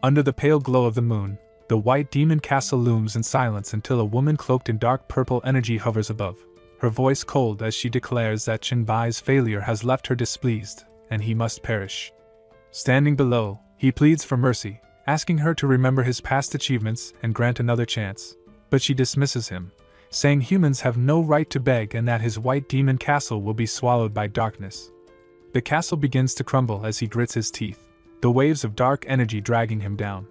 Under the pale glow of the moon, the white demon castle looms in silence until a woman cloaked in dark purple energy hovers above, her voice cold as she declares that Chenbai's failure has left her displeased, and he must perish. Standing below, he pleads for mercy, asking her to remember his past achievements and grant another chance, but she dismisses him, saying humans have no right to beg and that his white demon castle will be swallowed by darkness. The castle begins to crumble as he grits his teeth, the waves of dark energy dragging him down.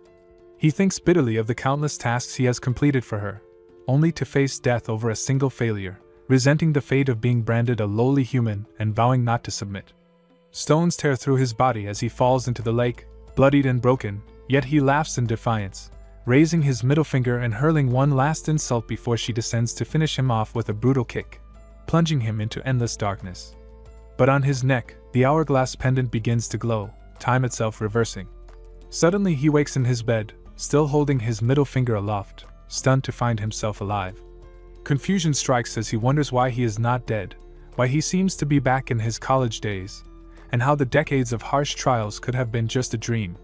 He thinks bitterly of the countless tasks he has completed for her, only to face death over a single failure, resenting the fate of being branded a lowly human and vowing not to submit. Stones tear through his body as he falls into the lake, bloodied and broken, yet he laughs in defiance, raising his middle finger and hurling one last insult before she descends to finish him off with a brutal kick, plunging him into endless darkness. But on his neck, the hourglass pendant begins to glow, time itself reversing. Suddenly he wakes in his bed, still holding his middle finger aloft, stunned to find himself alive. Confusion strikes as he wonders why he is not dead, why he seems to be back in his college days, and how the decades of harsh trials could have been just a dream.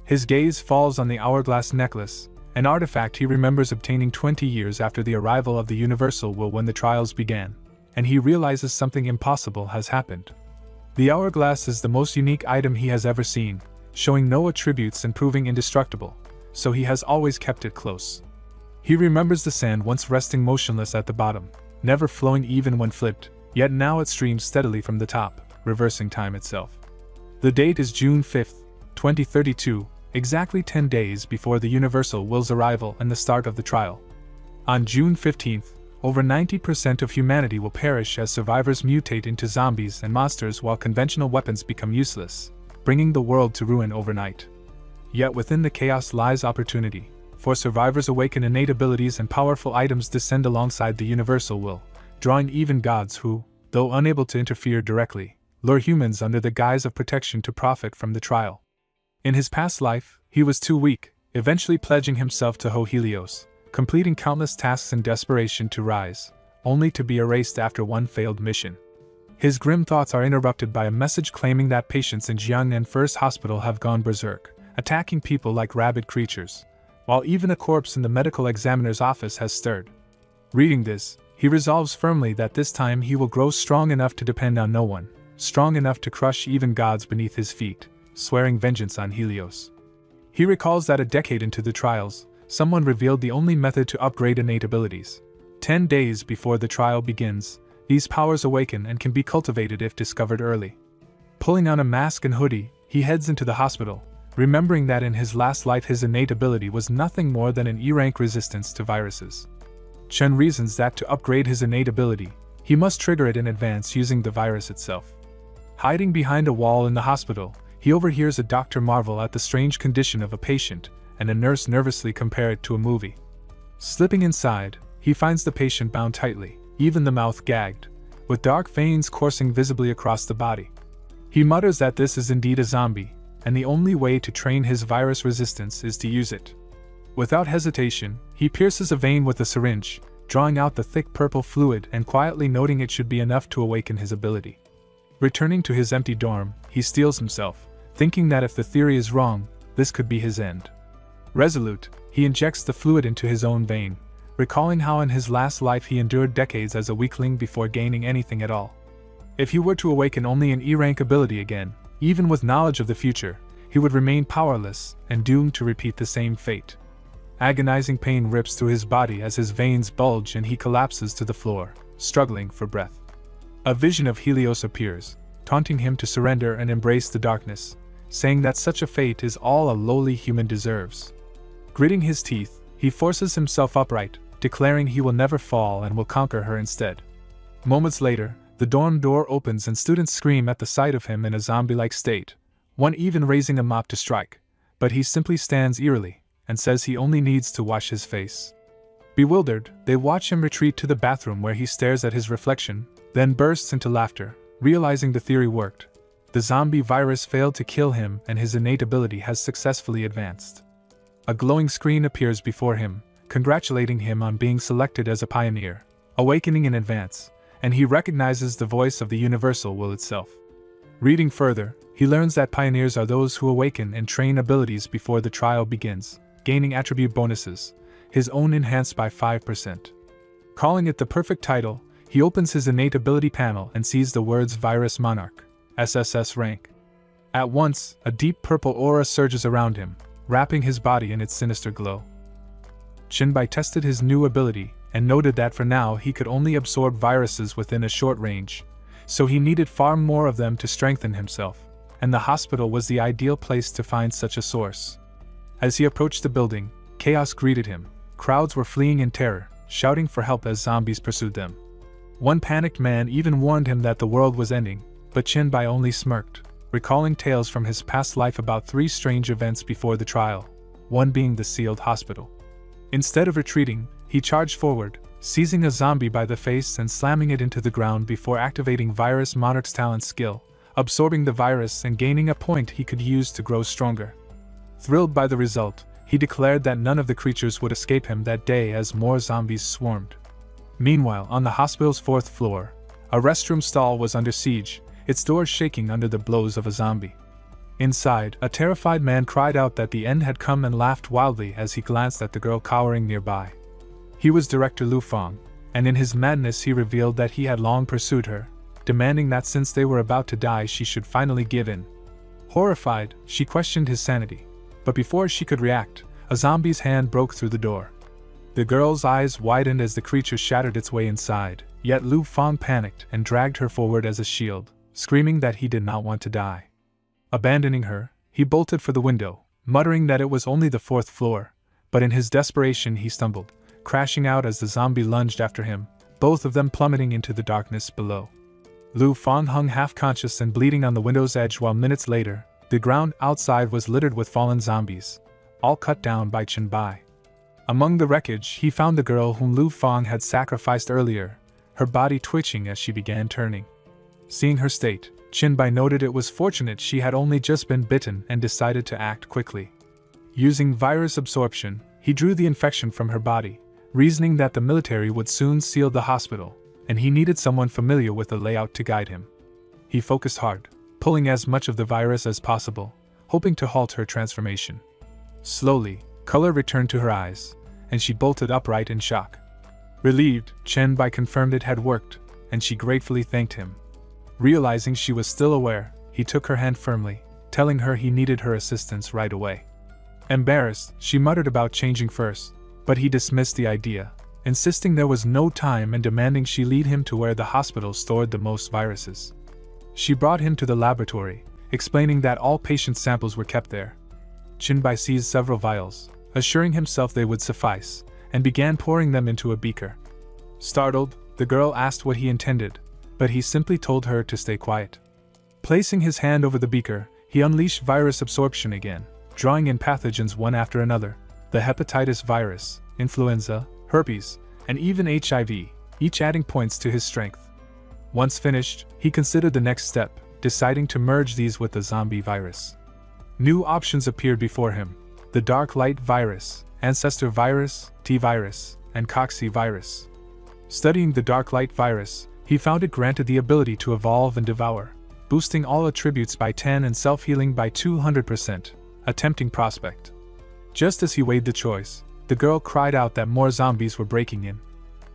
His gaze falls on the hourglass necklace, an artifact he remembers obtaining 20 years after the arrival of the Universal Will when the trials began, and he realizes something impossible has happened. The hourglass is the most unique item he has ever seen, showing no attributes and proving indestructible, so he has always kept it close. He remembers the sand once resting motionless at the bottom, never flowing even when flipped, yet now it streams steadily from the top, reversing time itself. The date is June 5, 2032, exactly 10 days before the Universal Will's arrival and the start of the trial. On June 15th, over 90% of humanity will perish as survivors mutate into zombies and monsters while conventional weapons become useless, bringing the world to ruin overnight. Yet within the chaos lies opportunity, for survivors awaken innate abilities and powerful items descend alongside the Universal Will, drawing even gods who, though unable to interfere directly, lure humans under the guise of protection to profit from the trial. In his past life, he was too weak, eventually pledging himself to Helios, completing countless tasks in desperation to rise, only to be erased after one failed mission. His grim thoughts are interrupted by a message claiming that patients in Jiangnan First Hospital have gone berserk, attacking people like rabid creatures, while even a corpse in the medical examiner's office has stirred. Reading this, he resolves firmly that this time he will grow strong enough to depend on no one, strong enough to crush even gods beneath his feet, swearing vengeance on Helios. He recalls that a decade into the trials, someone revealed the only method to upgrade innate abilities. 10 days before the trial begins, these powers awaken and can be cultivated if discovered early. Pulling on a mask and hoodie, he heads into the hospital, remembering that in his last life his innate ability was nothing more than an E-rank resistance to viruses. Chen reasons that to upgrade his innate ability, he must trigger it in advance using the virus itself. Hiding behind a wall in the hospital, he overhears a doctor marvel at the strange condition of a patient, and a nurse nervously compare it to a movie. Slipping inside, he finds the patient bound tightly, even the mouth gagged, with dark veins coursing visibly across the body. He mutters that this is indeed a zombie, and the only way to train his virus resistance is to use it. Without hesitation, he pierces a vein with a syringe, drawing out the thick purple fluid and quietly noting it should be enough to awaken his ability. Returning to his empty dorm, he steels himself, thinking that if the theory is wrong, this could be his end. Resolute, he injects the fluid into his own vein, recalling how in his last life he endured decades as a weakling before gaining anything at all. If he were to awaken only an E-rank ability again, even with knowledge of the future, he would remain powerless and doomed to repeat the same fate. Agonizing pain rips through his body as his veins bulge and he collapses to the floor, struggling for breath. A vision of Helios appears, taunting him to surrender and embrace the darkness, saying that such a fate is all a lowly human deserves. Gritting his teeth, he forces himself upright, declaring he will never fall and will conquer her instead. Moments later, the dorm door opens and students scream at the sight of him in a zombie-like state, one even raising a mop to strike, but he simply stands eerily, and says he only needs to wash his face. Bewildered, they watch him retreat to the bathroom where he stares at his reflection, then bursts into laughter, realizing the theory worked. The zombie virus failed to kill him and his innate ability has successfully advanced. A glowing screen appears before him, congratulating him on being selected as a pioneer, awakening in advance, and he recognizes the voice of the Universal Will itself. Reading further, He learns that pioneers are those who awaken and train abilities before the trial begins, gaining attribute bonuses, his own enhanced by 5%. Calling it the perfect title, he opens his innate ability panel and sees the words Virus Monarch, SSS rank. At once, a deep purple aura surges around him, wrapping his body in its sinister glow. Chinbai tested his new ability and noted that for now he could only absorb viruses within a short range, so he needed far more of them to strengthen himself, and the hospital was the ideal place to find such a source. As he approached the building, chaos greeted him. Crowds were fleeing in terror, shouting for help as zombies pursued them. One panicked man even warned him that the world was ending, but Chinbai only smirked, recalling tales from his past life about 3 strange events before the trial, one being the sealed hospital. Instead of retreating, he charged forward, seizing a zombie by the face and slamming it into the ground before activating Virus Monarch's talent skill, absorbing the virus and gaining a point he could use to grow stronger. Thrilled by the result, he declared that none of the creatures would escape him that day as more zombies swarmed. Meanwhile, on the hospital's 4th floor, a restroom stall was under siege, its doors shaking under the blows of a zombie. Inside, a terrified man cried out that the end had come and laughed wildly as he glanced at the girl cowering nearby. He was Director Lu Feng, and in his madness he revealed that he had long pursued her, demanding that since they were about to die she should finally give in. Horrified, she questioned his sanity, but before she could react, a zombie's hand broke through the door. The girl's eyes widened as the creature shattered its way inside, yet Lu Feng panicked and dragged her forward as a shield, screaming that he did not want to die. Abandoning her, he bolted for the window, muttering that it was only the 4th floor, but in his desperation he stumbled, crashing out as the zombie lunged after him, both of them plummeting into the darkness below. Lu Feng hung half-conscious and bleeding on the window's edge while minutes later, the ground outside was littered with fallen zombies, all cut down by Chinbai. Among the wreckage he found the girl whom Lu Feng had sacrificed earlier, her body twitching as she began turning. Seeing her state, Chinbai noted it was fortunate she had only just been bitten and decided to act quickly. Using virus absorption, he drew the infection from her body, reasoning that the military would soon seal the hospital, and he needed someone familiar with the layout to guide him. He focused hard, pulling as much of the virus as possible, hoping to halt her transformation. Slowly, color returned to her eyes, and she bolted upright in shock. Relieved, Chinbai confirmed it had worked, and she gratefully thanked him. Realizing she was still aware, he took her hand firmly, telling her he needed her assistance right away. Embarrassed, she muttered about changing first, but he dismissed the idea, insisting there was no time and demanding she lead him to where the hospital stored the most viruses. She brought him to the laboratory, explaining that all patient samples were kept there. Chinbai seized several vials, assuring himself they would suffice, and began pouring them into a beaker. Startled, the girl asked what he intended, but he simply told her to stay quiet. Placing his hand over the beaker, he unleashed virus absorption again, drawing in pathogens one after another: the hepatitis virus, influenza, herpes, and even HIV, each adding points to his strength. Once finished, he considered the next step, deciding to merge these with the zombie virus. New options appeared before him: the dark light virus, ancestor virus, T-virus, and cocci virus. Studying the dark light virus, he found it granted the ability to evolve and devour, boosting all attributes by 10 and self-healing by 200%, a tempting prospect. Just as he weighed the choice, the girl cried out that more zombies were breaking in.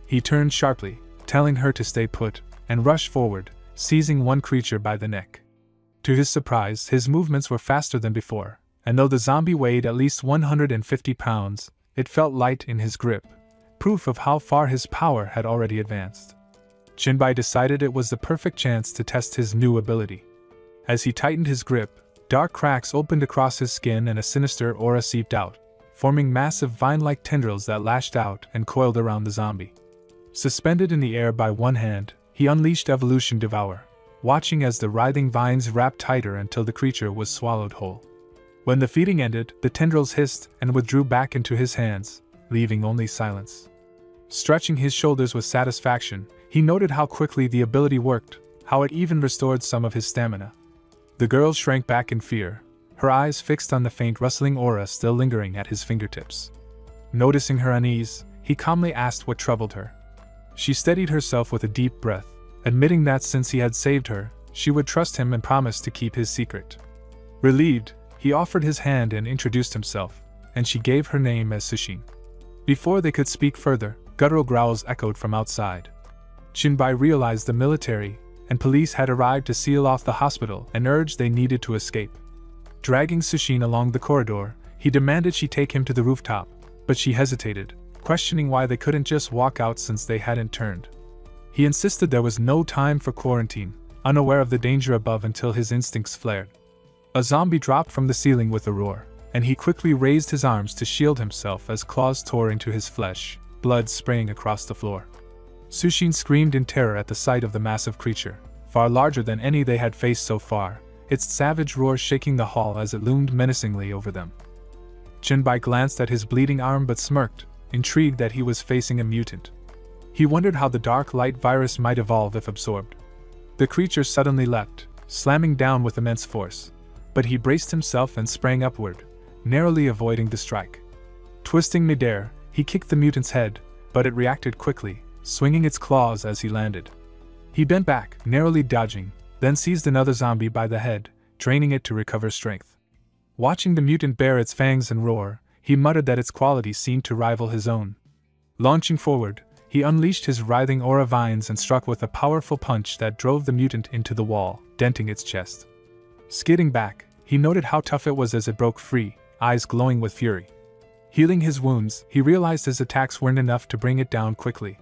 He turned sharply, telling her to stay put, and rushed forward, seizing one creature by the neck. To his surprise, his movements were faster than before, and though the zombie weighed at least 150 pounds, it felt light in his grip, proof of how far his power had already advanced. Chinbai decided it was the perfect chance to test his new ability. As he tightened his grip, dark cracks opened across his skin and a sinister aura seeped out, forming massive vine-like tendrils that lashed out and coiled around the zombie. Suspended in the air by one hand, he unleashed Evolution Devour, watching as the writhing vines wrapped tighter until the creature was swallowed whole. When the feeding ended, the tendrils hissed and withdrew back into his hands, leaving only silence. Stretching his shoulders with satisfaction, he noted how quickly the ability worked, how it even restored some of his stamina. The girl shrank back in fear, her eyes fixed on the faint rustling aura still lingering at his fingertips. Noticing her unease, he calmly asked what troubled her. She steadied herself with a deep breath, admitting that since he had saved her, she would trust him and promise to keep his secret. Relieved, he offered his hand and introduced himself, and she gave her name as Sushin. Before they could speak further, guttural growls echoed from outside. Chinbai realized the military and police had arrived to seal off the hospital and urged they needed to escape. Dragging Sushin along the corridor, he demanded she take him to the rooftop, but she hesitated, questioning why they couldn't just walk out since they hadn't turned. He insisted there was no time for quarantine, unaware of the danger above until his instincts flared. A zombie dropped from the ceiling with a roar, and he quickly raised his arms to shield himself as claws tore into his flesh, blood spraying across the floor. Sushin screamed in terror at the sight of the massive creature, far larger than any they had faced so far, its savage roar shaking the hall as it loomed menacingly over them. Chinbai glanced at his bleeding arm but smirked, intrigued that he was facing a mutant. He wondered how the dark light virus might evolve if absorbed. The creature suddenly leapt, slamming down with immense force, but he braced himself and sprang upward, narrowly avoiding the strike. Twisting midair, he kicked the mutant's head, but it reacted quickly, swinging its claws as he landed. He bent back, narrowly dodging, then seized another zombie by the head, draining it to recover strength. Watching the mutant bare its fangs and roar, he muttered that its quality seemed to rival his own. Launching forward, he unleashed his writhing aura vines and struck with a powerful punch that drove the mutant into the wall, denting its chest. Skidding back, he noted how tough it was as it broke free, eyes glowing with fury. Healing his wounds, he realized his attacks weren't enough to bring it down quickly.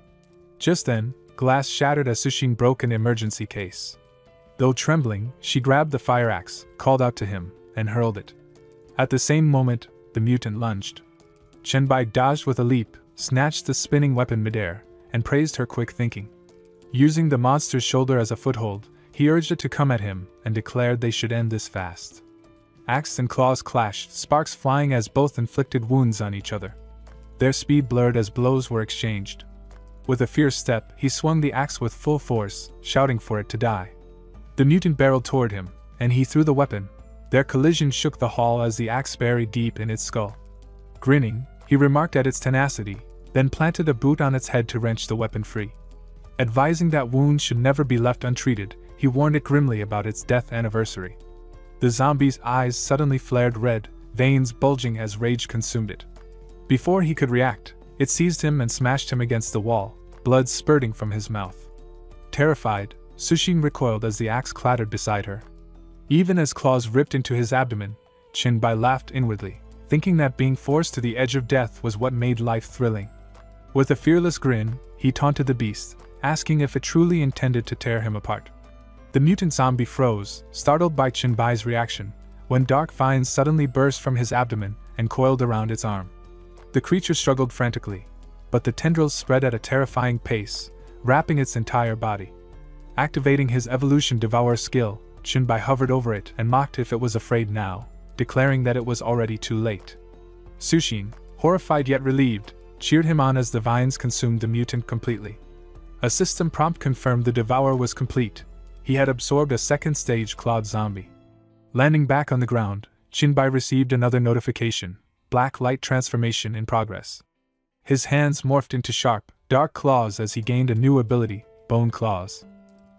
Just then, glass shattered as Sushin broke an emergency case. Though trembling, she grabbed the fire axe, called out to him, and hurled it. At the same moment, the mutant lunged. Chenbai dodged with a leap, snatched the spinning weapon midair, and praised her quick thinking. Using the monster's shoulder as a foothold, he urged it to come at him and declared they should end this fast. Axe and claws clashed, sparks flying as both inflicted wounds on each other. Their speed blurred as blows were exchanged. With a fierce step, he swung the axe with full force, shouting for it to die. The mutant barreled toward him, and he threw the weapon. Their collision shook the hall as the axe buried deep in its skull. Grinning, he remarked at its tenacity, then planted a boot on its head to wrench the weapon free. Advising that wounds should never be left untreated, he warned it grimly about its death anniversary. The zombie's eyes suddenly flared red, veins bulging as rage consumed it. Before he could react, it seized him and smashed him against the wall, blood spurting from his mouth. Terrified, Sushin recoiled as the axe clattered beside her. Even as claws ripped into his abdomen, Chinbai laughed inwardly, thinking that being forced to the edge of death was what made life thrilling. With a fearless grin, he taunted the beast, asking if it truly intended to tear him apart. The mutant zombie froze, startled by Chinbai's reaction, when dark vines suddenly burst from his abdomen and coiled around its arm. The creature struggled frantically, but the tendrils spread at a terrifying pace, wrapping its entire body. Activating his evolution devour skill, Chinbai hovered over it and mocked if it was afraid now, declaring that it was already too late. Sushin, horrified yet relieved, cheered him on as the vines consumed the mutant completely. A system prompt confirmed the devour was complete. He had absorbed a second-stage clawed zombie. Landing back on the ground, Chinbai received another notification: black light transformation in progress. His hands morphed into sharp, dark claws as he gained a new ability, bone claws.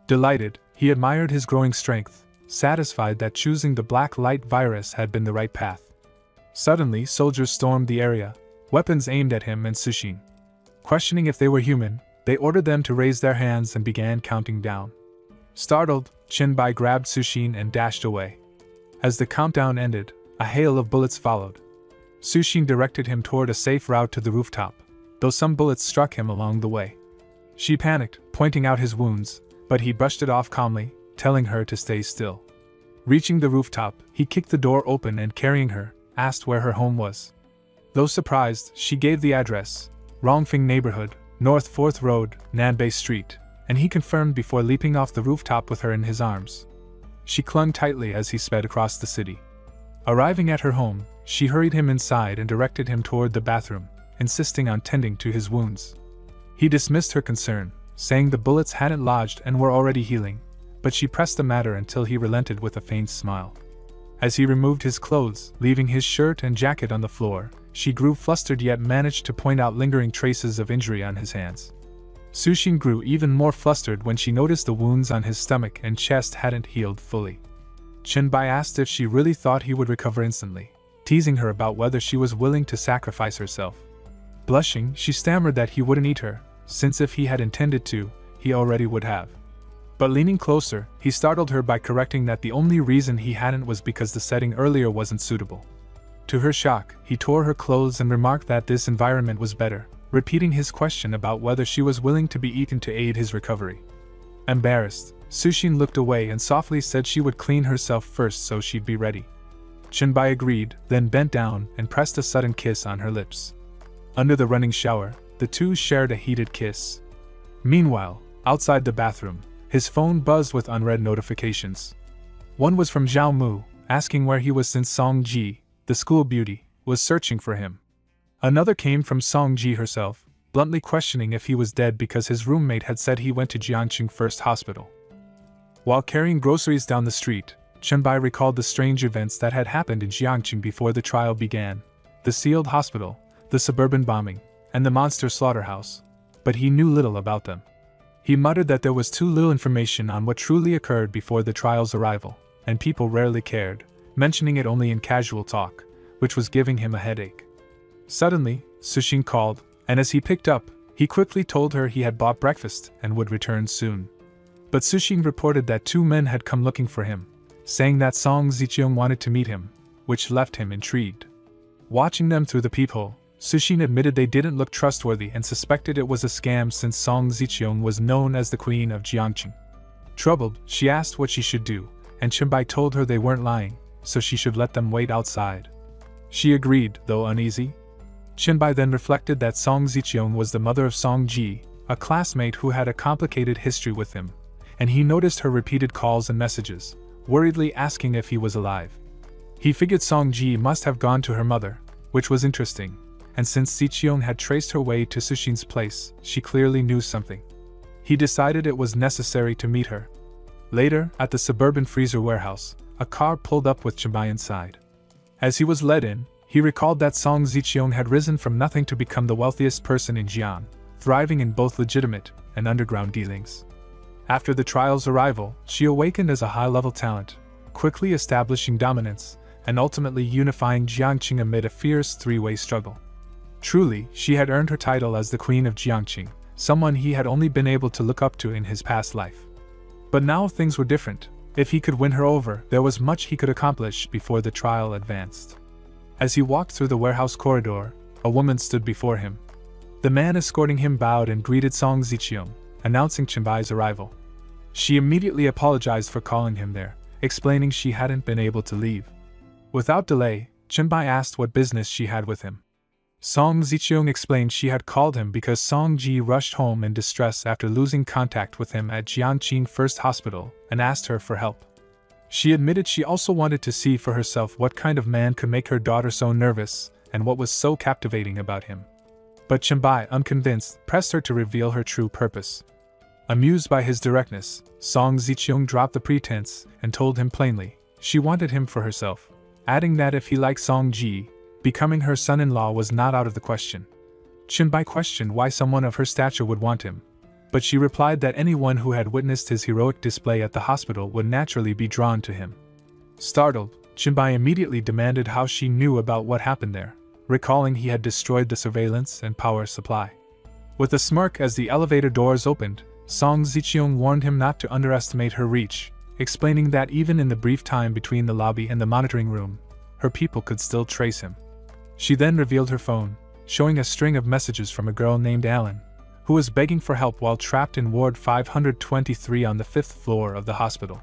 Delighted, he admired his growing strength, satisfied that choosing the black light virus had been the right path. Suddenly, soldiers stormed the area, weapons aimed at him and Sushin. Questioning if they were human, they ordered them to raise their hands and began counting down. Startled, Chinbai grabbed Sushin and dashed away. As the countdown ended, a hail of bullets followed. Sushin directed him toward a safe route to the rooftop, though some bullets struck him along the way. She panicked, pointing out his wounds, but he brushed it off calmly, telling her to stay still. Reaching the rooftop, he kicked the door open and carrying her, asked where her home was. Though surprised, she gave the address: Rongfing neighborhood, North 4th Road, Nanbei Street, and he confirmed before leaping off the rooftop with her in his arms. She clung tightly as he sped across the city. Arriving at her home, she hurried him inside and directed him toward the bathroom, insisting on tending to his wounds. He dismissed her concern, saying the bullets hadn't lodged and were already healing, but she pressed the matter until he relented with a faint smile. As he removed his clothes, leaving his shirt and jacket on the floor, she grew flustered yet managed to point out lingering traces of injury on his hands. Sushin grew even more flustered when she noticed the wounds on his stomach and chest hadn't healed fully. Chenbai asked if she really thought he would recover instantly, teasing her about whether she was willing to sacrifice herself. Blushing, she stammered that he wouldn't eat her, since if he had intended to, he already would have. But leaning closer, he startled her by correcting that the only reason he hadn't was because the setting earlier wasn't suitable. To her shock, he tore her clothes and remarked that this environment was better, repeating his question about whether she was willing to be eaten to aid his recovery. Embarrassed, Sushin looked away and softly said she would clean herself first so she'd be ready. Chenbai agreed, then bent down and pressed a sudden kiss on her lips. Under the running shower, the two shared a heated kiss. Meanwhile, outside the bathroom, his phone buzzed with unread notifications. One was from Zhao Mu, asking where he was since Song Ji, the school beauty, was searching for him. Another came from Song Ji herself, bluntly questioning if he was dead because his roommate had said he went to Jiangqing First Hospital. While carrying groceries down the street, Chenbai recalled the strange events that had happened in Jiangqing before the trial began: the sealed hospital, the suburban bombing, and the monster slaughterhouse. But he knew little about them. He muttered that there was too little information on what truly occurred before the trial's arrival, and people rarely cared, mentioning it only in casual talk, which was giving him a headache. Suddenly, Sushin called, and as he picked up, he quickly told her he had bought breakfast and would return soon. But Sushin reported that two men had come looking for him, saying that Song Ziqiang wanted to meet him, which left him intrigued. Watching them through the peephole, Sushin admitted they didn't look trustworthy and suspected it was a scam since Song Ziqiang was known as the Queen of Jiangqing. Troubled, she asked what she should do, and Chenbai told her they weren't lying, so she should let them wait outside. She agreed, though uneasy. Chenbai then reflected that Song Ziqiang was the mother of Song Ji, a classmate who had a complicated history with him, and he noticed her repeated calls and messages, worriedly asking if he was alive. He figured Song Ji must have gone to her mother, which was interesting, and since Ziqiang had traced her way to Sushin's place, she clearly knew something. He decided it was necessary to meet her. Later, at the suburban freezer warehouse, a car pulled up with Chenbai inside. As he was led in, he recalled that Song Ziqiang had risen from nothing to become the wealthiest person in Jian, thriving in both legitimate and underground dealings. After the trial's arrival, she awakened as a high-level talent, quickly establishing dominance, and ultimately unifying Jiangqing amid a fierce three-way struggle. Truly, she had earned her title as the Queen of Jiangqing, someone he had only been able to look up to in his past life. But now things were different. If he could win her over, there was much he could accomplish before the trial advanced. As he walked through the warehouse corridor, a woman stood before him. The man escorting him bowed and greeted Song Ziqiang, announcing Chenbai's arrival. She immediately apologized for calling him there, explaining she hadn't been able to leave. Without delay, Chenbai asked what business she had with him. Song Ziqiang explained she had called him because Song Ji rushed home in distress after losing contact with him at Jiangqing First Hospital and asked her for help. She admitted she also wanted to see for herself what kind of man could make her daughter so nervous and what was so captivating about him. But Chenbai, unconvinced, pressed her to reveal her true purpose. Amused by his directness, Song Ziqiang dropped the pretense and told him plainly she wanted him for herself, adding that if he liked Song Ji, becoming her son-in-law was not out of the question. Chenbai questioned why someone of her stature would want him, but she replied that anyone who had witnessed his heroic display at the hospital would naturally be drawn to him. Startled, Chenbai immediately demanded how she knew about what happened there, recalling he had destroyed the surveillance and power supply. With a smirk as the elevator doors opened, Song Ziqiang warned him not to underestimate her reach, explaining that even in the brief time between the lobby and the monitoring room, her people could still trace him. She then revealed her phone, showing a string of messages from a girl named Alan, who was begging for help while trapped in Ward 523 on the 5th floor of the hospital.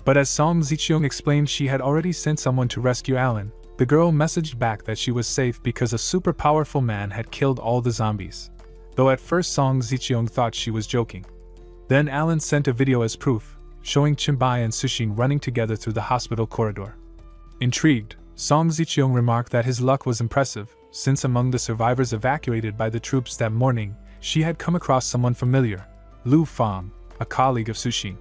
But as Song Ziqiang explained she had already sent someone to rescue Alan, the girl messaged back that she was safe because a super powerful man had killed all the zombies, though at first Song Ziqiang thought she was joking. Then Alan sent a video as proof, showing Chenbai and Sushin running together through the hospital corridor. Intrigued, Song Ziqiang remarked that his luck was impressive, since among the survivors evacuated by the troops that morning, she had come across someone familiar, Lu Fang, a colleague of Sushin.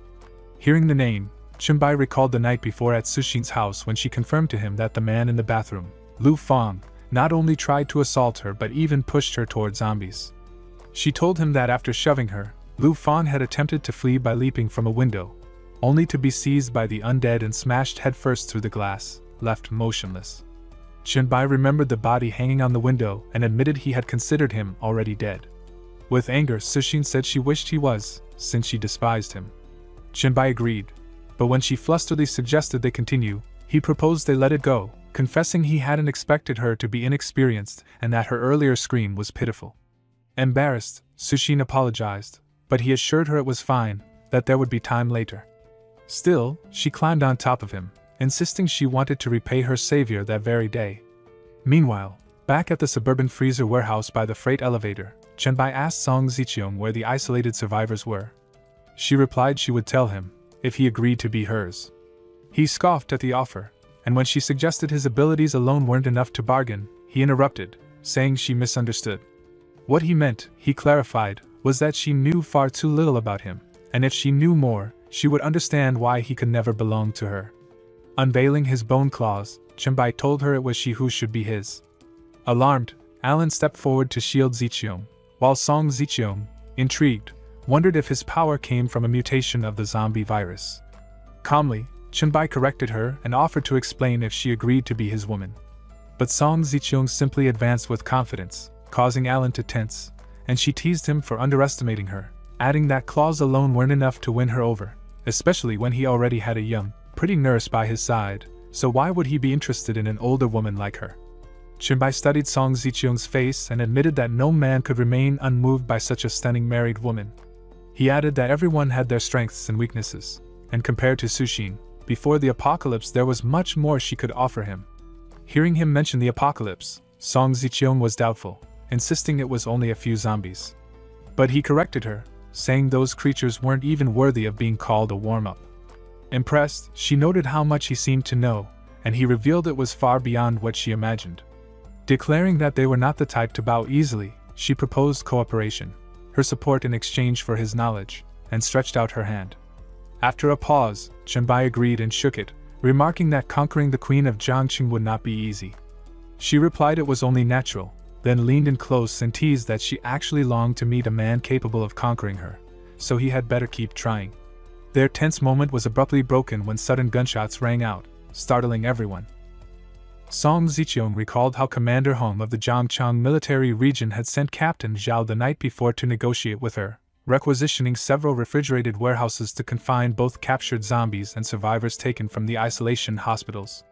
Hearing the name, Chenbai recalled the night before at Sushin's house when she confirmed to him that the man in the bathroom, Lu Fang, not only tried to assault her but even pushed her toward zombies. She told him that after shoving her, Lu Fan had attempted to flee by leaping from a window, only to be seized by the undead and smashed headfirst through the glass, left motionless. Qianbai remembered the body hanging on the window and admitted he had considered him already dead. With anger, Cixin said she wished he was, since she despised him. Qianbai agreed, but when she flusteredly suggested they continue, he proposed they let it go, confessing he hadn't expected her to be inexperienced and that her earlier scream was pitiful. Embarrassed, Cixin apologized, but he assured her it was fine, that there would be time later. Still, she climbed on top of him, insisting she wanted to repay her savior that very day. Meanwhile, back at the suburban freezer warehouse by the freight elevator, Qianbai asked Song Ziqiang where the isolated survivors were. She replied she would tell him, if he agreed to be hers. He scoffed at the offer, and when she suggested his abilities alone weren't enough to bargain, he interrupted, saying she misunderstood. What he meant, he clarified, was that she knew far too little about him, and if she knew more, she would understand why he could never belong to her. Unveiling his bone claws, Qianbai told her it was she who should be his. Alarmed, Alan stepped forward to shield Ziqiang, while Song Ziqiang, intrigued, wondered if his power came from a mutation of the zombie virus. Calmly, Qianbai corrected her and offered to explain if she agreed to be his woman. But Song Ziqiang simply advanced with confidence, causing Alan to tense, and she teased him for underestimating her, adding that claws alone weren't enough to win her over, especially when he already had a young, pretty nurse by his side, so why would he be interested in an older woman like her? Qianbai studied Song Ziqiang's face and admitted that no man could remain unmoved by such a stunning married woman. He added that everyone had their strengths and weaknesses, and compared to Cixin, before the apocalypse there was much more she could offer him. Hearing him mention the apocalypse, Song Ziqiang was doubtful, insisting it was only a few zombies. But he corrected her, saying those creatures weren't even worthy of being called a warm-up. Impressed, she noted how much he seemed to know, and he revealed it was far beyond what she imagined. Declaring that they were not the type to bow easily, she proposed cooperation, her support in exchange for his knowledge, and stretched out her hand. After a pause, Qianbai agreed and shook it, remarking that conquering the Queen of Jiangqing would not be easy. She replied it was only natural, then leaned in close and teased that she actually longed to meet a man capable of conquering her, so he had better keep trying. Their tense moment was abruptly broken when sudden gunshots rang out, startling everyone. Song Ziqiang recalled how Commander Hong of the Zhangchang military region had sent Captain Zhao the night before to negotiate with her, requisitioning several refrigerated warehouses to confine both captured zombies and survivors taken from the isolation hospitals.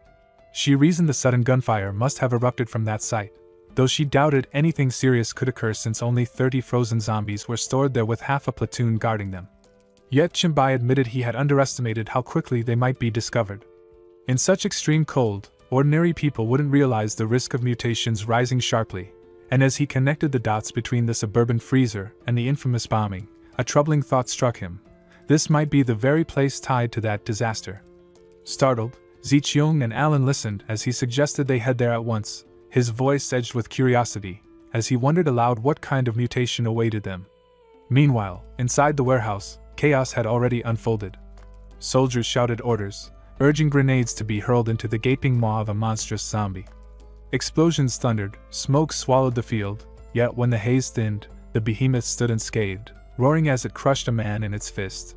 She reasoned the sudden gunfire must have erupted from that site, though she doubted anything serious could occur since only 30 frozen zombies were stored there with half a platoon guarding them. Yet Qianbai admitted he had underestimated how quickly they might be discovered. In such extreme cold, ordinary people wouldn't realize the risk of mutations rising sharply, and as he connected the dots between the suburban freezer and the infamous bombing, a troubling thought struck him. This might be the very place tied to that disaster. Startled, Ziqiang and Alan listened as he suggested they head there at once, his voice edged with curiosity, as he wondered aloud what kind of mutation awaited them. Meanwhile, inside the warehouse, chaos had already unfolded. Soldiers shouted orders, urging grenades to be hurled into the gaping maw of a monstrous zombie. Explosions thundered, smoke swallowed the field, yet when the haze thinned, the behemoth stood unscathed, roaring as it crushed a man in its fist.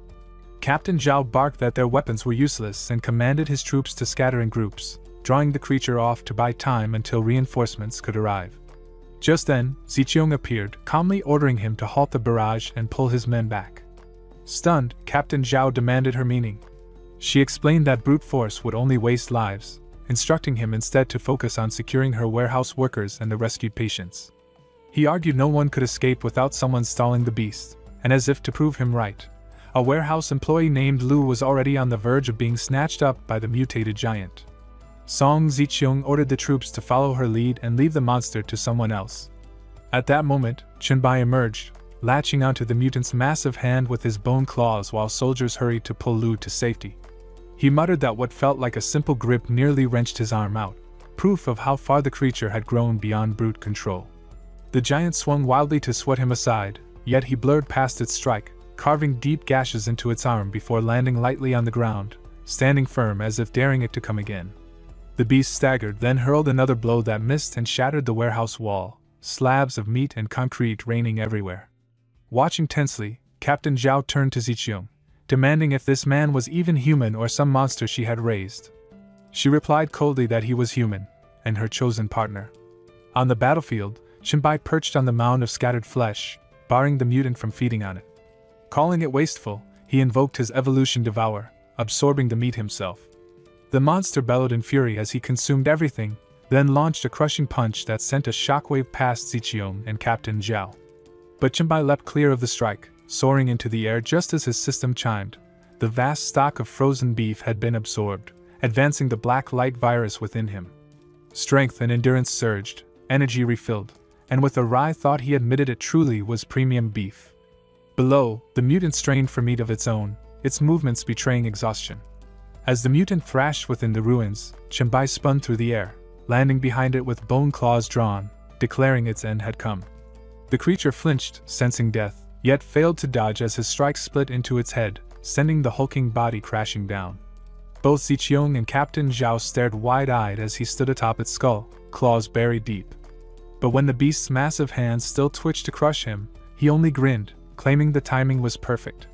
Captain Zhao barked that their weapons were useless and commanded his troops to scatter in groups, drawing the creature off to buy time until reinforcements could arrive. Just then, Ziqiang appeared, calmly ordering him to halt the barrage and pull his men back. Stunned, Captain Zhao demanded her meaning. She explained that brute force would only waste lives, instructing him instead to focus on securing her warehouse workers and the rescued patients. He argued no one could escape without someone stalling the beast, and as if to prove him right, a warehouse employee named Lu was already on the verge of being snatched up by the mutated giant. Song Ziqiang ordered the troops to follow her lead and leave the monster to someone else. At that moment, Qianbai emerged, latching onto the mutant's massive hand with his bone claws while soldiers hurried to pull Lu to safety. He muttered that what felt like a simple grip nearly wrenched his arm out, proof of how far the creature had grown beyond brute control. The giant swung wildly to swat him aside, yet he blurred past its strike, carving deep gashes into its arm before landing lightly on the ground, standing firm as if daring it to come again. The beast staggered, then hurled another blow that missed and shattered the warehouse wall, slabs of meat and concrete raining everywhere. Watching tensely, Captain Zhao turned to Ziqiang, demanding if this man was even human or some monster she had raised. She replied coldly that he was human, and her chosen partner. On the battlefield, Qinbai perched on the mound of scattered flesh, barring the mutant from feeding on it. Calling it wasteful, he invoked his evolution devour, absorbing the meat himself. The monster bellowed in fury as he consumed everything, then launched a crushing punch that sent a shockwave past Ziqiang and Captain Zhao. But Qinbai leapt clear of the strike, soaring into the air just as his system chimed. The vast stock of frozen beef had been absorbed, advancing the black light virus within him. Strength and endurance surged, energy refilled, and with a wry thought he admitted it truly was premium beef. Below, the mutant strained for meat of its own, its movements betraying exhaustion. As the mutant thrashed within the ruins, Qinbai spun through the air, landing behind it with bone claws drawn, declaring its end had come. The creature flinched, sensing death, yet failed to dodge as his strike split into its head, sending the hulking body crashing down. Both Ziqiang and Captain Zhao stared wide-eyed as he stood atop its skull, claws buried deep. But when the beast's massive hands still twitched to crush him, he only grinned, claiming the timing was perfect.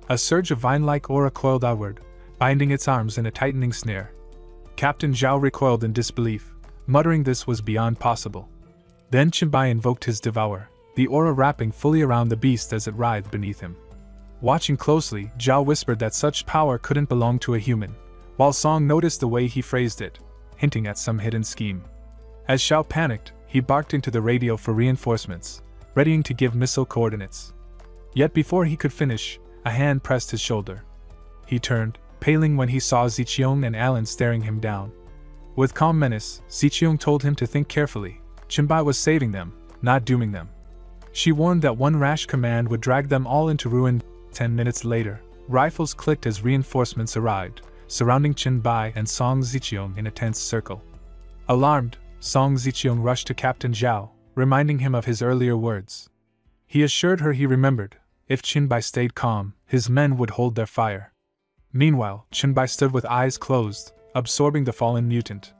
A surge of vine-like aura coiled outward, binding its arms in a tightening snare. Captain Zhao recoiled in disbelief, muttering this was beyond possible. Then Qinbai invoked his devour, the aura wrapping fully around the beast as it writhed beneath him. Watching closely, Zhao whispered that such power couldn't belong to a human, while Song noticed the way he phrased it, hinting at some hidden scheme. As Xiao panicked, he barked into the radio for reinforcements, readying to give missile coordinates. Yet before he could finish, a hand pressed his shoulder. He turned, paling when he saw Ziqiang and Alan staring him down. With calm menace, Ziqiang told him to think carefully. Qinbai was saving them, not dooming them. She warned that one rash command would drag them all into ruin. 10 minutes later, rifles clicked as reinforcements arrived, surrounding Qinbai and Song Ziqiang in a tense circle. Alarmed, Song Ziqiang rushed to Captain Zhao, reminding him of his earlier words. He assured her he remembered, if Qinbai stayed calm, his men would hold their fire. Meanwhile, Qinbai stood with eyes closed, absorbing the fallen mutant.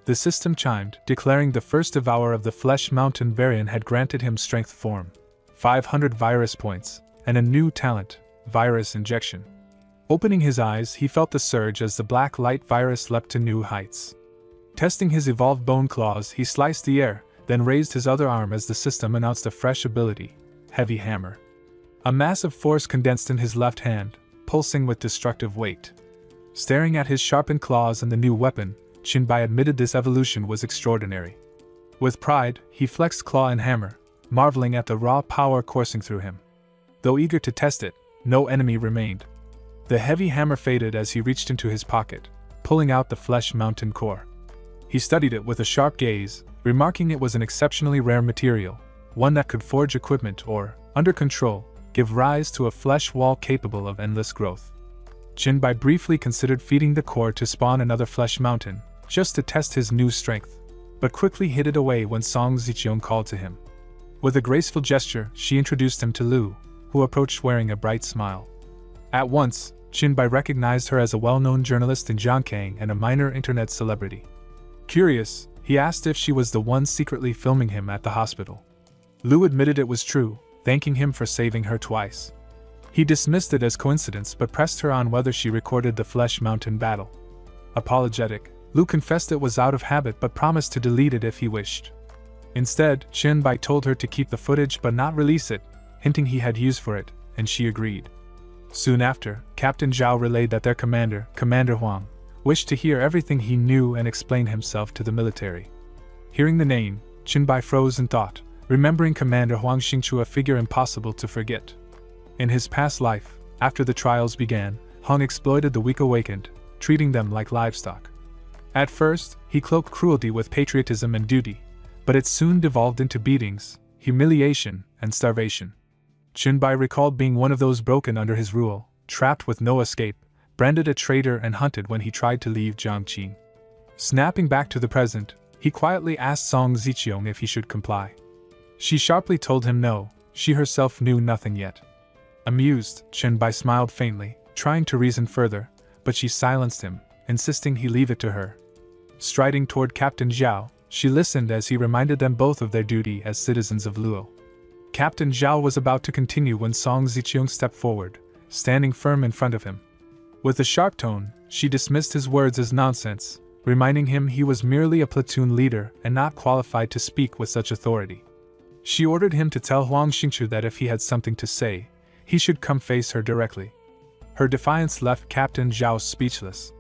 The system chimed, declaring the first devourer of the Flesh Mountain variant had granted him strength form, 500 virus points, and a new talent, virus injection. Opening his eyes, he felt the surge as the black light virus leapt to new heights. Testing his evolved bone claws, he sliced the air, then raised his other arm as the system announced a fresh ability, Heavy Hammer. A massive force condensed in his left hand, pulsing with destructive weight. Staring at his sharpened claws and the new weapon, Qinbai admitted this evolution was extraordinary. With pride, he flexed claw and hammer, marveling at the raw power coursing through him. Though eager to test it, no enemy remained. The heavy hammer faded as he reached into his pocket, pulling out the Flesh Mountain core. He studied it with a sharp gaze, remarking it was an exceptionally rare material, one that could forge equipment or, under control, give rise to a flesh wall capable of endless growth. Qinbai briefly considered feeding the core to spawn another Flesh Mountain, just to test his new strength, but quickly hid it away when Song Ziqiang called to him. With a graceful gesture, she introduced him to Lu, who approached wearing a bright smile. At once, Qinbai recognized her as a well-known journalist in Zhangkang and a minor internet celebrity. Curious, he asked if she was the one secretly filming him at the hospital. Lu admitted it was true, thanking him for saving her twice. He dismissed it as coincidence but pressed her on whether she recorded the Flesh Mountain battle. Apologetic, Lu confessed it was out of habit but promised to delete it if he wished. Instead, Qinbai told her to keep the footage but not release it, hinting he had use for it, and she agreed. Soon after, Captain Zhao relayed that their commander, Commander Huang, wished to hear everything he knew and explain himself to the military. Hearing the name, Qinbai froze in thought, remembering Commander Huang Xingchu, a figure impossible to forget. In his past life, after the trials began, Huang exploited the weak awakened, treating them like livestock. At first, he cloaked cruelty with patriotism and duty, but it soon devolved into beatings, humiliation, and starvation. Qinbai recalled being one of those broken under his rule, trapped with no escape, branded a traitor and hunted when he tried to leave Jiangqing. Snapping back to the present, he quietly asked Song Ziqiang if he should comply. She sharply told him no, she herself knew nothing yet. Amused, Qinbai smiled faintly, trying to reason further, but she silenced him, insisting he leave it to her. Striding toward Captain Zhao, she listened as he reminded them both of their duty as citizens of Luo. Captain Zhao was about to continue when Song Ziqiang stepped forward, standing firm in front of him. With a sharp tone, she dismissed his words as nonsense, reminding him he was merely a platoon leader and not qualified to speak with such authority. She ordered him to tell Huang Xingchu that if he had something to say, he should come face her directly. Her defiance left Captain Zhao speechless.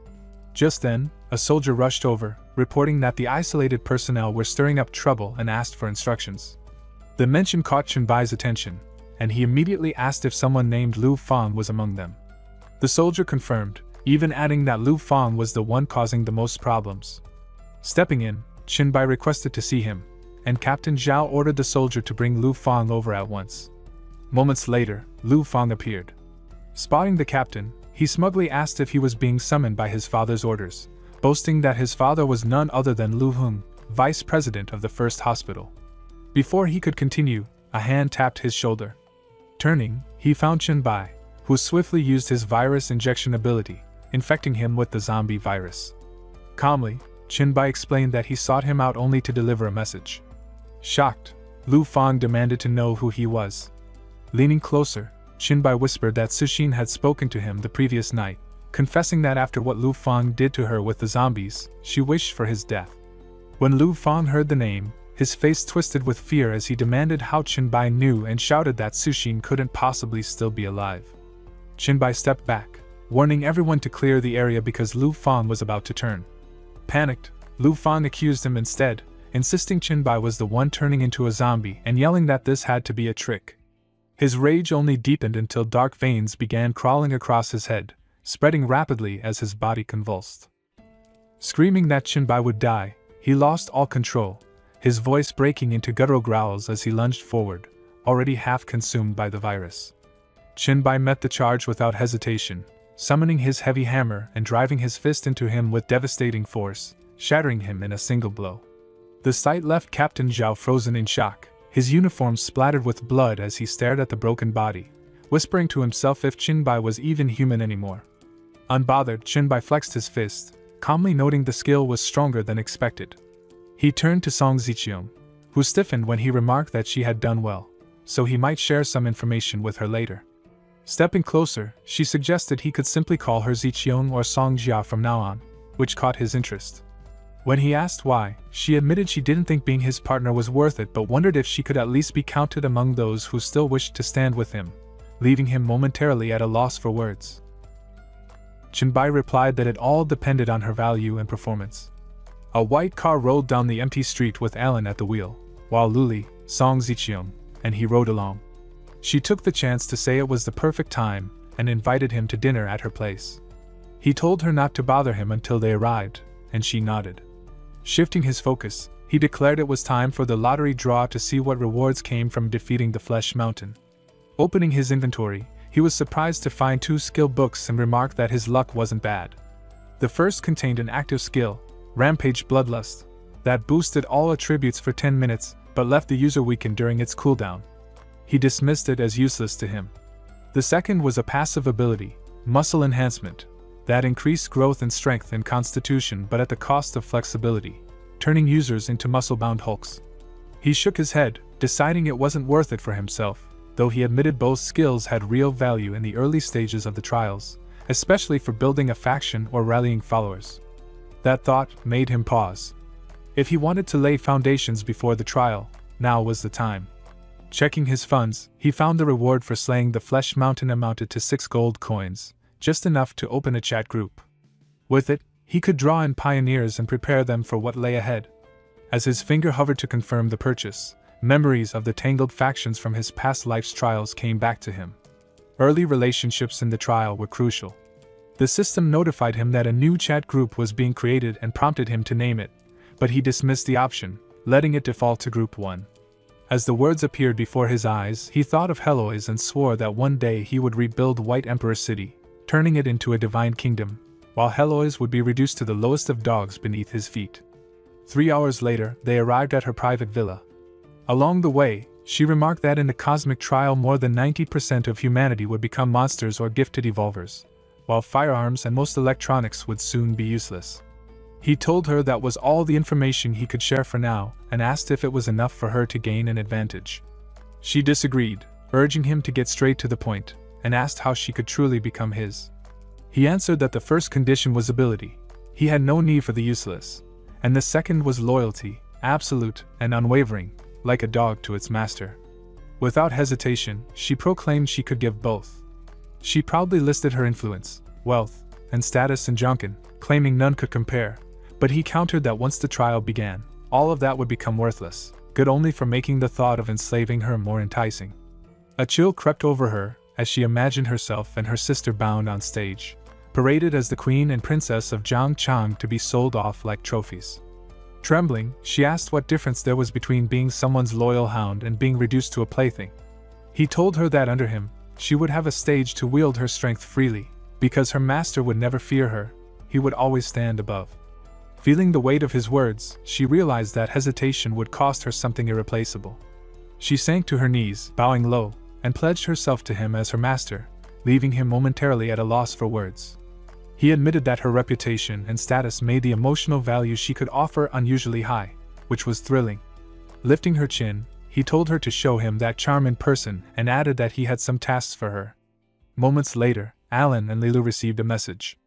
Just then, a soldier rushed over, reporting that the isolated personnel were stirring up trouble and asked for instructions. The mention caught Chen Bai's attention, and he immediately asked if someone named Lu Fang was among them. The soldier confirmed, even adding that Lu Fang was the one causing the most problems. Stepping in, Chen Bai requested to see him, and Captain Zhao ordered the soldier to bring Lu Fang over at once. Moments later, Lu Fang appeared. Spotting the captain, he smugly asked if he was being summoned by his father's orders, boasting that his father was none other than Lu Heng, vice president of the first hospital. Before he could continue, a hand tapped his shoulder. Turning, he found Chen Bai, who swiftly used his virus injection ability, infecting him with the zombie virus. Calmly, Chen Bai explained that he sought him out only to deliver a message. Shocked, Lu Fang demanded to know who he was. Leaning closer, Chen Bai whispered that Suxin had spoken to him the previous night, confessing that after what Lu Fang did to her with the zombies, she wished for his death. When Lu Fang heard the name, his face twisted with fear as he demanded how Chen Bai knew and shouted that Suxin couldn't possibly still be alive. Chen Bai stepped back, warning everyone to clear the area because Lu Fang was about to turn. Panicked, Lu Fang accused him instead, insisting Chen Bai was the one turning into a zombie and yelling that this had to be a trick. His rage only deepened until dark veins began crawling across his head, spreading rapidly as his body convulsed. Screaming that Chen Bai would die, he lost all control, his voice breaking into guttural growls as he lunged forward, already half consumed by the virus. Chen Bai met the charge without hesitation, summoning his heavy hammer and driving his fist into him with devastating force, shattering him in a single blow. The sight left Captain Zhao frozen in shock, his uniform splattered with blood as he stared at the broken body, whispering to himself if Chen Bai was even human anymore. Unbothered, Chen Bai flexed his fist, calmly noting the skill was stronger than expected. He turned to Song Ziqiang, who stiffened when he remarked that she had done well, so he might share some information with her later. Stepping closer, she suggested he could simply call her Ziqiang or Song Jia from now on, which caught his interest. When he asked why, she admitted she didn't think being his partner was worth it but wondered if she could at least be counted among those who still wished to stand with him, leaving him momentarily at a loss for words. Chen Bai replied that it all depended on her value and performance. A white car rolled down the empty street with Alan at the wheel, while Luli, Song Ziqiang, and he rode along. She took the chance to say it was the perfect time and invited him to dinner at her place. He told her not to bother him until they arrived, and she nodded. Shifting his focus, he declared it was time for the lottery draw to see what rewards came from defeating the Flesh Mountain. Opening his inventory, he was surprised to find 2 skill books and remarked that his luck wasn't bad. The first contained an active skill, Rampage Bloodlust, that boosted all attributes for 10 minutes but left the user weakened during its cooldown. He dismissed it as useless to him. The second was a passive ability, Muscle Enhancement, that increased growth and strength and constitution but at the cost of flexibility, turning users into muscle-bound hulks. He shook his head, deciding it wasn't worth it for himself, though he admitted both skills had real value in the early stages of the trials, especially for building a faction or rallying followers. That thought made him pause. If he wanted to lay foundations before the trial, now was the time. Checking his funds, he found the reward for slaying the Flesh Mountain amounted to 6 gold coins, just enough to open a chat group. With it, he could draw in pioneers and prepare them for what lay ahead. As his finger hovered to confirm the purchase, memories of the tangled factions from his past life's trials came back to him. Early relationships in the trial were crucial. The system notified him that a new chat group was being created and prompted him to name it, but he dismissed the option, letting it default to Group 1. As the words appeared before his eyes, he thought of Heloise and swore that one day he would rebuild White Emperor City, turning it into a divine kingdom, while Heloise would be reduced to the lowest of dogs beneath his feet. 3 hours later, they arrived at her private villa. Along the way, she remarked that in the cosmic trial more than 90% of humanity would become monsters or gifted evolvers, while firearms and most electronics would soon be useless. He told her that was all the information he could share for now and asked if it was enough for her to gain an advantage. She disagreed, urging him to get straight to the point, and asked how she could truly become his. He answered that the first condition was ability. He had no need for the useless. And the second was loyalty, absolute and unwavering, like a dog to its master. Without hesitation, she proclaimed she could give both. She proudly listed her influence, wealth, and status in Junkin, claiming none could compare, but he countered that once the trial began, all of that would become worthless, good only for making the thought of enslaving her more enticing. A chill crept over her as she imagined herself and her sister bound on stage, paraded as the queen and princess of Jiangchang to be sold off like trophies. Trembling, she asked what difference there was between being someone's loyal hound and being reduced to a plaything. He told her that under him, she would have a stage to wield her strength freely, because her master would never fear her, he would always stand above. Feeling the weight of his words, she realized that hesitation would cost her something irreplaceable. She sank to her knees, bowing low, and pledged herself to him as her master, leaving him momentarily at a loss for words. He admitted that her reputation and status made the emotional value she could offer unusually high, which was thrilling. Lifting her chin, he told her to show him that charm in person and added that he had some tasks for her. Moments later, Alan and Lilu received a message.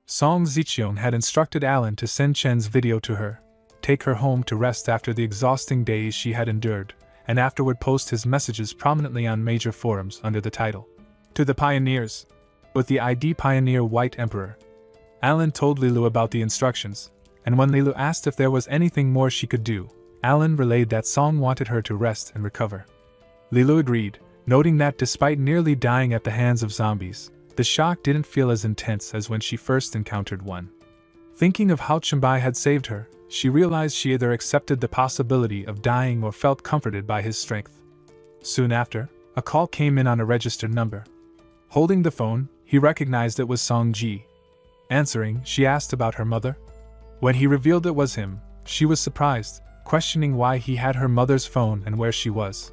Song Ziqiang had instructed Alan to send Chen's video to her, take her home to rest after the exhausting days she had endured, and afterward post his messages prominently on major forums under the title, "To the Pioneers," with the ID Pioneer White Emperor. Alan told Lilu about the instructions, and when Lilu asked if there was anything more she could do, Alan relayed that Song wanted her to rest and recover. Lilu agreed, noting that despite nearly dying at the hands of zombies, the shock didn't feel as intense as when she first encountered one. Thinking of how Chenbai had saved her, she realized she either accepted the possibility of dying or felt comforted by his strength. Soon after, a call came in on a registered number. Holding the phone, he recognized it was Song Ji. Answering, she asked about her mother. When he revealed it was him, she was surprised, questioning why he had her mother's phone and where she was.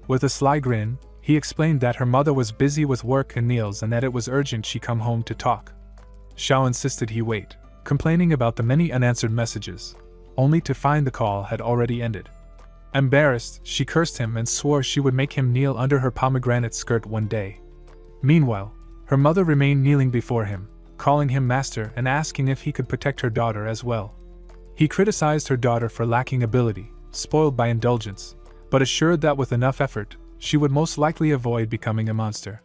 With a sly grin, he explained that her mother was busy with work and meals and that it was urgent she come home to talk. Xiao insisted he wait, complaining about the many unanswered messages, only to find the call had already ended. Embarrassed, she cursed him and swore she would make him kneel under her pomegranate skirt one day. Meanwhile, her mother remained kneeling before him, calling him master and asking if he could protect her daughter as well. He criticized her daughter for lacking ability, spoiled by indulgence, but assured that with enough effort, she would most likely avoid becoming a monster.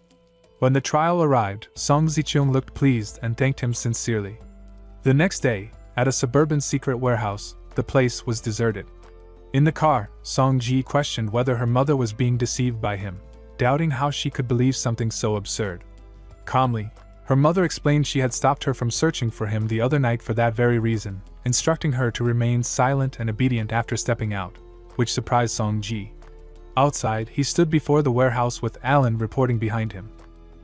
When the trial arrived, Song Ziqiang looked pleased and thanked him sincerely. The next day, at a suburban secret warehouse, the place was deserted. In the car, Song Ji questioned whether her mother was being deceived by him, doubting how she could believe something so absurd. Calmly, her mother explained she had stopped her from searching for him the other night for that very reason, instructing her to remain silent and obedient after stepping out, which surprised Song Ji. Outside, he stood before the warehouse with Alan reporting behind him.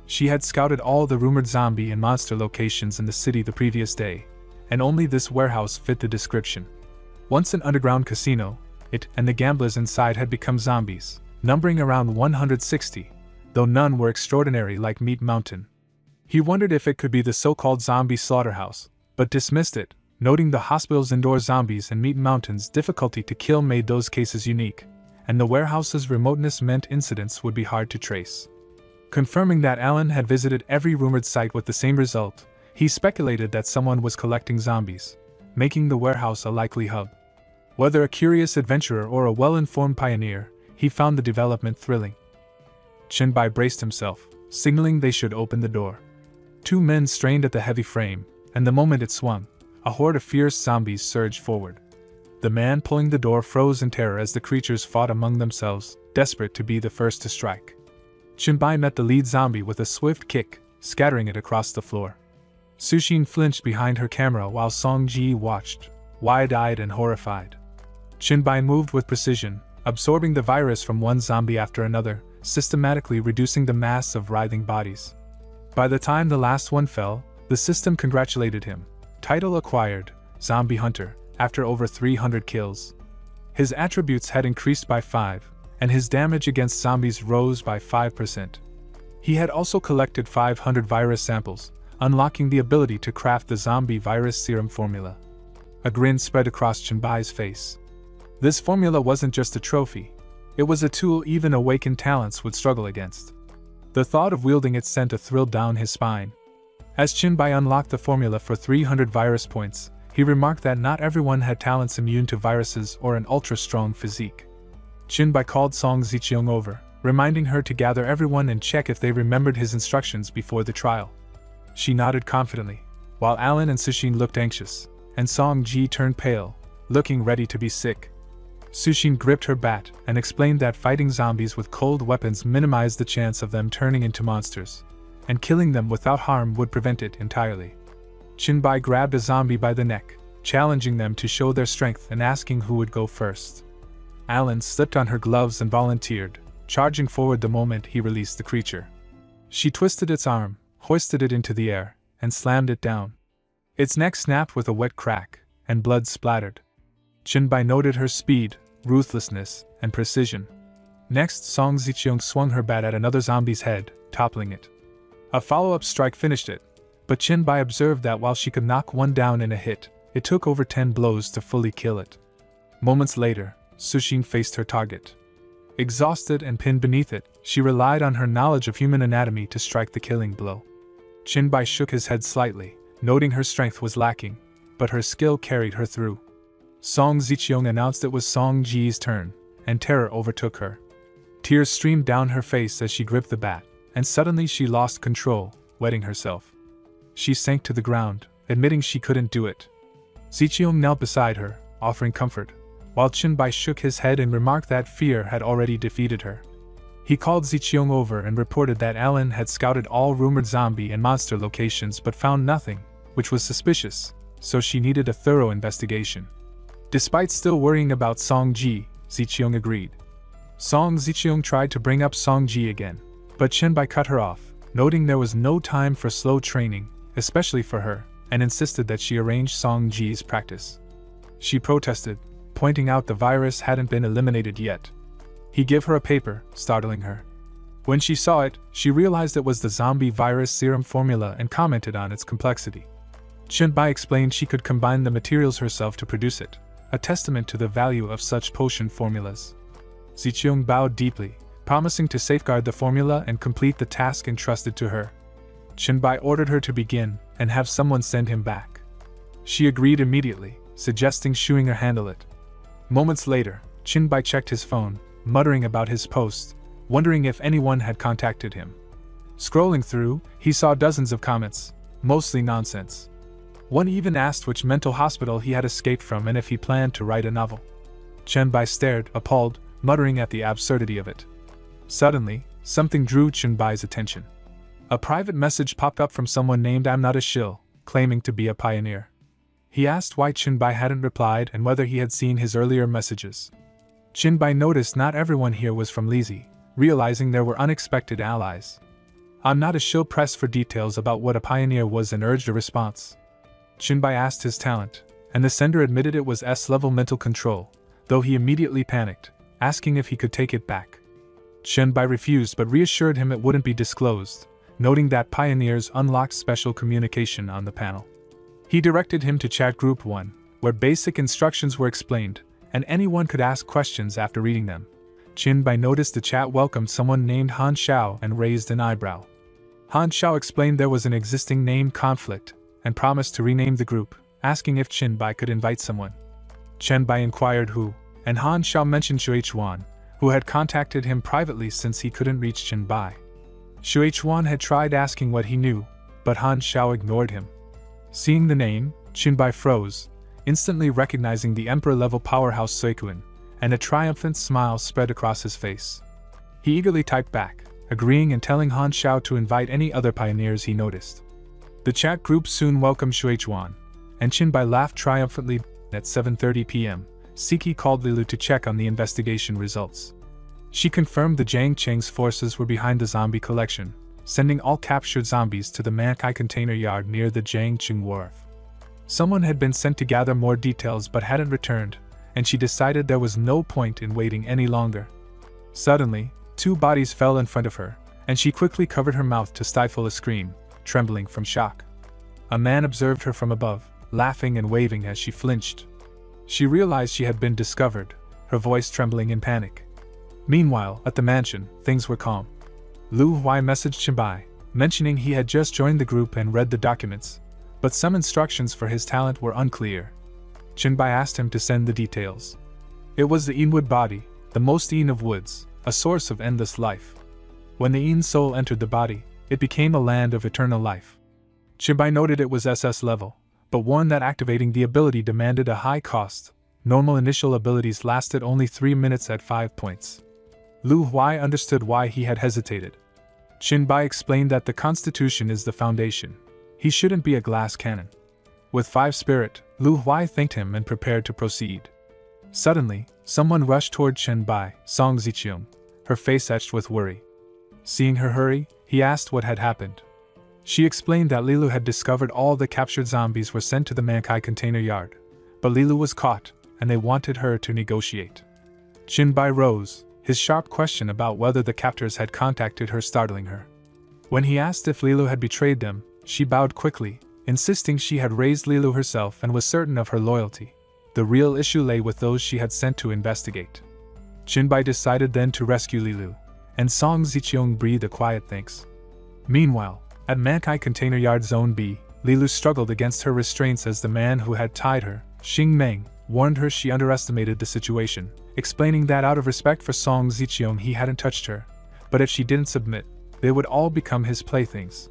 She had scouted all the rumored zombie and monster locations in the city the previous day, and only this warehouse fit the description. Once an underground casino, it and the gamblers inside had become zombies, numbering around 160, though none were extraordinary like Meat Mountain. He wondered if it could be the so-called zombie slaughterhouse, but dismissed it, noting the hospital's indoor zombies and Meat Mountain's difficulty to kill made those cases unique, and the warehouse's remoteness meant incidents would be hard to trace. Confirming that Alan had visited every rumored site with the same result, he speculated that someone was collecting zombies, making the warehouse a likely hub. Whether a curious adventurer or a well-informed pioneer, he found the development thrilling. Chenbai braced himself, signaling they should open the door. Two men strained at the heavy frame, and the moment it swung, a horde of fierce zombies surged forward. The man pulling the door froze in terror as the creatures fought among themselves, desperate to be the first to strike. Chenbai met the lead zombie with a swift kick, scattering it across the floor. Suxin flinched behind her camera while Song Ji watched, wide-eyed and horrified. Chenbai moved with precision, absorbing the virus from one zombie after another, systematically reducing the mass of writhing bodies. By the time the last one fell, the system congratulated him. Title acquired, Zombie Hunter, after over 300 kills. His attributes had increased by 5, and his damage against zombies rose by 5%. He had also collected 500 virus samples, unlocking the ability to craft the zombie virus serum formula. A grin spread across Chenbai's face. This formula wasn't just a trophy. It was a tool even awakened talents would struggle against. The thought of wielding it sent a thrill down his spine. As Chinbai unlocked the formula for 300 virus points, he remarked that not everyone had talents immune to viruses or an ultra-strong physique. Chinbai called Song Ziqiang over, reminding her to gather everyone and check if they remembered his instructions before the trial. She nodded confidently, while Alan and Sushin looked anxious, and Song Ji turned pale, looking ready to be sick. Sushin gripped her bat and explained that fighting zombies with cold weapons minimized the chance of them turning into monsters, and killing them without harm would prevent it entirely. Chinbai grabbed a zombie by the neck, challenging them to show their strength and asking who would go first. Alan slipped on her gloves and volunteered, charging forward the moment he released the creature. She twisted its arm, hoisted it into the air, and slammed it down. Its neck snapped with a wet crack, and blood splattered. Chinbai noted her speed, ruthlessness, and precision. Next, Song Ziqiang swung her bat at another zombie's head, toppling it. A follow-up strike finished it, but Chinbai observed that while she could knock one down in a hit, it took over 10 blows to fully kill it. Moments later, Sushin faced her target. Exhausted and pinned beneath it, she relied on her knowledge of human anatomy to strike the killing blow. Chinbai shook his head slightly, noting her strength was lacking, but her skill carried her through. Song Ziqiang announced it was Song Ji's turn, and terror overtook her. Tears streamed down her face as she gripped the bat, and suddenly she lost control, wetting herself. She sank to the ground, admitting she couldn't do it. Ziqiang knelt beside her, offering comfort, while Chinbai shook his head and remarked that fear had already defeated her. He called Ziqiang over and reported that Alan had scouted all rumored zombie and monster locations but found nothing, which was suspicious, so she needed a thorough investigation. Despite still worrying about Song Ji, Ziqiang agreed. Song Ziqiang tried to bring up Song Ji again, but Chinbai cut her off, noting there was no time for slow training, especially for her, and insisted that she arrange Song Ji's practice. She protested, pointing out the virus hadn't been eliminated yet. He gave her a paper, startling her. When she saw it, she realized it was the zombie virus serum formula and commented on its complexity. Chinbai explained she could combine the materials herself to produce it, a testament to the value of such potion formulas. Ziqiang bowed deeply, promising to safeguard the formula and complete the task entrusted to her. Chinbai ordered her to begin and have someone send him back. She agreed immediately, suggesting Shuinger handle it. Moments later, Chinbai checked his phone, muttering about his post, wondering if anyone had contacted him. Scrolling through, he saw dozens of comments, mostly nonsense. One even asked which mental hospital he had escaped from and if he planned to write a novel. Chinbai stared, appalled, muttering at the absurdity of it. Suddenly, something drew Chinbai's attention. A private message popped up from someone named I'm Not a Shill, claiming to be a pioneer. He asked why Chinbai hadn't replied and whether he had seen his earlier messages. Chinbai noticed not everyone here was from Lizi, realizing there were unexpected allies. I'm Not a Shill pressed for details about what a pioneer was and urged a response. Chinbai asked his talent, and the sender admitted it was S-level mental control, though he immediately panicked, asking if he could take it back. Chinbai refused but reassured him it wouldn't be disclosed, noting that pioneers unlocked special communication on the panel. He directed him to Chat Group 1, where basic instructions were explained, and anyone could ask questions after reading them. Chinbai noticed the chat welcomed someone named Han Xiao and raised an eyebrow. Han Xiao explained there was an existing name conflict, and promised to rename the group, asking if Chinbai could invite someone. Chinbai inquired who, and Han Xiao mentioned Shuichuan, who had contacted him privately since he couldn't reach Chinbai. Shuichuan had tried asking what he knew, but Han Xiao ignored him. Seeing the name, Chinbai froze, instantly recognizing the emperor-level powerhouse Suikuan, and a triumphant smile spread across his face. He eagerly typed back, agreeing and telling Han Xiao to invite any other pioneers he noticed. The chat group soon welcomed Shuichuan, and Chinbai laughed triumphantly. At 7:30 p.m., Siki called Lilu to check on the investigation results. She confirmed the Jiang Cheng's forces were behind the zombie collection, sending all captured zombies to the Mankai container yard near the Jiang Cheng wharf. Someone had been sent to gather more details but hadn't returned, and she decided there was no point in waiting any longer. Suddenly, 2 bodies fell in front of her, and she quickly covered her mouth to stifle a scream, trembling from shock. A man observed her from above, laughing and waving as she flinched. She realized she had been discovered, her voice trembling in panic. Meanwhile, at the mansion, things were calm. Lu Huai messaged Chenbai, mentioning he had just joined the group and read the documents, but some instructions for his talent were unclear. Chenbai asked him to send the details. It was the Yin wood body, the most Yin of woods, a source of endless life. When the Yin soul entered the body, it became a land of eternal life. Chenbai noted it was SS level, but warned that activating the ability demanded a high cost. Normal initial abilities lasted only 3 minutes at 5 points. Lu Huai understood why he had hesitated. Chenbai explained that the constitution is the foundation. He shouldn't be a glass cannon. With 5 spirit, Lu Huai thanked him and prepared to proceed. Suddenly, someone rushed toward Chenbai, Song Ziqiang, her face etched with worry. Seeing her hurry, he asked what had happened. She explained that Lilu had discovered all the captured zombies were sent to the Mankai container yard, but Lilu was caught, and they wanted her to negotiate. Chenbai rose, his sharp question about whether the captors had contacted her startling her. When he asked if Lilu had betrayed them, she bowed quickly, insisting she had raised Lilu herself and was certain of her loyalty. The real issue lay with those she had sent to investigate. Chenbai decided then to rescue Lilu, and Song Ziqiang breathed a quiet thanks. Meanwhile, at Mankai Container Yard Zone B, Lilu struggled against her restraints as the man who had tied her, Xing Meng, warned her she underestimated the situation, explaining that out of respect for Song Ziqiang he hadn't touched her, but if she didn't submit, they would all become his playthings.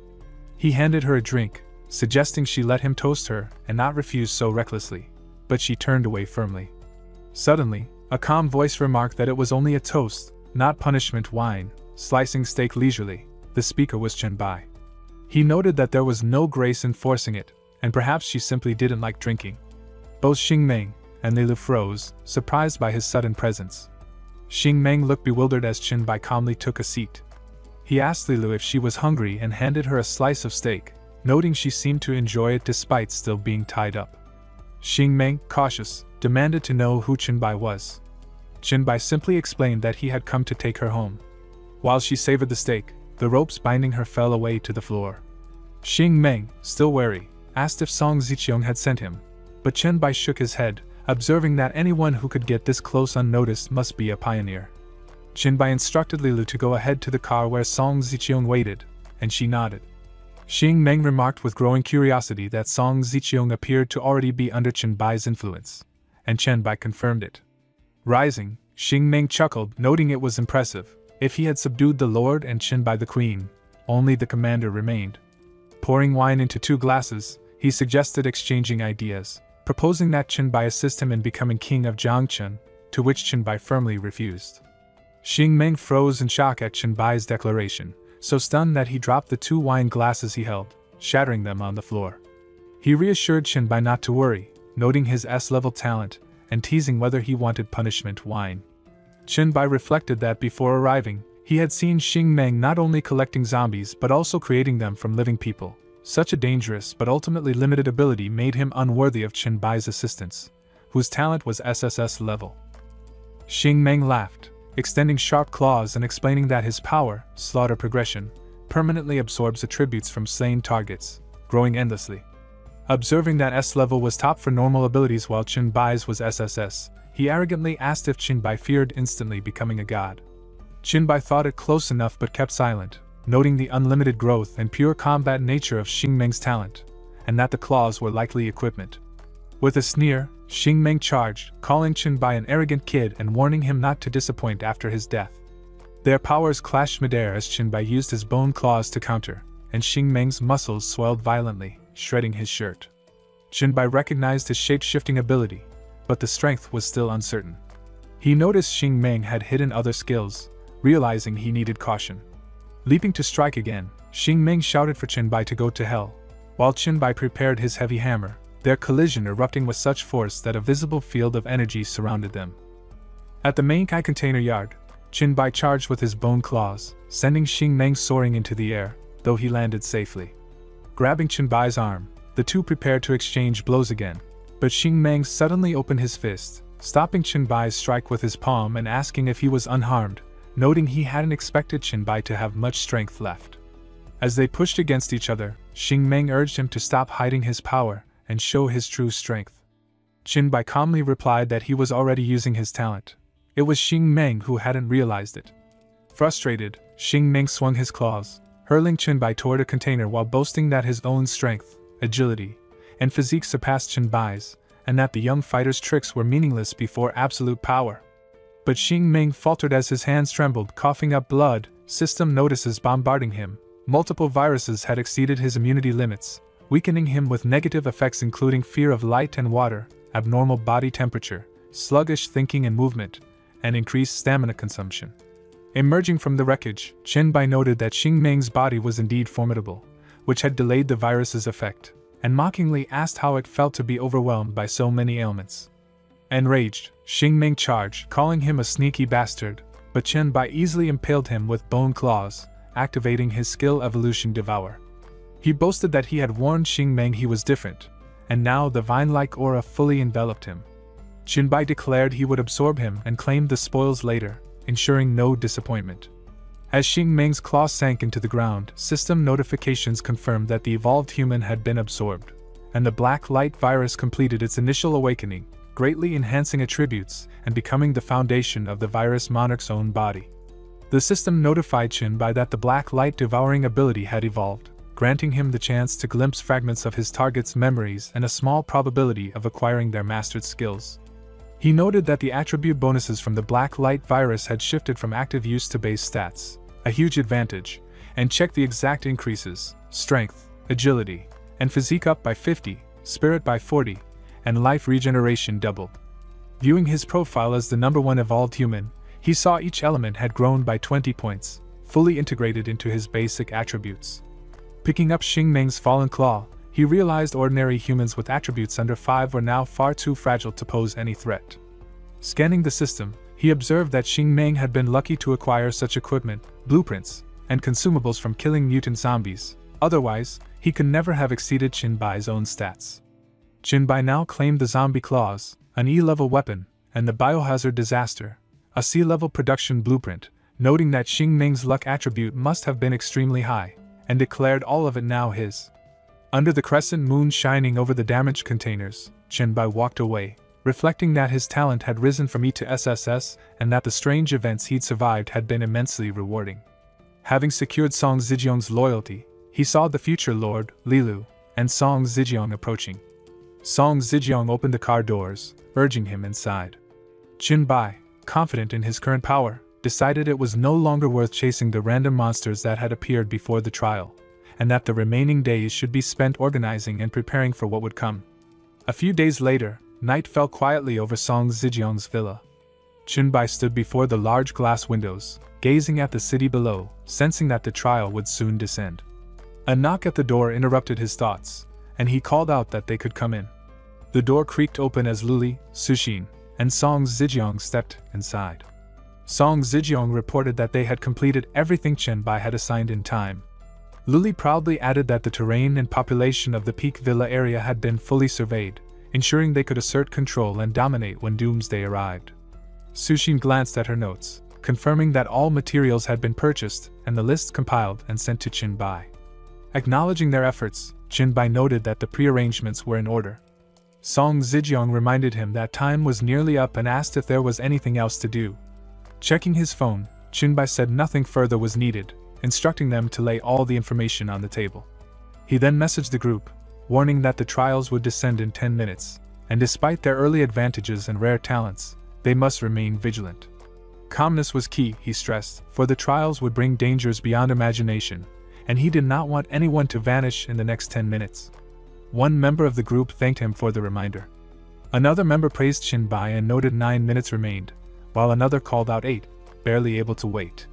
He handed her a drink, suggesting she let him toast her and not refuse so recklessly, but she turned away firmly. Suddenly, a calm voice remarked that it was only a toast, not punishment wine, slicing steak leisurely. The speaker was Chenbai. He noted that there was no grace in forcing it, and perhaps she simply didn't like drinking. Both Xing Meng and Lilu froze, surprised by his sudden presence. Xing Meng looked bewildered as Chenbai calmly took a seat. He asked Lilu if she was hungry and handed her a slice of steak, noting she seemed to enjoy it despite still being tied up. Xing Meng, cautious, demanded to know who Chenbai was. Chenbai simply explained that he had come to take her home. While she savored the steak, the ropes binding her fell away to the floor. Xing Meng, still wary, asked if Song Ziqiang had sent him, but Chenbai shook his head, observing that anyone who could get this close unnoticed must be a pioneer. Chenbai instructed Lilu to go ahead to the car where Song Ziqiang waited, and she nodded. Xing Meng remarked with growing curiosity that Song Ziqiang appeared to already be under Chenbai's influence, and Chenbai confirmed it. Rising, Xing Meng chuckled, noting it was impressive. If he had subdued the Lord and Chenbai the Queen, only the commander remained. Pouring wine into 2 glasses, he suggested exchanging ideas, proposing that Chenbai assist him in becoming king of Jiangchen, to which Chenbai firmly refused. Xing Meng froze in shock at Chenbai's declaration, so stunned that he dropped the 2 wine glasses he held, shattering them on the floor. He reassured Chenbai not to worry, noting his S-level talent, and teasing whether he wanted punishment wine. Chenbai reflected that before arriving, he had seen Xing Meng not only collecting zombies but also creating them from living people. Such a dangerous but ultimately limited ability made him unworthy of Chenbai's assistance, whose talent was SSS level. Xing Meng laughed, extending sharp claws and explaining that his power, slaughter progression, permanently absorbs attributes from slain targets, growing endlessly. Observing that S level was top for normal abilities while Chenbai's was SSS, he arrogantly asked if Chenbai feared instantly becoming a god. Chenbai thought it close enough but kept silent, noting the unlimited growth and pure combat nature of Xing Meng's talent, and that the claws were likely equipment. With a sneer, Xing Meng charged, calling Chenbai an arrogant kid and warning him not to disappoint after his death. Their powers clashed midair as Chenbai used his bone claws to counter, and Xing Meng's muscles swelled violently, shredding his shirt. Chenbai recognized his shape-shifting ability, but the strength was still uncertain. He noticed Xing Meng had hidden other skills, realizing he needed caution. Leaping to strike again, Xing Meng shouted for Chenbai to go to hell, while Chenbai prepared his heavy hammer, their collision erupting with such force that a visible field of energy surrounded them. At the Mankai container yard, Chenbai charged with his bone claws, sending Xing Meng soaring into the air, though he landed safely. Grabbing Chenbai's arm, the two prepared to exchange blows again, but Xing Meng suddenly opened his fist, stopping Chenbai's strike with his palm and asking if he was unharmed, noting he hadn't expected Chenbai to have much strength left. As they pushed against each other, Xing Meng urged him to stop hiding his power and show his true strength. Chenbai calmly replied that he was already using his talent, It was Xing Meng who hadn't realized it. Frustrated, Xing Meng swung his claws, hurling Qinbai toward a container while boasting that his own strength, agility, and physique surpassed Qinbai's, and that the young fighter's tricks were meaningless before absolute power. But Xing Meng faltered as his hands trembled, coughing up blood. System notices bombarding him. Multiple viruses had exceeded his immunity limits, weakening him with negative effects including fear of light and water, abnormal body temperature, sluggish thinking and movement, and increased stamina consumption. Emerging from the wreckage, Qinbai noted that Xing Meng's body was indeed formidable, which had delayed the virus's effect, and mockingly asked how it felt to be overwhelmed by so many ailments. Enraged, Xing Meng charged, calling him a sneaky bastard, but Qinbai easily impaled him with bone claws, activating his skill evolution Devour. He boasted that he had warned Xing Meng he was different, and now the vine-like aura fully enveloped him. Qinbai declared he would absorb him and claimed the spoils later, ensuring no disappointment. As Xing Meng's claws sank into the ground, system notifications confirmed that the evolved human had been absorbed, and the black light virus completed its initial awakening, greatly enhancing attributes and becoming the foundation of the virus monarch's own body. The system notified Qinbai that the black light devouring ability had evolved, granting him the chance to glimpse fragments of his target's memories and a small probability of acquiring their mastered skills. He noted that the attribute bonuses from the black light virus had shifted from active use to base stats, a huge advantage, and checked the exact increases: strength, agility, and physique up by 50, spirit by 40, and life regeneration doubled. Viewing his profile as the #1 evolved human, he saw each element had grown by 20 points, fully integrated into his basic attributes. Picking up Xing Meng's fallen claw, he realized ordinary humans with attributes under 5 were now far too fragile to pose any threat. Scanning the system, he observed that Xing Meng had been lucky to acquire such equipment, blueprints, and consumables from killing mutant zombies. Otherwise, he could never have exceeded Qinbai's own stats. Qinbai now claimed the zombie claws, an E-level weapon, and the biohazard disaster, a C-level production blueprint, noting that Xing Meng's luck attribute must have been extremely high, and declared all of it now his. Under the crescent moon shining over the damaged containers, Qinbai walked away, reflecting that his talent had risen from E to SSS and that the strange events he'd survived had been immensely rewarding. Having secured Song Zijiang's loyalty, he saw the future Lord, Lilu, and Song Zijiang approaching. Song Zijiang opened the car doors, urging him inside. Qinbai, confident in his current power, decided it was no longer worth chasing the random monsters that had appeared before the trial, and that the remaining days should be spent organizing and preparing for what would come. A few days later, night fell quietly over Song Zijiang's villa. Qinbai stood before the large glass windows, gazing at the city below, sensing that the trial would soon descend. A knock at the door interrupted his thoughts, and he called out that they could come in. The door creaked open as Luli, Suxin, and Song Zijiang stepped inside. Song Zijiang reported that they had completed everything Qinbai had assigned in time. Luli proudly added that the terrain and population of the Peak Villa area had been fully surveyed, ensuring they could assert control and dominate when doomsday arrived. Suxin glanced at her notes, confirming that all materials had been purchased and the list compiled and sent to Qinbai. Acknowledging their efforts, Qinbai noted that the pre-arrangements were in order. Song Zijiang reminded him that time was nearly up and asked if there was anything else to do. Checking his phone, Qinbai said nothing further was needed, instructing them to lay all the information on the table. He then messaged the group, warning that the trials would descend in 10 minutes, and despite their early advantages and rare talents, they must remain vigilant. Calmness was key, he stressed, for the trials would bring dangers beyond imagination, and he did not want anyone to vanish in the next 10 minutes. One member of the group thanked him for the reminder. Another member praised Qinbai and noted 9 minutes remained, while another called out 8, barely able to wait.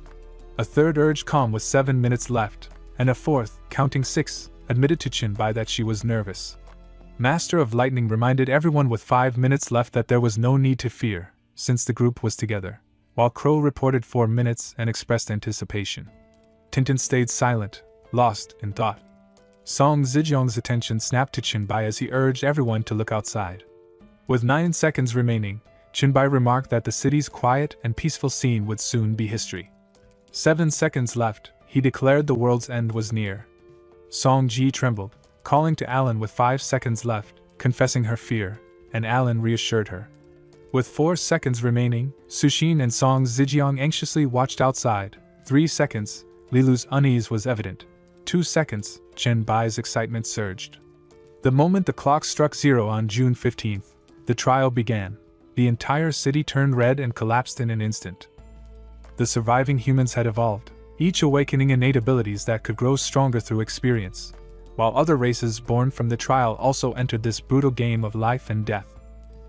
A third urged calm with 7 minutes left, and a fourth, counting 6, admitted to Qinbai that she was nervous. Master of Lightning reminded everyone with 5 minutes left that there was no need to fear, since the group was together, while Crow reported 4 minutes and expressed anticipation. Tintin stayed silent, lost in thought. Song Zijiang's attention snapped to Qinbai as he urged everyone to look outside. With 9 seconds remaining, Qinbai remarked that the city's quiet and peaceful scene would soon be history. 7 seconds left, he declared the world's end was near. Song Ji trembled, calling to Alan with 5 seconds left, confessing her fear, and Alan reassured her. With 4 seconds remaining, Sushin and Song Zijiang anxiously watched outside. 3 seconds, Lilu's unease was evident. 2 seconds, Chen Bai's excitement surged. The moment the clock struck 0 on June 15th, the trial began. The entire city turned red and collapsed in an instant. The surviving humans had evolved, each awakening innate abilities that could grow stronger through experience, while other races born from the trial also entered this brutal game of life and death.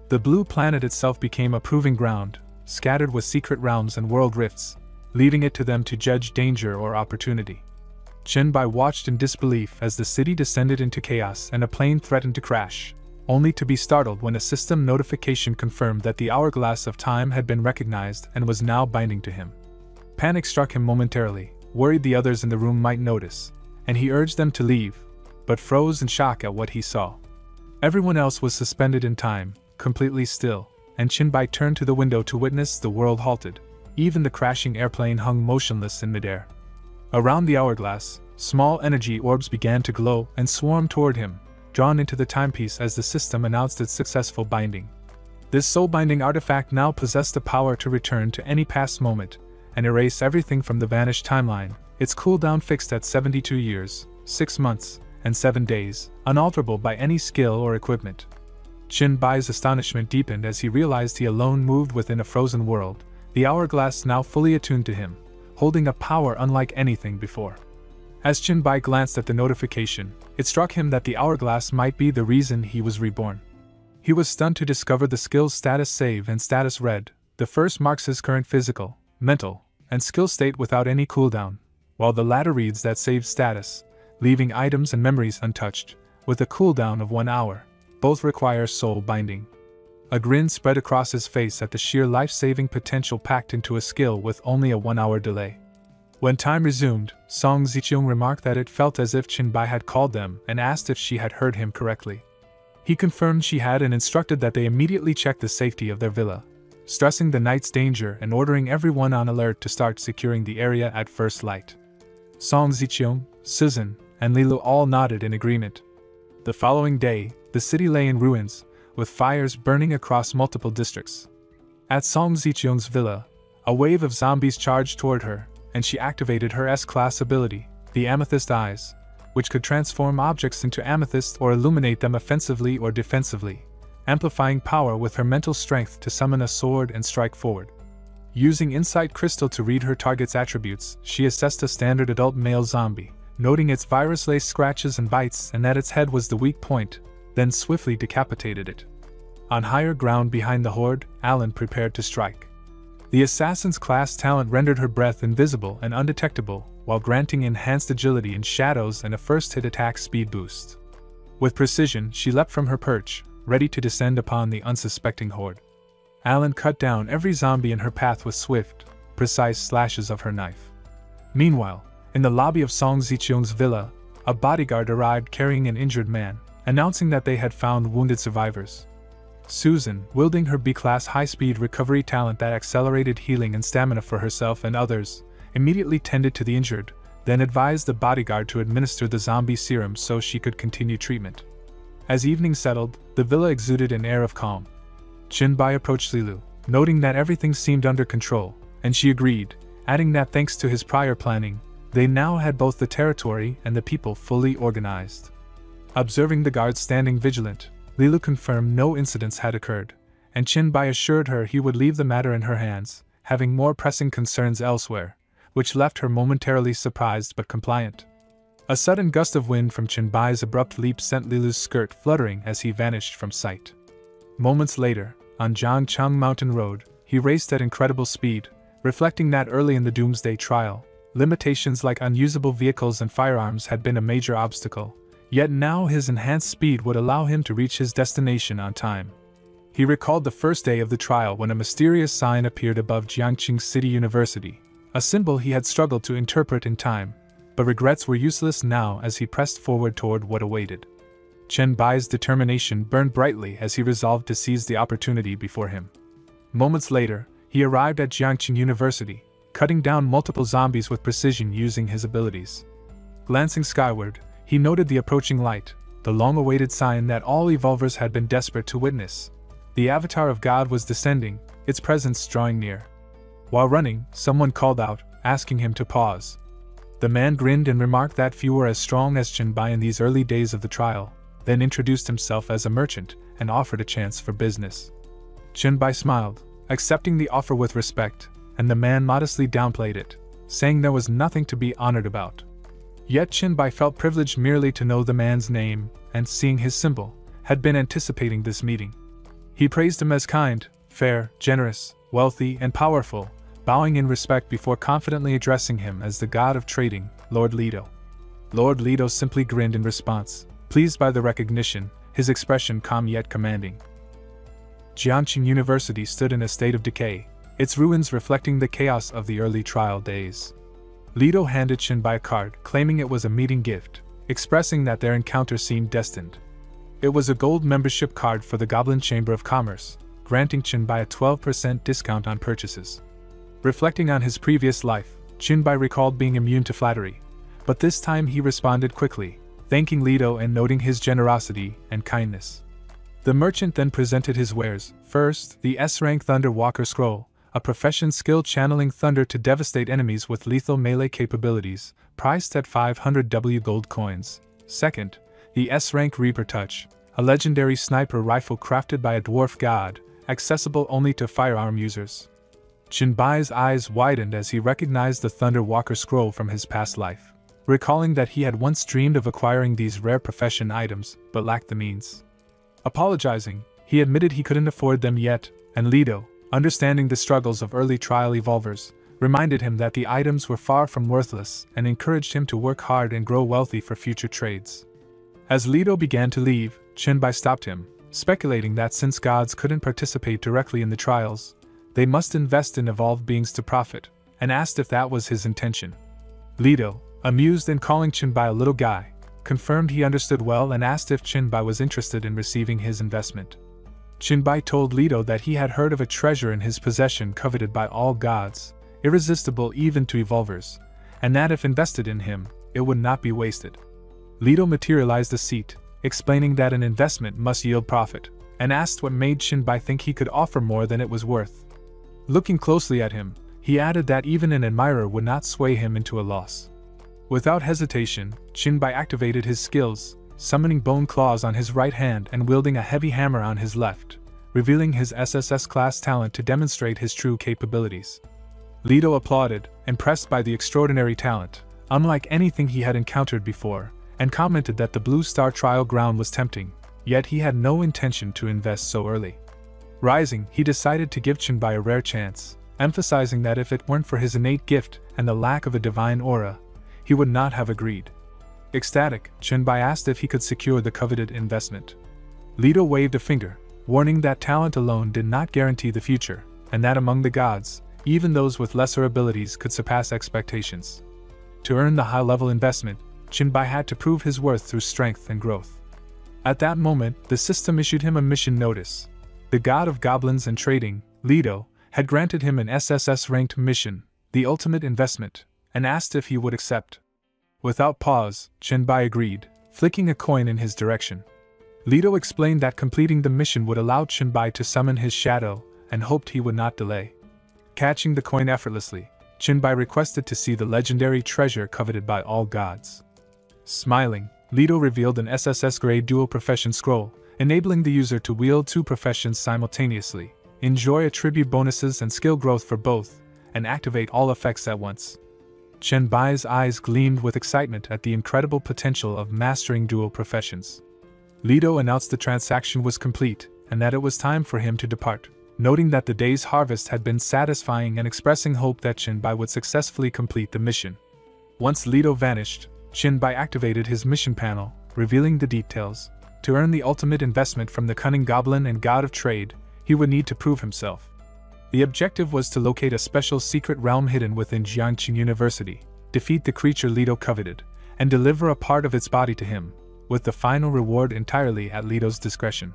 The blue planet itself became a proving ground, scattered with secret realms and world rifts, leaving it to them to judge danger or opportunity. Chen Bai watched in disbelief as the city descended into chaos and a plane threatened to crash, only to be startled when a system notification confirmed that the hourglass of time had been recognized and was now binding to him. Panic struck him momentarily, worried the others in the room might notice, and he urged them to leave, but froze in shock at what he saw. Everyone else was suspended in time, completely still, and Chen Bai turned to the window to witness the world halted. Even the crashing airplane hung motionless in midair. Around the hourglass, small energy orbs began to glow and swarm toward him, drawn into the timepiece as the system announced its successful binding. This soul-binding artifact now possessed the power to return to any past moment and erase everything from the vanished timeline, its cooldown fixed at 72 years, 6 months, and 7 days, unalterable by any skill or equipment. Chen Bai's astonishment deepened as he realized he alone moved within a frozen world, the hourglass now fully attuned to him, holding a power unlike anything before. As Chen Bai glanced at the notification, it struck him that the hourglass might be the reason he was reborn. He was stunned to discover the skills status save and status red. The first marks his current physical, mental, and skill state without any cooldown, while the latter reads that save status, leaving items and memories untouched, with a cooldown of 1 hour. Both require soul binding. A grin spread across his face at the sheer life-saving potential packed into a skill with only a 1-hour delay. When time resumed, Song Ziqiang remarked that it felt as if Chen Bai had called them and asked if she had heard him correctly. He confirmed she had and instructed that they immediately check the safety of their villa, stressing the night's danger and ordering everyone on alert to start securing the area at first light. Song Ziqiang, Susan, and Lilu all nodded in agreement. The following day, the city lay in ruins, with fires burning across multiple districts. At Song Ziqiang's villa, a wave of zombies charged toward her, and she activated her S-class ability, the Amethyst Eyes, which could transform objects into amethyst or illuminate them offensively or defensively, amplifying power with her mental strength to summon a sword and strike forward. Using Insight Crystal to read her target's attributes, she assessed a standard adult male zombie, noting its virus-laced scratches and bites and that its head was the weak point, then swiftly decapitated it. On higher ground behind the horde, Alan prepared to strike. The assassin's class talent rendered her breath invisible and undetectable, while granting enhanced agility in shadows and a first-hit attack speed boost. With precision, she leapt from her perch, ready to descend upon the unsuspecting horde. Alan cut down every zombie in her path with swift, precise slashes of her knife. Meanwhile, in the lobby of Song Ziqiang's villa, a bodyguard arrived carrying an injured man, announcing that they had found wounded survivors. Susan, wielding her B-class high-speed recovery talent that accelerated healing and stamina for herself and others, immediately tended to the injured, then advised the bodyguard to administer the zombie serum so she could continue treatment. As evening settled, the villa exuded an air of calm. Chen Bai approached Lilu, noting that everything seemed under control, and she agreed, adding that thanks to his prior planning, they now had both the territory and the people fully organized. Observing the guards standing vigilant, Lilu confirmed no incidents had occurred, and Chen Bai assured her he would leave the matter in her hands, having more pressing concerns elsewhere, which left her momentarily surprised but compliant. A sudden gust of wind from Chen Bai's abrupt leap sent Lilu's skirt fluttering as he vanished from sight. Moments later, on Jiangcheng Mountain Road, he raced at incredible speed, reflecting that early in the Doomsday trial, limitations like unusable vehicles and firearms had been a major obstacle, yet now his enhanced speed would allow him to reach his destination on time. He recalled the first day of the trial when a mysterious sign appeared above Jiangqing City University, a symbol he had struggled to interpret in time, but regrets were useless now as he pressed forward toward what awaited. Chen Bai's determination burned brightly as he resolved to seize the opportunity before him. Moments later, he arrived at Jiangqing University, cutting down multiple zombies with precision using his abilities. Glancing skyward, he noted the approaching light, the long-awaited sign that all evolvers had been desperate to witness. The avatar of God was descending, its presence drawing near. While running, someone called out, asking him to pause. The man grinned and remarked that few were as strong as Chinbai in these early days of the trial, then introduced himself as a merchant and offered a chance for business. Chinbai smiled, accepting the offer with respect, and the man modestly downplayed it, saying there was nothing to be honored about. Yet Chinbai felt privileged merely to know the man's name, and seeing his symbol, had been anticipating this meeting. He praised him as kind, fair, generous, wealthy, and powerful, bowing in respect before confidently addressing him as the god of trading, Lord Leto. Lord Leto simply grinned in response, pleased by the recognition, his expression calm yet commanding. Jiangqing University stood in a state of decay, its ruins reflecting the chaos of the early trial days. Leto handed Chinbai a card, claiming it was a meeting gift, expressing that their encounter seemed destined. It was a gold membership card for the Goblin Chamber of Commerce, granting Chinbai a 12% discount on purchases. Reflecting on his previous life, Chinbai recalled being immune to flattery, but this time he responded quickly, thanking Leto and noting his generosity and kindness. The merchant then presented his wares, first, the S-rank Thunder Walker Scroll, a profession skill channeling thunder to devastate enemies with lethal melee capabilities, priced at 500 W gold coins. Second, the S-rank Reaper Touch, a legendary sniper rifle crafted by a dwarf god, accessible only to firearm users. Chinbai's eyes widened as he recognized the Thunder Walker Scroll from his past life, recalling that he had once dreamed of acquiring these rare profession items, but lacked the means. Apologizing, he admitted he couldn't afford them yet, and Leto, understanding the struggles of early trial evolvers, reminded him that the items were far from worthless and encouraged him to work hard and grow wealthy for future trades. As Leto began to leave, Chinbai stopped him, speculating that since gods couldn't participate directly in the trials, they must invest in evolved beings to profit, and asked if that was his intention. Leto, amused and calling Chinbai a little guy, confirmed he understood well and asked if Chinbai was interested in receiving his investment. Chinbai told Leto that he had heard of a treasure in his possession coveted by all gods, irresistible even to evolvers, and that if invested in him, it would not be wasted. Leto materialized a seat, explaining that an investment must yield profit, and asked what made Chinbai think he could offer more than it was worth. Looking closely at him, he added that even an admirer would not sway him into a loss. Without hesitation, Chinbai activated his skills, summoning bone claws on his right hand and wielding a heavy hammer on his left, revealing his SSS-class talent to demonstrate his true capabilities. Leto applauded, impressed by the extraordinary talent, unlike anything he had encountered before, and commented that the Blue Star trial ground was tempting, yet he had no intention to invest so early. Rising, he decided to give Chinbai a rare chance, emphasizing that if it weren't for his innate gift and the lack of a divine aura, he would not have agreed. Ecstatic, Chinbai asked if he could secure the coveted investment. Leto waved a finger, warning that talent alone did not guarantee the future, and that among the gods, even those with lesser abilities could surpass expectations. To earn the high-level investment, Chinbai had to prove his worth through strength and growth. At that moment, the system issued him a mission notice. The god of goblins and trading, Leto, had granted him an SSS-ranked mission, the ultimate investment, and asked if he would accept. Without pause, Chinbai agreed, flicking a coin in his direction. Leto explained that completing the mission would allow Chinbai to summon his shadow, and hoped he would not delay. Catching the coin effortlessly, Chinbai requested to see the legendary treasure coveted by all gods. Smiling, Leto revealed an SSS-grade dual profession scroll, enabling the user to wield two professions simultaneously, enjoy attribute bonuses and skill growth for both, and activate all effects at once. Chinbai's eyes gleamed with excitement at the incredible potential of mastering dual professions. Leto announced the transaction was complete, and that it was time for him to depart, noting that the day's harvest had been satisfying and expressing hope that Chinbai would successfully complete the mission. Once Leto vanished, Chinbai activated his mission panel, revealing the details. To earn the ultimate investment from the cunning goblin and god of trade, he would need to prove himself. The objective was to locate a special secret realm hidden within Jiangqing University, defeat the creature Leto coveted, and deliver a part of its body to him, with the final reward entirely at Leto's discretion.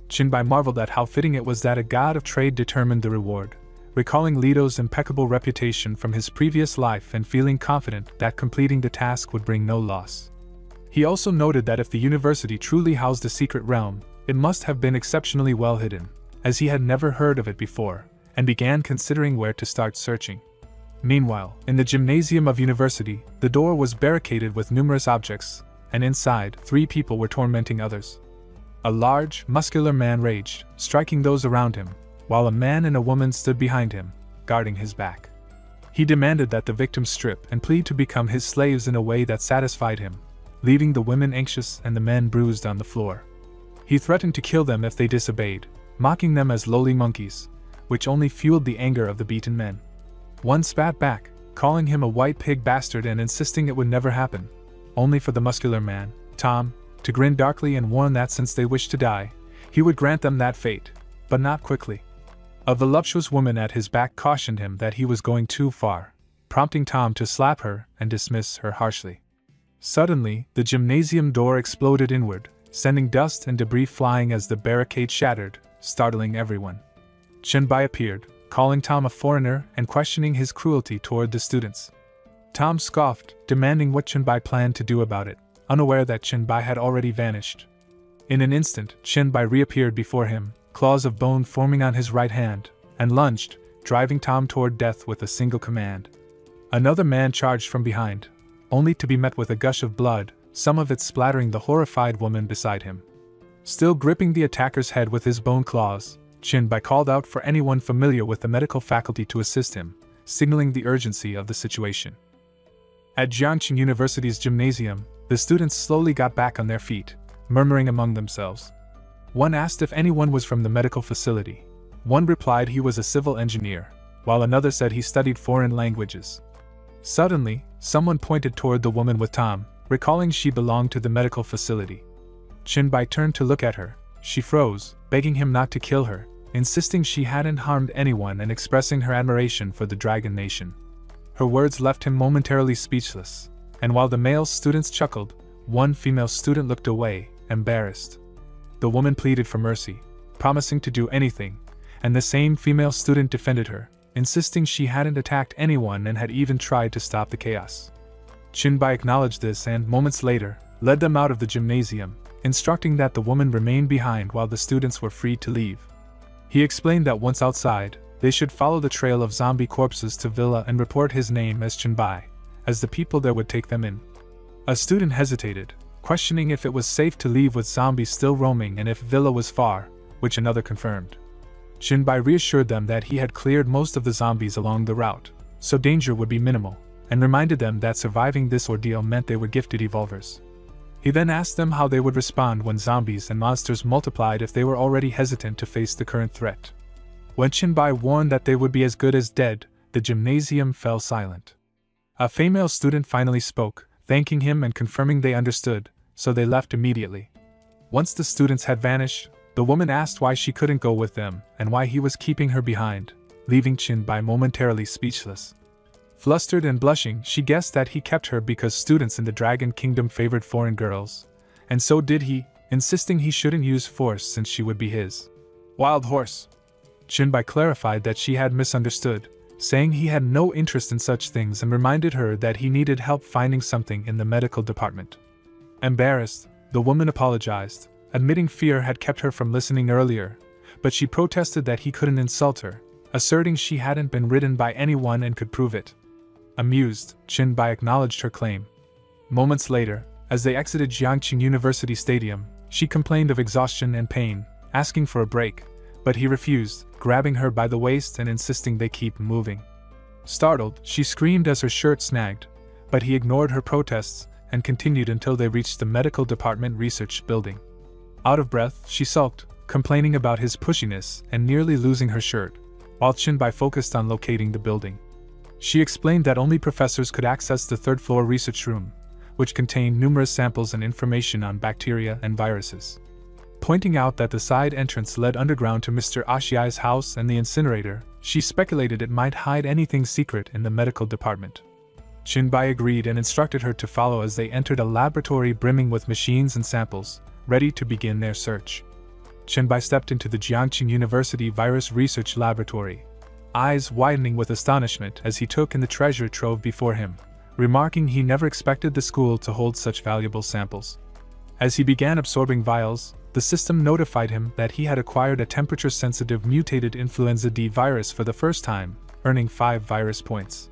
Chinbai marveled at how fitting it was that a god of trade determined the reward, recalling Leto's impeccable reputation from his previous life and feeling confident that completing the task would bring no loss. He also noted that if the university truly housed a secret realm, it must have been exceptionally well hidden, as he had never heard of it before, and began considering where to start searching. Meanwhile, in the gymnasium of university, the door was barricaded with numerous objects, and inside, 3 people were tormenting others. A large, muscular man raged, striking those around him, while a man and a woman stood behind him, guarding his back. He demanded that the victims strip and plead to become his slaves in a way that satisfied him, leaving the women anxious and the men bruised on the floor. He threatened to kill them if they disobeyed, mocking them as lowly monkeys, which only fueled the anger of the beaten men. One spat back, calling him a white pig bastard and insisting it would never happen, only for the muscular man, Tom, to grin darkly and warn that since they wished to die, he would grant them that fate, but not quickly. A voluptuous woman at his back cautioned him that he was going too far, prompting Tom to slap her and dismiss her harshly. Suddenly, the gymnasium door exploded inward, sending dust and debris flying as the barricade shattered, startling everyone. Chenbai appeared, calling Tom a foreigner and questioning his cruelty toward the students. Tom scoffed, demanding what Chenbai planned to do about it, unaware that Chenbai had already vanished. In an instant, Chenbai reappeared before him, claws of bone forming on his right hand, and lunged, driving Tom toward death with a single command. Another man charged from behind, only to be met with a gush of blood, some of it splattering the horrified woman beside him. Still gripping the attacker's head with his bone claws, Chenbai called out for anyone familiar with the medical faculty to assist him, signaling the urgency of the situation. At Jiangqing University's gymnasium, the students slowly got back on their feet, murmuring among themselves. One asked if anyone was from the medical facility. One replied he was a civil engineer, while another said he studied foreign languages. Suddenly, someone pointed toward the woman with Tom, recalling she belonged to the medical facility. Chenbai turned to look at her. She froze, begging him not to kill her, insisting she hadn't harmed anyone and expressing her admiration for the Dragon Nation. Her words left him momentarily speechless, and while the male students chuckled, one female student looked away, embarrassed. The woman pleaded for mercy, promising to do anything, and the same female student defended her, insisting she hadn't attacked anyone and had even tried to stop the chaos. Chenbai acknowledged this and, moments later, led them out of the gymnasium, instructing that the woman remain behind while the students were free to leave. He explained that once outside, they should follow the trail of zombie corpses to Villa and report his name as Chenbai, as the people there would take them in. A student hesitated, questioning if it was safe to leave with zombies still roaming and if Villa was far, which another confirmed. Chenbai reassured them that he had cleared most of the zombies along the route, so danger would be minimal, and reminded them that surviving this ordeal meant they were gifted evolvers. He then asked them how they would respond when zombies and monsters multiplied if they were already hesitant to face the current threat. When Chenbai warned that they would be as good as dead, the gymnasium fell silent. A female student finally spoke, thanking him and confirming they understood, so they left immediately. Once the students had vanished, the woman asked why she couldn't go with them and why he was keeping her behind, leaving Chenbai momentarily speechless. Flustered and blushing, she guessed that he kept her because students in the Dragon Kingdom favored foreign girls, and so did he, insisting he shouldn't use force since she would be his. Wild horse. Chenbai clarified that she had misunderstood, saying he had no interest in such things and reminded her that he needed help finding something in the medical department. Embarrassed, the woman apologized, admitting fear had kept her from listening earlier, but she protested that he couldn't insult her, asserting she hadn't been ridden by anyone and could prove it. Amused, Chenbai acknowledged her claim. Moments later, as they exited Jiangqing University Stadium, she complained of exhaustion and pain, asking for a break, but he refused, grabbing her by the waist and insisting they keep moving. Startled, she screamed as her shirt snagged, but he ignored her protests and continued until they reached the medical department research building. Out of breath, she sulked, complaining about his pushiness and nearly losing her shirt, while Chenbai focused on locating the building. She explained that only professors could access the third-floor research room, which contained numerous samples and information on bacteria and viruses. Pointing out that the side entrance led underground to Mr. Ashiai's house and the incinerator, she speculated it might hide anything secret in the medical department. Chenbai agreed and instructed her to follow as they entered a laboratory brimming with machines and samples, ready to begin their search. Chenbai stepped into the Jiangqing University Virus Research Laboratory, eyes widening with astonishment as he took in the treasure trove before him, remarking he never expected the school to hold such valuable samples. As he began absorbing vials, the system notified him that he had acquired a temperature-sensitive mutated influenza D virus for the first time, earning 5 virus points.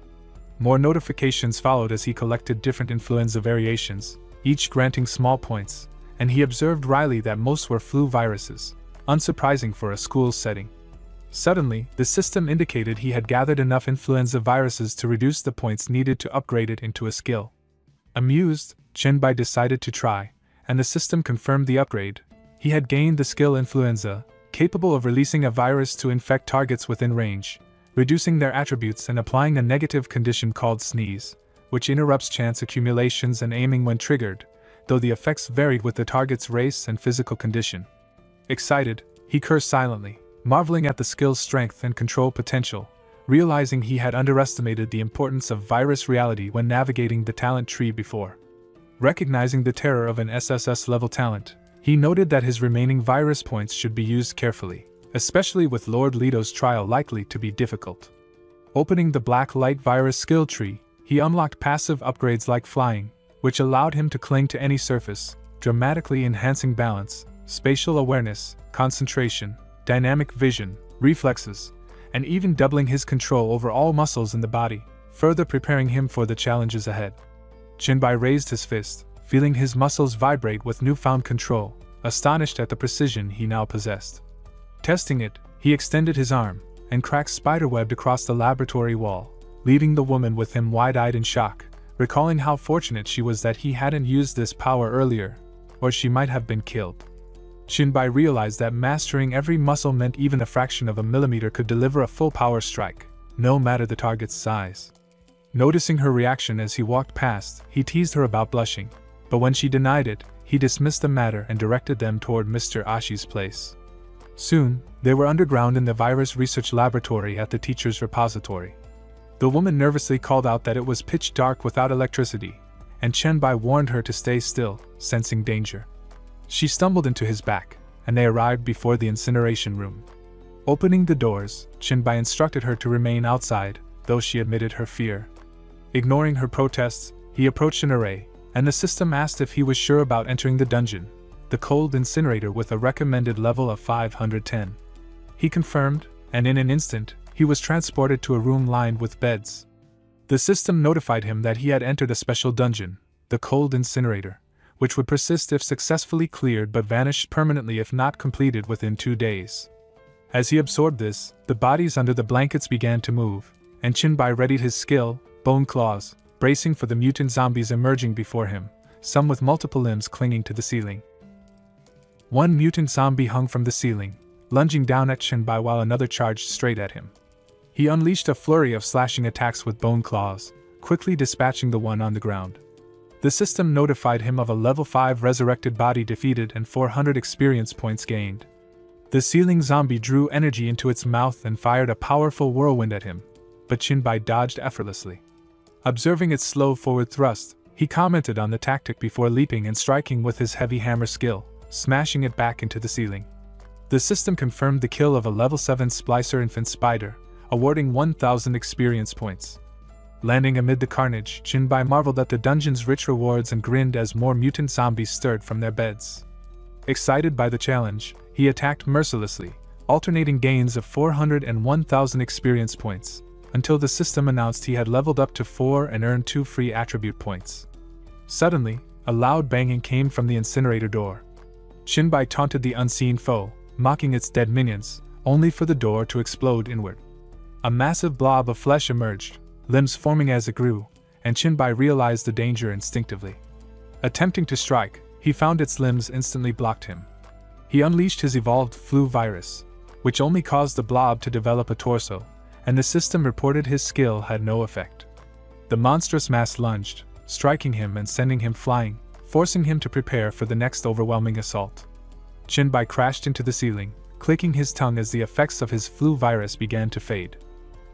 More notifications followed as he collected different influenza variations, each granting small points, and he observed wryly that most were flu viruses, unsurprising for a school setting. Suddenly, the system indicated he had gathered enough influenza viruses to reduce the points needed to upgrade it into a skill. Amused, Chenbai decided to try, and the system confirmed the upgrade. He had gained the skill Influenza, capable of releasing a virus to infect targets within range, reducing their attributes and applying a negative condition called Sneeze, which interrupts chance accumulations and aiming when triggered, though the effects varied with the target's race and physical condition. Excited, he cursed silently, marveling at the skill's strength and control potential, realizing he had underestimated the importance of virus reality when navigating the talent tree before. Recognizing the terror of an SSS-level talent, he noted that his remaining virus points should be used carefully, especially with Lord Leto's trial likely to be difficult. Opening the Black Light virus skill tree, he unlocked passive upgrades like flying, which allowed him to cling to any surface, dramatically enhancing balance, spatial awareness, concentration, dynamic vision, reflexes, and even doubling his control over all muscles in the body, further preparing him for the challenges ahead. Chenbai raised his fist, feeling his muscles vibrate with newfound control, astonished at the precision he now possessed. Testing it, he extended his arm, and cracked spiderwebbed across the laboratory wall, leaving the woman with him wide-eyed in shock, recalling how fortunate she was that he hadn't used this power earlier, or she might have been killed. Chenbai realized that mastering every muscle meant even a fraction of a millimeter could deliver a full power strike, no matter the target's size. Noticing her reaction as he walked past, he teased her about blushing, but when she denied it, he dismissed the matter and directed them toward Mr. Ashi's place. Soon, they were underground in the virus research laboratory at the teacher's repository. The woman nervously called out that it was pitch dark without electricity, and Chenbai warned her to stay still, sensing danger. She stumbled into his back, and they arrived before the incineration room. Opening the doors, Chenbai instructed her to remain outside, though she admitted her fear. Ignoring her protests, he approached an array, and the system asked if he was sure about entering the dungeon, the cold incinerator with a recommended level of 510. He confirmed, and in an instant, he was transported to a room lined with beds. The system notified him that he had entered a special dungeon, the cold incinerator, which would persist if successfully cleared but vanish permanently if not completed within 2 days. As he absorbed this, the bodies under the blankets began to move, and Chenbai readied his skill, Bone Claws, bracing for the mutant zombies emerging before him, some with multiple limbs clinging to the ceiling. One mutant zombie hung from the ceiling, lunging down at Chenbai while another charged straight at him. He unleashed a flurry of slashing attacks with Bone Claws, quickly dispatching the one on the ground. The system notified him of a level 5 resurrected body defeated and 400 experience points gained. The ceiling zombie drew energy into its mouth and fired a powerful whirlwind at him, but Chenbai dodged effortlessly. Observing its slow forward thrust, he commented on the tactic before leaping and striking with his heavy hammer skill, smashing it back into the ceiling. The system confirmed the kill of a level 7 Splicer infant spider, awarding 1,000 experience points. Landing amid the carnage, Chenbai marveled at the dungeon's rich rewards and grinned as more mutant zombies stirred from their beds. Excited by the challenge, he attacked mercilessly, alternating gains of 400 and 1,000 experience points, until the system announced he had leveled up to 4 and earned 2 free attribute points. Suddenly, a loud banging came from the incinerator door. Chenbai taunted the unseen foe, mocking its dead minions, only for the door to explode inward. A massive blob of flesh emerged, limbs forming as it grew, and Chenbai realized the danger instinctively. Attempting to strike, he found its limbs instantly blocked him. He unleashed his evolved flu virus, which only caused the blob to develop a torso, and the system reported his skill had no effect. The monstrous mass lunged, striking him and sending him flying, forcing him to prepare for the next overwhelming assault. Chenbai crashed into the ceiling, clicking his tongue as the effects of his flu virus began to fade.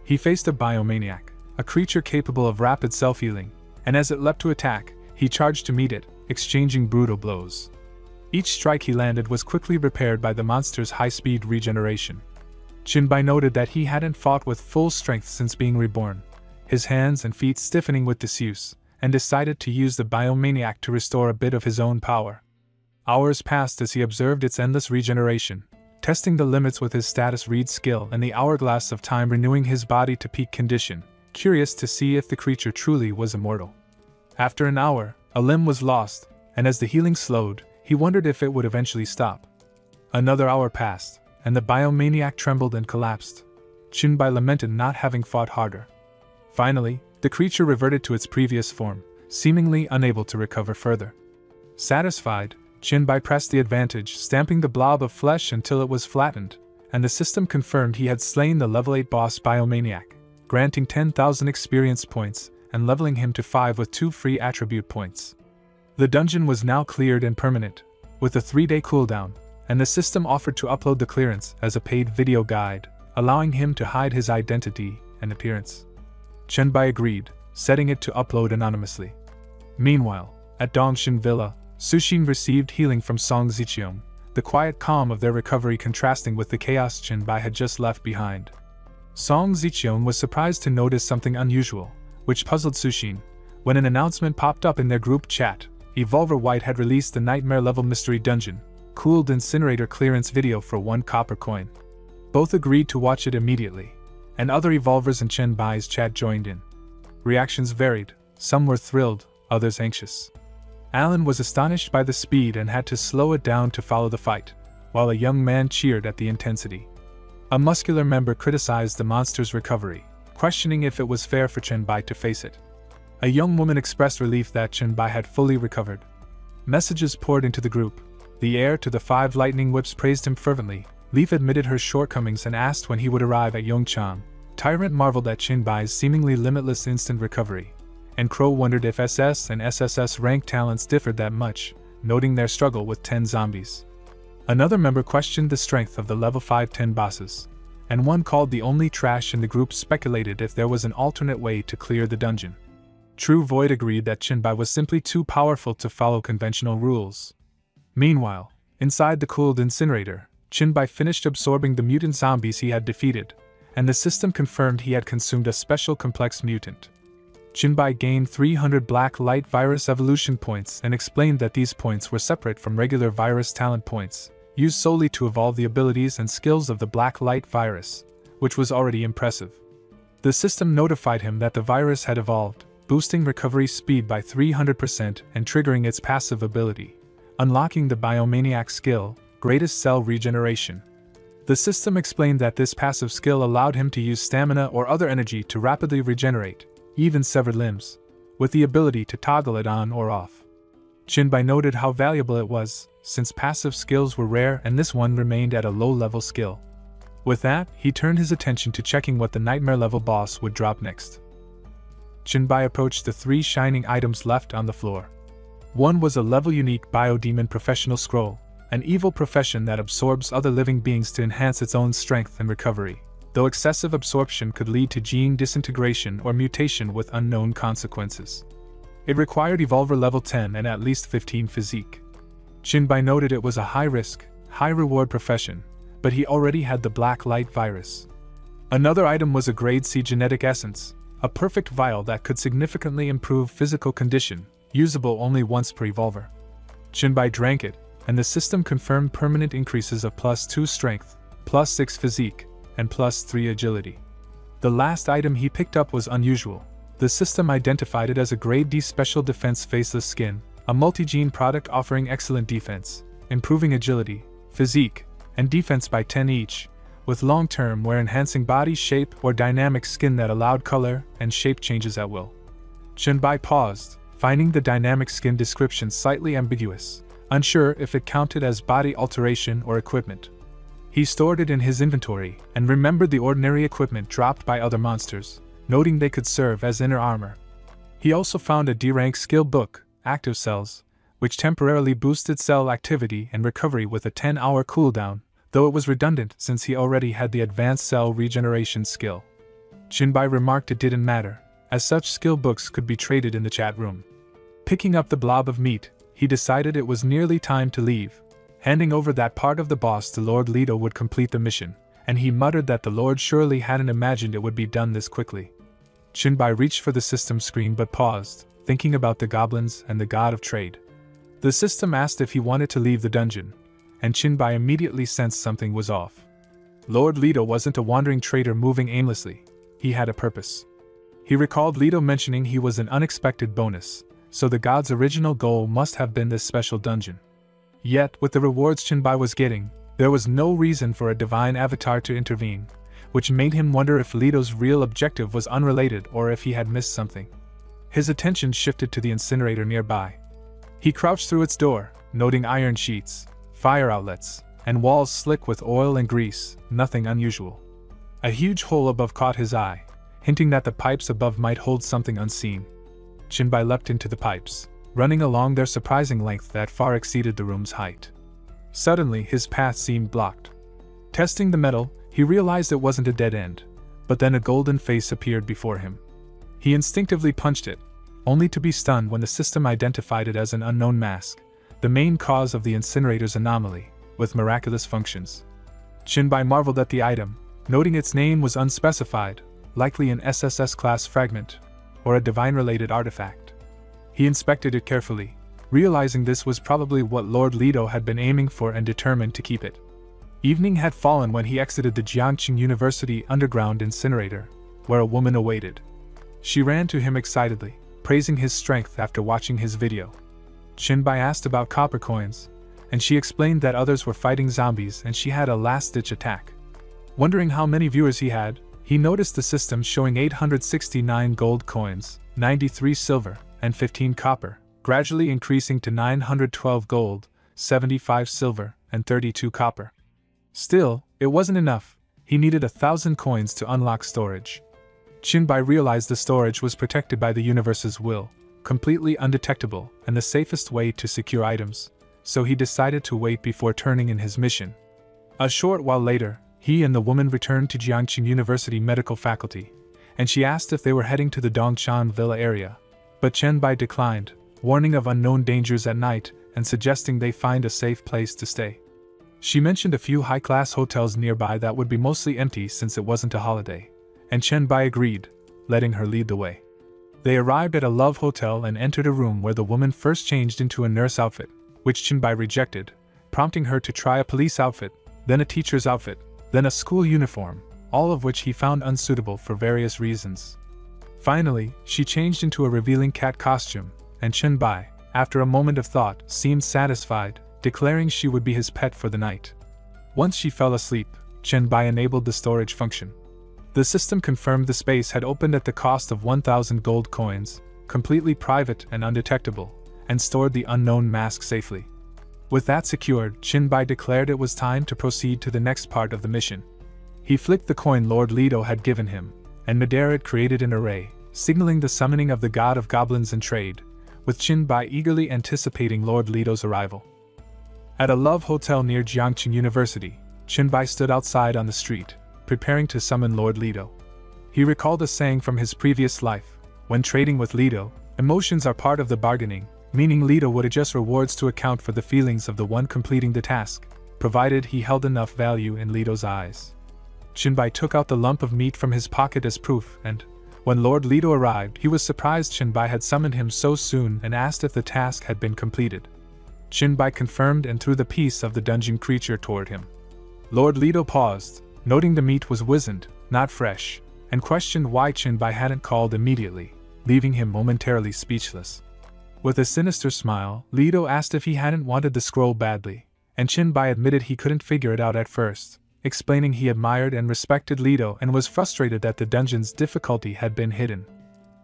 He faced a biomaniac, a creature capable of rapid self-healing, and as it leapt to attack, he charged to meet it, exchanging brutal blows. Each strike he landed was quickly repaired by the monster's high-speed regeneration. Chenbai noted that he hadn't fought with full strength since being reborn, his hands and feet stiffening with disuse, and decided to use the biomaniac to restore a bit of his own power. Hours passed as he observed its endless regeneration, testing the limits with his status read skill and the hourglass of time renewing his body to peak condition, curious to see if the creature truly was immortal. After an hour, a limb was lost, and as the healing slowed, he wondered if it would eventually stop. Another hour passed, and the biomaniac trembled and collapsed. Qinbai lamented not having fought harder. Finally, the creature reverted to its previous form, seemingly unable to recover further. Satisfied, Qinbai pressed the advantage, stamping the blob of flesh until it was flattened, and the system confirmed he had slain the level 8 boss biomaniac, granting 10,000 experience points and leveling him to 5 with 2 free attribute points. The dungeon was now cleared and permanent, with a 3-day cooldown, and the system offered to upload the clearance as a paid video guide, allowing him to hide his identity and appearance. Qinbai agreed, setting it to upload anonymously. Meanwhile, at Dongshin Villa, Sushin received healing from Song Ziqiong, the quiet calm of their recovery contrasting with the chaos Qinbai had just left behind. Song Ziqiong was surprised to notice something unusual, which puzzled Sushin, when an announcement popped up in their group chat. Evolver White had released the nightmare-level mystery dungeon, cooled incinerator clearance video for 1 copper coin. Both agreed to watch it immediately, and other evolvers in Qinbai's chat joined in. Reactions varied, some were thrilled, others anxious. Alan was astonished by the speed and had to slow it down to follow the fight, while a young man cheered at the intensity. A muscular member criticized the monster's recovery, questioning if it was fair for Qinbai to face it. A young woman expressed relief that Qinbai had fully recovered. Messages poured into the group. The heir to the 5 lightning whips praised him fervently. Leaf admitted her shortcomings and asked when he would arrive at Yongchang. Tyrant marveled at Qinbai's seemingly limitless instant recovery, and Crow wondered if SS and SSS rank talents differed that much, noting their struggle with 10 zombies. Another member questioned the strength of the level 5-10 bosses, and one called the only trash in the group speculated if there was an alternate way to clear the dungeon. True Void agreed that Qinbai was simply too powerful to follow conventional rules. Meanwhile, inside the cooled incinerator, Qinbai finished absorbing the mutant zombies he had defeated, and the system confirmed he had consumed a special complex mutant. Qinbai gained 300 black light virus evolution points and explained that these points were separate from regular virus talent points, used solely to evolve the abilities and skills of the black light virus, which was already impressive. The system notified him that the virus had evolved, boosting recovery speed by 300% and triggering its passive ability, unlocking the biomaniac skill, Greatest Cell Regeneration. The system explained that this passive skill allowed him to use stamina or other energy to rapidly regenerate, even severed limbs, with the ability to toggle it on or off. Qinbai noted how valuable it was, since passive skills were rare and this one remained at a low-level skill. With that, he turned his attention to checking what the nightmare-level boss would drop next. Qinbai approached the 3 shining items left on the floor. One was a level-unique Biodemon Professional Scroll, an evil profession that absorbs other living beings to enhance its own strength and recovery, though excessive absorption could lead to gene disintegration or mutation with unknown consequences. It required Evolver level 10 and at least 15 physique. Qinbai noted it was a high-risk, high-reward profession, but he already had the Black Light Virus. Another item was a Grade C Genetic Essence, a perfect vial that could significantly improve physical condition, usable only once per evolver. Qinbai drank it, and the system confirmed permanent increases of +2 strength, +6 physique, and +3 agility. The last item he picked up was unusual. The system identified it as a Grade D Special Defense Faceless Skin, a multi-gene product offering excellent defense, improving agility, physique, and defense by 10 each, with long-term wear enhancing body shape or dynamic skin that allowed color and shape changes at will. Qinbai paused, finding the dynamic skin description slightly ambiguous, unsure if it counted as body alteration or equipment. He stored it in his inventory and remembered the ordinary equipment dropped by other monsters, noting they could serve as inner armor. He also found a D-rank skill book, Active Cells, which temporarily boosted cell activity and recovery with a 10-hour cooldown, though it was redundant since he already had the advanced cell regeneration skill. Qinbai remarked it didn't matter, as such skill books could be traded in the chat room. Picking up the blob of meat, he decided it was nearly time to leave. Handing over that part of the boss to Lord Leto would complete the mission, and he muttered that the Lord surely hadn't imagined it would be done this quickly. Qinbai reached for the system screen but paused, thinking about the goblins and the god of trade. The system asked if he wanted to leave the dungeon, and Chinbai immediately sensed something was off. Lord Leto wasn't a wandering traitor moving aimlessly, he had a purpose. He recalled Leto mentioning he was an unexpected bonus, so the god's original goal must have been this special dungeon. Yet, with the rewards Chinbai was getting, there was no reason for a divine avatar to intervene, which made him wonder if Leto's real objective was unrelated or if he had missed something. His attention shifted to the incinerator nearby. He crouched through its door, noting iron sheets, fire outlets, and walls slick with oil and grease, nothing unusual. A huge hole above caught his eye, hinting that the pipes above might hold something unseen. Chinbai leapt into the pipes, running along their surprising length that far exceeded the room's height. Suddenly, his path seemed blocked. Testing the metal, he realized it wasn't a dead end, but then a golden face appeared before him. He instinctively punched it, only to be stunned when the system identified it as an unknown mask, the main cause of the incinerator's anomaly, with miraculous functions. Chinbai marveled at the item, noting its name was unspecified, likely an SSS-class fragment, or a divine-related artifact. He inspected it carefully, realizing this was probably what Lord Leto had been aiming for and determined to keep it. Evening had fallen when he exited the Jiangqing University underground incinerator, where a woman awaited. She ran to him excitedly, praising his strength after watching his video. Chinbai asked about copper coins, and she explained that others were fighting zombies and she had a last-ditch attack. Wondering how many viewers he had, he noticed the system showing 869 gold coins, 93 silver, and 15 copper, gradually increasing to 912 gold, 75 silver, and 32 copper. Still, it wasn't enough. He needed 1,000 coins to unlock storage. Chinbai realized the storage was protected by the universe's will, completely undetectable and the safest way to secure items, so he decided to wait before turning in his mission. A short while later, he and the woman returned to Jiangqing University Medical Faculty, and she asked if they were heading to the Dongshan Villa area, but Chinbai declined, warning of unknown dangers at night and suggesting they find a safe place to stay. She mentioned a few high-class hotels nearby that would be mostly empty since it wasn't a holiday, and Chinbai agreed, letting her lead the way. They arrived at a love hotel and entered a room where the woman first changed into a nurse outfit, which Chinbai rejected, prompting her to try a police outfit, then a teacher's outfit, then a school uniform, all of which he found unsuitable for various reasons. Finally, she changed into a revealing cat costume, and Chinbai, after a moment of thought, seemed satisfied, declaring she would be his pet for the night. Once she fell asleep, Chinbai enabled the storage function. The system confirmed the space had opened at the cost of 1,000 gold coins, completely private and undetectable, and stored the unknown mask safely. With that secured, Chinbai declared it was time to proceed to the next part of the mission. He flicked the coin Lord Leto had given him, and midair it created an array, signaling the summoning of the god of goblins and trade, with Chinbai eagerly anticipating Lord Leto's arrival. At a love hotel near Jiangqing University, Chinbai stood outside on the street, preparing to summon Lord Leto. He recalled a saying from his previous life: when trading with Leto, emotions are part of the bargaining, meaning Leto would adjust rewards to account for the feelings of the one completing the task, provided he held enough value in Leto's eyes. Chinbai took out the lump of meat from his pocket as proof, and, when Lord Leto arrived, he was surprised Chinbai had summoned him so soon and asked if the task had been completed. Chinbai confirmed and threw the piece of the dungeon creature toward him. Lord Leto paused, noting the meat was wizened, not fresh, and questioned why Chinbai hadn't called immediately, leaving him momentarily speechless. With a sinister smile, Leto asked if he hadn't wanted the scroll badly, and Chinbai admitted he couldn't figure it out at first, explaining he admired and respected Leto and was frustrated that the dungeon's difficulty had been hidden.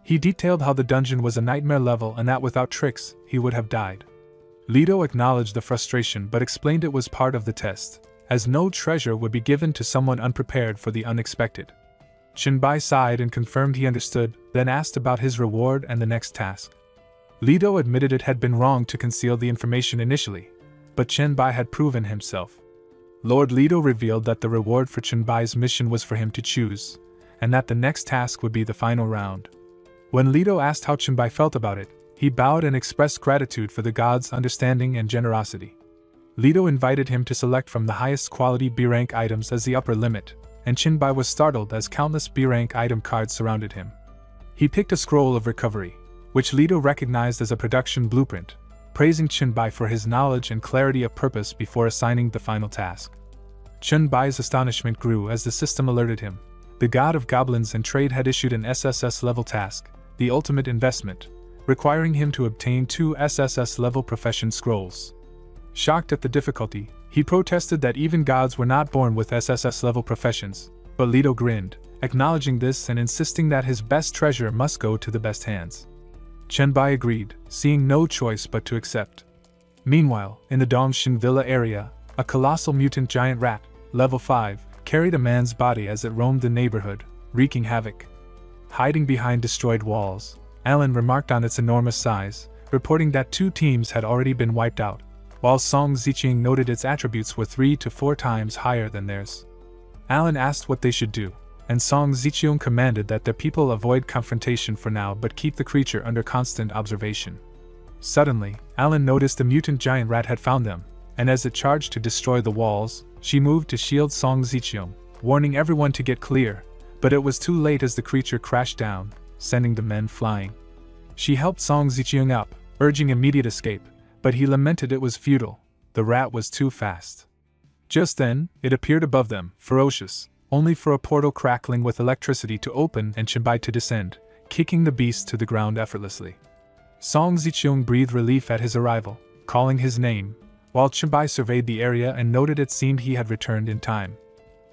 He detailed how the dungeon was a nightmare level and that without tricks, he would have died. Leto acknowledged the frustration but explained it was part of the test, as no treasure would be given to someone unprepared for the unexpected. Chinbai sighed and confirmed he understood, then asked about his reward and the next task. Leto admitted it had been wrong to conceal the information initially, but Chinbai had proven himself. Lord Leto revealed that the reward for Chinbai's mission was for him to choose, and that the next task would be the final round. When Leto asked how Chinbai felt about it, he bowed and expressed gratitude for the god's understanding and generosity. Leto invited him to select from the highest quality B-rank items as the upper limit, and Chinbai was startled as countless B-rank item cards surrounded him. He picked a scroll of recovery, which Leto recognized as a production blueprint, praising Chunbai for his knowledge and clarity of purpose before assigning the final task. Chunbai's astonishment grew as the system alerted him. The god of goblins and trade had issued an SSS-level task, the ultimate investment, requiring him to obtain 2 SSS-level profession scrolls. Shocked at the difficulty, he protested that even gods were not born with SSS-level professions, but Leto grinned, acknowledging this and insisting that his best treasure must go to the best hands. Chunbai agreed, seeing no choice but to accept. Meanwhile, in the Dongshin Villa area, a colossal mutant giant rat, level 5, carried a man's body as it roamed the neighborhood, wreaking havoc. Hiding behind destroyed walls, Alan remarked on its enormous size, reporting that 2 teams had already been wiped out, while Song Ziqiang noted its attributes were 3 to 4 times higher than theirs. Alan asked what they should do, and Song Ziqiang commanded that the people avoid confrontation for now but keep the creature under constant observation. Suddenly, Alan noticed the mutant giant rat had found them, and as it charged to destroy the walls, she moved to shield Song Ziqiang, warning everyone to get clear, but it was too late as the creature crashed down, sending the men flying. She helped Song Ziqiang up, urging immediate escape, but he lamented it was futile. The rat was too fast. Just then, it appeared above them, ferocious, only for a portal crackling with electricity to open and Chunbai to descend, kicking the beast to the ground effortlessly. Song Ziqiang breathed relief at his arrival, calling his name, while Chunbai surveyed the area and noted it seemed he had returned in time.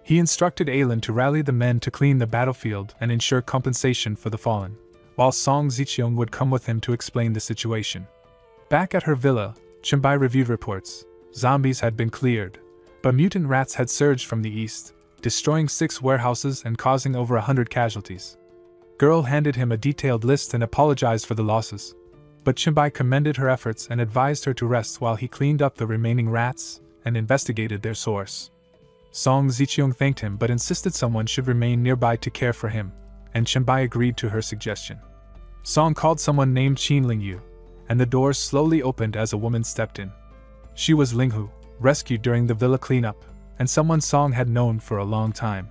He instructed Alan to rally the men to clean the battlefield and ensure compensation for the fallen, while Song Ziqiang would come with him to explain the situation. Back at her villa, Chunbai reviewed reports. Zombies had been cleared, but mutant rats had surged from the east, destroying 6 warehouses and causing over 100 casualties. Girl handed him a detailed list and apologized for the losses, but Chunbai commended her efforts and advised her to rest while he cleaned up the remaining rats and investigated their source. Song Ziqiang thanked him but insisted someone should remain nearby to care for him, and Chunbai agreed to her suggestion. Song called someone named Qin Lingyu, and the door slowly opened as a woman stepped in. She was Linghu, rescued during the villa cleanup, and someone Song had known for a long time.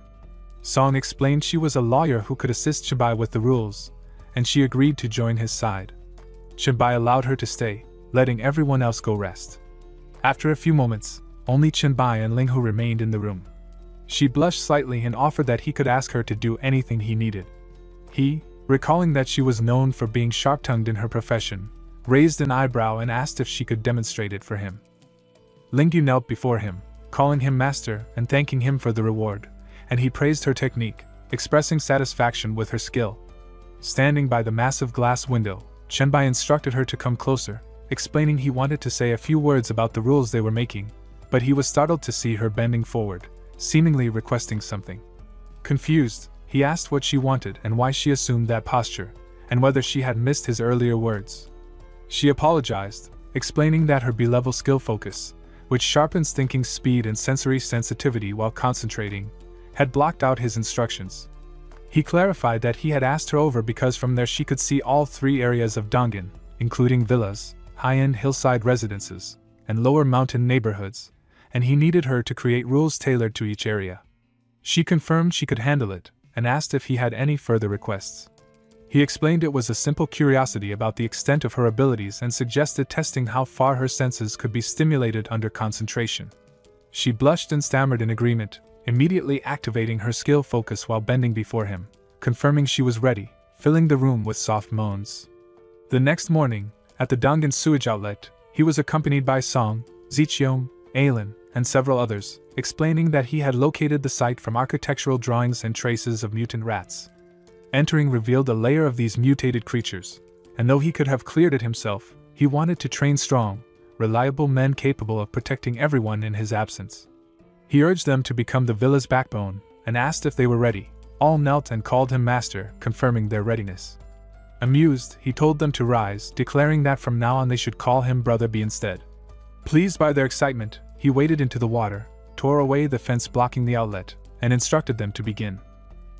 Song explained she was a lawyer who could assist Chunbai with the rules, and she agreed to join his side. Chunbai allowed her to stay, letting everyone else go rest. After a few moments, only Chunbai and Linghu remained in the room. She blushed slightly and offered that he could ask her to do anything he needed. He, recalling that she was known for being sharp-tongued in her profession, raised an eyebrow and asked if she could demonstrate it for him. Lingyu knelt before him, calling him master and thanking him for the reward, and he praised her technique, expressing satisfaction with her skill. Standing by the massive glass window, Chunbai instructed her to come closer, explaining he wanted to say a few words about the rules they were making, but he was startled to see her bending forward, seemingly requesting something. Confused, he asked what she wanted and why she assumed that posture, and whether she had missed his earlier words. She apologized, explaining that her B-level skill focus, which sharpens thinking speed and sensory sensitivity while concentrating, had blocked out his instructions. He clarified that he had asked her over because from there she could see all 3 areas of Dongin, including villas, high-end hillside residences, and lower mountain neighborhoods, and he needed her to create rules tailored to each area. She confirmed she could handle it, and asked if he had any further requests. He explained it was a simple curiosity about the extent of her abilities and suggested testing how far her senses could be stimulated under concentration. She blushed and stammered in agreement, immediately activating her skill focus while bending before him, confirming she was ready, filling the room with soft moans. The next morning, at the Dongin sewage outlet, he was accompanied by Song, Ziqiang, Alan, and several others, explaining that he had located the site from architectural drawings and traces of mutant rats. Entering revealed a layer of these mutated creatures, and though he could have cleared it himself, he wanted to train strong, reliable men capable of protecting everyone in his absence. He urged them to become the villa's backbone, and asked if they were ready. All knelt and called him master, confirming their readiness. Amused, he told them to rise, declaring that from now on they should call him Brother B instead. Pleased by their excitement, he waded into the water, tore away the fence blocking the outlet, and instructed them to begin.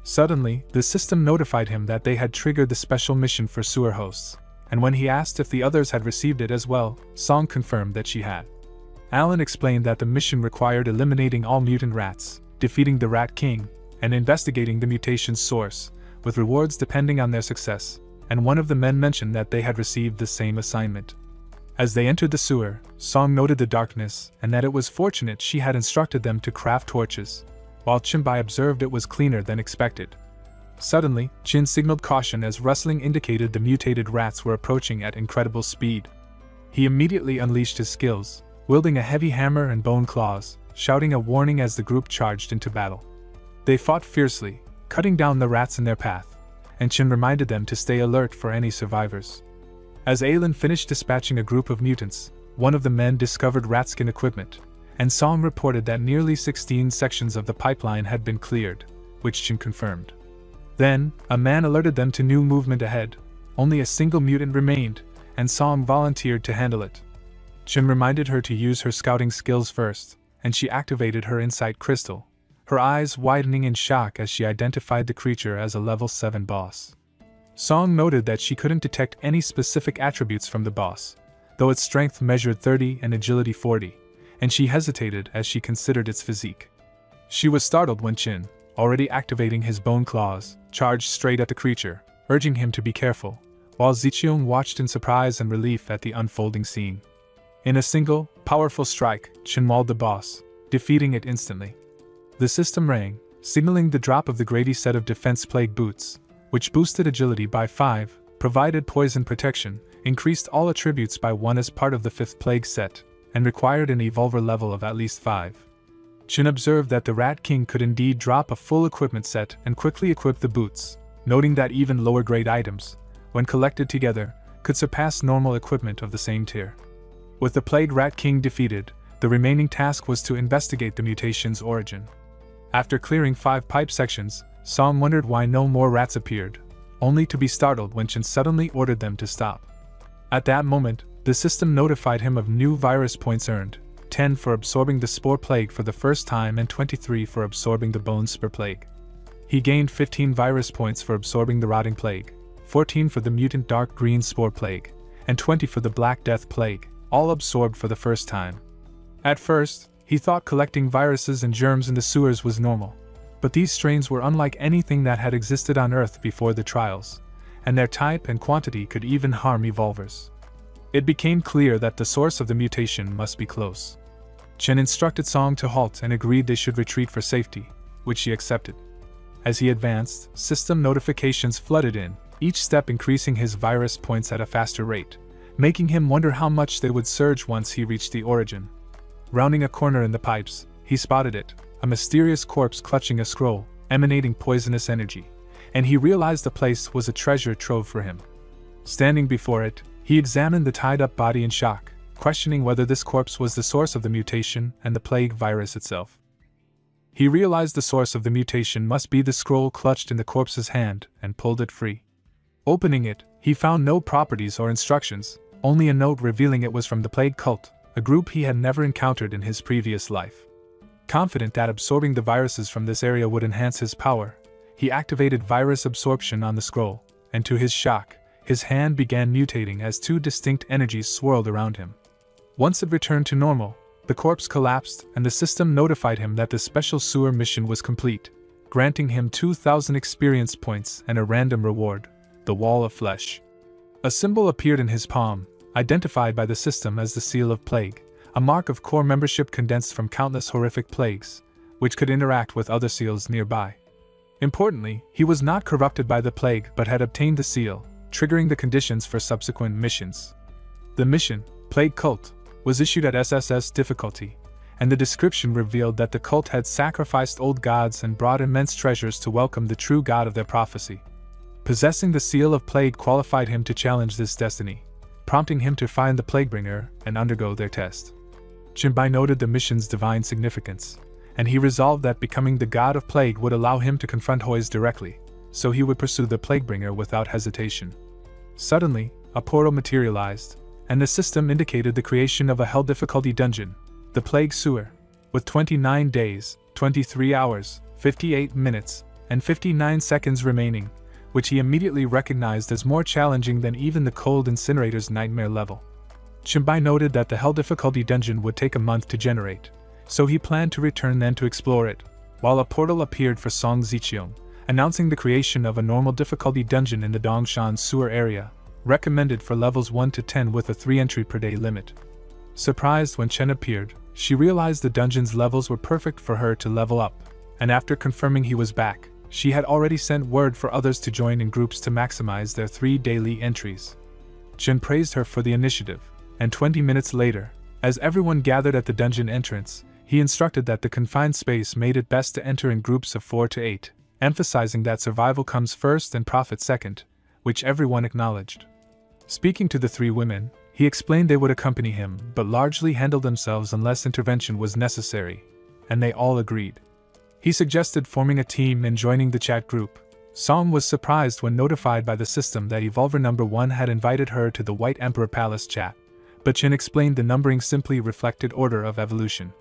Suddenly, the system notified him that they had triggered the special mission for sewer hosts, and when he asked if the others had received it as well, Song confirmed that she had. Alan explained that the mission required eliminating all mutant rats, defeating the Rat King, and investigating the mutation's source, with rewards depending on their success, and one of the men mentioned that they had received the same assignment. As they entered the sewer, Song noted the darkness and that it was fortunate she had instructed them to craft torches, while Chinbai observed it was cleaner than expected. Suddenly, Chin signaled caution as rustling indicated the mutated rats were approaching at incredible speed. He immediately unleashed his skills, wielding a heavy hammer and bone claws, shouting a warning as the group charged into battle. They fought fiercely, cutting down the rats in their path, and Chin reminded them to stay alert for any survivors. As Aelin finished dispatching a group of mutants, one of the men discovered ratskin equipment, and Song reported that nearly 16 sections of the pipeline had been cleared, which Chin confirmed. Then, a man alerted them to new movement ahead. Only a single mutant remained, and Song volunteered to handle it. Chin reminded her to use her scouting skills first, and she activated her insight crystal, her eyes widening in shock as she identified the creature as a level 7 boss. Song noted that she couldn't detect any specific attributes from the boss, though its strength measured 30 and agility 40, and she hesitated as she considered its physique. She was startled when Chin, already activating his bone claws, charged straight at the creature, urging him to be careful, while Zicheong watched in surprise and relief at the unfolding scene. In a single, powerful strike, Chin mauled the boss, defeating it instantly. The system rang, signaling the drop of the Grady set of defense plague boots, which boosted agility by 5, provided poison protection, increased all attributes by 1 as part of the 5th plague set, and required an evolver level of at least 5. Chin observed that the Rat King could indeed drop a full equipment set and quickly equip the boots, noting that even lower grade items, when collected together, could surpass normal equipment of the same tier. With the Plague Rat King defeated, the remaining task was to investigate the mutation's origin. After clearing 5 pipe sections, Song wondered why no more rats appeared, only to be startled when Chin suddenly ordered them to stop. At that moment, the system notified him of new virus points earned, 10 for absorbing the Spore Plague for the first time and 23 for absorbing the Bone Spur Plague. He gained 15 virus points for absorbing the Rotting Plague, 14 for the Mutant Dark Green Spore Plague, and 20 for the Black Death Plague, all absorbed for the first time. At first, he thought collecting viruses and germs in the sewers was normal, but these strains were unlike anything that had existed on Earth before the trials, and their type and quantity could even harm evolvers. It became clear that the source of the mutation must be close. Chen instructed Song to halt and agreed they should retreat for safety, which she accepted. As he advanced, system notifications flooded in, each step increasing his virus points at a faster rate, making him wonder how much they would surge once he reached the origin. Rounding a corner in the pipes, he spotted it, a mysterious corpse clutching a scroll, emanating poisonous energy, and he realized the place was a treasure trove for him. Standing before it, he examined the tied-up body in shock, questioning whether this corpse was the source of the mutation and the plague virus itself. He realized the source of the mutation must be the scroll clutched in the corpse's hand and pulled it free. Opening it, he found no properties or instructions, only a note revealing it was from the Plague Cult, a group he had never encountered in his previous life. Confident that absorbing the viruses from this area would enhance his power, he activated virus absorption on the scroll, and to his shock, his hand began mutating as 2 distinct energies swirled around him. Once it returned to normal, the corpse collapsed and the system notified him that the special sewer mission was complete, granting him 2,000 experience points and a random reward, the Wall of Flesh. A symbol appeared in his palm, identified by the system as the Seal of Plague, a mark of core membership condensed from countless horrific plagues, which could interact with other seals nearby. Importantly, he was not corrupted by the plague but had obtained the seal, triggering the conditions for subsequent missions. The mission, Plague Cult, was issued at SSS difficulty, and the description revealed that the cult had sacrificed old gods and brought immense treasures to welcome the true god of their prophecy. Possessing the Seal of Plague qualified him to challenge this destiny, prompting him to find the Plaguebringer and undergo their test. Jinbai noted the mission's divine significance, and he resolved that becoming the god of plague would allow him to confront Hoys directly, so he would pursue the Plaguebringer without hesitation. Suddenly, a portal materialized, and the system indicated the creation of a hell difficulty dungeon, the Plague Sewer, with 29 days, 23 hours, 58 minutes, and 59 seconds remaining, which he immediately recognized as more challenging than even the Cold Incinerator's nightmare level. Jinbai noted that the hell difficulty dungeon would take a month to generate, so he planned to return then to explore it, while a portal appeared for Song Zicheong, announcing the creation of a normal difficulty dungeon in the Dongshan sewer area, recommended for levels 1 to 10 with a 3 entry per day limit. Surprised when Chen appeared, she realized the dungeon's levels were perfect for her to level up, and after confirming he was back, she had already sent word for others to join in groups to maximize their 3 daily entries. Chen praised her for the initiative, and 20 minutes later, as everyone gathered at the dungeon entrance, he instructed that the confined space made it best to enter in groups of 4 to 8, emphasizing that survival comes first and profit second, which everyone acknowledged. Speaking to the 3 women, he explained they would accompany him but largely handle themselves unless intervention was necessary, and they all agreed. He suggested forming a team and joining the chat group. Song was surprised when notified by the system that Evolver number 1 had invited her to the White Emperor Palace chat, but Chen explained the numbering simply reflected order of evolution.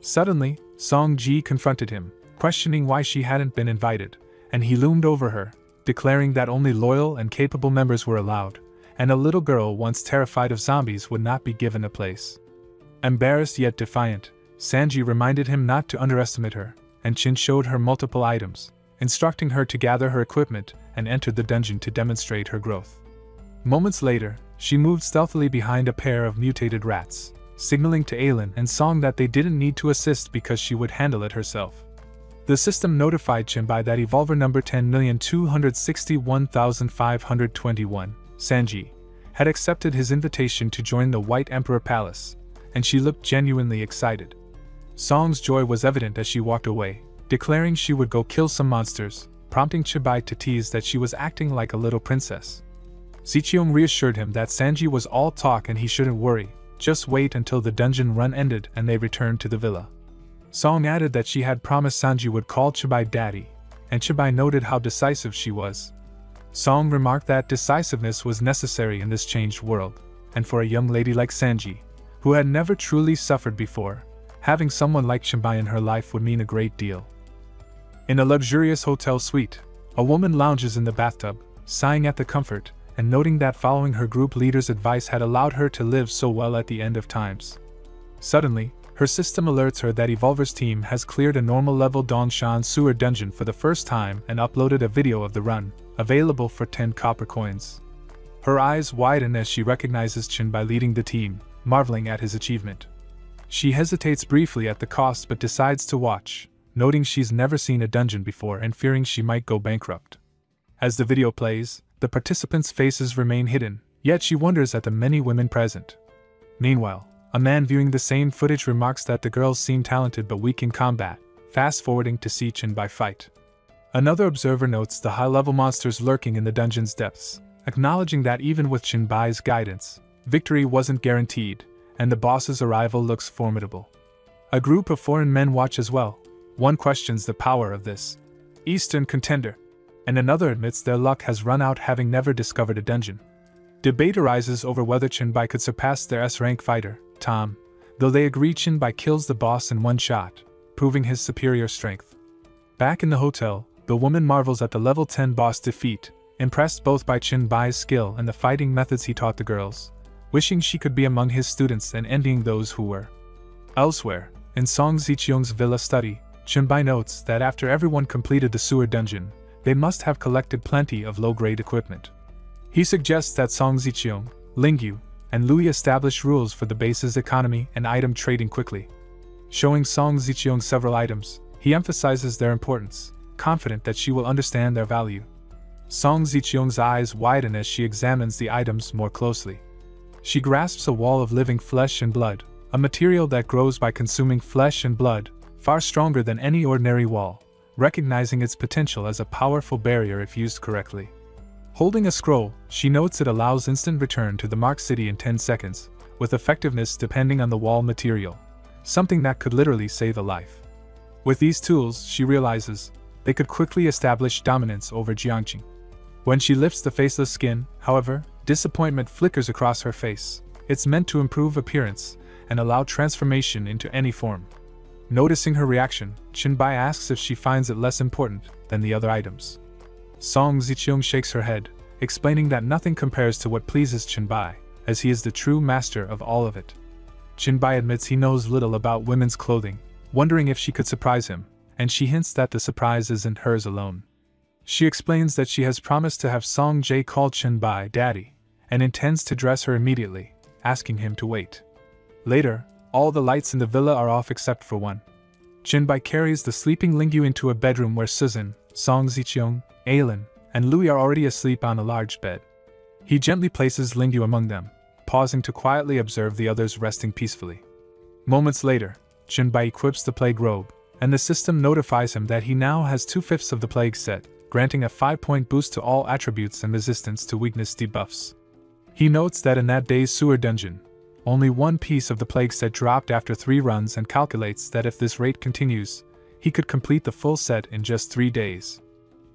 Suddenly, Song Ji confronted him, questioning why she hadn't been invited, and he loomed over her, declaring that only loyal and capable members were allowed, and a little girl once terrified of zombies would not be given a place. Embarrassed yet defiant, Sanji reminded him not to underestimate her, and Chen showed her multiple items, instructing her to gather her equipment and enter the dungeon to demonstrate her growth. Moments later, she moved stealthily behind a pair of mutated rats, signaling to Aelin and Song that they didn't need to assist because she would handle it herself. The system notified Chinbai that Evolver number 10,261,521, Sanji, had accepted his invitation to join the White Emperor Palace, and she looked genuinely excited. Song's joy was evident as she walked away, declaring she would go kill some monsters, prompting Chinbai to tease that she was acting like a little princess. Zicheong reassured him that Sanji was all talk and he shouldn't worry, just wait until the dungeon run ended and they returned to the villa. Song added that she had promised Sanji would call Chinbai daddy, and Chinbai noted how decisive she was. Song remarked that decisiveness was necessary in this changed world, and for a young lady like Sanji, who had never truly suffered before, having someone like Chinbai in her life would mean a great deal. In a luxurious hotel suite, a woman lounges in the bathtub, sighing at the comfort, and noting that following her group leader's advice had allowed her to live so well at the end of times. Suddenly, her system alerts her that Evolver's team has cleared a normal-level Dongshan sewer dungeon for the first time and uploaded a video of the run, available for 10 copper coins. Her eyes widen as she recognizes Chinbai leading the team, marveling at his achievement. She hesitates briefly at the cost but decides to watch, noting she's never seen a dungeon before and fearing she might go bankrupt. As the video plays, the participants' faces remain hidden, yet she wonders at the many women present. Meanwhile, a man viewing the same footage remarks that the girls seem talented but weak in combat, fast-forwarding to see Chinbai fight. Another observer notes the high-level monsters lurking in the dungeon's depths, acknowledging that even with Chinbai's guidance, victory wasn't guaranteed, and the boss's arrival looks formidable. A group of foreign men watch as well. One questions the power of this Eastern contender, and another admits their luck has run out having never discovered a dungeon. Debate arises over whether Chinbai could surpass their S-rank fighter, Tom, though they agree Chinbai kills the boss in one shot, proving his superior strength. Back in the hotel, the woman marvels at the level 10 boss defeat, impressed both by Chinbai's skill and the fighting methods he taught the girls, wishing she could be among his students and envying those who were. Elsewhere, in Song Zicheong's villa study, Chinbai notes that after everyone completed the sewer dungeon, they must have collected plenty of low-grade equipment. He suggests that Song Zicheong, Lingyu, and Lui establish rules for the base's economy and item trading quickly. Showing Song Zicheong several items, he emphasizes their importance, confident that she will understand their value. Song Zicheong's eyes widen as she examines the items more closely. She grasps a wall of living flesh and blood, a material that grows by consuming flesh and blood, far stronger than any ordinary wall, recognizing its potential as a powerful barrier if used correctly. Holding a scroll, she notes it allows instant return to the Mark City in 10 seconds, with effectiveness depending on the wall material, something that could literally save a life. With these tools, she realizes, they could quickly establish dominance over Jiangqing. When she lifts the faceless skin, however, disappointment flickers across her face. It's meant to improve appearance and allow transformation into any form. Noticing her reaction, Chinbai asks if she finds it less important than the other items. Song Zicheong shakes her head, explaining that nothing compares to what pleases Chinbai, as he is the true master of all of it. Chinbai admits he knows little about women's clothing, wondering if she could surprise him, and she hints that the surprise isn't hers alone. She explains that she has promised to have Song Jae call Chinbai daddy, and intends to dress her immediately, asking him to wait. Later, all the lights in the villa are off except for one. Jinbai carries the sleeping Lingyu into a bedroom where Susan, Song Ziqiang, Ailin, and Louis are already asleep on a large bed. He gently places Lingyu among them, pausing to quietly observe the others resting peacefully. Moments later, Jinbai equips the plague robe, and the system notifies him that he now has 2/5 of the plague set, granting a 5-point boost to all attributes and resistance to weakness debuffs. He notes that in that day's sewer dungeon, only one piece of the plague set dropped after 3 runs and calculates that if this rate continues, he could complete the full set in just 3 days.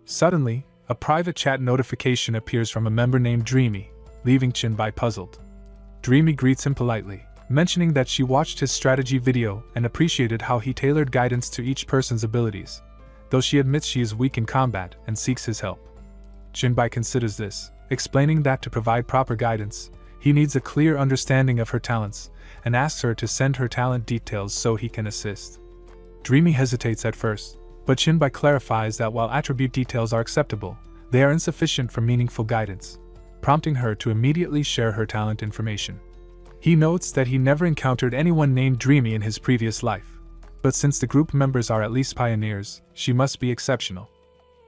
Suddenly, a private chat notification appears from a member named Dreamy, leaving Jinbai puzzled. Dreamy greets him politely, mentioning that she watched his strategy video and appreciated how he tailored guidance to each person's abilities, though she admits she is weak in combat and seeks his help. Jinbai considers this, explaining that to provide proper guidance, he needs a clear understanding of her talents, and asks her to send her talent details so he can assist. Dreamy hesitates at first, but Jinbai clarifies that while attribute details are acceptable, they are insufficient for meaningful guidance, prompting her to immediately share her talent information. He notes that he never encountered anyone named Dreamy in his previous life, but since the group members are at least pioneers, she must be exceptional.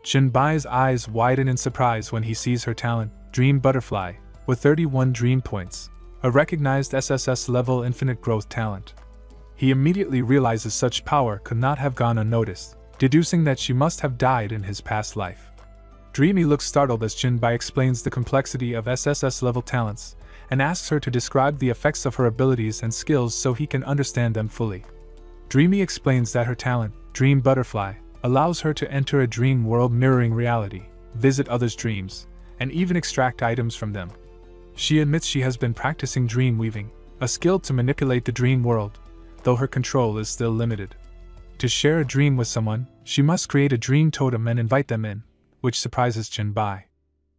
Jinbai's eyes widen in surprise when he sees her talent, Dream Butterfly, with 31 dream points, a recognized SSS level infinite growth talent. He immediately realizes such power could not have gone unnoticed, deducing that she must have died in his past life. Dreamy looks startled as Jinbai explains the complexity of SSS level talents, and asks her to describe the effects of her abilities and skills so he can understand them fully. Dreamy explains that her talent, Dream Butterfly, allows her to enter a dream world mirroring reality, visit others' dreams, and even extract items from them. She admits she has been practicing dream weaving, a skill to manipulate the dream world, though her control is still limited. To share a dream with someone, she must create a dream totem and invite them in, which surprises Jinbai.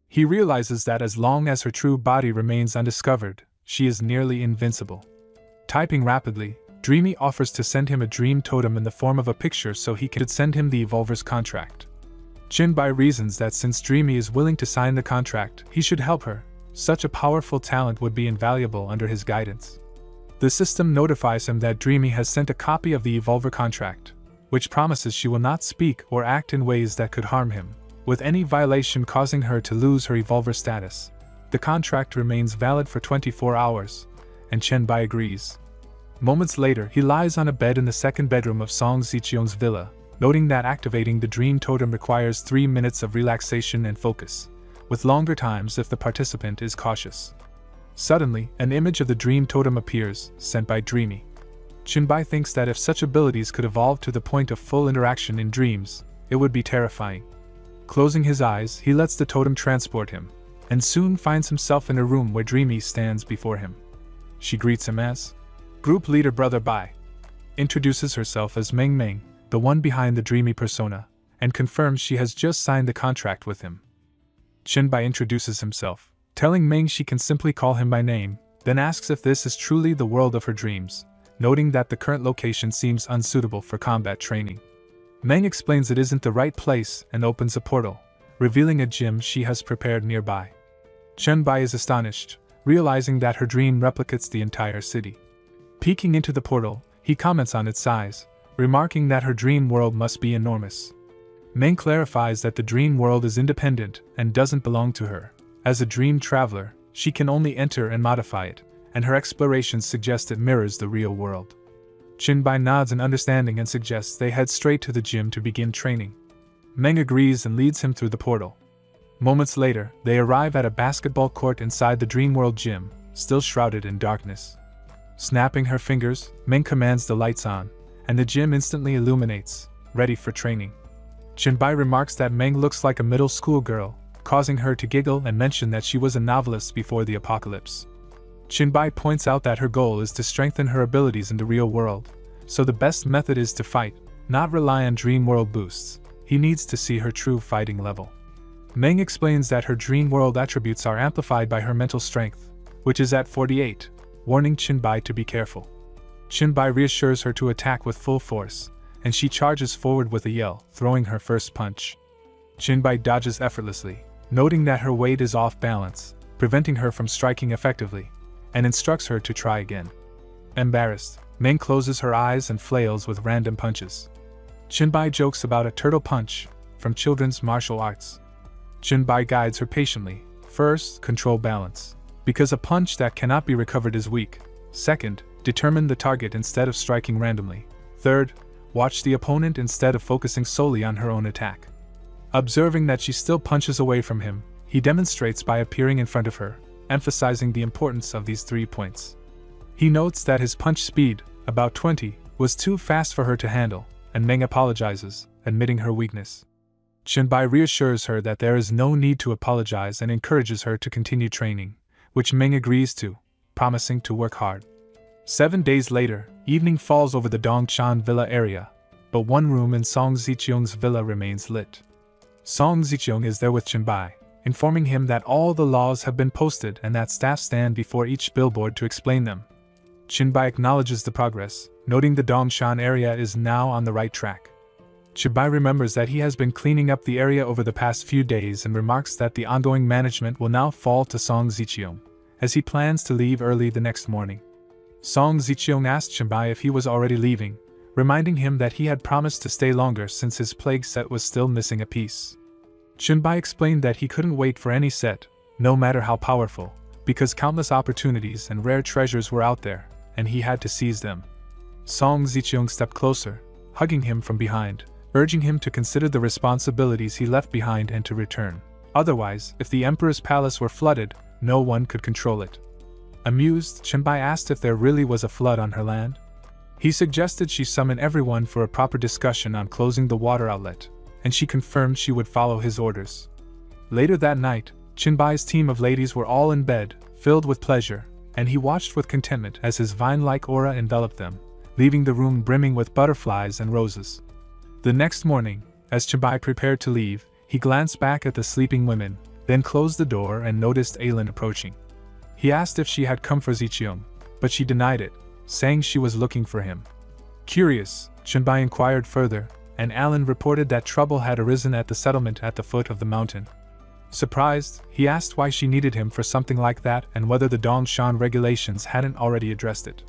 He realizes that as long as her true body remains undiscovered, she is nearly invincible. Typing rapidly, Dreamy offers to send him a dream totem in the form of a picture so he can send him the Evolver's contract. Jinbai reasons that since Dreamy is willing to sign the contract, he should help her. Such a powerful talent would be invaluable under his guidance. The system notifies him that Dreamy has sent a copy of the Evolver contract, which promises she will not speak or act in ways that could harm him, with any violation causing her to lose her Evolver status. The contract remains valid for 24 hours, and Jinbai agrees. Moments later, he lies on a bed in the second bedroom of Song Ziqiang's villa, noting that activating the dream totem requires 3 minutes of relaxation and focus, with longer times if the participant is cautious. Suddenly, an image of the dream totem appears, sent by Dreamy. Jinbai thinks that if such abilities could evolve to the point of full interaction in dreams, it would be terrifying. Closing his eyes, he lets the totem transport him, and soon finds himself in a room where Dreamy stands before him. She greets him as Group Leader Brother Bai, introduces herself as Meng Meng, the one behind the Dreamy persona, and confirms she has just signed the contract with him. Jinbai introduces himself, telling Meng she can simply call him by name, then asks if this is truly the world of her dreams, noting that the current location seems unsuitable for combat training. Meng explains it isn't the right place and opens a portal, revealing a gym she has prepared nearby. Jinbai is astonished, realizing that her dream replicates the entire city. Peeking into the portal, he comments on its size, remarking that her dream world must be enormous. Meng clarifies that the dream world is independent and doesn't belong to her. As a dream traveler, she can only enter and modify it, and her explorations suggest it mirrors the real world. Jinbai nods in understanding and suggests they head straight to the gym to begin training. Meng agrees and leads him through the portal. Moments later, they arrive at a basketball court inside the Dreamworld gym, still shrouded in darkness. Snapping her fingers, Meng commands the lights on, and the gym instantly illuminates, ready for training. Jinbai remarks that Meng looks like a middle school girl, causing her to giggle and mention that she was a novelist before the apocalypse. Jinbai points out that her goal is to strengthen her abilities in the real world, so the best method is to fight, not rely on dream world boosts. He needs to see her true fighting level. Meng explains that her dream world attributes are amplified by her mental strength, which is at 48, warning Jinbai to be careful. Jinbai reassures her to attack with full force, and she charges forward with a yell, throwing her first punch. Jinbai dodges effortlessly, noting that her weight is off balance, preventing her from striking effectively, and instructs her to try again. Embarrassed, Ming closes her eyes and flails with random punches. Chenbai jokes about a turtle punch from children's martial arts. Chenbai guides her patiently. First, control balance, because a punch that cannot be recovered is weak. Second, determine the target instead of striking randomly. Third, watch the opponent instead of focusing solely on her own attack. Observing that she still punches away from him, he demonstrates by appearing in front of her, emphasizing the importance of these 3 points. He notes that his punch speed, about 20, was too fast for her to handle, and Meng apologizes, admitting her weakness. Chenbai reassures her that there is no need to apologize and encourages her to continue training, which Meng agrees to, promising to work hard. 7 days later, evening falls over the Dongshan Villa area, but one room in Song Ziqiong's villa remains lit. Song Ziqiong is there with Chenbai, informing him that all the laws have been posted and that staff stand before each billboard to explain them. Chenbai acknowledges the progress, noting the Dongshan area is now on the right track. Chenbai remembers that he has been cleaning up the area over the past few days and remarks that the ongoing management will now fall to Song Ziqiong, as he plans to leave early the next morning. Song Ziqiong asked Chenbai if he was already leaving, reminding him that he had promised to stay longer since his plague set was still missing a piece. Chenbai explained that he couldn't wait for any set, no matter how powerful, because countless opportunities and rare treasures were out there, and he had to seize them. Song Ziqiong stepped closer, hugging him from behind, urging him to consider the responsibilities he left behind and to return. Otherwise, if the emperor's palace were flooded, no one could control it. Amused, Chenbai asked if there really was a flood on her land. He suggested she summon everyone for a proper discussion on closing the water outlet, and she confirmed she would follow his orders. Later that night, Chenbai's team of ladies were all in bed, filled with pleasure, and he watched with contentment as his vine-like aura enveloped them, leaving the room brimming with butterflies and roses. The next morning, as Chenbai prepared to leave, he glanced back at the sleeping women, then closed the door and noticed Aylin approaching. He asked if she had come for Ziqiong, but she denied it, saying she was looking for him. Curious, Chenbai inquired further, and Alan reported that trouble had arisen at the settlement at the foot of the mountain. Surprised, he asked why she needed him for something like that and whether the Dongshan regulations hadn't already addressed it.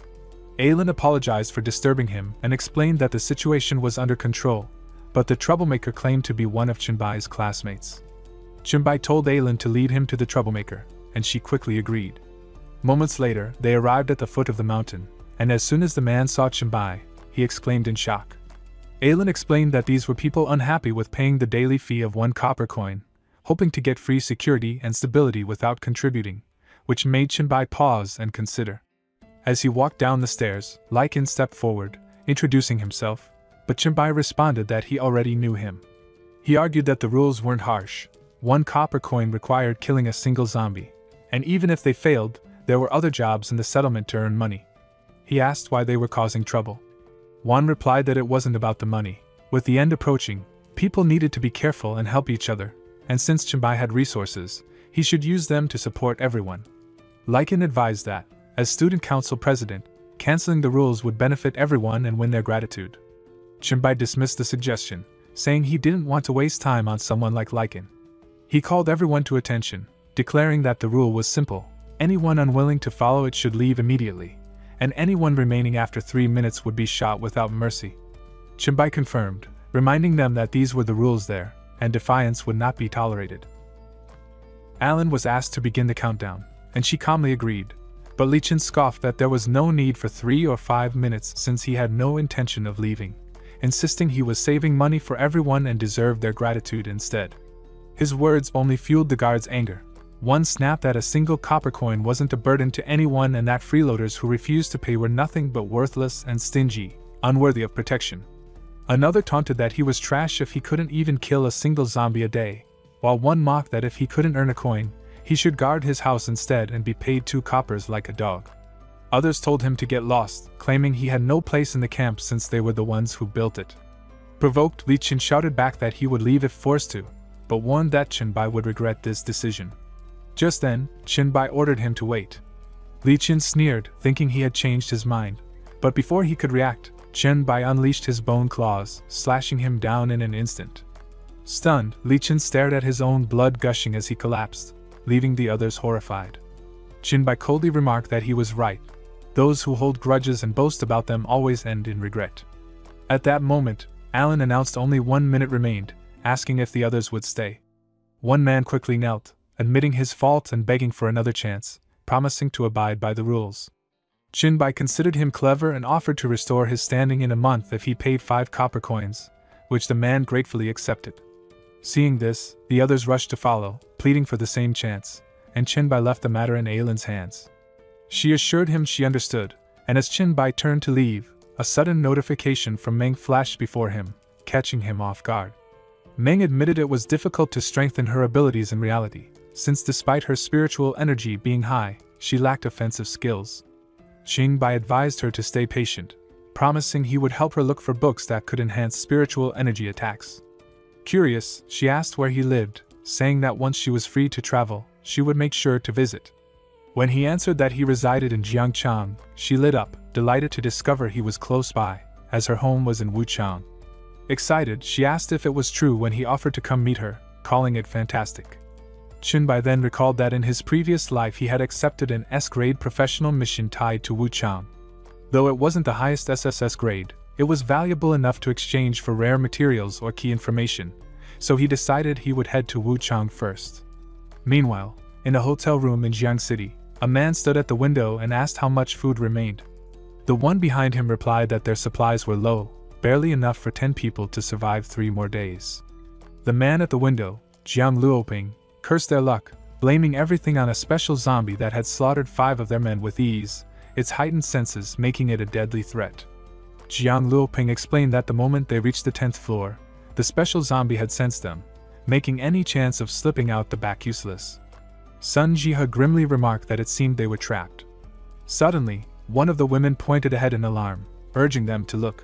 Aylin apologized for disturbing him and explained that the situation was under control, but the troublemaker claimed to be one of Chenbai's classmates. Chenbai told Aylin to lead him to the troublemaker, and she quickly agreed. Moments later, they arrived at the foot of the mountain, and as soon as the man saw Chenbai, he exclaimed in shock. Aylin explained that these were people unhappy with paying the daily fee of 1 copper coin, hoping to get free security and stability without contributing, which made Chenbai pause and consider. As he walked down the stairs, Lycan stepped forward, introducing himself, but Chenbai responded that he already knew him. He argued that the rules weren't harsh. 1 copper coin required killing a single zombie, and even if they failed, there were other jobs in the settlement to earn money. He asked why they were causing trouble. Juan replied that it wasn't about the money. With the end approaching, people needed to be careful and help each other, and since Chenbai had resources, he should use them to support everyone. Lycan advised that, as student council president, canceling the rules would benefit everyone and win their gratitude. Chenbai dismissed the suggestion, saying he didn't want to waste time on someone like Lycan. He called everyone to attention, declaring that the rule was simple: anyone unwilling to follow it should leave immediately, and anyone remaining after 3 minutes would be shot without mercy. Chenbai confirmed, reminding them that these were the rules there, and defiance would not be tolerated. Alan was asked to begin the countdown, and she calmly agreed, but Li Chen scoffed that there was no need for 3 or 5 minutes since he had no intention of leaving, insisting he was saving money for everyone and deserved their gratitude instead. His words only fueled the guards' anger. One snapped that a single copper coin wasn't a burden to anyone and that freeloaders who refused to pay were nothing but worthless and stingy, unworthy of protection. Another taunted that he was trash if he couldn't even kill a single zombie a day, while one mocked that if he couldn't earn a coin, he should guard his house instead and be paid 2 coppers like a dog. Others told him to get lost, claiming he had no place in the camp since they were the ones who built it. Provoked, Li Chen shouted back that he would leave if forced to, but warned that Chenbai would regret this decision. Just then, Chenbai ordered him to wait. Li Chen sneered, thinking he had changed his mind, but before he could react, Chenbai unleashed his bone claws, slashing him down in an instant. Stunned, Li Chen stared at his own blood gushing as he collapsed. leaving the others horrified. Chinbai coldly remarked that he was right. Those who hold grudges and boast about them always end in regret. At that moment, Alan announced only 1 minute remained, asking if the others would stay. One man quickly knelt, admitting his fault and begging for another chance, promising to abide by the rules. Chinbai considered him clever and offered to restore his standing in a month if he paid 5 copper coins, which the man gratefully accepted. Seeing this, the others rushed to follow, pleading for the same chance, and Chinbai left the matter in Alan's hands. She assured him she understood, and as Chinbai turned to leave, a sudden notification from Meng flashed before him, catching him off guard. Meng admitted it was difficult to strengthen her abilities in reality, since despite her spiritual energy being high, she lacked offensive skills. Chinbai advised her to stay patient, promising he would help her look for books that could enhance spiritual energy attacks. Curious, she asked where he lived, saying that once she was free to travel, she would make sure to visit. When he answered that he resided in Jiangchang, she lit up, delighted to discover he was close by, as her home was in Wuchang. Excited, she asked if it was true when he offered to come meet her, calling it fantastic. Chinbai then recalled that in his previous life he had accepted an S-grade professional mission tied to Wuchang. Though it wasn't the highest SSS grade, it was valuable enough to exchange for rare materials or key information, so he decided he would head to Wuchang first. Meanwhile, in a hotel room in Jiang City, a man stood at the window and asked how much food remained. The one behind him replied that their supplies were low, barely enough for 10 people to survive 3 more days. The man at the window, Jiang Luoping, cursed their luck, blaming everything on a special zombie that had slaughtered 5 of their men with ease, its heightened senses making it a deadly threat. Jiang Luoping explained that the moment they reached the 10th floor, the special zombie had sensed them, making any chance of slipping out the back useless. Sun Jihe grimly remarked that it seemed they were trapped. Suddenly, one of the women pointed ahead in alarm, urging them to look.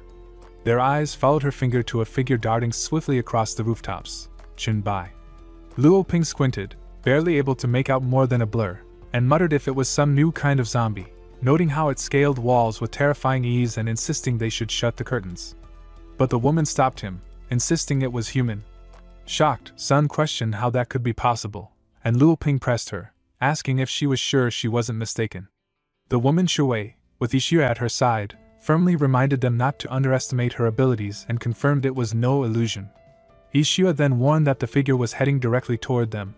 Their eyes followed her finger to a figure darting swiftly across the rooftops, Chinbai. Luoping squinted, barely able to make out more than a blur, and muttered if it was some new kind of zombie, noting how it scaled walls with terrifying ease and insisting they should shut the curtains. But the woman stopped him, insisting it was human. Shocked, Sun questioned how that could be possible, and Luoping pressed her, asking if she was sure she wasn't mistaken. The woman Shui, with Ishia at her side, firmly reminded them not to underestimate her abilities and confirmed it was no illusion. Ishia then warned that the figure was heading directly toward them.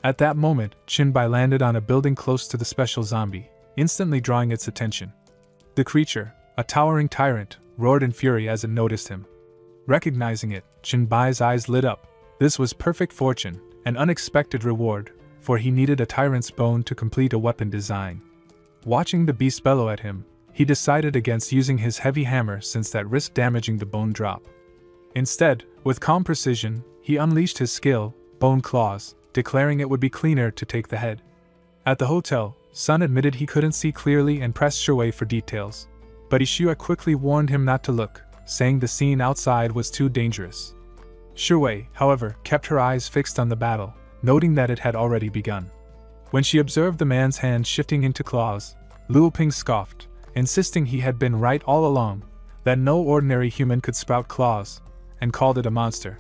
At that moment, Chinbai landed on a building close to the special zombie, instantly drawing its attention. The creature, a towering tyrant, roared in fury as it noticed him. Recognizing it, Chinbai's eyes lit up. This was perfect fortune, an unexpected reward, for he needed a tyrant's bone to complete a weapon design. Watching the beast bellow at him, he decided against using his heavy hammer since that risked damaging the bone drop. Instead, with calm precision, he unleashed his skill, Bone Claws, declaring it would be cleaner to take the head. At the hotel, Sun admitted he couldn't see clearly and pressed Shui for details. But Ishua quickly warned him not to look, saying the scene outside was too dangerous. Shui, however, kept her eyes fixed on the battle, noting that it had already begun. When she observed the man's hand shifting into claws, Luoping scoffed, insisting he had been right all along, that no ordinary human could sprout claws, and called it a monster.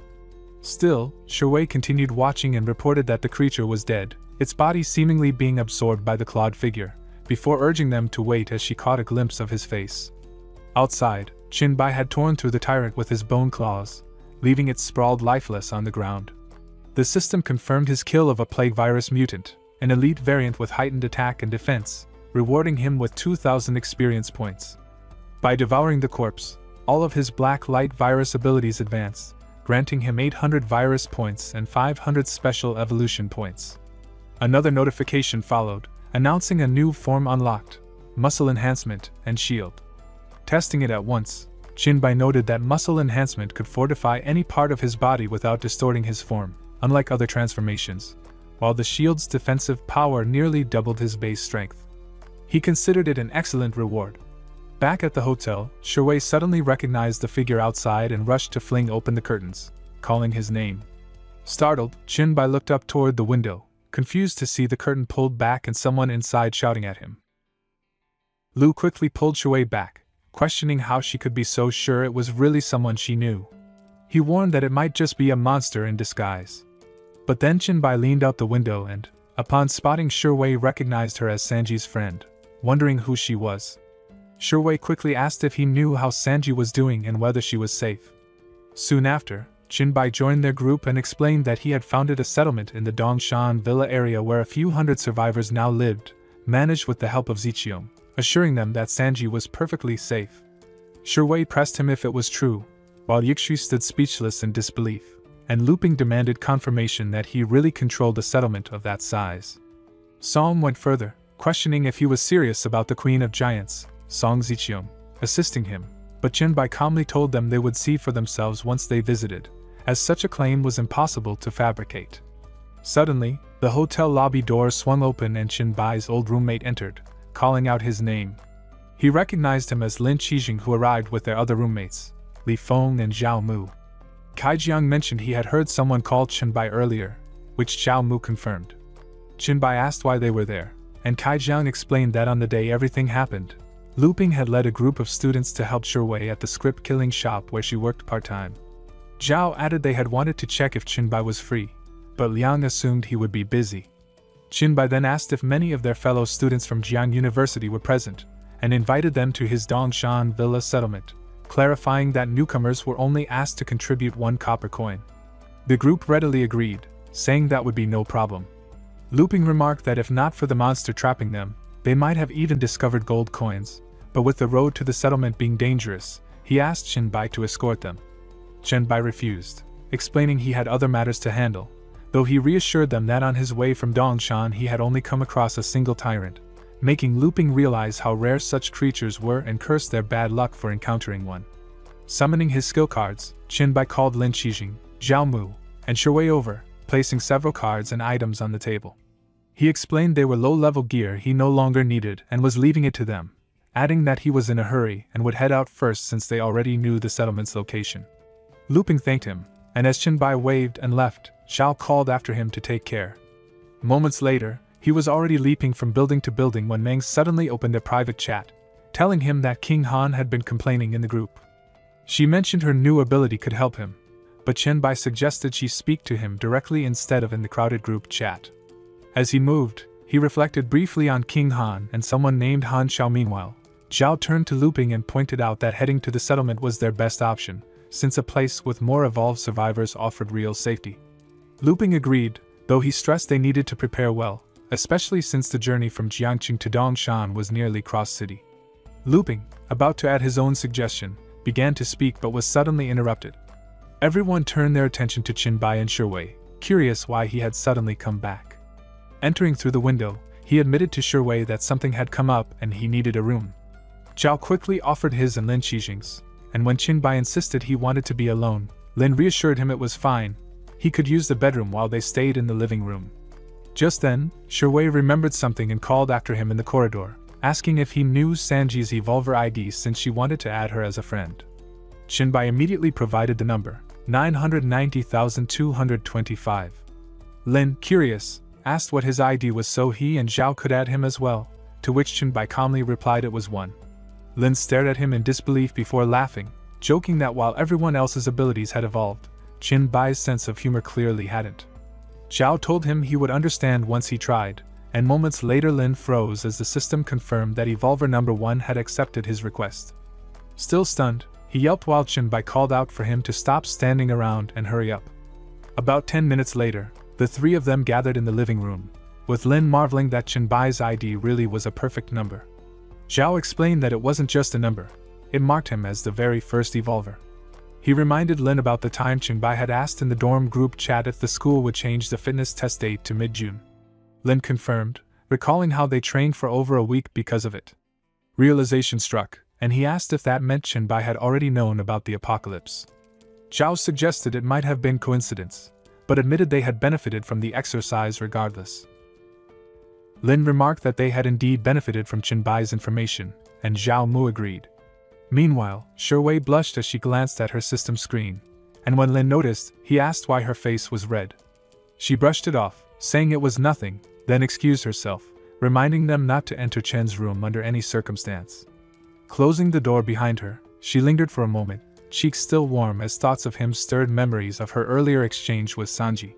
Still, Shui continued watching and reported that the creature was dead, its body seemingly being absorbed by the clawed figure, before urging them to wait as she caught a glimpse of his face. Outside, Chinbai had torn through the tyrant with his bone claws, leaving it sprawled lifeless on the ground. The system confirmed his kill of a plague virus mutant, an elite variant with heightened attack and defense, rewarding him with 2,000 experience points. By devouring the corpse, all of his black light virus abilities advanced, granting him 800 virus points and 500 special evolution points. Another notification followed, announcing a new form unlocked, muscle enhancement and shield. Testing it at once, Chinbai noted that muscle enhancement could fortify any part of his body without distorting his form, unlike other transformations, while the shield's defensive power nearly doubled his base strength. He considered it an excellent reward. Back at the hotel, Shui suddenly recognized the figure outside and rushed to fling open the curtains, calling his name. Startled, Chinbai looked up toward the window, confused to see the curtain pulled back and someone inside shouting at him. Lu quickly pulled Shui back, questioning how she could be so sure it was really someone she knew. He warned that it might just be a monster in disguise. But then Chinbai leaned out the window and, Upon spotting, Shuwei recognized her as Sanji's friend, wondering who she was. Shuwei quickly asked if he knew how Sanji was doing and whether she was safe. Soon after, Jinbai joined their group and explained that he had founded a settlement in the Dongshan Villa area where a few hundred survivors now lived, managed with the help of Zichium, assuring them that Sanji was perfectly safe. Shuwei pressed him if it was true, while Yikshu stood speechless in disbelief, and Luping demanded confirmation that he really controlled a settlement of that size. Song went further, questioning if he was serious about the Queen of Giants, Song Zichium, assisting him, but Jinbai calmly told them they would see for themselves once they visited, as such a claim was impossible to fabricate. Suddenly, the hotel lobby door swung open and Jinbai's old roommate entered, calling out his name. He recognized him as Lin Qijing, who arrived with their other roommates, Li Feng and Zhao Mu. Kaijiang mentioned he had heard someone call Jinbai earlier, which Zhao Mu confirmed. Jinbai asked why they were there, and Kaijiang explained that on the day everything happened, Luping had led a group of students to help Shuwei at the script killing shop where she worked part-time. Zhao added they had wanted to check if Jinbai was free, but Liang assumed he would be busy. Jinbai then asked if many of their fellow students from Jiang University were present, and invited them to his Dongshan Villa settlement, clarifying that newcomers were only asked to contribute 1 copper coin. The group readily agreed, saying that would be no problem. Luping remarked that if not for the monster trapping them, they might have even discovered gold coins, but with the road to the settlement being dangerous, he asked Jinbai to escort them. Jinbai refused, explaining he had other matters to handle, though he reassured them that on his way from Dongshan he had only come across a single tyrant, making Luping realize how rare such creatures were and cursed their bad luck for encountering one. Summoning his skill cards, Jinbai called Lin Qijing, Zhao Mu, and Shuwei over, placing several cards and items on the table. He explained they were low-level gear he no longer needed and was leaving it to them, adding that he was in a hurry and would head out first since they already knew the settlement's location. Luping thanked him, and as Jinbai waved and left, Zhao called after him to take care. Moments later, he was already leaping from building to building when Meng suddenly opened a private chat, telling him that King Han had been complaining in the group. She mentioned her new ability could help him, but Jinbai suggested she speak to him directly instead of in the crowded group chat. As he moved, he reflected briefly on King Han and someone named Han Xiao. Meanwhile, Zhao turned to Luping and pointed out that heading to the settlement was their best option, since a place with more evolved survivors offered real safety. Luping agreed, though he stressed they needed to prepare well, especially since the journey from Jiangqing to Dongshan was nearly cross-city. Luping, about to add his own suggestion, began to speak but was suddenly interrupted. Everyone turned their attention to Jinbai and Shuwei, curious why he had suddenly come back. Entering through the window, he admitted to Shuwei that something had come up and he needed a room. Zhao quickly offered his and Lin Qijing's, and when Jinbai insisted he wanted to be alone, Lin reassured him it was fine, he could use the bedroom while they stayed in the living room. Just then, Shuwei remembered something and called after him in the corridor, asking if he knew Sanji's Evolver ID since she wanted to add her as a friend. Jinbai immediately provided the number, 990,225. Lin, curious, asked what his ID was so he and Zhao could add him as well, to which Jinbai calmly replied it was 1. Lin stared at him in disbelief before laughing, joking that while everyone else's abilities had evolved, Jinbai's sense of humor clearly hadn't. Zhao told him he would understand once he tried, and moments later Lin froze as the system confirmed that Evolver number 1 had accepted his request. Still stunned, he yelped while Jinbai called out for him to stop standing around and hurry up. About 10 minutes later, the 3 of them gathered in the living room, with Lin marveling that Jinbai's ID really was a perfect number. Zhao explained that it wasn't just a number, it marked him as the very first Evolver. He reminded Lin about the time Jinbai had asked in the dorm group chat if the school would change the fitness test date to mid-June. Lin confirmed, recalling how they trained for over a week because of it. Realization struck, and he asked if that meant Jinbai had already known about the apocalypse. Zhao suggested it might have been coincidence, but admitted they had benefited from the exercise regardless. Lin remarked that they had indeed benefited from Jinbai's information, and Zhao Mu agreed. Meanwhile, Shuwei blushed as she glanced at her system screen, and when Lin noticed, he asked why her face was red. She brushed it off, saying it was nothing, then excused herself, reminding them not to enter Chen's room under any circumstance. Closing the door behind her, she lingered for a moment, cheeks still warm as thoughts of him stirred memories of her earlier exchange with Sanji.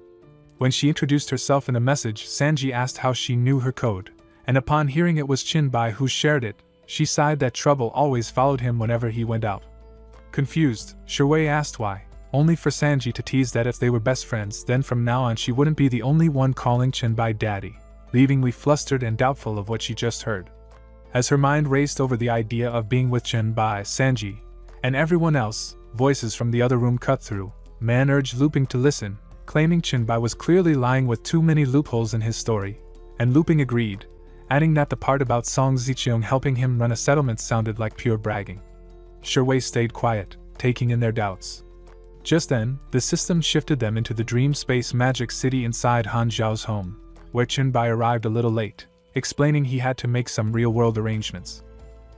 When she introduced herself in a message, Sanji asked how she knew her code, and upon hearing it was Chinbai who shared it, she sighed that trouble always followed him whenever he went out. Confused, Shuwei asked why, only for Sanji to tease that if they were best friends, then from now on she wouldn't be the only one calling Chinbai daddy, leaving Lee flustered and doubtful of what she just heard. As her mind raced over the idea of being with Chinbai, Sanji, and everyone else, voices from the other room cut through. Man urged Looping to listen, claiming Chinbai was clearly lying with too many loopholes in his story, and Looping agreed, adding that the part about Song Zicheong helping him run a settlement sounded like pure bragging. Shuwei stayed quiet, taking in their doubts. Just then, the system shifted them into the Dream Space Magic City inside Han Zhao's home, where Chinbai arrived a little late, explaining he had to make some real-world arrangements.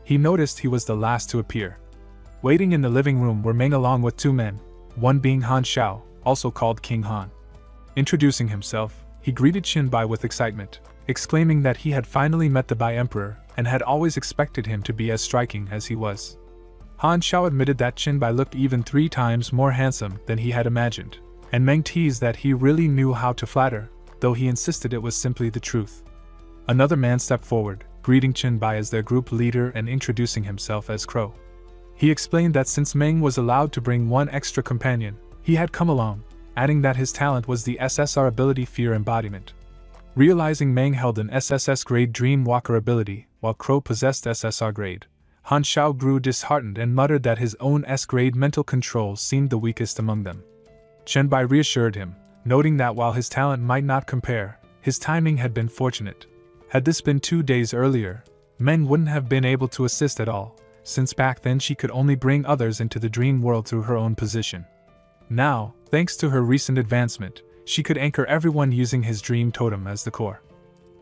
He noticed he was the last to appear. Waiting in the living room were Meng along with two men, one being Han Xiao, also called King Han. Introducing himself, he greeted Chinbai with excitement, exclaiming that he had finally met the Bai Emperor and had always expected him to be as striking as he was. Han Xiao admitted that Chinbai looked even 3 times more handsome than he had imagined, and Meng teased that he really knew how to flatter, though he insisted it was simply the truth. Another man stepped forward, greeting Chinbai as their group leader and introducing himself as Crow. He explained that since Meng was allowed to bring one extra companion, he had come along, adding that his talent was the SSR ability Fear Embodiment. Realizing Meng held an SSS grade Dream Walker ability, while Crow possessed SSR grade, Han Xiao grew disheartened and muttered that his own S-grade mental control seemed the weakest among them. Chenbai reassured him, noting that while his talent might not compare, his timing had been fortunate. Had this been 2 days earlier, Meng wouldn't have been able to assist at all, since back then she could only bring others into the dream world through her own position. Now, thanks to her recent advancement, she could anchor everyone using his dream totem as the core.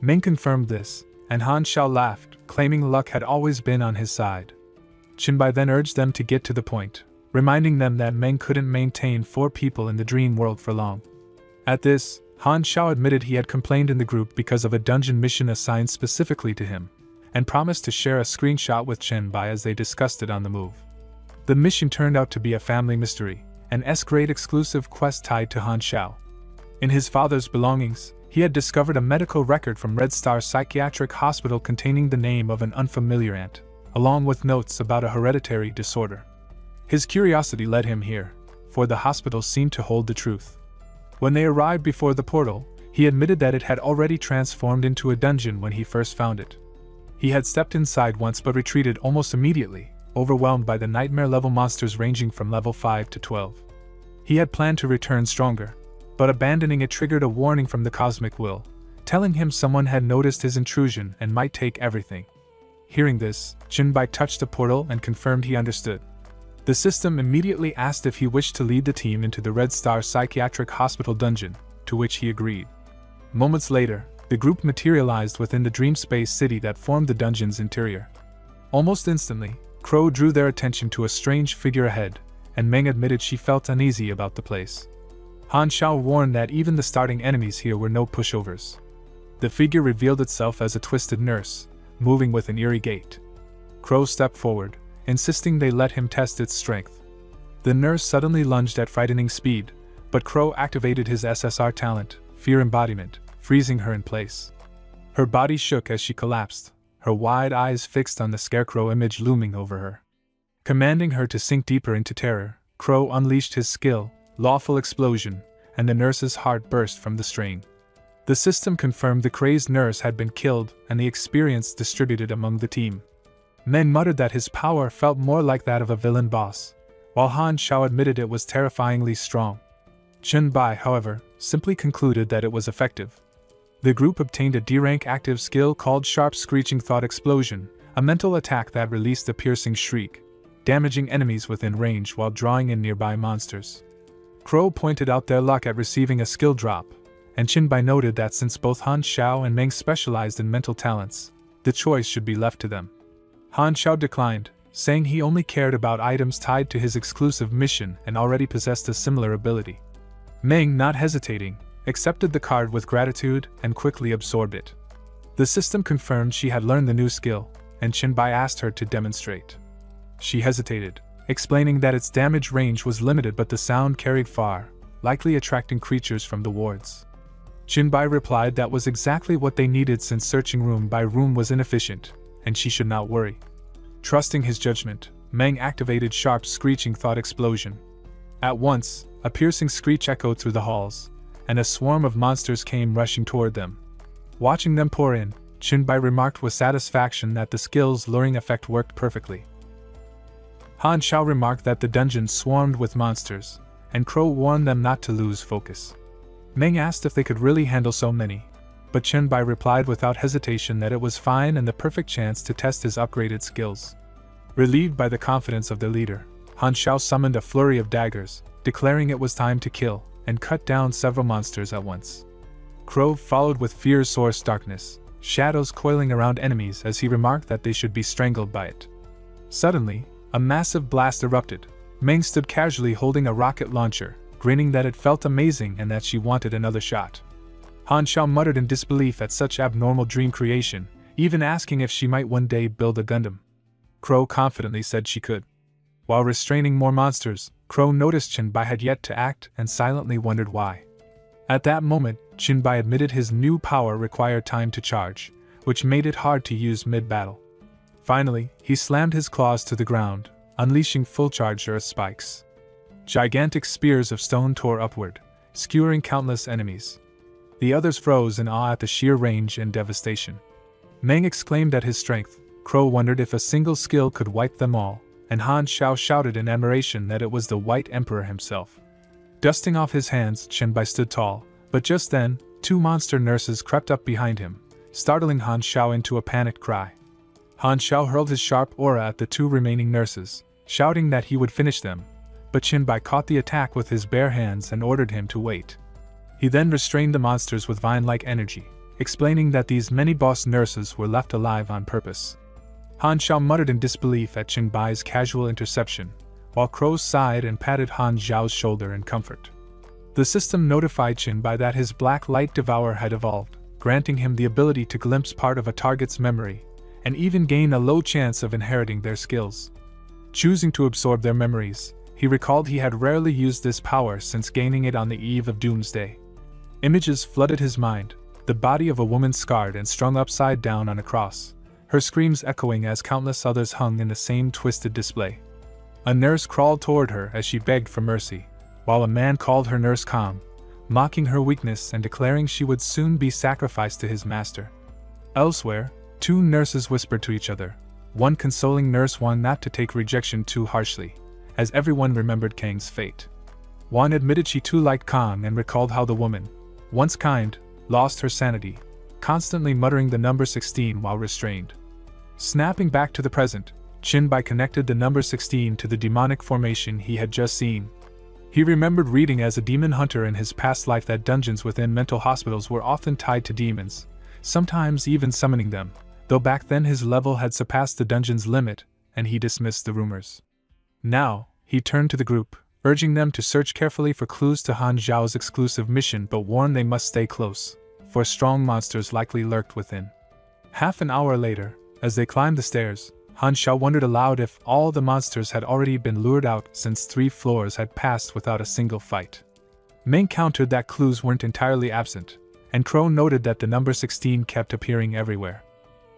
Meng confirmed this, and Han Xiao laughed, claiming luck had always been on his side. Chinbai then urged them to get to the point, reminding them that Meng couldn't maintain 4 people in the dream world for long. At this, Han Xiao admitted he had complained in the group because of a dungeon mission assigned specifically to him, and promised to share a screenshot with Chinbai as they discussed it on the move. The mission turned out to be a family mystery, an S-grade exclusive quest tied to Han Xiao. In his father's belongings, he had discovered a medical record from Red Star Psychiatric Hospital containing the name of an unfamiliar aunt, along with notes about a hereditary disorder. His curiosity led him here, for the hospital seemed to hold the truth. When they arrived before the portal, he admitted that it had already transformed into a dungeon when he first found it. He had stepped inside once but retreated almost immediately, overwhelmed by the nightmare-level monsters ranging from level 5 to 12. He had planned to return stronger, but abandoning it triggered a warning from the cosmic will, telling him someone had noticed his intrusion and might take everything. Hearing this, Chinbai touched the portal and confirmed he understood. The system immediately asked if he wished to lead the team into the Red Star Psychiatric Hospital dungeon, to which he agreed. Moments later, the group materialized within the dream space city that formed the dungeon's interior. Almost instantly, Crow drew their attention to a strange figure ahead, and Meng admitted she felt uneasy about the place. Han Xiao warned that even the starting enemies here were no pushovers. The figure revealed itself as a twisted nurse, moving with an eerie gait. Crow stepped forward, insisting they let him test its strength. The nurse suddenly lunged at frightening speed, but Crow activated his SSR talent, Fear Embodiment, freezing her in place. Her body shook as she collapsed, her wide eyes fixed on the scarecrow image looming over her. Commanding her to sink deeper into terror, Crow unleashed his skill, Lawful Explosion, and the nurse's heart burst from the strain. The system confirmed the crazed nurse had been killed and the experience distributed among the team. Meng muttered that his power felt more like that of a villain boss, while Han Xiao admitted it was terrifyingly strong. Chinbai, however, simply concluded that it was effective. The group obtained a D-rank active skill called Sharp Screeching Thought Explosion, a mental attack that released a piercing shriek, damaging enemies within range while drawing in nearby monsters. Crow pointed out their luck at receiving a skill drop, and Chinbai noted that since both Han Xiao and Meng specialized in mental talents, the choice should be left to them. Han Xiao declined, saying he only cared about items tied to his exclusive mission and already possessed a similar ability. Meng, not hesitating, accepted the card with gratitude and quickly absorbed it. The system confirmed she had learned the new skill, and Chinbai asked her to demonstrate. She hesitated, explaining that its damage range was limited but the sound carried far, likely attracting creatures from the wards. Chinbai replied that was exactly what they needed since searching room by room was inefficient, and she should not worry. Trusting his judgment, Meng activated sharp screeching thought explosion. At once, a piercing screech echoed through the halls, and a swarm of monsters came rushing toward them. Watching them pour in, Chinbai remarked with satisfaction that the skill's luring effect worked perfectly. Han Xiao remarked that the dungeon swarmed with monsters, and Crow warned them not to lose focus. Meng asked if they could really handle so many, but Chinbai replied without hesitation that it was fine and the perfect chance to test his upgraded skills. Relieved by the confidence of their leader, Han Xiao summoned a flurry of daggers, declaring it was time to kill, and cut down several monsters at once. Crow followed with fear's source darkness, shadows coiling around enemies as he remarked that they should be strangled by it. Suddenly, a massive blast erupted. Meng stood casually holding a rocket launcher, grinning that it felt amazing and that she wanted another shot. Han Xiao muttered in disbelief at such abnormal dream creation, even asking if she might one day build a Gundam. Crow confidently said she could. While restraining more monsters, Crow noticed Chinbai had yet to act and silently wondered why. At that moment, Chinbai admitted his new power required time to charge, which made it hard to use mid-battle. Finally, he slammed his claws to the ground, unleashing full-charged earth spikes. Gigantic spears of stone tore upward, skewering countless enemies. The others froze in awe at the sheer range and devastation. Meng exclaimed at his strength. Crow wondered if a single skill could wipe them all, and Han Xiao shouted in admiration that it was the White Emperor himself. Dusting off his hands, Chinbai stood tall, but just then, two monster nurses crept up behind him, startling Han Xiao into a panicked cry. Han Xiao hurled his sharp aura at the two remaining nurses, shouting that he would finish them, but Chinbai caught the attack with his bare hands and ordered him to wait. He then restrained the monsters with vine-like energy, explaining that these many-boss nurses were left alive on purpose. Han Xiao muttered in disbelief at Chinbai's casual interception, while Crow sighed and patted Han Xiao's shoulder in comfort. The system notified Chinbai that his Black Light Devourer had evolved, granting him the ability to glimpse part of a target's memory, and even gain a low chance of inheriting their skills. Choosing to absorb their memories, he recalled he had rarely used this power since gaining it on the eve of Doomsday. Images flooded his mind, the body of a woman scarred and strung upside down on a cross, her screams echoing as countless others hung in the same twisted display. A nurse crawled toward her as she begged for mercy, while a man called her nurse calm, mocking her weakness and declaring she would soon be sacrificed to his master. Elsewhere, two nurses whispered to each other, one consoling nurse one not to take rejection too harshly, as everyone remembered Kang's fate. One admitted she too liked Kang and recalled how the woman, once kind, lost her sanity, constantly muttering the number 16 while restrained. Snapping back to the present, Chinbai connected the number 16 to the demonic formation he had just seen. He remembered reading as a demon hunter in his past life that dungeons within mental hospitals were often tied to demons, sometimes even summoning them, though back then his level had surpassed the dungeon's limit, and he dismissed the rumors. Now, he turned to the group, urging them to search carefully for clues to Han Xiao's exclusive mission but warned they must stay close, for strong monsters likely lurked within. Half an hour later, as they climbed the stairs, Han Xiao wondered aloud if all the monsters had already been lured out since 3 floors had passed without a single fight. Meng countered that clues weren't entirely absent, and Crow noted that the number 16 kept appearing everywhere.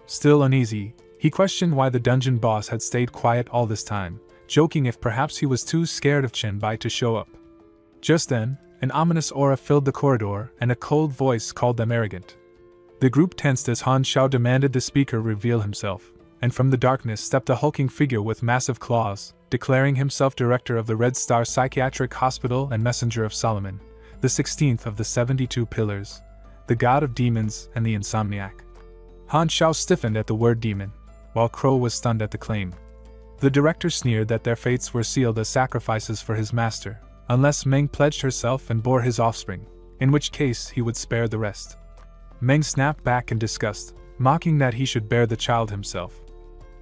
Still uneasy, he questioned why the dungeon boss had stayed quiet all this time, joking if perhaps he was too scared of Chinbai to show up. Just then, an ominous aura filled the corridor and a cold voice called them arrogant. The group tensed as Han Xiao demanded the speaker reveal himself, and from the darkness stepped a hulking figure with massive claws, declaring himself director of the Red Star Psychiatric Hospital and messenger of Solomon, the 16th of the 72 Pillars, the god of demons and the insomniac. Han Xiao stiffened at the word demon, while Crow was stunned at the claim. The director sneered that their fates were sealed as sacrifices for his master, unless Meng pledged herself and bore his offspring, in which case he would spare the rest. Meng snapped back in disgust, mocking that he should bear the child himself.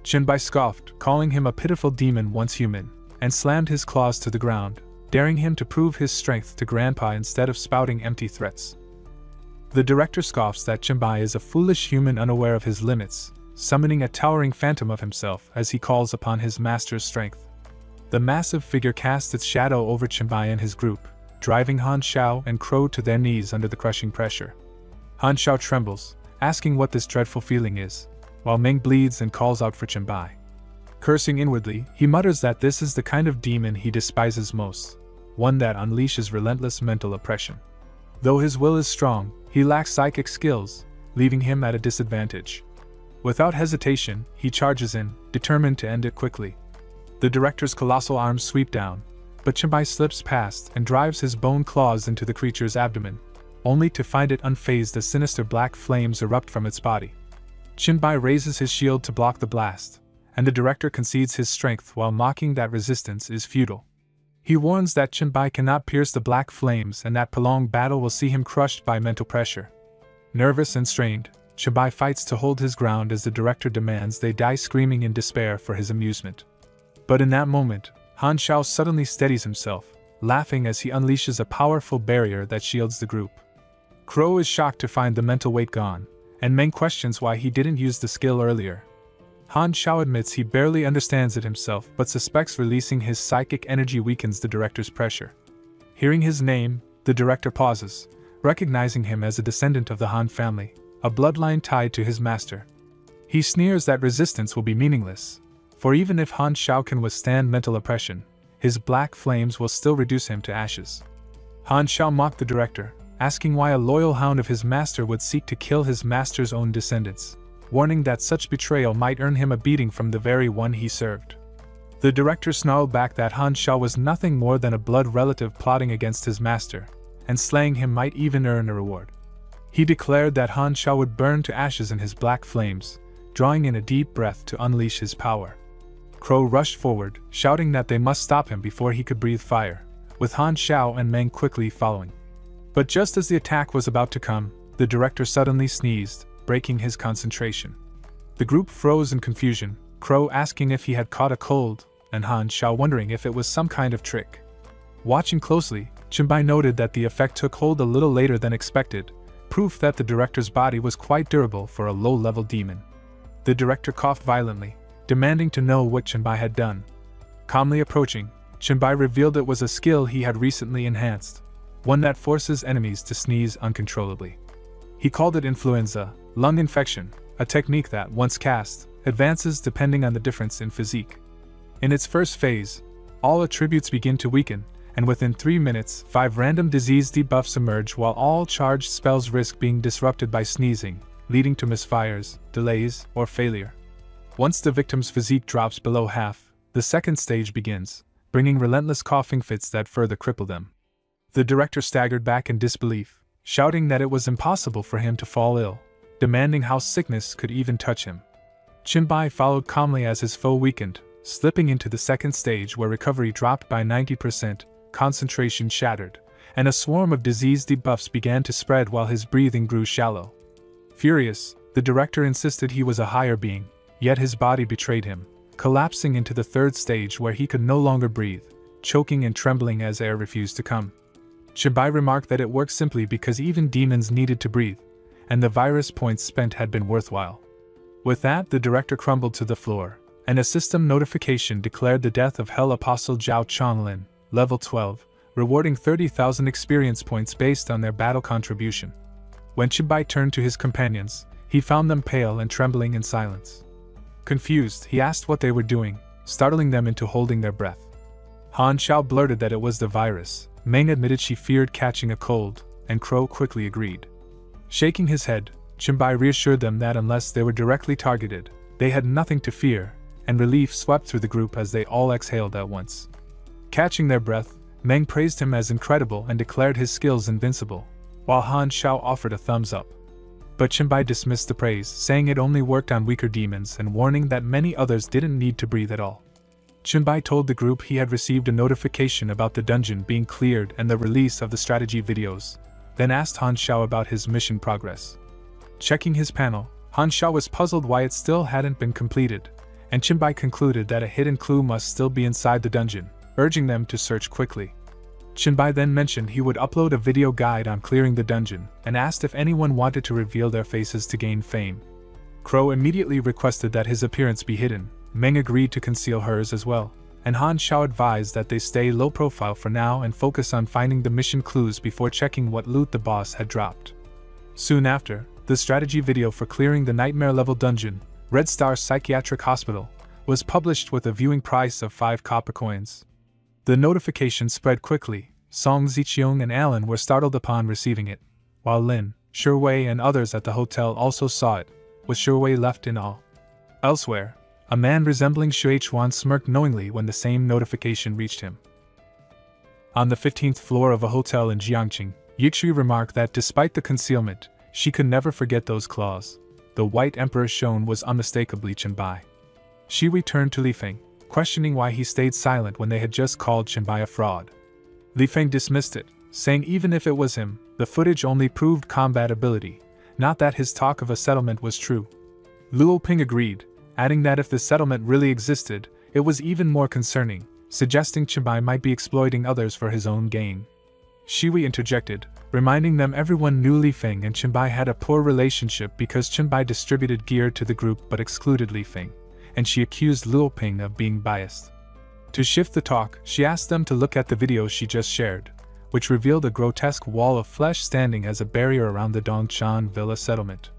Chinbai scoffed, calling him a pitiful demon once human, and slammed his claws to the ground, daring him to prove his strength to Grandpa instead of spouting empty threats. The director scoffs that Chinbai is a foolish human unaware of his limits, summoning a towering phantom of himself as he calls upon his master's strength. The massive figure cast its shadow over Chinbai and his group, driving Han Xiao and Crow to their knees under the crushing pressure. Han Xiao trembles, asking what this dreadful feeling is, while Meng bleeds and calls out for Chenbai. Cursing inwardly, he mutters that this is the kind of demon he despises most, one that unleashes relentless mental oppression. Though his will is strong, he lacks psychic skills, leaving him at a disadvantage. Without hesitation, he charges in, determined to end it quickly. The director's colossal arms sweep down, but Chenbai slips past and drives his bone claws into the creature's abdomen, only to find it unfazed as sinister black flames erupt from its body. Chenbai raises his shield to block the blast, and the director concedes his strength while mocking that resistance is futile. He warns that Chenbai cannot pierce the black flames and that prolonged battle will see him crushed by mental pressure. Nervous and strained, Chenbai fights to hold his ground as the director demands they die screaming in despair for his amusement. But in that moment, Han Xiao suddenly steadies himself, laughing as he unleashes a powerful barrier that shields the group. Crow is shocked to find the mental weight gone, and Meng questions why he didn't use the skill earlier. Han Xiao admits he barely understands it himself but suspects releasing his psychic energy weakens the director's pressure. Hearing his name, the director pauses, recognizing him as a descendant of the Han family, a bloodline tied to his master. He sneers that resistance will be meaningless, for even if Han Xiao can withstand mental oppression, his black flames will still reduce him to ashes. Han Xiao mocked the director, asking why a loyal hound of his master would seek to kill his master's own descendants, warning that such betrayal might earn him a beating from the very one he served. The director snarled back that Han Xiao was nothing more than a blood relative plotting against his master, and slaying him might even earn a reward. He declared that Han Xiao would burn to ashes in his black flames, drawing in a deep breath to unleash his power. Crow rushed forward, shouting that they must stop him before he could breathe fire, with Han Xiao and Meng quickly following. But just as the attack was about to come, the director suddenly sneezed, breaking his concentration. The group froze in confusion, Crow asking if he had caught a cold, and Han Xiao wondering if it was some kind of trick. Watching closely, Chenbai noted that the effect took hold a little later than expected, proof that the director's body was quite durable for a low-level demon. The director coughed violently, demanding to know what Chenbai had done. Calmly approaching, Chenbai revealed it was a skill he had recently enhanced, one that forces enemies to sneeze uncontrollably. He called it influenza, lung infection, a technique that, once cast, advances depending on the difference in physique. In its first phase, all attributes begin to weaken, and within 3 minutes, 5 random disease debuffs emerge while all charged spells risk being disrupted by sneezing, leading to misfires, delays, or failure. Once the victim's physique drops below half, the second stage begins, bringing relentless coughing fits that further cripple them. The director staggered back in disbelief, shouting that it was impossible for him to fall ill, demanding how sickness could even touch him. Chenbai followed calmly as his foe weakened, slipping into the second stage where recovery dropped by 90%, concentration shattered, and a swarm of disease debuffs began to spread while his breathing grew shallow. Furious, the director insisted he was a higher being, yet his body betrayed him, collapsing into the third stage where he could no longer breathe, choking and trembling as air refused to come. Chenbai remarked that it worked simply because even demons needed to breathe, and the virus points spent had been worthwhile. With that, the director crumbled to the floor, and a system notification declared the death of Hell Apostle Zhao Chonglin, level 12, rewarding 30,000 experience points based on their battle contribution. When Chenbai turned to his companions, he found them pale and trembling in silence. Confused, he asked what they were doing, startling them into holding their breath. Han Xiao blurted that it was the virus, Meng admitted she feared catching a cold, and Crow quickly agreed. Shaking his head, Chenbai reassured them that unless they were directly targeted, they had nothing to fear, and relief swept through the group as they all exhaled at once. Catching their breath, Meng praised him as incredible and declared his skills invincible, while Han Xiao offered a thumbs up. But Chenbai dismissed the praise, saying it only worked on weaker demons and warning that many others didn't need to breathe at all. Chenbai told the group he had received a notification about the dungeon being cleared and the release of the strategy videos, then asked Han Xiao about his mission progress. Checking his panel, Han Xiao was puzzled why it still hadn't been completed, and Chenbai concluded that a hidden clue must still be inside the dungeon, urging them to search quickly. Chenbai then mentioned he would upload a video guide on clearing the dungeon, and asked if anyone wanted to reveal their faces to gain fame. Crow immediately requested that his appearance be hidden. Meng agreed to conceal hers as well, and Han Xiao advised that they stay low profile for now and focus on finding the mission clues before checking what loot the boss had dropped. Soon after, the strategy video for clearing the nightmare-level dungeon, Red Star Psychiatric Hospital, was published with a viewing price of 5 copper coins. The notification spread quickly. Song Ziqiang and Alan were startled upon receiving it, while Lin, Shiwei and others at the hotel also saw it, with Shiwei left in awe. Elsewhere, a man resembling Xue Chuan smirked knowingly when the same notification reached him. On the 15th floor of a hotel in Jiangqing, Yixi remarked that despite the concealment, she could never forget those claws. The White Emperor shown was unmistakably Chenbai. She returned to Li Feng, questioning why he stayed silent when they had just called Chenbai a fraud. Li Feng dismissed it, saying even if it was him, the footage only proved combat ability, not that his talk of a settlement was true. Luo Ping agreed, adding that if the settlement really existed, it was even more concerning, suggesting Chenbai might be exploiting others for his own gain. Shiwi interjected, reminding them everyone knew Li Feng and Chenbai had a poor relationship because Chenbai distributed gear to the group but excluded Li Feng, and she accused Luo Ping of being biased. To shift the talk, she asked them to look at the video she just shared, which revealed a grotesque wall of flesh standing as a barrier around the Dongchan Villa settlement.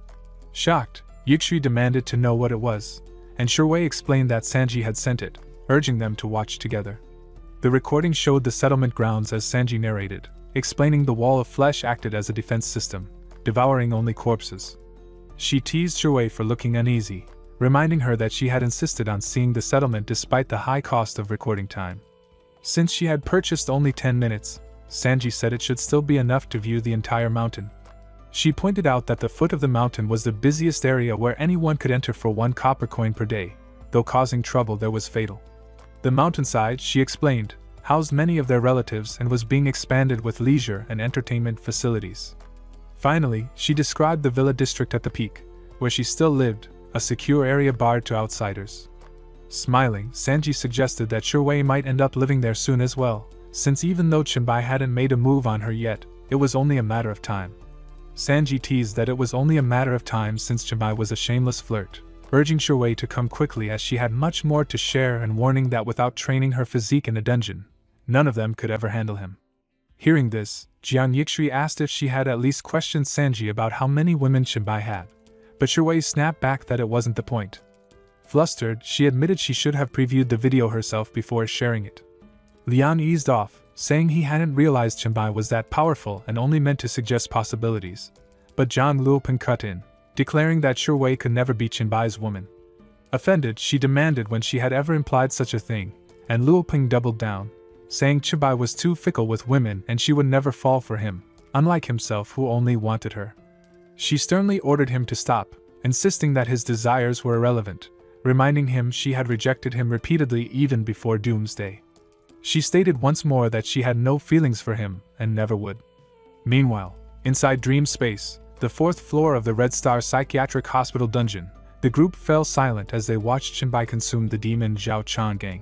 Shocked, Yixi demanded to know what it was, and Shiwei explained that Sanji had sent it, urging them to watch together. The recording showed the settlement grounds as Sanji narrated, explaining the wall of flesh acted as a defense system, devouring only corpses. She teased Shiwei for looking uneasy, reminding her that she had insisted on seeing the settlement despite the high cost of recording time. Since she had purchased only 10 minutes, Sanji said it should still be enough to view the entire mountain. She pointed out that the foot of the mountain was the busiest area where anyone could enter for 1 copper coin per day, though causing trouble there was fatal. The mountainside, she explained, housed many of their relatives and was being expanded with leisure and entertainment facilities. Finally, she described the villa district at the peak, where she still lived, a secure area barred to outsiders. Smiling, Sanji suggested that Shiwei might end up living there soon as well, since even though Chenbai hadn't made a move on her yet, it was only a matter of time. Sanji teased that it was only a matter of time since Chenbai was a shameless flirt, urging Shiwei to come quickly as she had much more to share and warning that without training her physique in a dungeon, none of them could ever handle him. Hearing this, Jiang Yixi asked if she had at least questioned Sanji about how many women Chenbai had, but Shiwei snapped back that it wasn't the point. Flustered, she admitted she should have previewed the video herself before sharing it. Lian eased off, saying he hadn't realized Chenbai was that powerful and only meant to suggest possibilities, but Zhang Luoping cut in, declaring that Shiwei could never be Chenbai's woman. Offended, she demanded when she had ever implied such a thing, and Luoping doubled down, saying Chenbai was too fickle with women and she would never fall for him, unlike himself who only wanted her. She sternly ordered him to stop, insisting that his desires were irrelevant, reminding him she had rejected him repeatedly even before Doomsday. She stated once more that she had no feelings for him and never would. Meanwhile, inside Dream Space, the 4th floor of the Red Star Psychiatric Hospital dungeon, the group fell silent as they watched Chenbai consume the demon Zhao Changgang.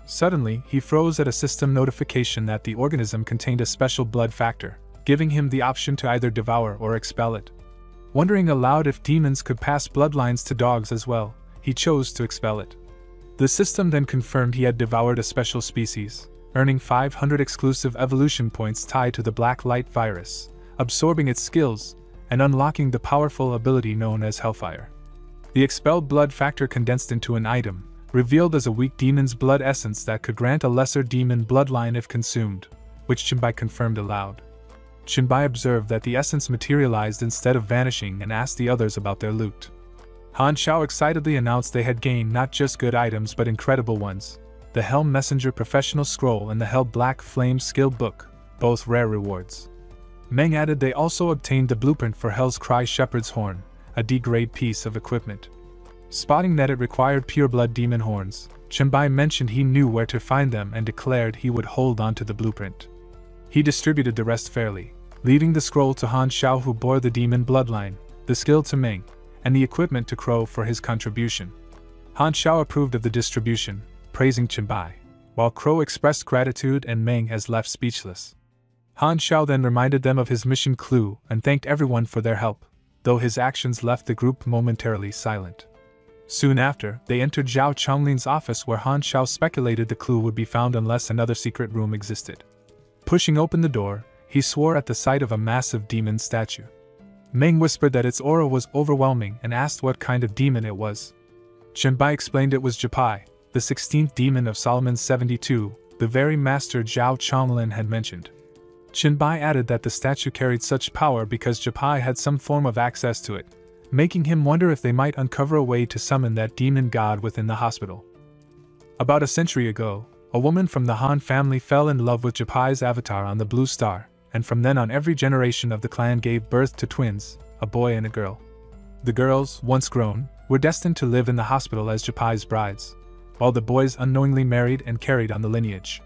Suddenly, he froze at a system notification that the organism contained a special blood factor, giving him the option to either devour or expel it. Wondering aloud if demons could pass bloodlines to dogs as well, he chose to expel it. The system then confirmed he had devoured a special species, earning 500 exclusive evolution points tied to the Black Light virus, absorbing its skills, and unlocking the powerful ability known as Hellfire. The expelled blood factor condensed into an item, revealed as a weak demon's blood essence that could grant a lesser demon bloodline if consumed, which Chenbai confirmed aloud. Chenbai observed that the essence materialized instead of vanishing and asked the others about their loot. Han Xiao excitedly announced they had gained not just good items but incredible ones, the Helm Messenger Professional Scroll and the Hell Black Flame Skill Book, both rare rewards. Meng added they also obtained the blueprint for Hell's Cry Shepherd's Horn, a D-grade piece of equipment. Spotting that it required pureblood demon horns, Chenbai mentioned he knew where to find them and declared he would hold on to the blueprint. He distributed the rest fairly, leaving the scroll to Han Xiao who bore the demon bloodline, the skill to Meng, and the equipment to Crow for his contribution. Han Xiao approved of the distribution, praising Chenbai, while Crow expressed gratitude and Meng has left speechless. Han Xiao then reminded them of his mission clue and thanked everyone for their help, though his actions left the group momentarily silent. Soon after, they entered Zhao Chonglin's office where Han Xiao speculated the clue would be found unless another secret room existed. Pushing open the door, he swore at the sight of a massive demon statue. Meng whispered that its aura was overwhelming and asked what kind of demon it was. Qianbai explained it was Jipai, the 16th demon of Solomon's 72, the very master Zhao Chonglin had mentioned. Qianbai added that the statue carried such power because Jipai had some form of access to it, making him wonder if they might uncover a way to summon that demon god within the hospital. About a century ago, a woman from the Han family fell in love with Jipai's avatar on the Blue Star, and from then on every generation of the clan gave birth to twins, a boy and a girl. The girls, once grown, were destined to live in the hospital as Jipai's brides, while the boys unknowingly married and carried on the lineage.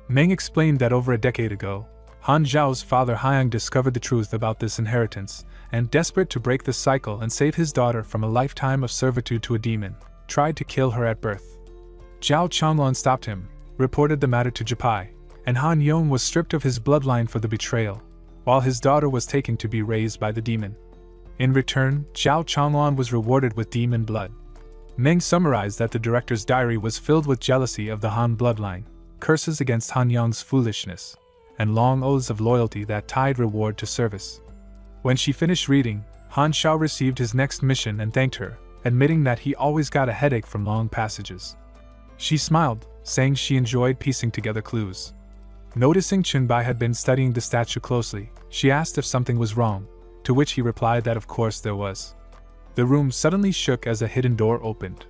Meng explained that over a decade ago, Han Zhao's father Haiyang discovered the truth about this inheritance, and desperate to break the cycle and save his daughter from a lifetime of servitude to a demon, tried to kill her at birth. Zhao Chonglin stopped him, reported the matter to Jipai, and Han Yong was stripped of his bloodline for the betrayal, while his daughter was taken to be raised by the demon. In return, Zhao Chonglin was rewarded with demon blood. Meng summarized that the director's diary was filled with jealousy of the Han bloodline, curses against Han Yong's foolishness, and long oaths of loyalty that tied reward to service. When she finished reading, Han Xiao received his next mission and thanked her, admitting that he always got a headache from long passages. She smiled, saying she enjoyed piecing together clues. Noticing Qianbai had been studying the statue closely, she asked if something was wrong, to which he replied that of course there was. The room suddenly shook as a hidden door opened.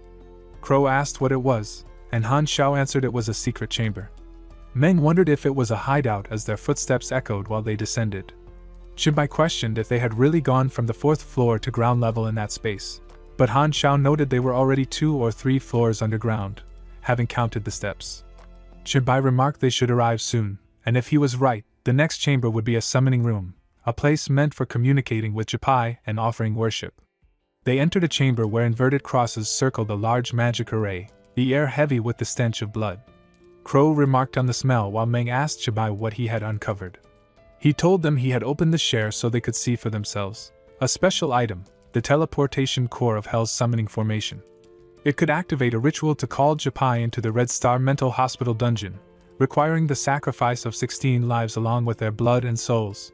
Crow asked what it was, and Han Xiao answered it was a secret chamber. Meng wondered if it was a hideout as their footsteps echoed while they descended. Qianbai questioned if they had really gone from the 4th floor to ground level in that space, but Han Xiao noted they were already 2 or 3 floors underground, having counted the steps. Qianbai remarked they should arrive soon, and if he was right, the next chamber would be a summoning room, a place meant for communicating with Jipai and offering worship. They entered a chamber where inverted crosses circled a large magic array, the air heavy with the stench of blood. Crow remarked on the smell while Meng asked Jipai what he had uncovered. He told them he had opened the share so they could see for themselves, a special item, the teleportation core of Hell's summoning formation. It could activate a ritual to call Jipai into the Red Star mental hospital dungeon, requiring the sacrifice of 16 lives along with their blood and souls.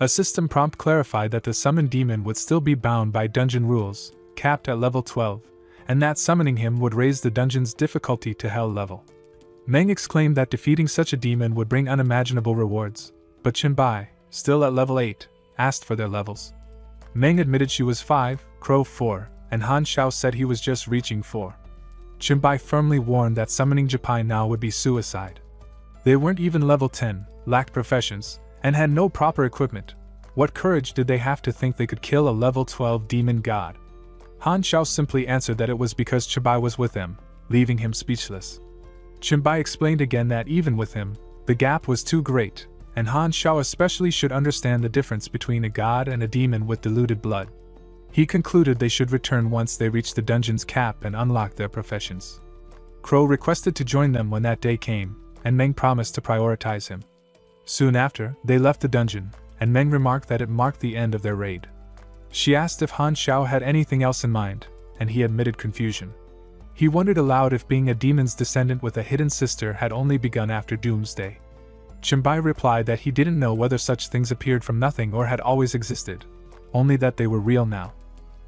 A system prompt clarified that the summoned demon would still be bound by dungeon rules, capped at level 12, and that summoning him would raise the dungeon's difficulty to Hell level. Meng exclaimed that defeating such a demon would bring unimaginable rewards, but Qianbai, still at level 8, asked for their levels. Meng admitted she was 5, Crow 4, and Han Xiao said he was just reaching 4. Qianbai firmly warned that summoning Jipai now would be suicide. They weren't even level 10, lacked professions, and had no proper equipment. What courage did they have to think they could kill a level 12 demon god? Han Xiao simply answered that it was because Qianbai was with them, leaving him speechless. Qianbai explained again that even with him, the gap was too great, and Han Xiao especially should understand the difference between a god and a demon with diluted blood. He concluded they should return once they reached the dungeon's cap and unlock their professions. Crow requested to join them when that day came, and Meng promised to prioritize him. Soon after, they left the dungeon, and Meng remarked that it marked the end of their raid. She asked if Han Xiao had anything else in mind, and he admitted confusion. He wondered aloud if being a demon's descendant with a hidden sister had only begun after Doomsday. Qianbai replied that he didn't know whether such things appeared from nothing or had always existed, only that they were real now.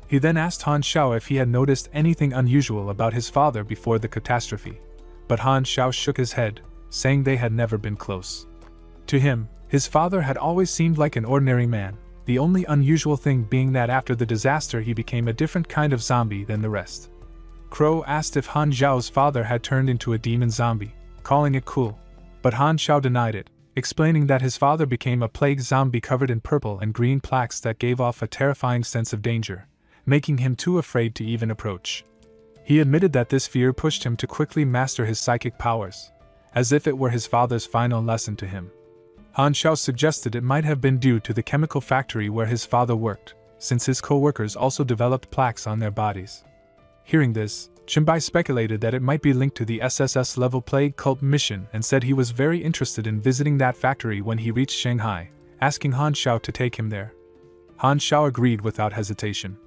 He then asked Han Xiao if he had noticed anything unusual about his father before the catastrophe, but Han Xiao shook his head, saying they had never been close. To him, his father had always seemed like an ordinary man, the only unusual thing being that after the disaster he became a different kind of zombie than the rest. Crow asked if Han Xiao's father had turned into a demon zombie, calling it cool, but Han Xiao denied it, explaining that his father became a plague zombie covered in purple and green plaques that gave off a terrifying sense of danger, making him too afraid to even approach. He admitted that this fear pushed him to quickly master his psychic powers, as if it were his father's final lesson to him. Han Xiao suggested it might have been due to the chemical factory where his father worked, since his co-workers also developed plaques on their bodies. Hearing this, Qianbai speculated that it might be linked to the SSS-level plague cult mission and said he was very interested in visiting that factory when he reached Shanghai, asking Han Xiao to take him there. Han Xiao agreed without hesitation.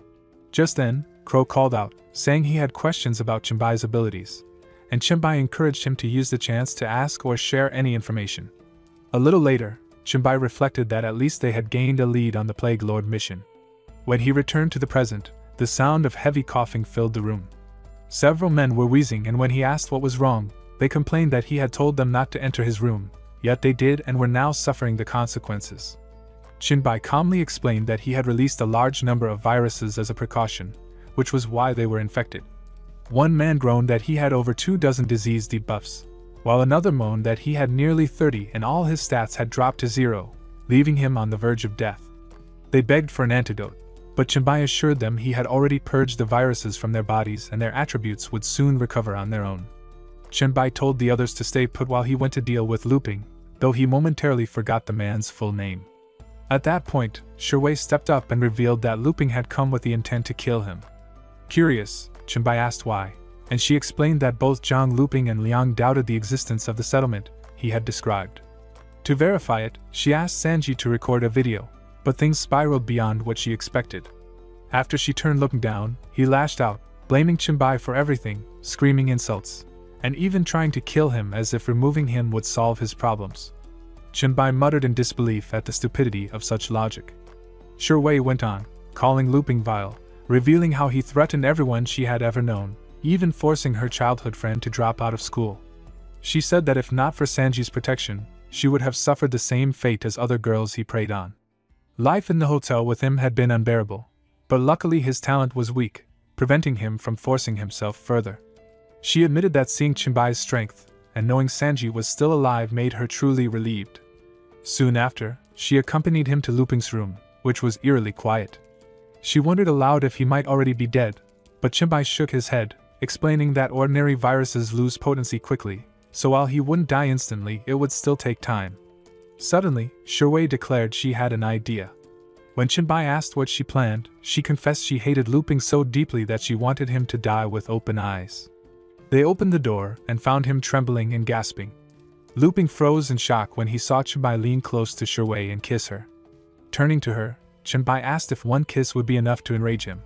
Just then, Crow called out, saying he had questions about Chenbai's abilities, and Chenbai encouraged him to use the chance to ask or share any information. A little later, Chenbai reflected that at least they had gained a lead on the Plague Lord mission. When he returned to the present, the sound of heavy coughing filled the room. Several men were wheezing, and when he asked what was wrong, they complained that he had told them not to enter his room, yet they did and were now suffering the consequences. Chenbai calmly explained that he had released a large number of viruses as a precaution, which was why they were infected. One man groaned that he had over 24 disease debuffs, while another moaned that he had nearly 30 and all his stats had dropped to 0, leaving him on the verge of death. They begged for an antidote, but Chenbai assured them he had already purged the viruses from their bodies and their attributes would soon recover on their own. Chenbai told the others to stay put while he went to deal with Luping, though he momentarily forgot the man's full name. At that point, Shiwei stepped up and revealed that Luping had come with the intent to kill him. Curious, Chenbai asked why, and she explained that both Zhang Luping and Liang doubted the existence of the settlement he had described. To verify it, she asked Sanji to record a video, but things spiraled beyond what she expected. After she turned Luping down, he lashed out, blaming Chenbai for everything, screaming insults, and even trying to kill him as if removing him would solve his problems. Chenbai muttered in disbelief at the stupidity of such logic. Shiwei went on, calling Luping vile, revealing how he threatened everyone she had ever known, even forcing her childhood friend to drop out of school. She said that if not for Sanji's protection, she would have suffered the same fate as other girls he preyed on. Life in the hotel with him had been unbearable, but luckily his talent was weak, preventing him from forcing himself further. She admitted that seeing Chenbai's strength, and knowing Sanji was still alive made her truly relieved. Soon after, she accompanied him to Luping's room, which was eerily quiet. She wondered aloud if he might already be dead, but Chenbai shook his head, explaining that ordinary viruses lose potency quickly, so while he wouldn't die instantly, it would still take time. Suddenly, Shiwei declared she had an idea. When Chenbai asked what she planned, she confessed she hated Luping so deeply that she wanted him to die with open eyes. They opened the door and found him trembling and gasping. Luping froze in shock when he saw Chenbai lean close to Shiwei and kiss her. Turning to her, Chenbai asked if one kiss would be enough to enrage him.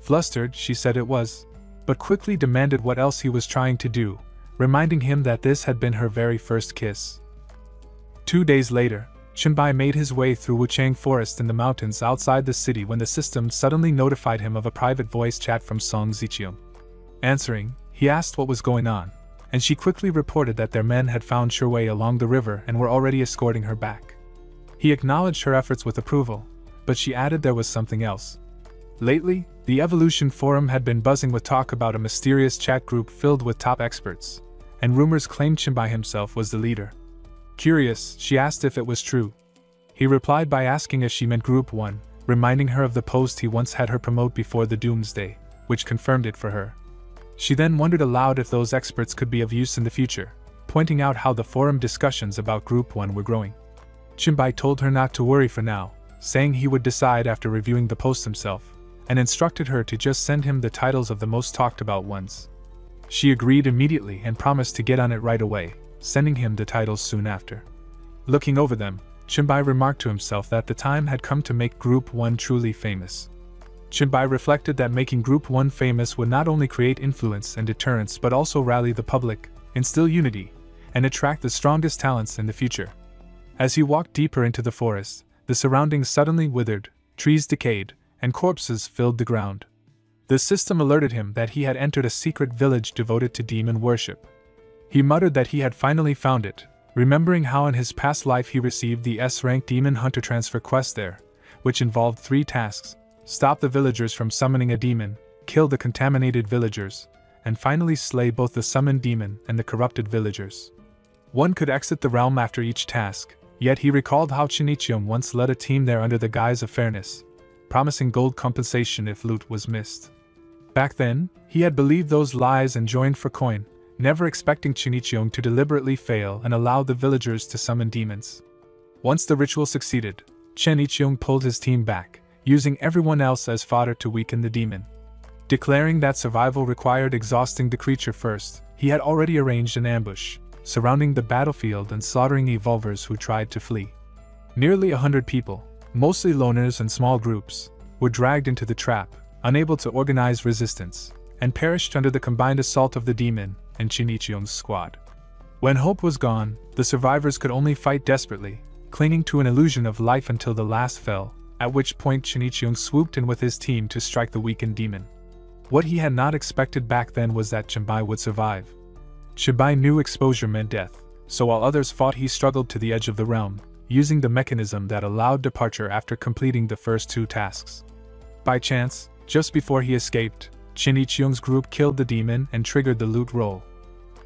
Flustered, she said it was, but quickly demanded what else he was trying to do, reminding him that this had been her very first kiss. 2 days later, Chenbai made his way through Wuchang Forest in the mountains outside the city when the system suddenly notified him of a private voice chat from Song Ziqiang. Answering, he asked what was going on, and she quickly reported that their men had found Shiwei along the river and were already escorting her back. He acknowledged her efforts with approval, but she added there was something else. Lately, the Evolution Forum had been buzzing with talk about a mysterious chat group filled with top experts, and rumors claimed Chenbai himself was the leader. Curious, she asked if it was true. He replied by asking if she meant Group 1, reminding her of the post he once had her promote before the Doomsday, which confirmed it for her. She then wondered aloud if those experts could be of use in the future, pointing out how the forum discussions about Group 1 were growing. Chenbai told her not to worry for now, saying he would decide after reviewing the post himself, and instructed her to just send him the titles of the most talked about ones. She agreed immediately and promised to get on it right away, sending him the titles soon after. Looking over them, Chenbai remarked to himself that the time had come to make Group 1 truly famous. Chenbai reflected that making Group 1 famous would not only create influence and deterrence but also rally the public, instill unity, and attract the strongest talents in the future. As he walked deeper into the forest, the surroundings suddenly withered, trees decayed, and corpses filled the ground. The system alerted him that he had entered a secret village devoted to demon worship. He muttered that he had finally found it, remembering how in his past life he received the S-rank Demon Hunter transfer quest there, which involved 3 tasks: stop the villagers from summoning a demon, kill the contaminated villagers, and finally slay both the summoned demon and the corrupted villagers. One could exit the realm after each task, yet he recalled how Shinichio once led a team there under the guise of fairness, promising gold compensation if loot was missed. Back then, he had believed those lies and joined for coin, never expecting Shinichio to deliberately fail and allow the villagers to summon demons. Once the ritual succeeded, Shinichio pulled his team back, using everyone else as fodder to weaken the demon. Declaring that survival required exhausting the creature first, he had already arranged an ambush, surrounding the battlefield and slaughtering evolvers who tried to flee. Nearly 100 people, mostly loners and small groups, were dragged into the trap, unable to organize resistance, and perished under the combined assault of the demon and Shinichion's squad. When hope was gone, the survivors could only fight desperately, clinging to an illusion of life until the last fell, at which point Shinichion swooped in with his team to strike the weakened demon. What he had not expected back then was that Chenbai would survive. Chenbai knew exposure meant death, so while others fought he struggled to the edge of the realm, using the mechanism that allowed departure after completing the first 2 tasks. By chance, just before he escaped, Shinichion's group killed the demon and triggered the loot roll.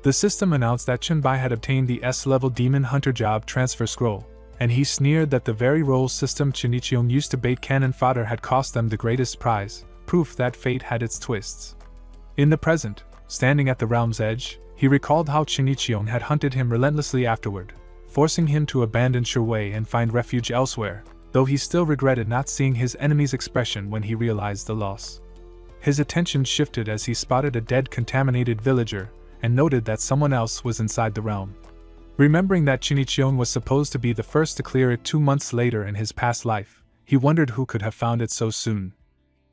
The system announced that Chenbai had obtained the S-level Demon Hunter job transfer scroll, and he sneered that the very roll system Shinichion used to bait cannon fodder had cost them the greatest prize, proof that fate had its twists. In the present, standing at the realm's edge, he recalled how Shinichion had hunted him relentlessly afterward, forcing him to abandon Shuwei and find refuge elsewhere, though he still regretted not seeing his enemy's expression when he realized the loss. His attention shifted as he spotted a dead contaminated villager, and noted that someone else was inside the realm. Remembering that Shinichion was supposed to be the first to clear it 2 months later in his past life, he wondered who could have found it so soon.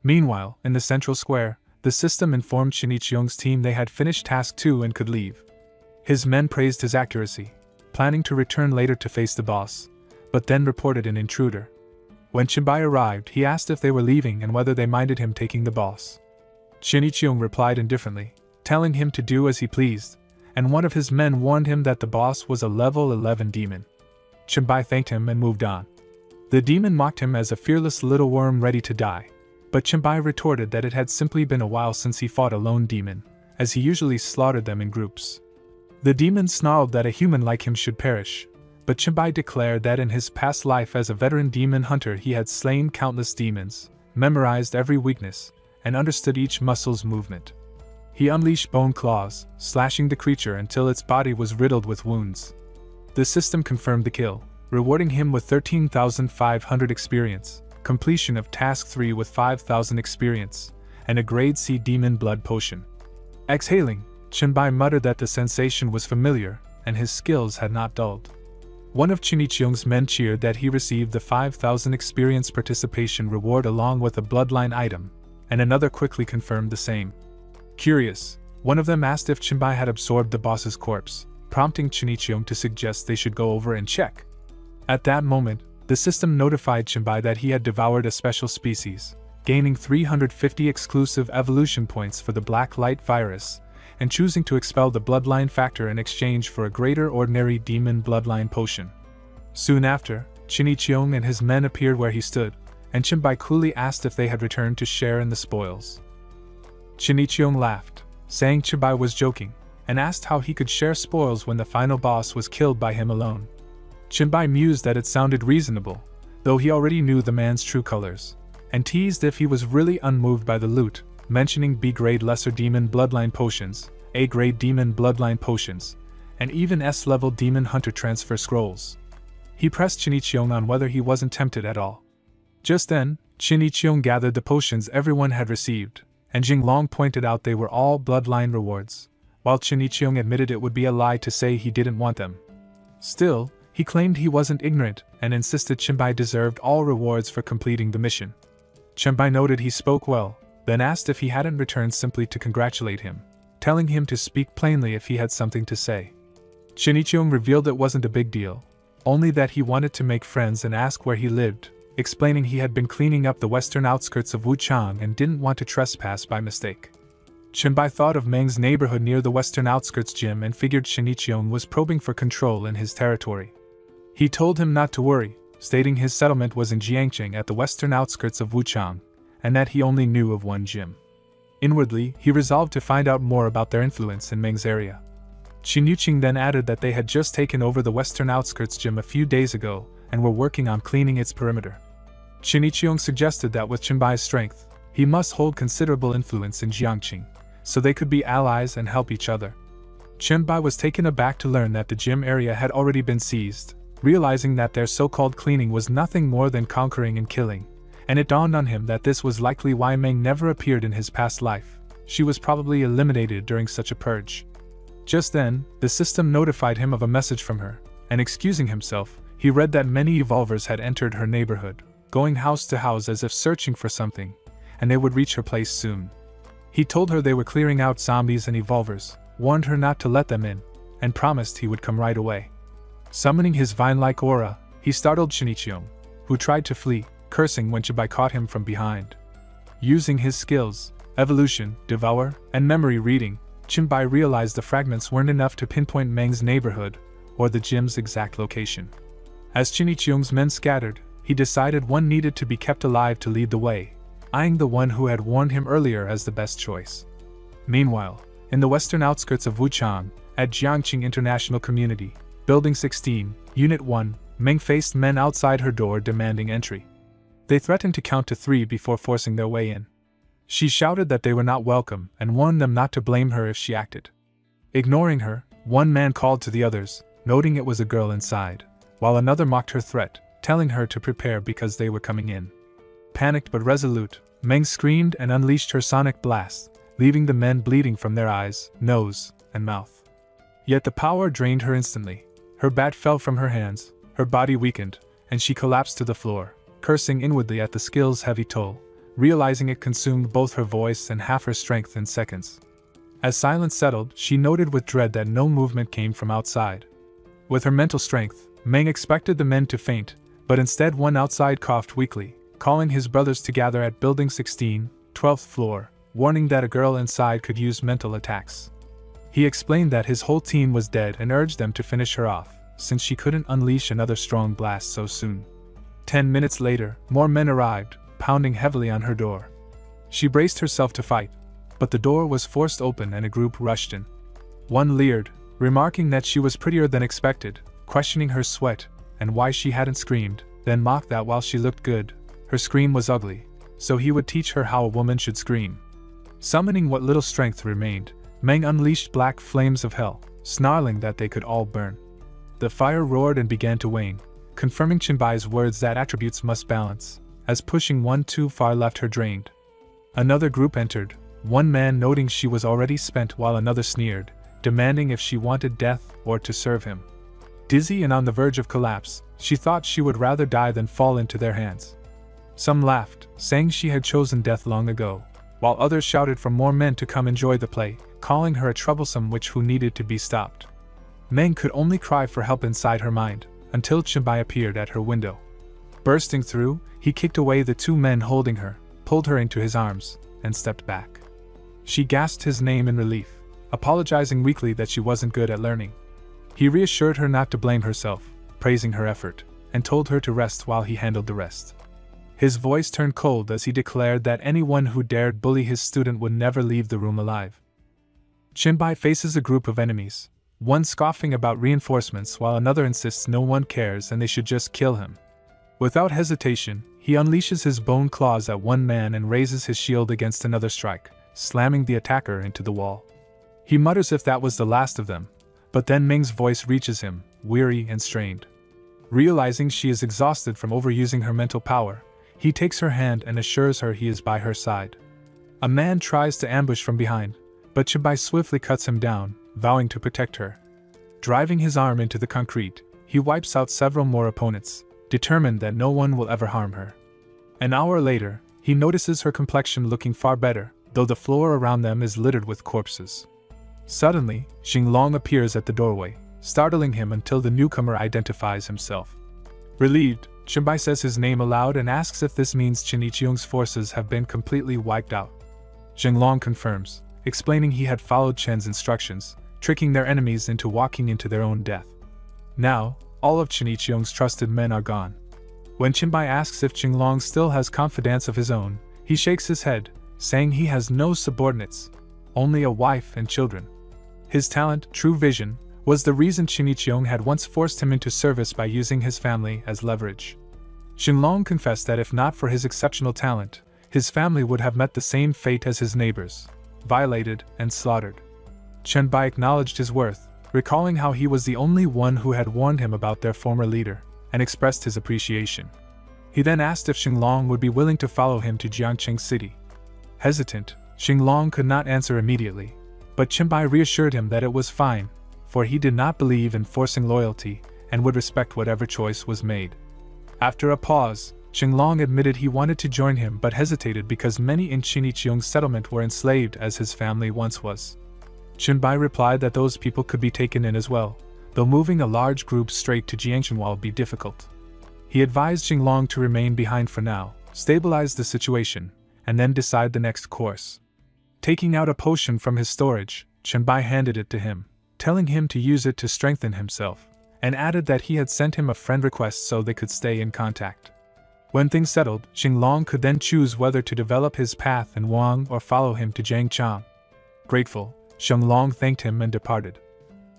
Meanwhile, in the central square, the system informed Shinichion's team they had finished task 2 and could leave. His men praised his accuracy, planning to return later to face the boss, but then reported an intruder. When Chenbai arrived, he asked if they were leaving and whether they minded him taking the boss. Shinichion replied indifferently, telling him to do as he pleased, and one of his men warned him that the boss was a level 11 demon. Chenbai thanked him and moved on. The demon mocked him as a fearless little worm ready to die, but Chenbai retorted that it had simply been a while since he fought a lone demon, as he usually slaughtered them in groups. The demon snarled that a human like him should perish, but Chenbai declared that in his past life as a veteran demon hunter he had slain countless demons, memorized every weakness, and understood each muscle's movement. He unleashed bone claws, slashing the creature until its body was riddled with wounds. The system confirmed the kill, rewarding him with 13,500 experience, completion of Task 3 with 5,000 experience, and a Grade C Demon Blood Potion. Exhaling, Chenbai muttered that the sensation was familiar, and his skills had not dulled. One of Shinichion's men cheered that he received the 5,000 experience participation reward along with a bloodline item, and another quickly confirmed the same. Curious, one of them asked if Chenbai had absorbed the boss's corpse, prompting Shinichion to suggest they should go over and check. At that moment, the system notified Chenbai that he had devoured a special species, gaining 350 exclusive evolution points for the Black Light virus, and choosing to expel the bloodline factor in exchange for a greater ordinary demon bloodline potion. Soon after, Shinichion and his men appeared where he stood, and Chenbai coolly asked if they had returned to share in the spoils. Shinichion laughed, saying Chenbai was joking, and asked how he could share spoils when the final boss was killed by him alone. Chenbai mused that it sounded reasonable, though he already knew the man's true colors, and teased if he was really unmoved by the loot, mentioning B-grade lesser demon bloodline potions, A-grade demon bloodline potions, and even S-level demon hunter transfer scrolls. He pressed Shinichion on whether he wasn't tempted at all. Just then, Shinichion gathered the potions everyone had received, and Jinglong pointed out they were all bloodline rewards, while Shinichion admitted it would be a lie to say he didn't want them. Still, he claimed he wasn't ignorant and insisted Chenbai deserved all rewards for completing the mission. Chenbai noted he spoke well, then asked if he hadn't returned simply to congratulate him, telling him to speak plainly if he had something to say. Shinichion revealed it wasn't a big deal, only that he wanted to make friends and ask where he lived, explaining he had been cleaning up the western outskirts of Wuchang and didn't want to trespass by mistake. Chenbai thought of Meng's neighborhood near the western outskirts gym and figured Shinichion was probing for control in his territory. He told him not to worry, stating his settlement was in Jiangcheng at the western outskirts of Wuchang, and that he only knew of one gym. Inwardly, he resolved to find out more about their influence in Meng's area. Shiniching then added that they had just taken over the western outskirts gym a few days ago and were working on cleaning its perimeter. Shinichion suggested that with Chenbai's strength, he must hold considerable influence in Jiangcheng, so they could be allies and help each other. Chenbai was taken aback to learn that the gym area had already been seized, realizing that their so-called cleaning was nothing more than conquering and killing, and it dawned on him that this was likely why Meng never appeared in his past life. She was probably eliminated during such a purge. Just then, the system notified him of a message from her, and excusing himself, he read that many evolvers had entered her neighborhood, going house to house as if searching for something, and they would reach her place soon. He told her they were clearing out zombies and evolvers, warned her not to let them in, and promised he would come right away. Summoning his vine-like aura, he startled Shinichirong, who tried to flee, cursing when Chibai caught him from behind. Using his skills, evolution, devour, and memory reading, Chibai realized the fragments weren't enough to pinpoint Meng's neighborhood or the gym's exact location. As Shinichirong's men scattered, he decided one needed to be kept alive to lead the way, eyeing the one who had warned him earlier as the best choice. Meanwhile, in the western outskirts of Wuchang, at Jiangqing International Community, Building 16, Unit 1, Meng faced men outside her door demanding entry. They threatened to count to 3 before forcing their way in. She shouted that they were not welcome and warned them not to blame her if she acted. Ignoring her, one man called to the others, noting it was a girl inside, while another mocked her threat, telling her to prepare because they were coming in. Panicked but resolute, Meng screamed and unleashed her sonic blast, leaving the men bleeding from their eyes, nose, and mouth. Yet the power drained her instantly. Her bat fell from her hands, her body weakened, and she collapsed to the floor, cursing inwardly at the skill's heavy toll, realizing it consumed both her voice and half her strength in seconds. As silence settled, she noted with dread that no movement came from outside. With her mental strength, Meng expected the men to faint, but instead one outside coughed weakly, calling his brothers to gather at Building 16, 12th floor, warning that a girl inside could use mental attacks. He explained that his whole team was dead and urged them to finish her off, since she couldn't unleash another strong blast so soon. 10 minutes later, more men arrived, pounding heavily on her door. She braced herself to fight, but the door was forced open and a group rushed in. One leered, remarking that she was prettier than expected, questioning her sweat and why she hadn't screamed, then mocked that while she looked good, her scream was ugly, so he would teach her how a woman should scream. Summoning what little strength remained, Meng unleashed black flames of hell, snarling that they could all burn. The fire roared and began to wane, confirming Chinbai's words that attributes must balance, as pushing one too far left her drained. Another group entered, one man noting she was already spent while another sneered, demanding if she wanted death or to serve him. Dizzy and on the verge of collapse, she thought she would rather die than fall into their hands. Some laughed, saying she had chosen death long ago, while others shouted for more men to come enjoy the play, calling her a troublesome witch who needed to be stopped. Meng could only cry for help inside her mind, until Chinbai appeared at her window. Bursting through, he kicked away the 2 men holding her, pulled her into his arms, and stepped back. She gasped his name in relief, apologizing weakly that she wasn't good at learning. He reassured her not to blame herself, praising her effort, and told her to rest while he handled the rest. His voice turned cold as he declared that anyone who dared bully his student would never leave the room alive. Chinbai faces a group of enemies, one scoffing about reinforcements while another insists no one cares and they should just kill him. Without hesitation, he unleashes his bone claws at one man and raises his shield against another strike, slamming the attacker into the wall. He mutters if that was the last of them, but then Ming's voice reaches him, weary and strained. Realizing she is exhausted from overusing her mental power, he takes her hand and assures her he is by her side. A man tries to ambush from behind, but Chinbai swiftly cuts him down, vowing to protect her. Driving his arm into the concrete, he wipes out several more opponents, determined that no one will ever harm her. An hour later, he notices her complexion looking far better, though the floor around them is littered with corpses. Suddenly, Xinglong appears at the doorway, startling him until the newcomer identifies himself. Relieved, Chinbai says his name aloud and asks if this means Chinichiung's forces have been completely wiped out. Xinglong confirms, explaining he had followed Chen's instructions, tricking their enemies into walking into their own death. Now, all of Chinichiung's trusted men are gone. When Chinbai asks if Xinglong still has confidants of his own, he shakes his head, saying he has no subordinates, only a wife and children. His talent, true vision, was the reason Chinichiung had once forced him into service by using his family as leverage. Xinglong confessed that if not for his exceptional talent, his family would have met the same fate as his neighbors, violated and slaughtered. Chenbai acknowledged his worth, recalling how he was the only one who had warned him about their former leader, and expressed his appreciation. He then asked if Xinglong would be willing to follow him to Jiangqing City. Hesitant, Xinglong could not answer immediately, but Chenbai reassured him that it was fine, for he did not believe in forcing loyalty and would respect whatever choice was made. After a pause, Qinglong admitted he wanted to join him but hesitated because many in Qiniqiong's settlement were enslaved as his family once was. Qinbai replied that those people could be taken in as well, though moving a large group straight to Jiangxinhua would be difficult. He advised Qinglong to remain behind for now, stabilize the situation, and then decide the next course. Taking out a potion from his storage, Qinbai handed it to him, telling him to use it to strengthen himself, and added that he had sent him a friend request so they could stay in contact. When things settled, Qinglong could then choose whether to develop his path in Wang or follow him to Jiangchang. Grateful, Qinglong thanked him and departed.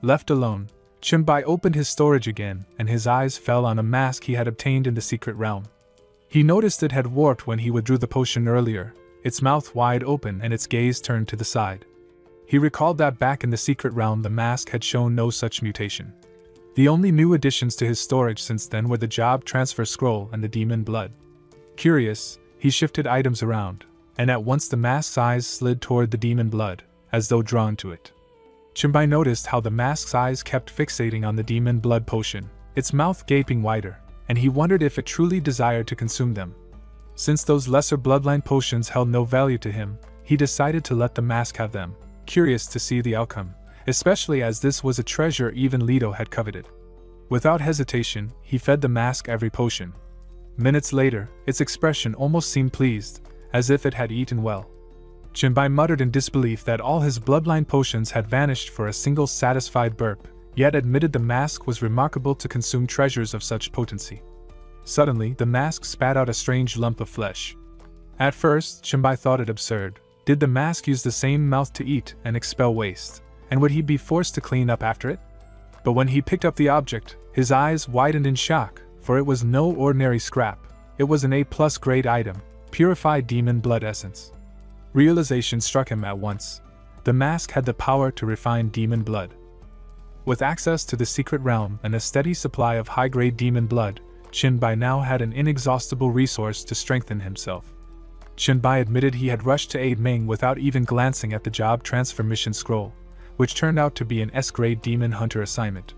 Left alone, Qinbai opened his storage again, and his eyes fell on a mask he had obtained in the secret realm. He noticed it had warped when he withdrew the potion earlier, its mouth wide open and its gaze turned to the side. He recalled that back in the secret realm the mask had shown no such mutation. The only new additions to his storage since then were the job transfer scroll and the demon blood. Curious, he shifted items around, and at once the mask's eyes slid toward the demon blood, as though drawn to it. Qinbai noticed how the mask's eyes kept fixating on the demon blood potion, its mouth gaping wider, and he wondered if it truly desired to consume them. Since those lesser bloodline potions held no value to him, he decided to let the mask have them, curious to see the outcome, especially as this was a treasure even Leto had coveted. Without hesitation, he fed the mask every potion. Minutes later, its expression almost seemed pleased, as if it had eaten well. Qinbai muttered in disbelief that all his bloodline potions had vanished for a single satisfied burp, yet admitted the mask was remarkable to consume treasures of such potency. Suddenly, the mask spat out a strange lump of flesh. At first, Qinbai thought it absurd. Did the mask use the same mouth to eat and expel waste, and would he be forced to clean up after it? But when he picked up the object, his eyes widened in shock, for it was no ordinary scrap. It was an A+ grade item, purified demon blood essence. Realization struck him at once. The mask had the power to refine demon blood. With access to the secret realm and a steady supply of high-grade demon blood, Qinbai now had an inexhaustible resource to strengthen himself. Qinbai admitted he had rushed to aid Meng without even glancing at the job transfer mission scroll, which turned out to be an S-grade demon hunter assignment.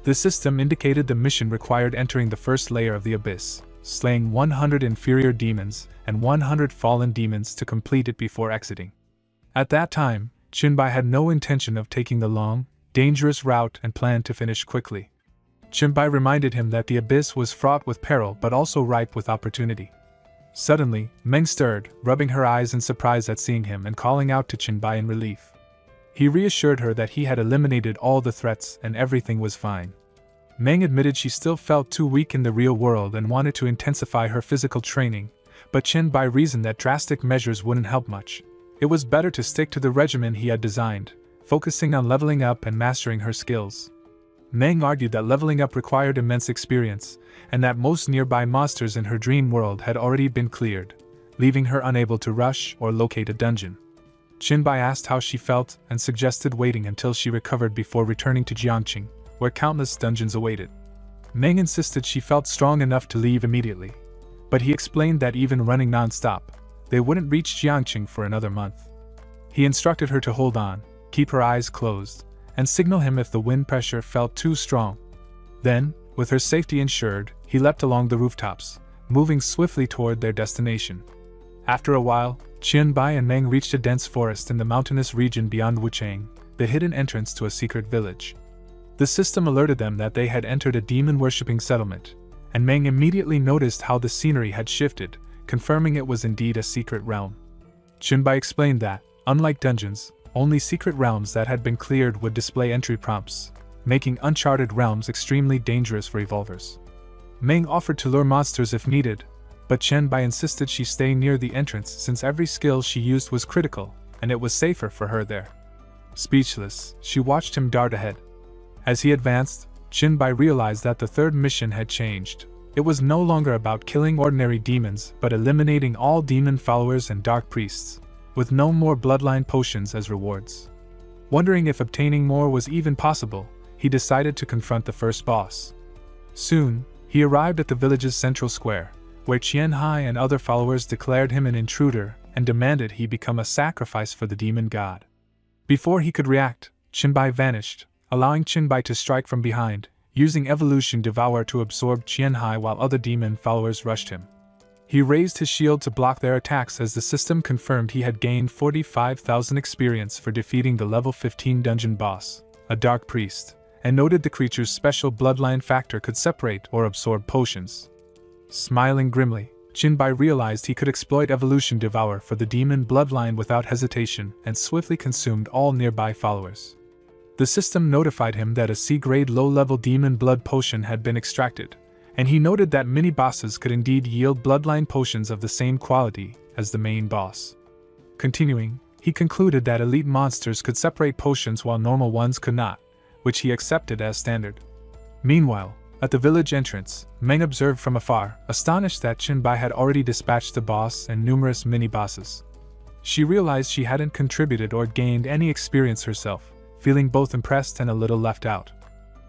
The system indicated the mission required entering the first layer of the abyss, slaying 100 inferior demons and 100 fallen demons to complete it before exiting. At that time, Qinbai had no intention of taking the long, dangerous route and planned to finish quickly. Qinbai reminded him that the abyss was fraught with peril but also ripe with opportunity. Suddenly, Meng stirred, rubbing her eyes in surprise at seeing him and calling out to Qinbai in relief. He reassured her that he had eliminated all the threats and everything was fine. Meng admitted she still felt too weak in the real world and wanted to intensify her physical training, but Qinbai reasoned that drastic measures wouldn't help much. It was better to stick to the regimen he had designed, focusing on leveling up and mastering her skills. Meng argued that leveling up required immense experience, and that most nearby monsters in her dream world had already been cleared, leaving her unable to rush or locate a dungeon. Qinbai asked how she felt and suggested waiting until she recovered before returning to Jiangxing, where countless dungeons awaited. Meng insisted she felt strong enough to leave immediately, but he explained that even running non-stop, they wouldn't reach Jiangxing for another month. He instructed her to hold on, keep her eyes closed, and signal him if the wind pressure felt too strong. Then, with her safety ensured, he leapt along the rooftops, moving swiftly toward their destination. After a while, Qinbai and Meng reached a dense forest in the mountainous region beyond Wuchang, the hidden entrance to a secret village. The system alerted them that they had entered a demon-worshipping settlement, and Meng immediately noticed how the scenery had shifted, confirming it was indeed a secret realm. Qinbai explained that, unlike dungeons, only secret realms that had been cleared would display entry prompts, making uncharted realms extremely dangerous for evolvers. Meng offered to lure monsters if needed, but Qinbai insisted she stay near the entrance since every skill she used was critical, and it was safer for her there. Speechless, she watched him dart ahead. As he advanced, Qinbai realized that the third mission had changed. It was no longer about killing ordinary demons but eliminating all demon followers and dark priests, with no more bloodline potions as rewards. Wondering if obtaining more was even possible, he decided to confront the first boss. Soon, he arrived at the village's central square, where Qianhai and other followers declared him an intruder and demanded he become a sacrifice for the demon god. Before he could react, Qinbai vanished, allowing Qinbai to strike from behind, using Evolution Devour to absorb Qianhai while other demon followers rushed him. He raised his shield to block their attacks as the system confirmed he had gained 45,000 experience for defeating the level 15 dungeon boss, a dark priest, and noted the creature's special bloodline factor could separate or absorb potions. Smiling grimly, Jinbai realized he could exploit Evolution Devour for the demon bloodline without hesitation and swiftly consumed all nearby followers. The system notified him that a C-grade low-level demon blood potion had been extracted, and he noted that mini-bosses could indeed yield bloodline potions of the same quality as the main boss. Continuing, he concluded that elite monsters could separate potions while normal ones could not, which he accepted as standard. Meanwhile, at the village entrance, Meng observed from afar, astonished that Jinbai had already dispatched the boss and numerous mini-bosses. She realized she hadn't contributed or gained any experience herself, feeling both impressed and a little left out.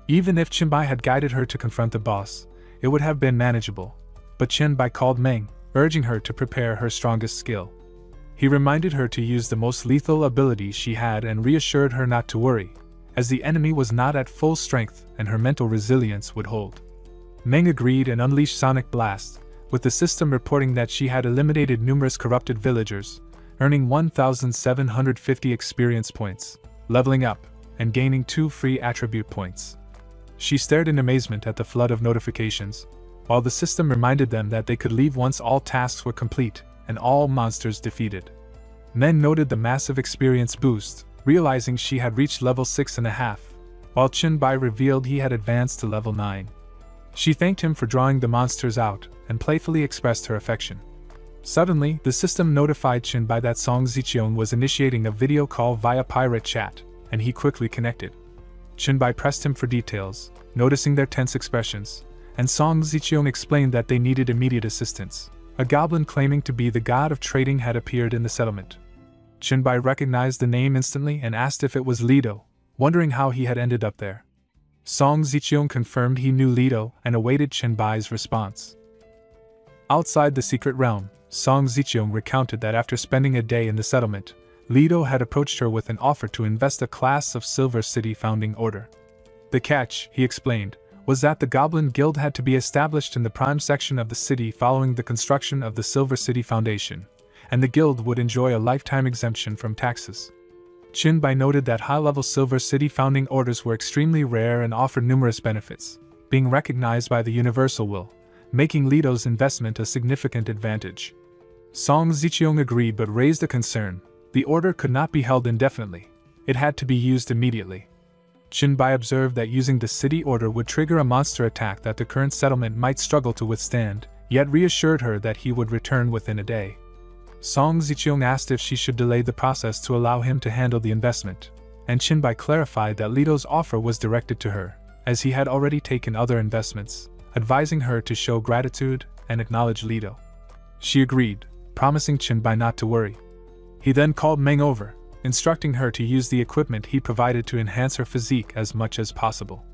Even if Jinbai had guided her to confront the boss, it would have been manageable, but Jinbai called Meng, urging her to prepare her strongest skill. He reminded her to use the most lethal ability she had and reassured her not to worry, as the enemy was not at full strength and her mental resilience would hold. Meng agreed and unleashed Sonic Blast, with the system reporting that she had eliminated numerous corrupted villagers, earning 1,750 experience points, leveling up, and gaining 2 free attribute points. She stared in amazement at the flood of notifications, while the system reminded them that they could leave once all tasks were complete and all monsters defeated. Meng noted the massive experience boost, realizing she had reached level 6.5, while Jinbai revealed he had advanced to level 9. She thanked him for drawing the monsters out and playfully expressed her affection. Suddenly, the system notified Jinbai that Song Ziqiong was initiating a video call via pirate chat, and he quickly connected. Jinbai pressed him for details, noticing their tense expressions, and Song Ziqiong explained that they needed immediate assistance. A goblin claiming to be the god of trading had appeared in the settlement. Jinbai recognized the name instantly and asked if it was Lido, wondering how he had ended up there. Song Ziqiong confirmed he knew Lido and awaited Jinbai's response. Outside the secret realm, Song Ziqiong recounted that after spending a day in the settlement, Lido had approached her with an offer to invest a class of Silver City Founding Order. The catch, he explained, was that the Goblin Guild had to be established in the prime section of the city following the construction of the Silver City Foundation, and the guild would enjoy a lifetime exemption from taxes. Jinbai noted that high-level Silver City Founding Orders were extremely rare and offered numerous benefits, being recognized by the Universal Will, making Lido's investment a significant advantage. Song Ziqiong agreed but raised a concern. The order could not be held indefinitely. It had to be used immediately. Jinbai observed that using the city order would trigger a monster attack that the current settlement might struggle to withstand, yet reassured her that he would return within a day. Song Ziqiong asked if she should delay the process to allow him to handle the investment, and Jinbai clarified that Lido's offer was directed to her, as he had already taken other investments, advising her to show gratitude and acknowledge Lido. She agreed, promising Jinbai not to worry. He then called Meng over, instructing her to use the equipment he provided to enhance her physique as much as possible.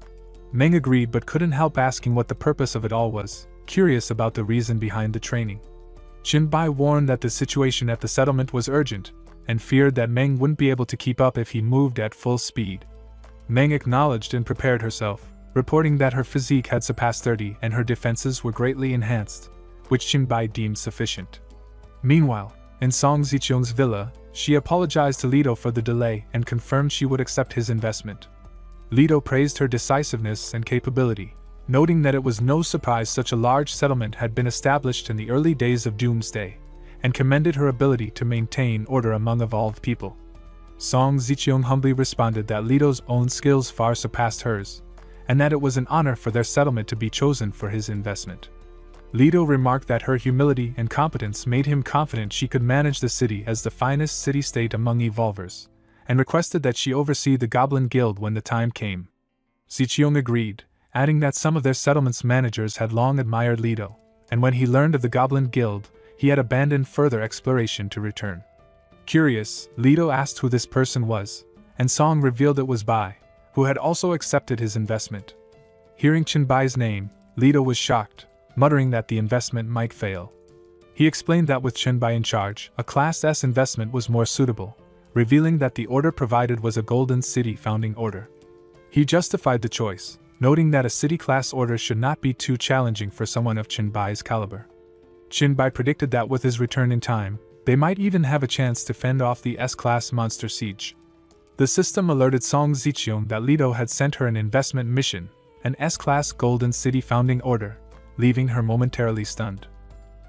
Meng agreed but couldn't help asking what the purpose of it all was, curious about the reason behind the training. Jinbai warned that the situation at the settlement was urgent, and feared that Meng wouldn't be able to keep up if he moved at full speed. Meng acknowledged and prepared herself, reporting that her physique had surpassed 30 and her defenses were greatly enhanced, which Jinbai deemed sufficient. Meanwhile, in Song Ziqiong's villa, she apologized to Lido for the delay and confirmed she would accept his investment. Lido praised her decisiveness and capability, noting that it was no surprise such a large settlement had been established in the early days of Doomsday, and commended her ability to maintain order among evolved people. Song Ziqiong humbly responded that Lido's own skills far surpassed hers, and that it was an honor for their settlement to be chosen for his investment. Lido remarked that her humility and competence made him confident she could manage the city as the finest city-state among evolvers, and requested that she oversee the Goblin Guild when the time came. Ziqiong agreed, adding that some of their settlement's managers had long admired Lido, and when he learned of the Goblin Guild, he had abandoned further exploration to return. Curious, Lido asked who this person was, and Song revealed it was Bai, who had also accepted his investment. Hearing Jinbai's name, Lido was shocked, muttering that the investment might fail. He explained that with Jinbai in charge, a Class S investment was more suitable, revealing that the order provided was a Golden City Founding Order. He justified the choice, noting that a city-class order should not be too challenging for someone of Jinbai's caliber. Chinbai predicted that with his return in time, they might even have a chance to fend off the S-class monster siege. The system alerted Song Ziqiang that Lido had sent her an investment mission, an S-class Golden City founding order, leaving her momentarily stunned.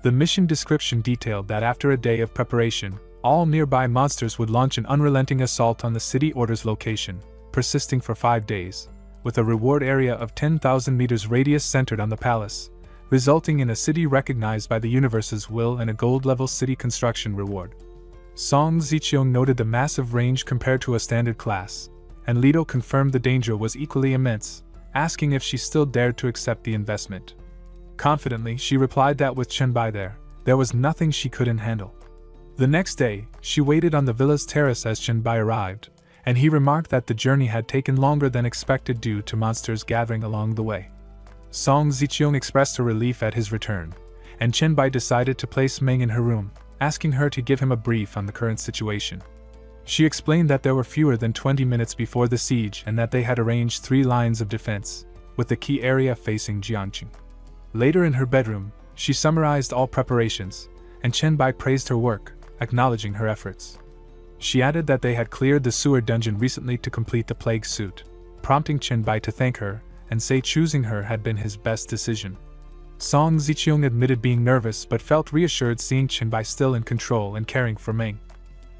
The mission description detailed that after a day of preparation, all nearby monsters would launch an unrelenting assault on the city order's location, persisting for 5 days, with a reward area of 10,000 meters radius centered on the palace, resulting in a city recognized by the universe's will and a gold-level city construction reward. Song Ziqiang noted the massive range compared to a standard class, and Lido confirmed the danger was equally immense, asking if she still dared to accept the investment. Confidently, she replied that with Chenbai there was nothing she couldn't handle. The next day, she waited on the villa's terrace as Chenbai arrived, and he remarked that the journey had taken longer than expected due to monsters gathering along the way. Song Ziqiang expressed her relief at his return, and Chenbai decided to place Meng in her room, asking her to give him a brief on the current situation. She explained that there were fewer than 20 minutes before the siege and that they had arranged 3 lines of defense, with the key area facing Jiangqing. Later in her bedroom, she summarized all preparations, and Chenbai praised her work, acknowledging her efforts. She added that they had cleared the sewer dungeon recently to complete the plague suit, prompting Chenbai to thank her and say choosing her had been his best decision. Song Ziqiang admitted being nervous but felt reassured seeing Chenbai still in control and caring for Meng.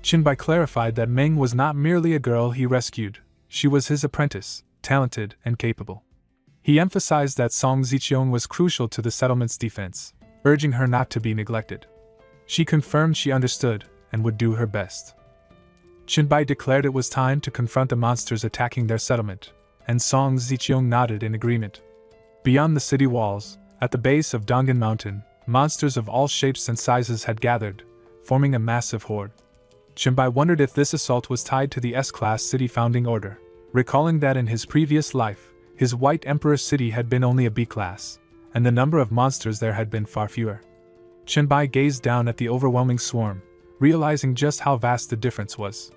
Chenbai clarified that Meng was not merely a girl he rescued, she was his apprentice, talented and capable. He emphasized that Song Ziqiang was crucial to the settlement's defense, urging her not to be neglected. She confirmed she understood and would do her best. Chenbai declared it was time to confront the monsters attacking their settlement, and Song Ziqiang nodded in agreement. Beyond the city walls, at the base of Donghan Mountain, monsters of all shapes and sizes had gathered, forming a massive horde. Chenbai wondered if this assault was tied to the S-class city founding order, recalling that in his previous life, his White Emperor city had been only a B-class, and the number of monsters there had been far fewer. Chenbai gazed down at the overwhelming swarm, realizing just how vast the difference was.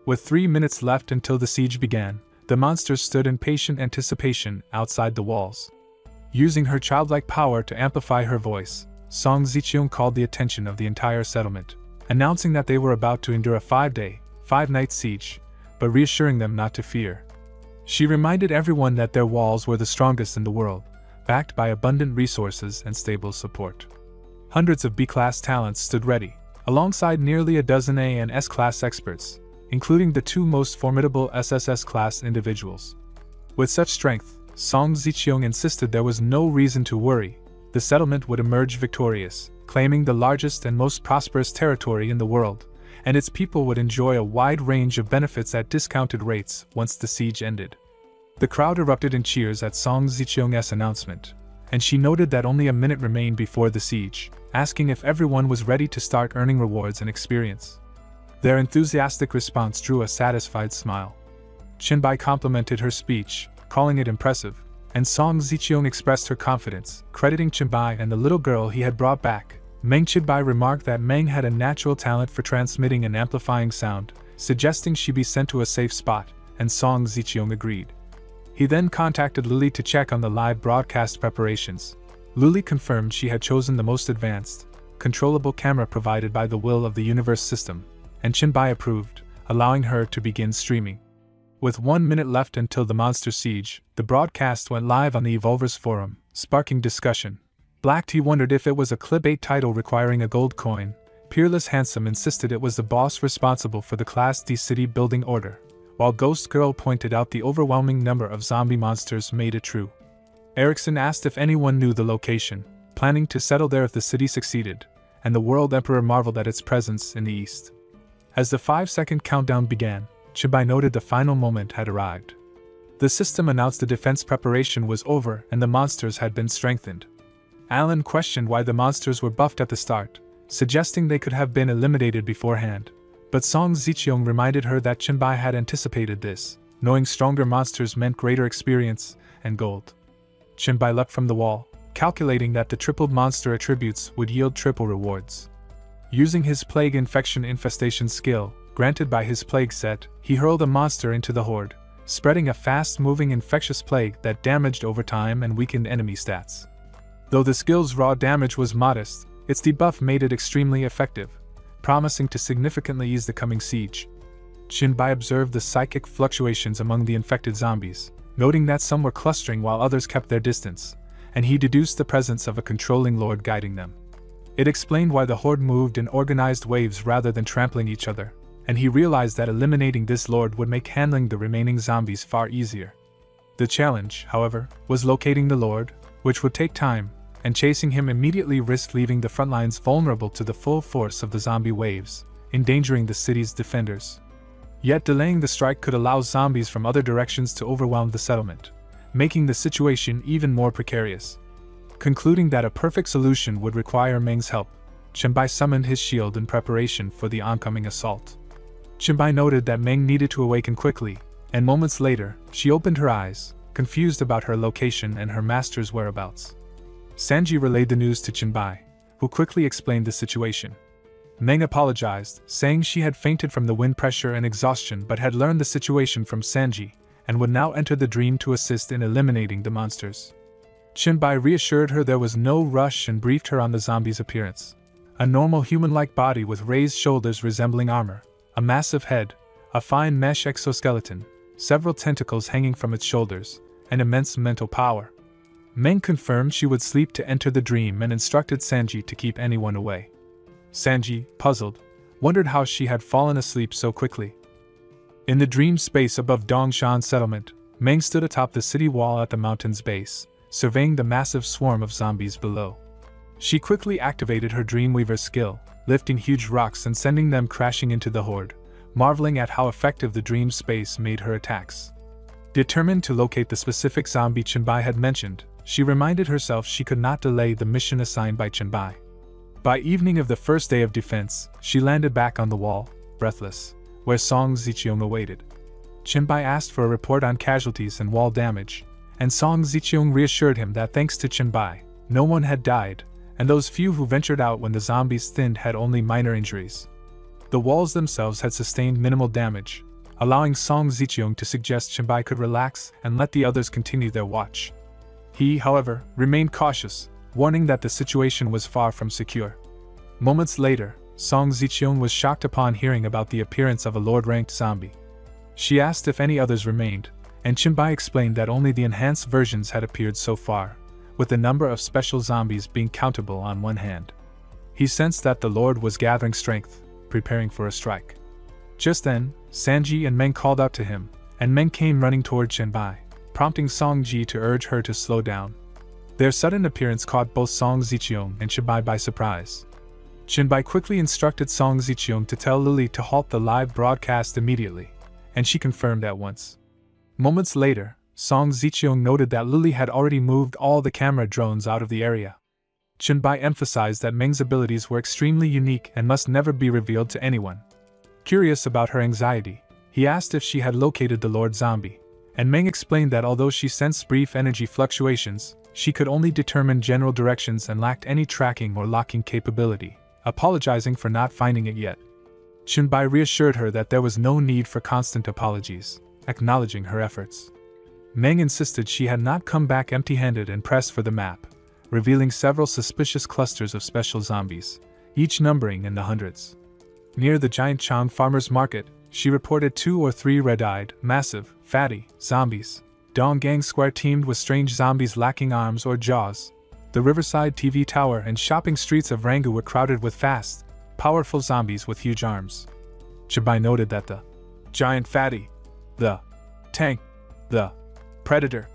With 3 minutes left until the siege began, the monsters stood in patient anticipation outside the walls. Using her childlike power to amplify her voice, Song Ziqiang called the attention of the entire settlement, announcing that they were about to endure a 5-day, 5-night siege, but reassuring them not to fear. She reminded everyone that their walls were the strongest in the world, backed by abundant resources and stable support. Hundreds of B-class talents stood ready, alongside nearly a dozen A and S-class experts, including the 2 most formidable SSS-class individuals. With such strength, Song Ziqiang insisted there was no reason to worry. The settlement would emerge victorious, claiming the largest and most prosperous territory in the world, and its people would enjoy a wide range of benefits at discounted rates once the siege ended. The crowd erupted in cheers at Song Ziqiang's announcement, and she noted that only a minute remained before the siege, asking if everyone was ready to start earning rewards and experience. Their enthusiastic response drew a satisfied smile. Chenbai complimented her speech, calling it impressive, and Song Ziqiang expressed her confidence, crediting Chenbai and the little girl he had brought back. Meng Chenbai remarked that Meng had a natural talent for transmitting and amplifying sound, suggesting she be sent to a safe spot, and Song Ziqiang agreed. He then contacted Lily to check on the live broadcast preparations. Lily confirmed she had chosen the most advanced, controllable camera provided by the will of the universe system, and Chenbai approved, allowing her to begin streaming. With 1 minute left until the monster siege, the broadcast went live on the Evolvers forum, sparking discussion. Black Tea wondered if it was a clickbait title requiring a gold coin. Peerless Handsome insisted it was the boss responsible for the Class D city building order, while Ghost Girl pointed out the overwhelming number of zombie monsters made it true. Erickson asked if anyone knew the location, planning to settle there if the city succeeded, and the World Emperor marveled at its presence in the east. As the 5-second countdown began, Chenbai noted the final moment had arrived. The system announced the defense preparation was over and the monsters had been strengthened. Alan questioned why the monsters were buffed at the start, suggesting they could have been eliminated beforehand, but Song Ziqiang reminded her that Chenbai had anticipated this, knowing stronger monsters meant greater experience and gold. Chenbai leapt from the wall, calculating that the tripled monster attributes would yield triple rewards. Using his Plague Infection Infestation skill, granted by his plague set, he hurled a monster into the horde, spreading a fast-moving infectious plague that damaged over time and weakened enemy stats. Though the skill's raw damage was modest, Its debuff made it extremely effective, promising to significantly ease the coming siege. Jinbai observed the psychic fluctuations among the infected zombies, noting that some were clustering while others kept their distance, and he deduced the presence of a controlling lord guiding them. It explained why the horde moved in organized waves rather than trampling each other, and he realized that eliminating this lord would make handling the remaining zombies far easier. The challenge, however, was locating the lord, which would take time, and chasing him immediately risked leaving the front lines vulnerable to the full force of the zombie waves, endangering the city's defenders. Yet delaying the strike could allow zombies from other directions to overwhelm the settlement, making the situation even more precarious. Concluding that a perfect solution would require Meng's help, Jinbai summoned his shield in preparation for the oncoming assault. Jinbai noted that Meng needed to awaken quickly, and moments later, she opened her eyes, confused about her location and her master's whereabouts. Sanji relayed the news to Jinbai, who quickly explained the situation. Meng apologized, saying she had fainted from the wind pressure and exhaustion but had learned the situation from Sanji, and would now enter the dream to assist in eliminating the monsters. Jinbai reassured her there was no rush and briefed her on the zombie's appearance. A normal human-like body with raised shoulders resembling armor, a massive head, a fine mesh exoskeleton, several tentacles hanging from its shoulders, and immense mental power. Meng confirmed she would sleep to enter the dream and instructed Sanji to keep anyone away. Sanji, puzzled, wondered how she had fallen asleep so quickly. In the dream space above Dongshan settlement, Meng stood atop the city wall at the mountain's base, surveying the massive swarm of zombies below. She quickly activated her Dreamweaver skill, lifting huge rocks and sending them crashing into the horde, marveling at how effective the dream space made her attacks. Determined to locate the specific zombie Jinbai had mentioned, she reminded herself she could not delay the mission assigned by Jinbai. By evening of the first day of defense, she landed back on the wall, breathless, where Song Ziqiang awaited. Jinbai asked for a report on casualties and wall damage, and Song Ziqiang reassured him that thanks to Jinbai, no one had died, and those few who ventured out when the zombies thinned had only minor injuries. The walls themselves had sustained minimal damage, allowing Song Ziqiang to suggest Jinbai could relax and let the others continue their watch. He, however, remained cautious, warning that the situation was far from secure. Moments later, Song Ziqiang was shocked upon hearing about the appearance of a Lord-ranked zombie. She asked if any others remained, and Jinbai explained that only the enhanced versions had appeared so far, with the number of special zombies being countable on one hand. He sensed that the Lord was gathering strength, preparing for a strike. Just then, Sanji and Meng called out to him, and Meng came running toward Jinbai, prompting Song Ji to urge her to slow down. Their sudden appearance caught both Song Ziqiang and Jinbai by surprise. Jinbai quickly instructed Song Ziqiang to tell Lily to halt the live broadcast immediately, and she confirmed at once. Moments later, Song Ziqiang noted that Lily had already moved all the camera drones out of the area. Jinbai emphasized that Meng's abilities were extremely unique and must never be revealed to anyone. Curious about her anxiety, he asked if she had located the Lord Zombie, and Meng explained that although she sensed brief energy fluctuations, she could only determine general directions and lacked any tracking or locking capability, apologizing for not finding it yet. Jinbai reassured her that there was no need for constant apologies, acknowledging her efforts. Meng insisted she had not come back empty-handed and pressed for the map, revealing several suspicious clusters of special zombies, each numbering in the hundreds. Near the giant Chang farmer's market, she reported 2 or 3 red-eyed, massive, fatty zombies. Donggang Square teemed with strange zombies lacking arms or jaws. The riverside TV tower and shopping streets of Rangu were crowded with fast, powerful zombies with huge arms. Jinbai noted that the giant fatty, the tank, the predator,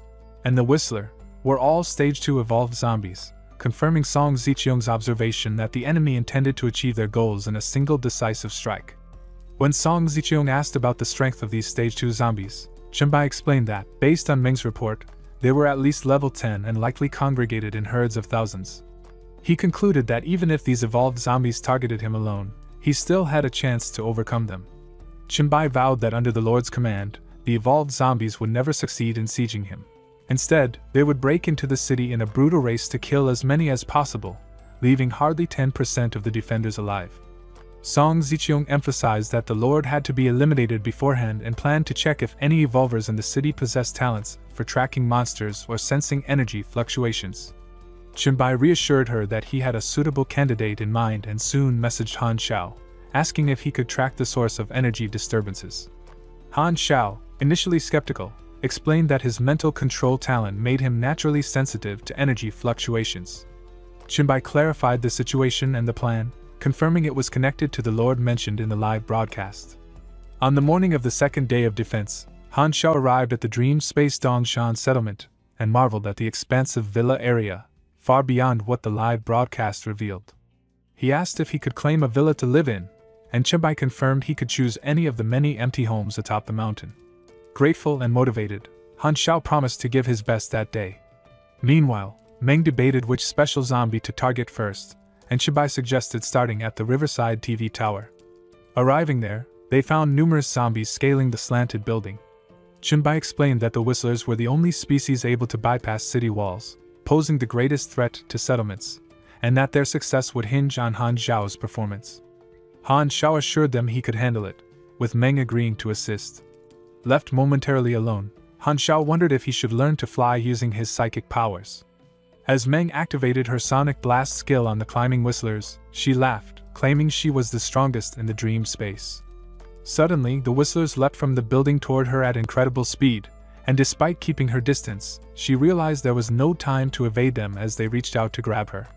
and the whistler were all stage 2 evolved zombies, confirming Song Ziqiang's observation that the enemy intended to achieve their goals in a single decisive strike. When Song Ziqiang asked about the strength of these stage 2 zombies, Jinbai explained that, based on Meng's report, they were at least level 10 and likely congregated in herds of thousands. He concluded that even if these evolved zombies targeted him alone, he still had a chance to overcome them. Jinbai vowed that under the Lord's command, the evolved zombies would never succeed in sieging him. Instead, they would break into the city in a brutal race to kill as many as possible, leaving hardly 10% of the defenders alive. Song Ziqiang emphasized that the Lord had to be eliminated beforehand and planned to check if any evolvers in the city possessed talents for tracking monsters or sensing energy fluctuations. Chenbai reassured her that he had a suitable candidate in mind and soon messaged Han Xiao, asking if he could track the source of energy disturbances. Han Xiao, initially skeptical, explained that his mental control talent made him naturally sensitive to energy fluctuations. Chenbai clarified the situation and the plan, confirming it was connected to the lord mentioned in the live broadcast. On the morning of the second day of defense, Han Xiao arrived at the Dream Space Dongshan settlement and marveled at the expansive villa area, far beyond what the live broadcast revealed. He asked if he could claim a villa to live in, and Chenbai confirmed he could choose any of the many empty homes atop the mountain. Grateful and motivated, Han Xiao promised to give his best that day. Meanwhile, Meng debated which special zombie to target first, and Chenbai suggested starting at the Riverside TV tower. Arriving there, they found numerous zombies scaling the slanted building. Chenbai explained that the Whistlers were the only species able to bypass city walls, posing the greatest threat to settlements, and that their success would hinge on Han Xiao's performance. Han Xiao assured them he could handle it, with Meng agreeing to assist. Left momentarily alone, Han Xiao wondered if he should learn to fly using his psychic powers. As Meng activated her sonic blast skill on the climbing Whistlers, she laughed, claiming she was the strongest in the dream space. Suddenly, the Whistlers leapt from the building toward her at incredible speed, and despite keeping her distance, she realized there was no time to evade them as they reached out to grab her.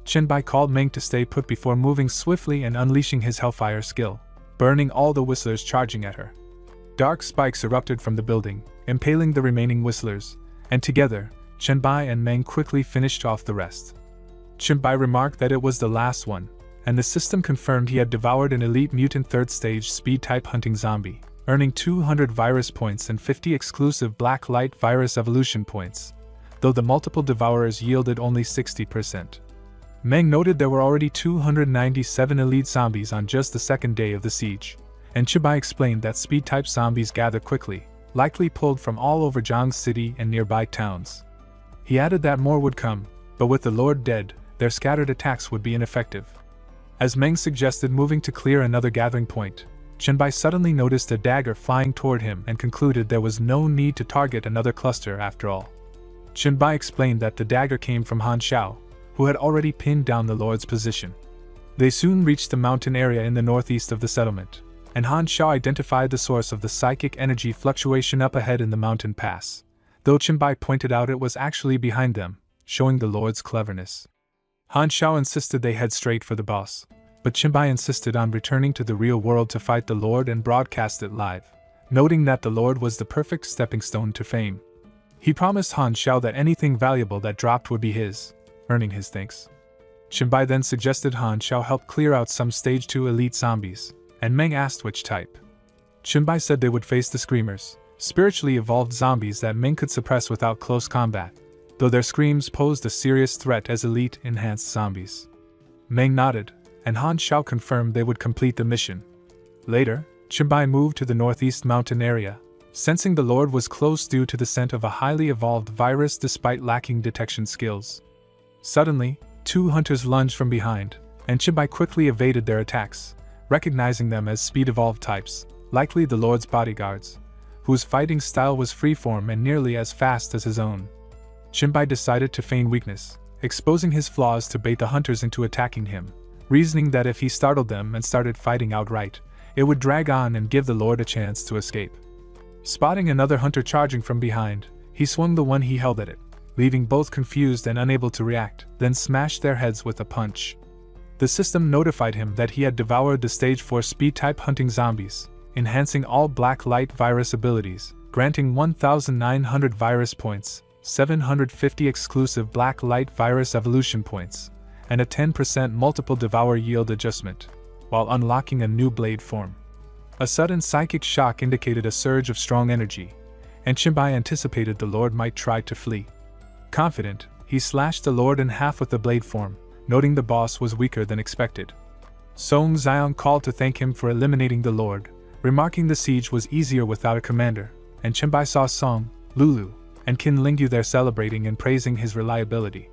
Chenbai called Meng to stay put before moving swiftly and unleashing his Hellfire skill, burning all the Whistlers charging at her. Dark spikes erupted from the building, impaling the remaining Whistlers, and together, Chenbai and Meng quickly finished off the rest. Chenbai remarked that it was the last one, and the system confirmed he had devoured an elite mutant third-stage speed-type hunting zombie, earning 200 virus points and 50 exclusive Black Light virus evolution points, though the multiple devourers yielded only 60%. Meng noted there were already 297 elite zombies on just the second day of the siege, and Chenbai explained that speed-type zombies gather quickly, likely pulled from all over Zhang City and nearby towns. He added that more would come, but with the Lord dead, their scattered attacks would be ineffective. As Meng suggested moving to clear another gathering point, Chenbai suddenly noticed a dagger flying toward him and concluded there was no need to target another cluster after all. Chenbai explained that the dagger came from Han Xiao, who had already pinned down the Lord's position. They soon reached the mountain area in the northeast of the settlement, and Han Xiao identified the source of the psychic energy fluctuation up ahead in the mountain pass, though Chenbai pointed out it was actually behind them, showing the Lord's cleverness. Han Xiao insisted they head straight for the boss, but Chenbai insisted on returning to the real world to fight the Lord and broadcast it live, noting that the Lord was the perfect stepping stone to fame. He promised Han Xiao that anything valuable that dropped would be his, earning his thanks. Chenbai then suggested Han Xiao help clear out some Stage 2 elite zombies, and Meng asked which type. Chenbai said they would face the Screamers, spiritually evolved zombies that Meng could suppress without close combat, though their screams posed a serious threat as elite enhanced zombies. Meng nodded, and Han Xiao confirmed they would complete the mission. Later, Chenbai moved to the northeast mountain area, sensing the Lord was close due to the scent of a highly evolved virus despite lacking detection skills. Suddenly, two hunters lunged from behind, and Chenbai quickly evaded their attacks, recognizing them as speed-evolved types, likely the Lord's bodyguards, whose fighting style was freeform and nearly as fast as his own. Chenbai decided to feign weakness, exposing his flaws to bait the hunters into attacking him, reasoning that if he startled them and started fighting outright, it would drag on and give the Lord a chance to escape. Spotting another hunter charging from behind, he swung the one he held at it, leaving both confused and unable to react, then smashed their heads with a punch. The system notified him that he had devoured the Stage 4 speed-type hunting zombies, enhancing all Black Light virus abilities, granting 1,900 virus points, 750 exclusive Black Light virus evolution points, and a 10% multiple devour yield adjustment, while unlocking a new blade form. A sudden psychic shock indicated a surge of strong energy, and Chenbai anticipated the Lord might try to flee. Confident, he slashed the Lord in half with the blade form, noting the boss was weaker than expected. Song Xiang called to thank him for eliminating the Lord, remarking the siege was easier without a commander, and Chenbai saw Song, Lulu, and Qin Lingyu there celebrating and praising his reliability.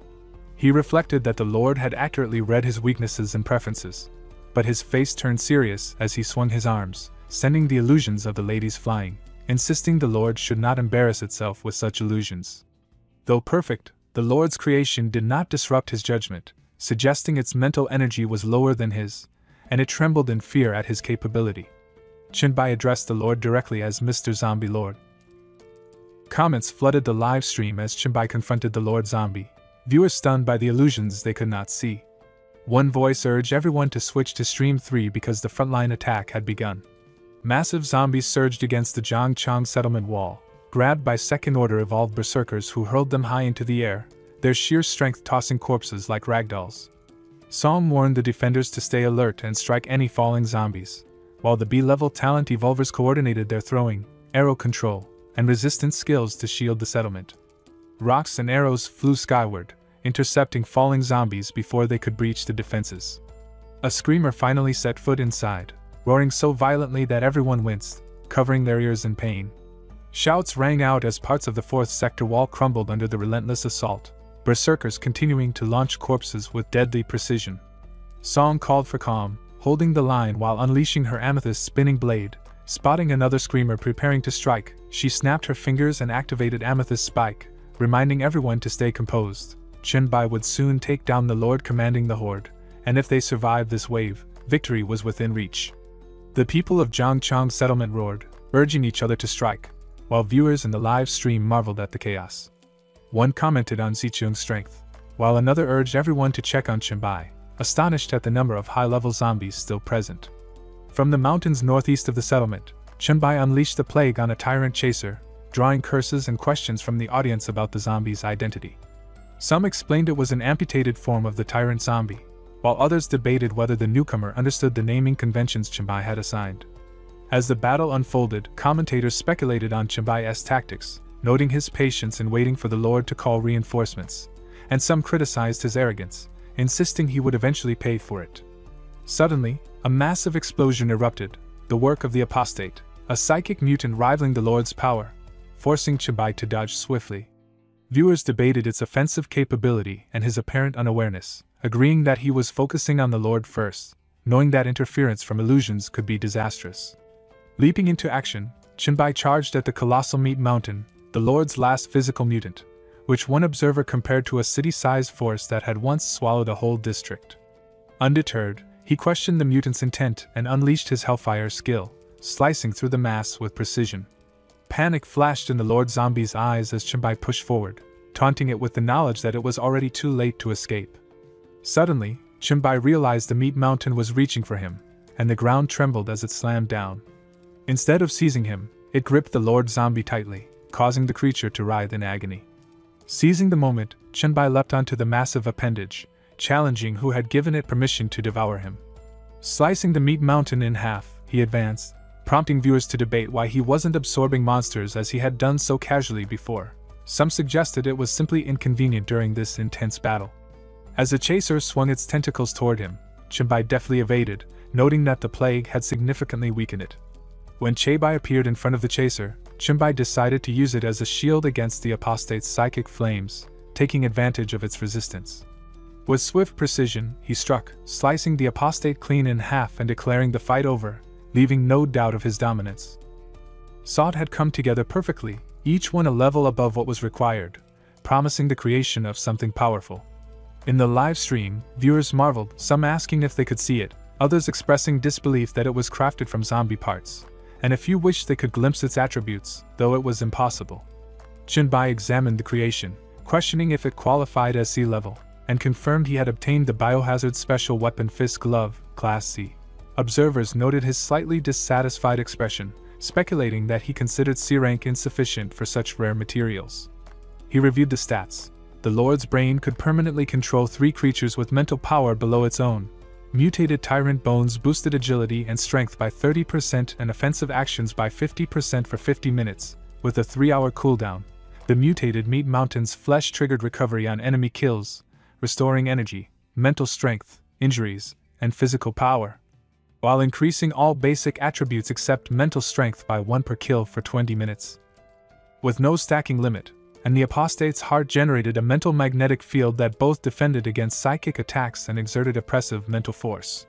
He reflected that the Lord had accurately read his weaknesses and preferences, but his face turned serious as he swung his arms, sending the illusions of the ladies flying, insisting the Lord should not embarrass itself with such illusions. Though perfect, The Lord's creation did not disrupt his judgment, suggesting its mental energy was lower than his, and it trembled in fear at his capability. Chenbai addressed the Lord directly as Mr. Zombie Lord. Comments flooded the live stream as Chenbai confronted the Lord Zombie, viewers stunned by the illusions they could not see. One voice urged everyone to switch to Stream 3 because the frontline attack had begun. Massive zombies surged against the Zhangchang settlement wall, grabbed by second-order evolved berserkers who hurled them high into the air, their sheer strength tossing corpses like ragdolls. Song warned the defenders to stay alert and strike any falling zombies, while the B-level talent evolvers coordinated their throwing, arrow control, and resistance skills to shield the settlement. Rocks and arrows flew skyward, intercepting falling zombies before they could breach the defenses. A screamer finally set foot inside, roaring so violently that everyone winced, covering their ears in pain. Shouts rang out as parts of the 4th sector wall crumbled under the relentless assault, berserkers continuing to launch corpses with deadly precision. Song called for calm, holding the line while unleashing her amethyst spinning blade. Spotting another screamer preparing to strike, she snapped her fingers and activated Amethyst Spike, reminding everyone to stay composed. Chenbai would soon take down the Lord commanding the Horde, and if they survived this wave, victory was within reach. The people of Zhangchang settlement roared, urging each other to strike, while viewers in the live stream marveled at the chaos. One commented on Zichung's strength, while another urged everyone to check on Chenbai, astonished at the number of high-level zombies still present. From the mountains northeast of the settlement, Chenbai unleashed the plague on a tyrant chaser, drawing curses and questions from the audience about the zombie's identity. Some explained it was an amputated form of the tyrant zombie, while others debated whether the newcomer understood the naming conventions Chenbai had assigned. As the battle unfolded, commentators speculated on Chenbai's tactics, noting his patience in waiting for the Lord to call reinforcements, and some criticized his arrogance, insisting he would eventually pay for it. Suddenly, a massive explosion erupted, the work of the apostate, a psychic mutant rivaling the Lord's power, forcing Chenbai to dodge swiftly. Viewers debated its offensive capability and his apparent unawareness, agreeing that he was focusing on the Lord first, knowing that interference from illusions could be disastrous. Leaping into action, Chenbai charged at the colossal meat mountain, the Lord's last physical mutant, which one observer compared to a city-sized force that had once swallowed a whole district. Undeterred, he questioned the mutant's intent and unleashed his Hellfire skill, slicing through the mass with precision. Panic flashed in the Lord Zombie's eyes as Chenbai pushed forward, taunting it with the knowledge that it was already too late to escape. Suddenly, Chenbai realized the meat mountain was reaching for him, and the ground trembled as it slammed down. Instead of seizing him, it gripped the Lord Zombie tightly, causing the creature to writhe in agony. Seizing the moment, Chenbai leapt onto the massive appendage, challenging who had given it permission to devour him. Slicing the meat mountain in half, he advanced, prompting viewers to debate why he wasn't absorbing monsters as he had done so casually before. Some suggested it was simply inconvenient during this intense battle. As the chaser swung its tentacles toward him, Chenbai deftly evaded, noting that the plague had significantly weakened it. When Chenbai appeared in front of the chaser, Chenbai decided to use it as a shield against the apostate's psychic flames, taking advantage of its resistance. With swift precision, he struck, slicing the apostate clean in half and declaring the fight over, leaving no doubt of his dominance. Sod had come together perfectly, each one a level above what was required, promising the creation of something powerful. In the live stream, viewers marveled, some asking if they could see it, others expressing disbelief that it was crafted from zombie parts, and a few wished they could glimpse its attributes, though it was impossible. Chenbai examined the creation, questioning if it qualified as C level, and confirmed he had obtained the Biohazard Special Weapon Fist Glove, Class C. Observers noted his slightly dissatisfied expression, speculating that he considered C rank insufficient for such rare materials. He reviewed the stats. The Lord's brain could permanently control 3 creatures with mental power below its own. Mutated Tyrant Bones boosted agility and strength by 30% and offensive actions by 50% for 50 minutes, with a 3-hour cooldown. The mutated Meat Mountain's flesh triggered recovery on enemy kills, restoring energy, mental strength, injuries, and physical power, while increasing all basic attributes except mental strength by 1 per kill for 20 minutes. With no stacking limit, and the apostate's heart generated a mental magnetic field that both defended against psychic attacks and exerted oppressive mental force.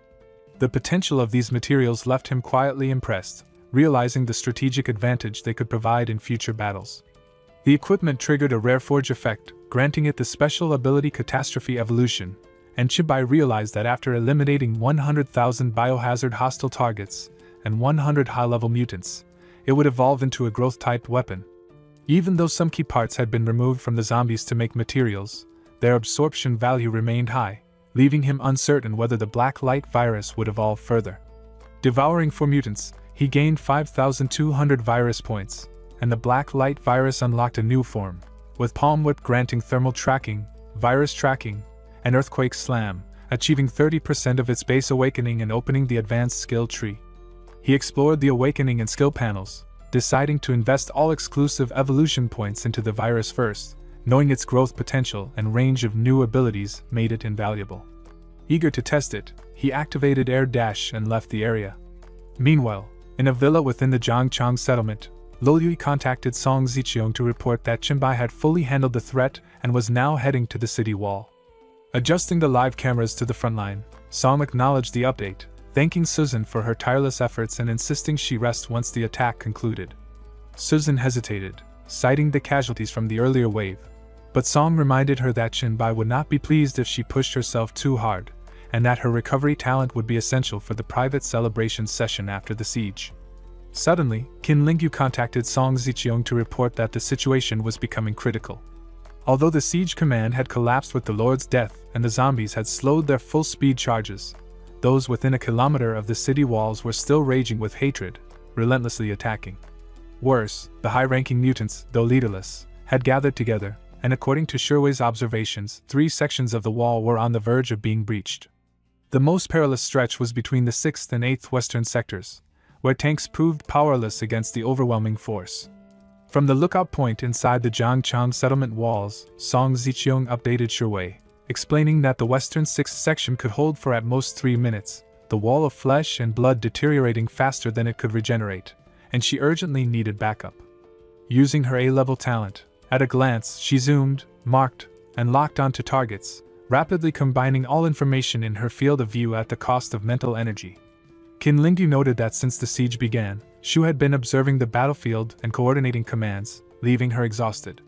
The potential of these materials left him quietly impressed, realizing the strategic advantage they could provide in future battles. The equipment triggered a rare forge effect, granting it the special ability Catastrophe Evolution, and Chenbai realized that after eliminating 100,000 biohazard hostile targets and 100 high-level mutants, it would evolve into a growth-type weapon. Even though some key parts had been removed from the zombies to make materials, their absorption value remained high, leaving him uncertain whether the Black Light virus would evolve further. Devouring 4 mutants, he gained 5,200 virus points, and the Black Light virus unlocked a new form, with Palm Whip granting thermal tracking, virus tracking, and Earthquake Slam, achieving 30% of its base awakening and opening the advanced skill tree. He explored the awakening and skill panels, deciding to invest all exclusive evolution points into the virus first, knowing its growth potential and range of new abilities made it invaluable. Eager to test it, he activated Air Dash and left the area. Meanwhile, in a villa within the Zhangchang settlement, Lo Yui contacted Song Ziqiong to report that Chenbai had fully handled the threat and was now heading to the city wall. Adjusting the live cameras to the front line, Song acknowledged the update, thanking Susan for her tireless efforts and insisting she rest once the attack concluded. Susan hesitated, citing the casualties from the earlier wave, but Song reminded her that Chenbai would not be pleased if she pushed herself too hard, and that her recovery talent would be essential for the private celebration session after the siege. Suddenly, Qin Lingyu contacted Song Ziqiong to report that the situation was becoming critical. Although the siege command had collapsed with the Lord's death and the zombies had slowed their full-speed charges, those within a kilometer of the city walls were still raging with hatred, relentlessly attacking. Worse, the high-ranking mutants, though leaderless, had gathered together, and according to Sherway's observations, 3 sections of the wall were on the verge of being breached. The most perilous stretch was between the 6th and 8th western sectors, where tanks proved powerless against the overwhelming force. From the lookout point inside the Zhangchang settlement walls, Song Ziqiong updated Sherway, explaining that the western 6th section could hold for at most 3 minutes, the wall of flesh and blood deteriorating faster than it could regenerate, and she urgently needed backup. Using her A-level talent, at a glance she zoomed, marked, and locked onto targets, rapidly combining all information in her field of view at the cost of mental energy. Qin Lingyu noted that since the siege began, Shu had been observing the battlefield and coordinating commands, leaving her exhausted.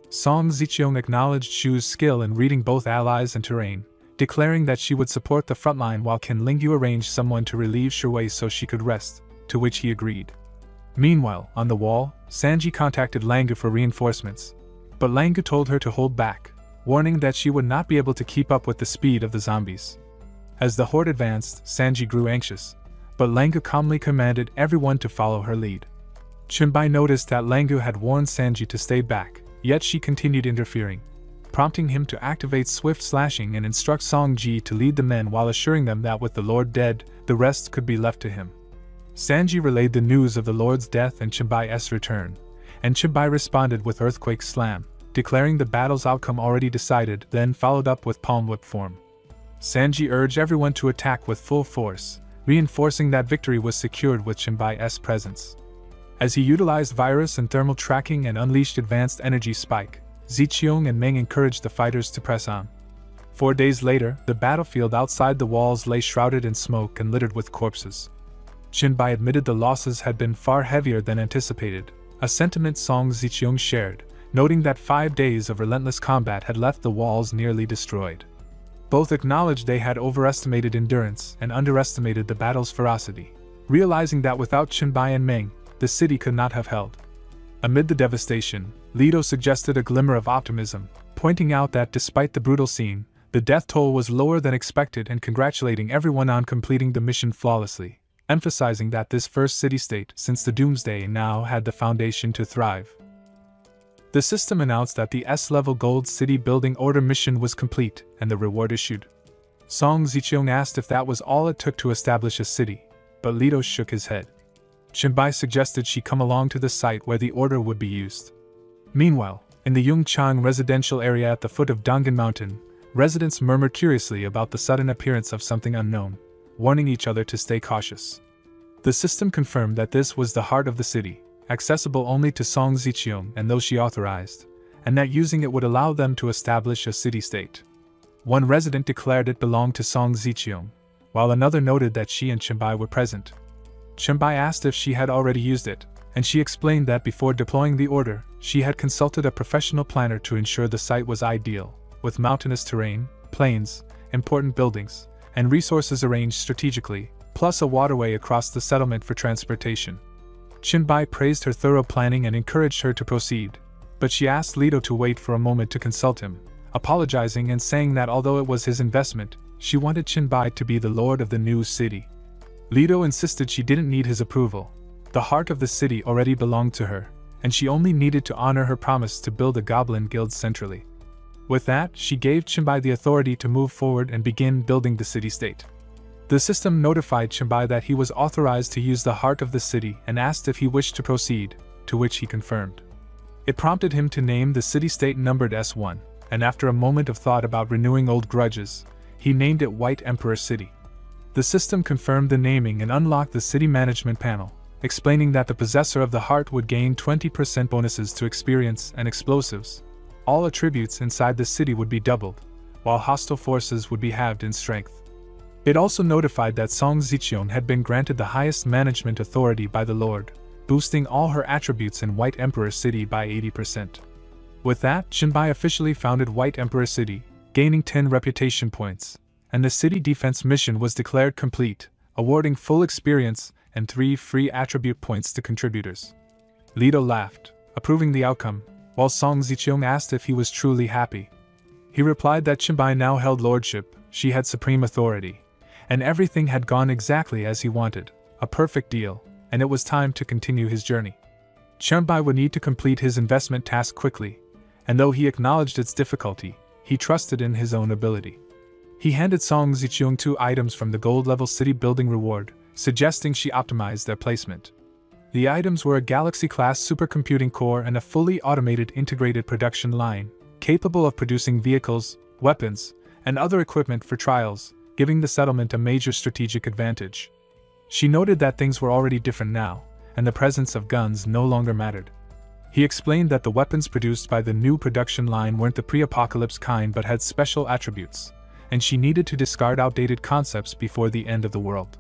Song Ziqiong acknowledged Shu's skill in reading both allies and terrain, declaring that she would support the frontline while Qin Lingyu arranged someone to relieve Sherway so she could rest, to which he agreed. Meanwhile, on the wall, Sanji contacted Langu for reinforcements, but Langu told her to hold back, warning that she would not be able to keep up with the speed of the zombies. As the horde advanced, Sanji grew anxious, but Langu calmly commanded everyone to follow her lead. Chenbai noticed that Langu had warned Sanji to stay back, yet she continued interfering, prompting him to activate swift slashing and instruct Song Ji to lead the men while assuring them that with the Lord dead, the rest could be left to him. Sanji relayed the news of the Lord's death and Chenbai's return, and Chenbai responded with Earthquake Slam, declaring the battle's outcome already decided, then followed up with Palm Whip form. Sanji urged everyone to attack with full force, reinforcing that victory was secured with Chenbai's presence. As he utilized virus and thermal tracking and unleashed advanced energy spike, Ziqiong and Meng encouraged the fighters to press on. 4 days later, the battlefield outside the walls lay shrouded in smoke and littered with corpses. Chenbai admitted the losses had been far heavier than anticipated, a sentiment Song Ziqiong shared, noting that 5 days of relentless combat had left the walls nearly destroyed. Both acknowledged they had overestimated endurance and underestimated the battle's ferocity, realizing that without Chenbai and Meng, the city could not have held. Amid the devastation, Leto suggested a glimmer of optimism, pointing out that despite the brutal scene, the death toll was lower than expected and congratulating everyone on completing the mission flawlessly, emphasizing that this first city-state since the Doomsday now had the foundation to thrive. The system announced that the S-level Gold City Building Order mission was complete and the reward issued. Song Ziqiong asked if that was all it took to establish a city, but Leto shook his head. Chenbai suggested she come along to the site where the order would be used. Meanwhile, in the Yungchang residential area at the foot of Dongan Mountain, residents murmured curiously about the sudden appearance of something unknown, warning each other to stay cautious. The system confirmed that this was the heart of the city, accessible only to Song Ziqiong and those she authorized, and that using it would allow them to establish a city-state. One resident declared it belonged to Song Ziqiong, while another noted that she and Chenbai were present. Chenbai asked if she had already used it, and she explained that before deploying the order, she had consulted a professional planner to ensure the site was ideal, with mountainous terrain, plains, important buildings, and resources arranged strategically, plus a waterway across the settlement for transportation. Qinbai praised her thorough planning and encouraged her to proceed, but she asked Leto to wait for a moment to consult him, apologizing and saying that although it was his investment, she wanted Qinbai to be the lord of the new city. Leto insisted she didn't need his approval. The heart of the city already belonged to her, and she only needed to honor her promise to build a goblin guild centrally. With that, she gave Qinbai the authority to move forward and begin building the city-state. The system notified Qinbai that he was authorized to use the heart of the city and asked if he wished to proceed, to which he confirmed. It prompted him to name the city-state numbered S1, and after a moment of thought about renewing old grudges, he named it White Emperor City. The system confirmed the naming and unlocked the city management panel, explaining that the possessor of the heart would gain 20% bonuses to experience and explosives. All attributes inside the city would be doubled, while hostile forces would be halved in strength. It also notified that Song Ziqiong had been granted the highest management authority by the Lord, boosting all her attributes in White Emperor City by 80%. With that, Qinbai officially founded White Emperor City, gaining 10 reputation points, and the city defense mission was declared complete, awarding full experience and 3 free attribute points to contributors. Leto laughed, approving the outcome, while Song Ziqiong asked if he was truly happy. He replied that Qinbai now held lordship, she had supreme authority, and everything had gone exactly as he wanted, a perfect deal, and it was time to continue his journey. Qinbai would need to complete his investment task quickly, and though he acknowledged its difficulty, he trusted in his own ability. He handed Song Ziqiong 2 items from the gold-level city building reward, suggesting she optimize their placement. The items were a Galaxy-class supercomputing core and a fully automated integrated production line, capable of producing vehicles, weapons, and other equipment for trials, giving the settlement a major strategic advantage. She noted that things were already different now, and the presence of guns no longer mattered. He explained that the weapons produced by the new production line weren't the pre-apocalypse kind but had special attributes, and she needed to discard outdated concepts before the end of the world.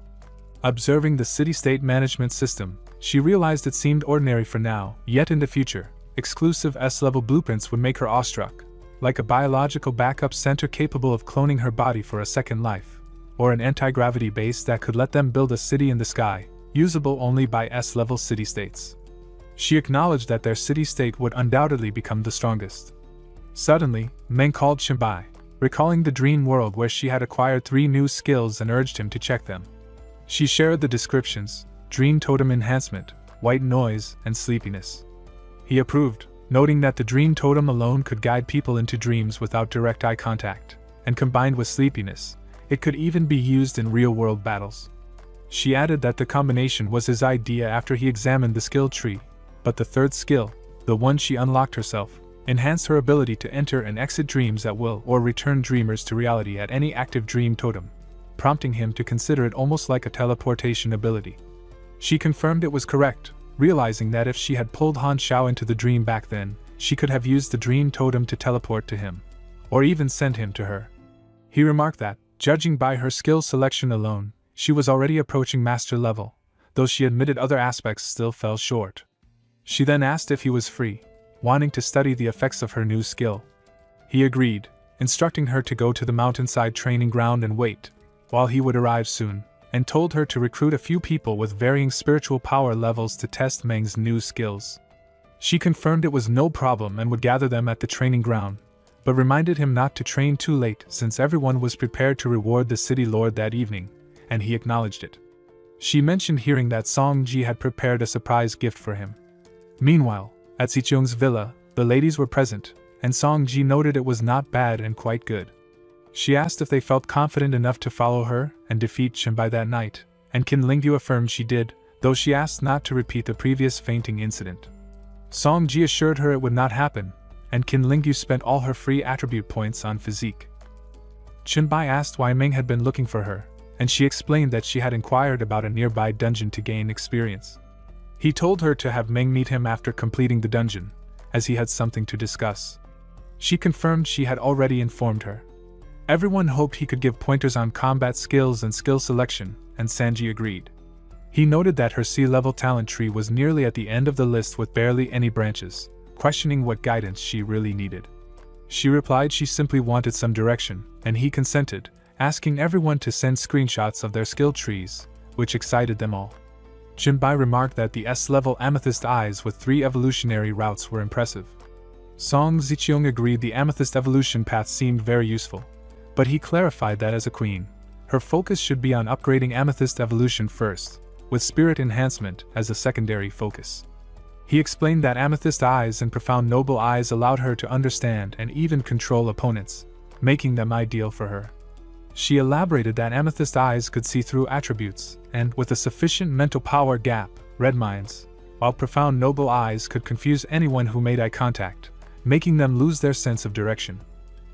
Observing the city-state management system, she realized it seemed ordinary for now, yet in the future, exclusive S-level blueprints would make her awestruck, like a biological backup center capable of cloning her body for a second life, or an anti-gravity base that could let them build a city in the sky, usable only by S-level city-states. She acknowledged that their city-state would undoubtedly become the strongest. Suddenly, Meng called Qinbai, recalling the dream world where she had acquired 3 new skills and urged him to check them. She shared the descriptions: Dream Totem Enhancement, White Noise, and Sleepiness. He approved, noting that the Dream Totem alone could guide people into dreams without direct eye contact, and combined with Sleepiness, it could even be used in real-world battles. She added that the combination was his idea after he examined the skill tree, but the 3rd skill, the one she unlocked herself, enhanced her ability to enter and exit dreams at will or return dreamers to reality at any active dream totem, prompting him to consider it almost like a teleportation ability. She confirmed it was correct, realizing that if she had pulled Han Xiao into the dream back then, she could have used the dream totem to teleport to him, or even send him to her. He remarked that, judging by her skill selection alone, she was already approaching master level, though she admitted other aspects still fell short. She then asked if he was free, wanting to study the effects of her new skill. He agreed, instructing her to go to the mountainside training ground and wait, while he would arrive soon, and told her to recruit a few people with varying spiritual power levels to test Meng's new skills. She confirmed it was no problem and would gather them at the training ground, but reminded him not to train too late since everyone was prepared to reward the city lord that evening, and he acknowledged it. She mentioned hearing that Song Ji had prepared a surprise gift for him. Meanwhile, at Ziqiong's villa, the ladies were present, and Song Ji noted it was not bad and quite good. She asked if they felt confident enough to follow her and defeat Qinbai that night, and Qin Lingyu affirmed she did, though she asked not to repeat the previous fainting incident. Song Ji assured her it would not happen, and Qin Lingyu spent all her free attribute points on physique. Qinbai asked why Meng had been looking for her, and she explained that she had inquired about a nearby dungeon to gain experience. He told her to have Meng meet him after completing the dungeon, as he had something to discuss. She confirmed she had already informed her. Everyone hoped he could give pointers on combat skills and skill selection, and Sanji agreed. He noted that her sea-level talent tree was nearly at the end of the list with barely any branches, questioning what guidance she really needed. She replied she simply wanted some direction, and he consented, asking everyone to send screenshots of their skill trees, which excited them all. Jinbai remarked that the S-level amethyst eyes with 3 evolutionary routes were impressive. Song Ziqiang agreed the amethyst evolution path seemed very useful, but he clarified that as a queen, her focus should be on upgrading amethyst evolution first, with spirit enhancement as a secondary focus. He explained that amethyst eyes and profound noble eyes allowed her to understand and even control opponents, making them ideal for her. She elaborated that amethyst eyes could see through attributes, and with a sufficient mental power gap, read minds, while profound noble eyes could confuse anyone who made eye contact, making them lose their sense of direction.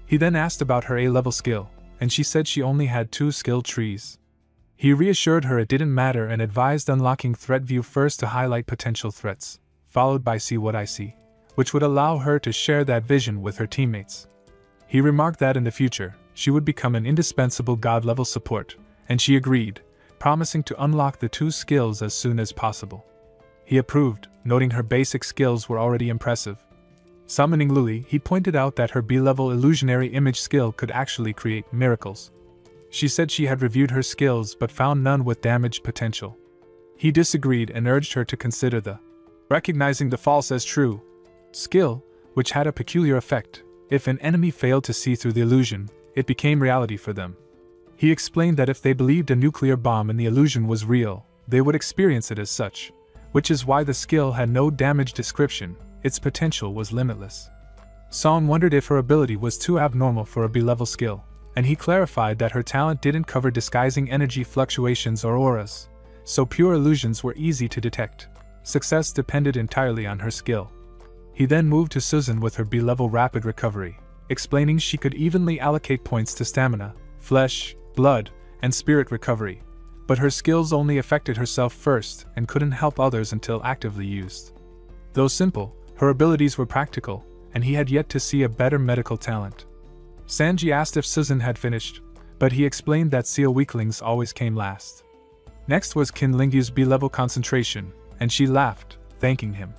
He then asked about her A-level skill, and she said she only had 2 skill trees. He reassured her it didn't matter and advised unlocking Threat View first to highlight potential threats, followed by See What I See, which would allow her to share that vision with her teammates. He remarked that in the future, she would become an indispensable God-level support, and she agreed, promising to unlock the 2 skills as soon as possible. He approved, noting her basic skills were already impressive. Summoning Luli, he pointed out that her B-level illusionary image skill could actually create miracles. She said she had reviewed her skills but found none with damage potential. He disagreed and urged her to consider the recognizing the false as true skill, which had a peculiar effect. If an enemy failed to see through the illusion, it became reality for them. He explained that if they believed a nuclear bomb and the illusion was real, they would experience it as such, which is why the skill had no damage description, its potential was limitless. Song wondered if her ability was too abnormal for a B-level skill, and he clarified that her talent didn't cover disguising energy fluctuations or auras, so pure illusions were easy to detect. Success depended entirely on her skill. He then moved to Susan with her B-level rapid recovery, explaining she could evenly allocate points to stamina, flesh, blood, and spirit recovery, but her skills only affected herself first and couldn't help others until actively used. Though simple, her abilities were practical, and he had yet to see a better medical talent. Sanji asked if Susan had finished, but he explained that seal weaklings always came last. Next was Qin Lingyu's B-level concentration, and she laughed, thanking him.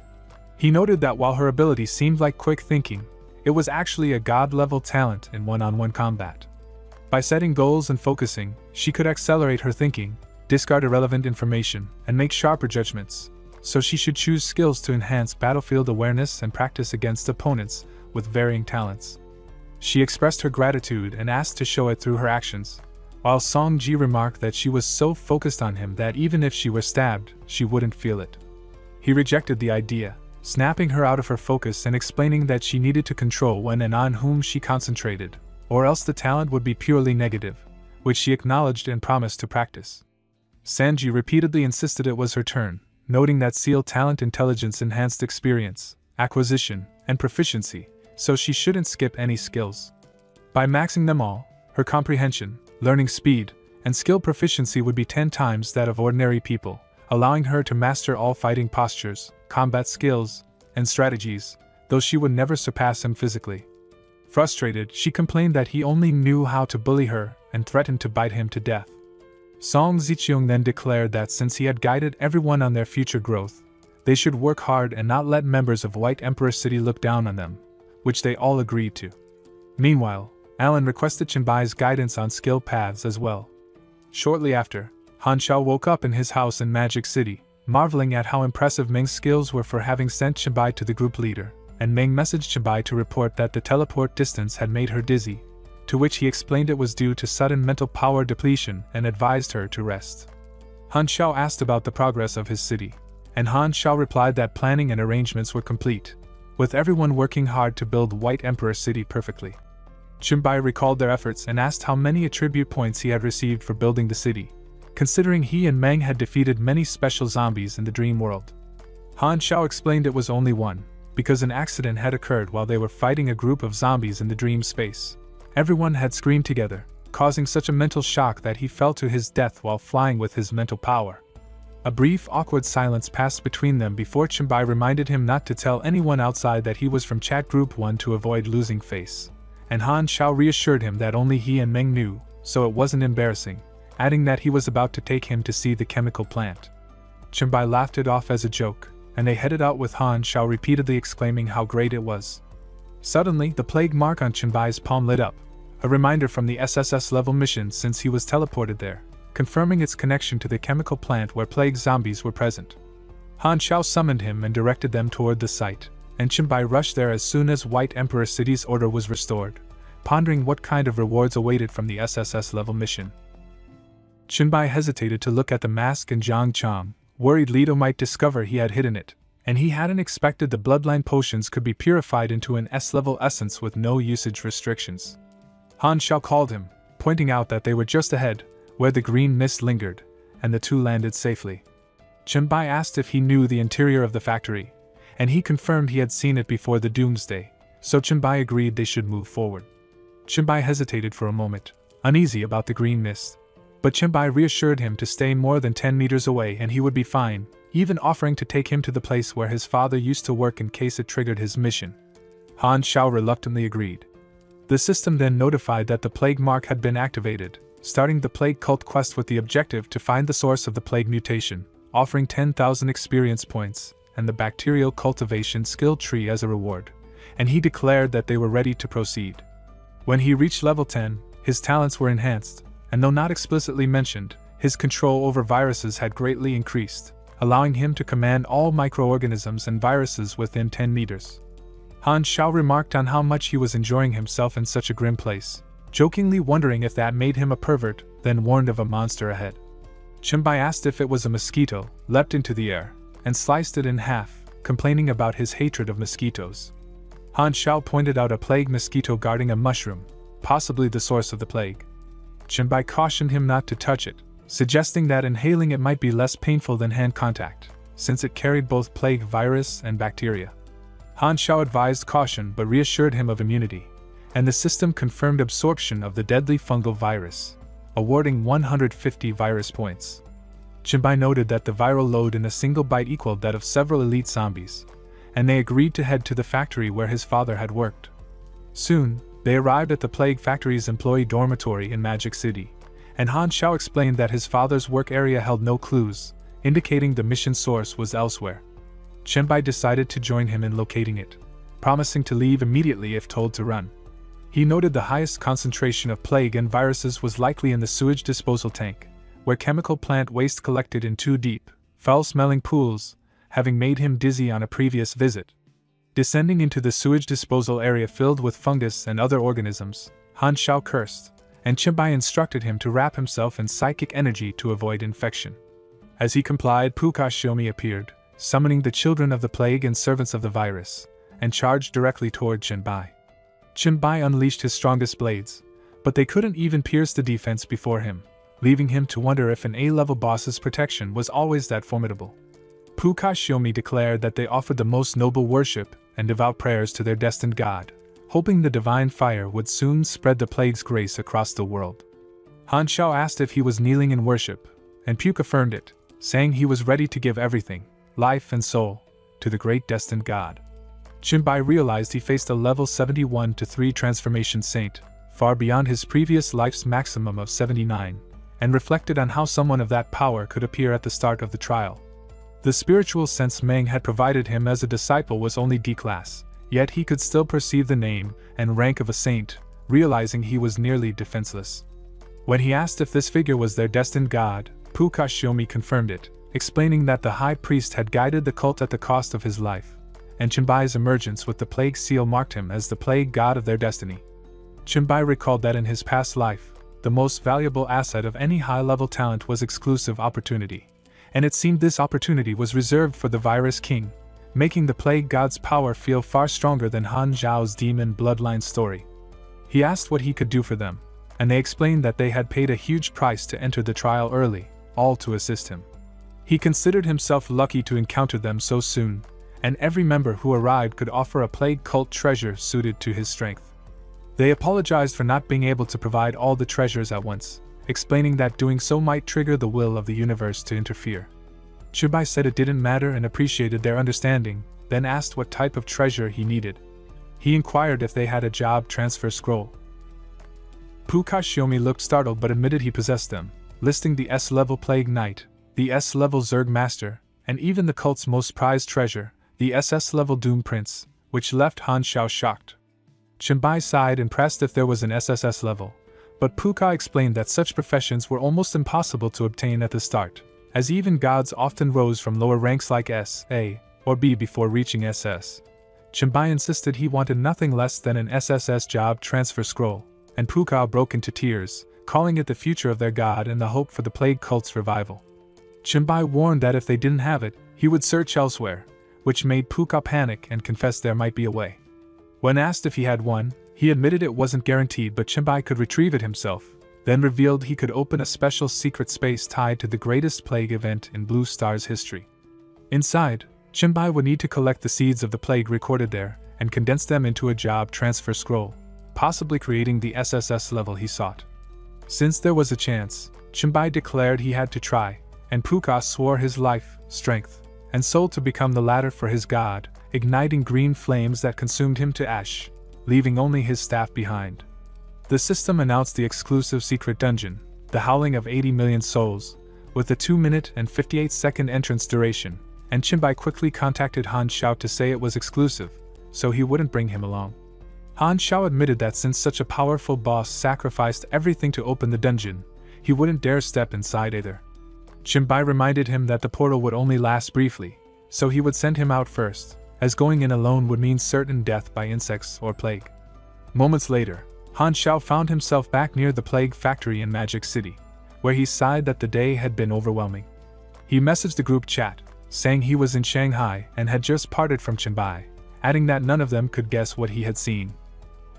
He noted that while her ability seemed like quick thinking, it was actually a god-level talent in one-on-one combat. By setting goals and focusing, she could accelerate her thinking, discard irrelevant information, and make sharper judgments, so she should choose skills to enhance battlefield awareness and practice against opponents with varying talents. She expressed her gratitude and asked to show it through her actions, while Song Ji remarked that she was so focused on him that even if she were stabbed, she wouldn't feel it. He rejected the idea, snapping her out of her focus and explaining that she needed to control when and on whom she concentrated, or else the talent would be purely negative, which she acknowledged and promised to practice. Sanji repeatedly insisted it was her turn, noting that seal talent intelligence enhanced experience, acquisition, and proficiency, so she shouldn't skip any skills. By maxing them all, her comprehension, learning speed, and skill proficiency would be 10 times that of ordinary people, allowing her to master all fighting postures, combat skills, and strategies, though she would never surpass him physically. Frustrated, she complained that he only knew how to bully her and threatened to bite him to death. Song Ziqiang then declared that since he had guided everyone on their future growth, they should work hard and not let members of White Emperor City look down on them, which they all agreed to. Meanwhile, Alan requested Chenbai's guidance on skill paths as well. Shortly after, Han Xiao woke up in his house in Magic City, marveling at how impressive Meng's skills were for having sent Chenbai to the group leader, and Meng messaged Chenbai to report that the teleport distance had made her dizzy, to which he explained it was due to sudden mental power depletion and advised her to rest. Han Xiao asked about the progress of his city, and Han Xiao replied that planning and arrangements were complete, with everyone working hard to build White Emperor City perfectly. Chenbai recalled their efforts and asked how many attribute points he had received for building the city, considering he and Meng had defeated many special zombies in the dream world. Han Xiao explained it was only one, because an accident had occurred while they were fighting a group of zombies in the dream space. Everyone had screamed together, causing such a mental shock that he fell to his death while flying with his mental power. A brief, awkward silence passed between them before Chenbai reminded him not to tell anyone outside that he was from Chat Group 1 to avoid losing face, and Han Xiao reassured him that only he and Meng knew, so it wasn't embarrassing, adding that he was about to take him to see the chemical plant. Chenbai laughed it off as a joke, and they headed out with Han Shao repeatedly exclaiming how great it was. Suddenly, the plague mark on Chenbai's palm lit up, a reminder from the SSS level mission since he was teleported there, confirming its connection to the chemical plant where plague zombies were present. Han Shao summoned him and directed them toward the site, and Chenbai rushed there as soon as White Emperor City's order was restored, pondering what kind of rewards awaited from the SSS level mission. Chenbai hesitated to look at the mask and Zhang Chang, worried Leto might discover he had hidden it, and he hadn't expected the bloodline potions could be purified into an S-level essence with no usage restrictions. Han Shao called him, pointing out that they were just ahead, where the green mist lingered, and the two landed safely. Chenbai asked if he knew the interior of the factory, and he confirmed he had seen it before the doomsday, so Chenbai agreed they should move forward. Chenbai hesitated for a moment, uneasy about the green mist, but Chenbai reassured him to stay more than 10 meters away and he would be fine, even offering to take him to the place where his father used to work in case it triggered his mission. Han Shao reluctantly agreed. The system then notified that the plague mark had been activated, starting the plague cult quest with the objective to find the source of the plague mutation, offering 10,000 experience points and the bacterial cultivation skill tree as a reward, and he declared that they were ready to proceed. When he reached level 10, his talents were enhanced, and though not explicitly mentioned, his control over viruses had greatly increased, allowing him to command all microorganisms and viruses within 10 meters. Han Shao remarked on how much he was enjoying himself in such a grim place, jokingly wondering if that made him a pervert, then warned of a monster ahead. Chenbai asked if it was a mosquito, leapt into the air, and sliced it in half, complaining about his hatred of mosquitoes. Han Shao pointed out a plague mosquito guarding a mushroom, possibly the source of the plague. Chenbai cautioned him not to touch it, suggesting that inhaling it might be less painful than hand contact, since it carried both plague virus and bacteria. Han Shao advised caution but reassured him of immunity, and the system confirmed absorption of the deadly fungal virus, awarding 150 virus points. Chenbai noted that the viral load in a single bite equaled that of several elite zombies, and they agreed to head to the factory where his father had worked. Soon, they arrived at the Plague Factory's employee dormitory in Magic City, and Han Shao explained that his father's work area held no clues, indicating the mission source was elsewhere. Chenbai decided to join him in locating it, promising to leave immediately if told to run. He noted the highest concentration of plague and viruses was likely in the sewage disposal tank, where chemical plant waste collected in 2 deep, foul-smelling pools, having made him dizzy on a previous visit. Descending into the sewage disposal area filled with fungus and other organisms, Han Shao cursed, and Chenbai instructed him to wrap himself in psychic energy to avoid infection. As he complied, Puka Shiomi appeared, summoning the children of the plague and servants of the virus, and charged directly toward Chenbai. Chenbai unleashed his strongest blades, but they couldn't even pierce the defense before him, leaving him to wonder if an A-level boss's protection was always that formidable. Puka Shiomi declared that they offered the most noble worship and devout prayers to their destined god, hoping the divine fire would soon spread the plague's grace across the world. Han Shao asked if he was kneeling in worship, and Puke affirmed it, saying he was ready to give everything, life and soul, to the great destined god. Chenbai realized he faced a level 71-3 transformation saint, far beyond his previous life's maximum of 79, and reflected on how someone of that power could appear at the start of the trial. The spiritual sense Meng had provided him as a disciple was only D-class, yet he could still perceive the name and rank of a saint, realizing he was nearly defenseless. When he asked if this figure was their destined god, Puka Shiomi confirmed it, explaining that the high priest had guided the cult at the cost of his life, and Chenbai's emergence with the plague seal marked him as the plague god of their destiny. Chenbai recalled that in his past life, the most valuable asset of any high-level talent was exclusive opportunity, and it seemed this opportunity was reserved for the Virus King, making the plague god's power feel far stronger than Han Zhao's demon bloodline story. He asked what he could do for them, and they explained that they had paid a huge price to enter the trial early, all to assist him. He considered himself lucky to encounter them so soon, and every member who arrived could offer a plague cult treasure suited to his strength. They apologized for not being able to provide all the treasures at once, explaining that doing so might trigger the will of the universe to interfere. Chenbai said it didn't matter and appreciated their understanding, then asked what type of treasure he needed. He inquired if they had a job transfer scroll. Puka Shiomi looked startled but admitted he possessed them, listing the S-level Plague Knight, the S-level Zerg Master, and even the cult's most prized treasure, the SS-level Doom Prince, which left Han Shao shocked. Chenbai sighed and pressed if there was an SSS level, but Puka explained that such professions were almost impossible to obtain at the start, as even gods often rose from lower ranks like S, A, or B before reaching SS. Chenbai insisted he wanted nothing less than an SSS job transfer scroll, and Puka broke into tears, calling it the future of their god and the hope for the plague cult's revival. Chenbai warned that if they didn't have it, he would search elsewhere, which made Puka panic and confess there might be a way. When asked if he had one, he admitted it wasn't guaranteed but Chenbai could retrieve it himself, then revealed he could open a special secret space tied to the greatest plague event in Blue Star's history. Inside, Chenbai would need to collect the seeds of the plague recorded there and condense them into a job transfer scroll, possibly creating the SSS level he sought. Since there was a chance, Chenbai declared he had to try, and Puka swore his life, strength, and soul to become the latter for his god, igniting green flames that consumed him to ash, leaving only his staff behind. The system announced the exclusive secret dungeon, the Howling of 80 Million Souls, with a 2-minute and 58-second entrance duration, and Chenbai quickly contacted Han Shao to say it was exclusive, so he wouldn't bring him along. Han Shao admitted that since such a powerful boss sacrificed everything to open the dungeon, he wouldn't dare step inside either. Chenbai reminded him that the portal would only last briefly, so he would send him out first, as going in alone would mean certain death by insects or plague. Moments later, Han Shao found himself back near the plague factory in Magic City, where he sighed that the day had been overwhelming. He messaged the group chat, saying he was in Shanghai and had just parted from Chenbai, adding that none of them could guess what he had seen.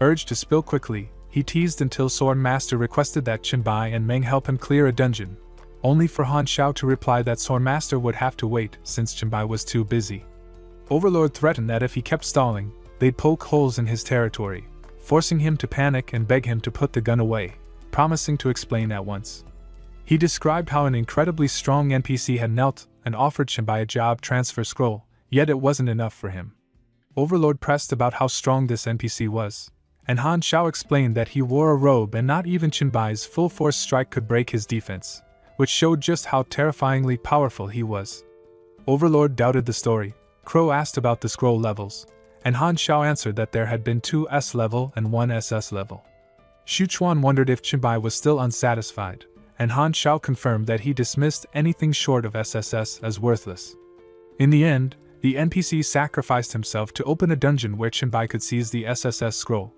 Urged to spill quickly, he teased until Sword Master requested that Chenbai and Meng help him clear a dungeon, only for Han Shao to reply that Sword Master would have to wait since Chenbai was too busy. Overlord threatened that if he kept stalling, they'd poke holes in his territory, forcing him to panic and beg him to put the gun away, promising to explain at once. He described how an incredibly strong NPC had knelt and offered Chenbai a job transfer scroll, yet it wasn't enough for him. Overlord pressed about how strong this NPC was, and Han Shao explained that he wore a robe and not even Chenbai's full-force strike could break his defense, which showed just how terrifyingly powerful he was. Overlord doubted the story. Crow asked about the scroll levels, and Han Shao answered that there had been 2 S-level and 1 SS level. Shuchuan wondered if Chenbai was still unsatisfied, and Han Shao confirmed that he dismissed anything short of SSS as worthless. In the end, the NPC sacrificed himself to open a dungeon where Chenbai could seize the SSS scroll.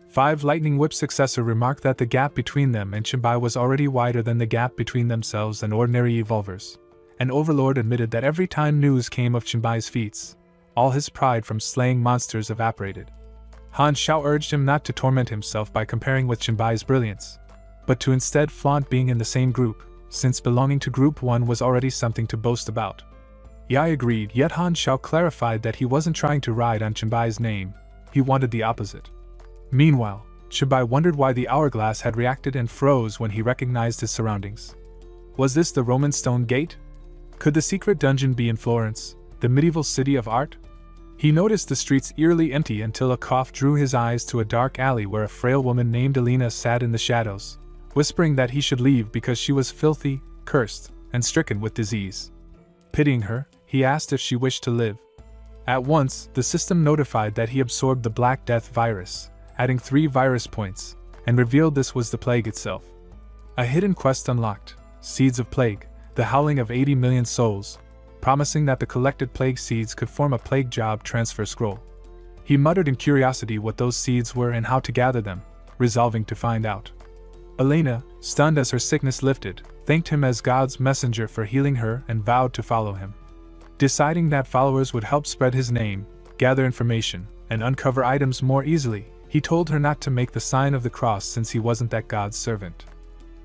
5 Lightning Whip successor remarked that the gap between them and Chenbai was already wider than the gap between themselves and ordinary evolvers, and Overlord admitted that every time news came of Chenbai's feats, all his pride from slaying monsters evaporated. Han Shao urged him not to torment himself by comparing with Chenbai's brilliance, but to instead flaunt being in the same group, since belonging to Group 1 was already something to boast about. Yai agreed, yet Han Shao clarified that he wasn't trying to ride on Chenbai's name, he wanted the opposite. Meanwhile, Chenbai wondered why the hourglass had reacted and froze when he recognized his surroundings. Was this the Roman stone gate? Could the secret dungeon be in Florence, the medieval city of art? He noticed the streets eerily empty until a cough drew his eyes to a dark alley where a frail woman named Alina sat in the shadows, whispering that he should leave because she was filthy, cursed, and stricken with disease. Pitying her, he asked if she wished to live. At once, the system notified that he absorbed the Black Death virus, adding 3 virus points, and revealed this was the plague itself. A hidden quest unlocked, Seeds of Plague, the Howling of 80 Million Souls, promising that the collected plague seeds could form a plague job transfer scroll. He muttered in curiosity what those seeds were and how to gather them, resolving to find out. Elena, stunned as her sickness lifted, thanked him as God's messenger for healing her and vowed to follow him. Deciding that followers would help spread his name, gather information, and uncover items more easily, he told her not to make the sign of the cross since he wasn't that God's servant.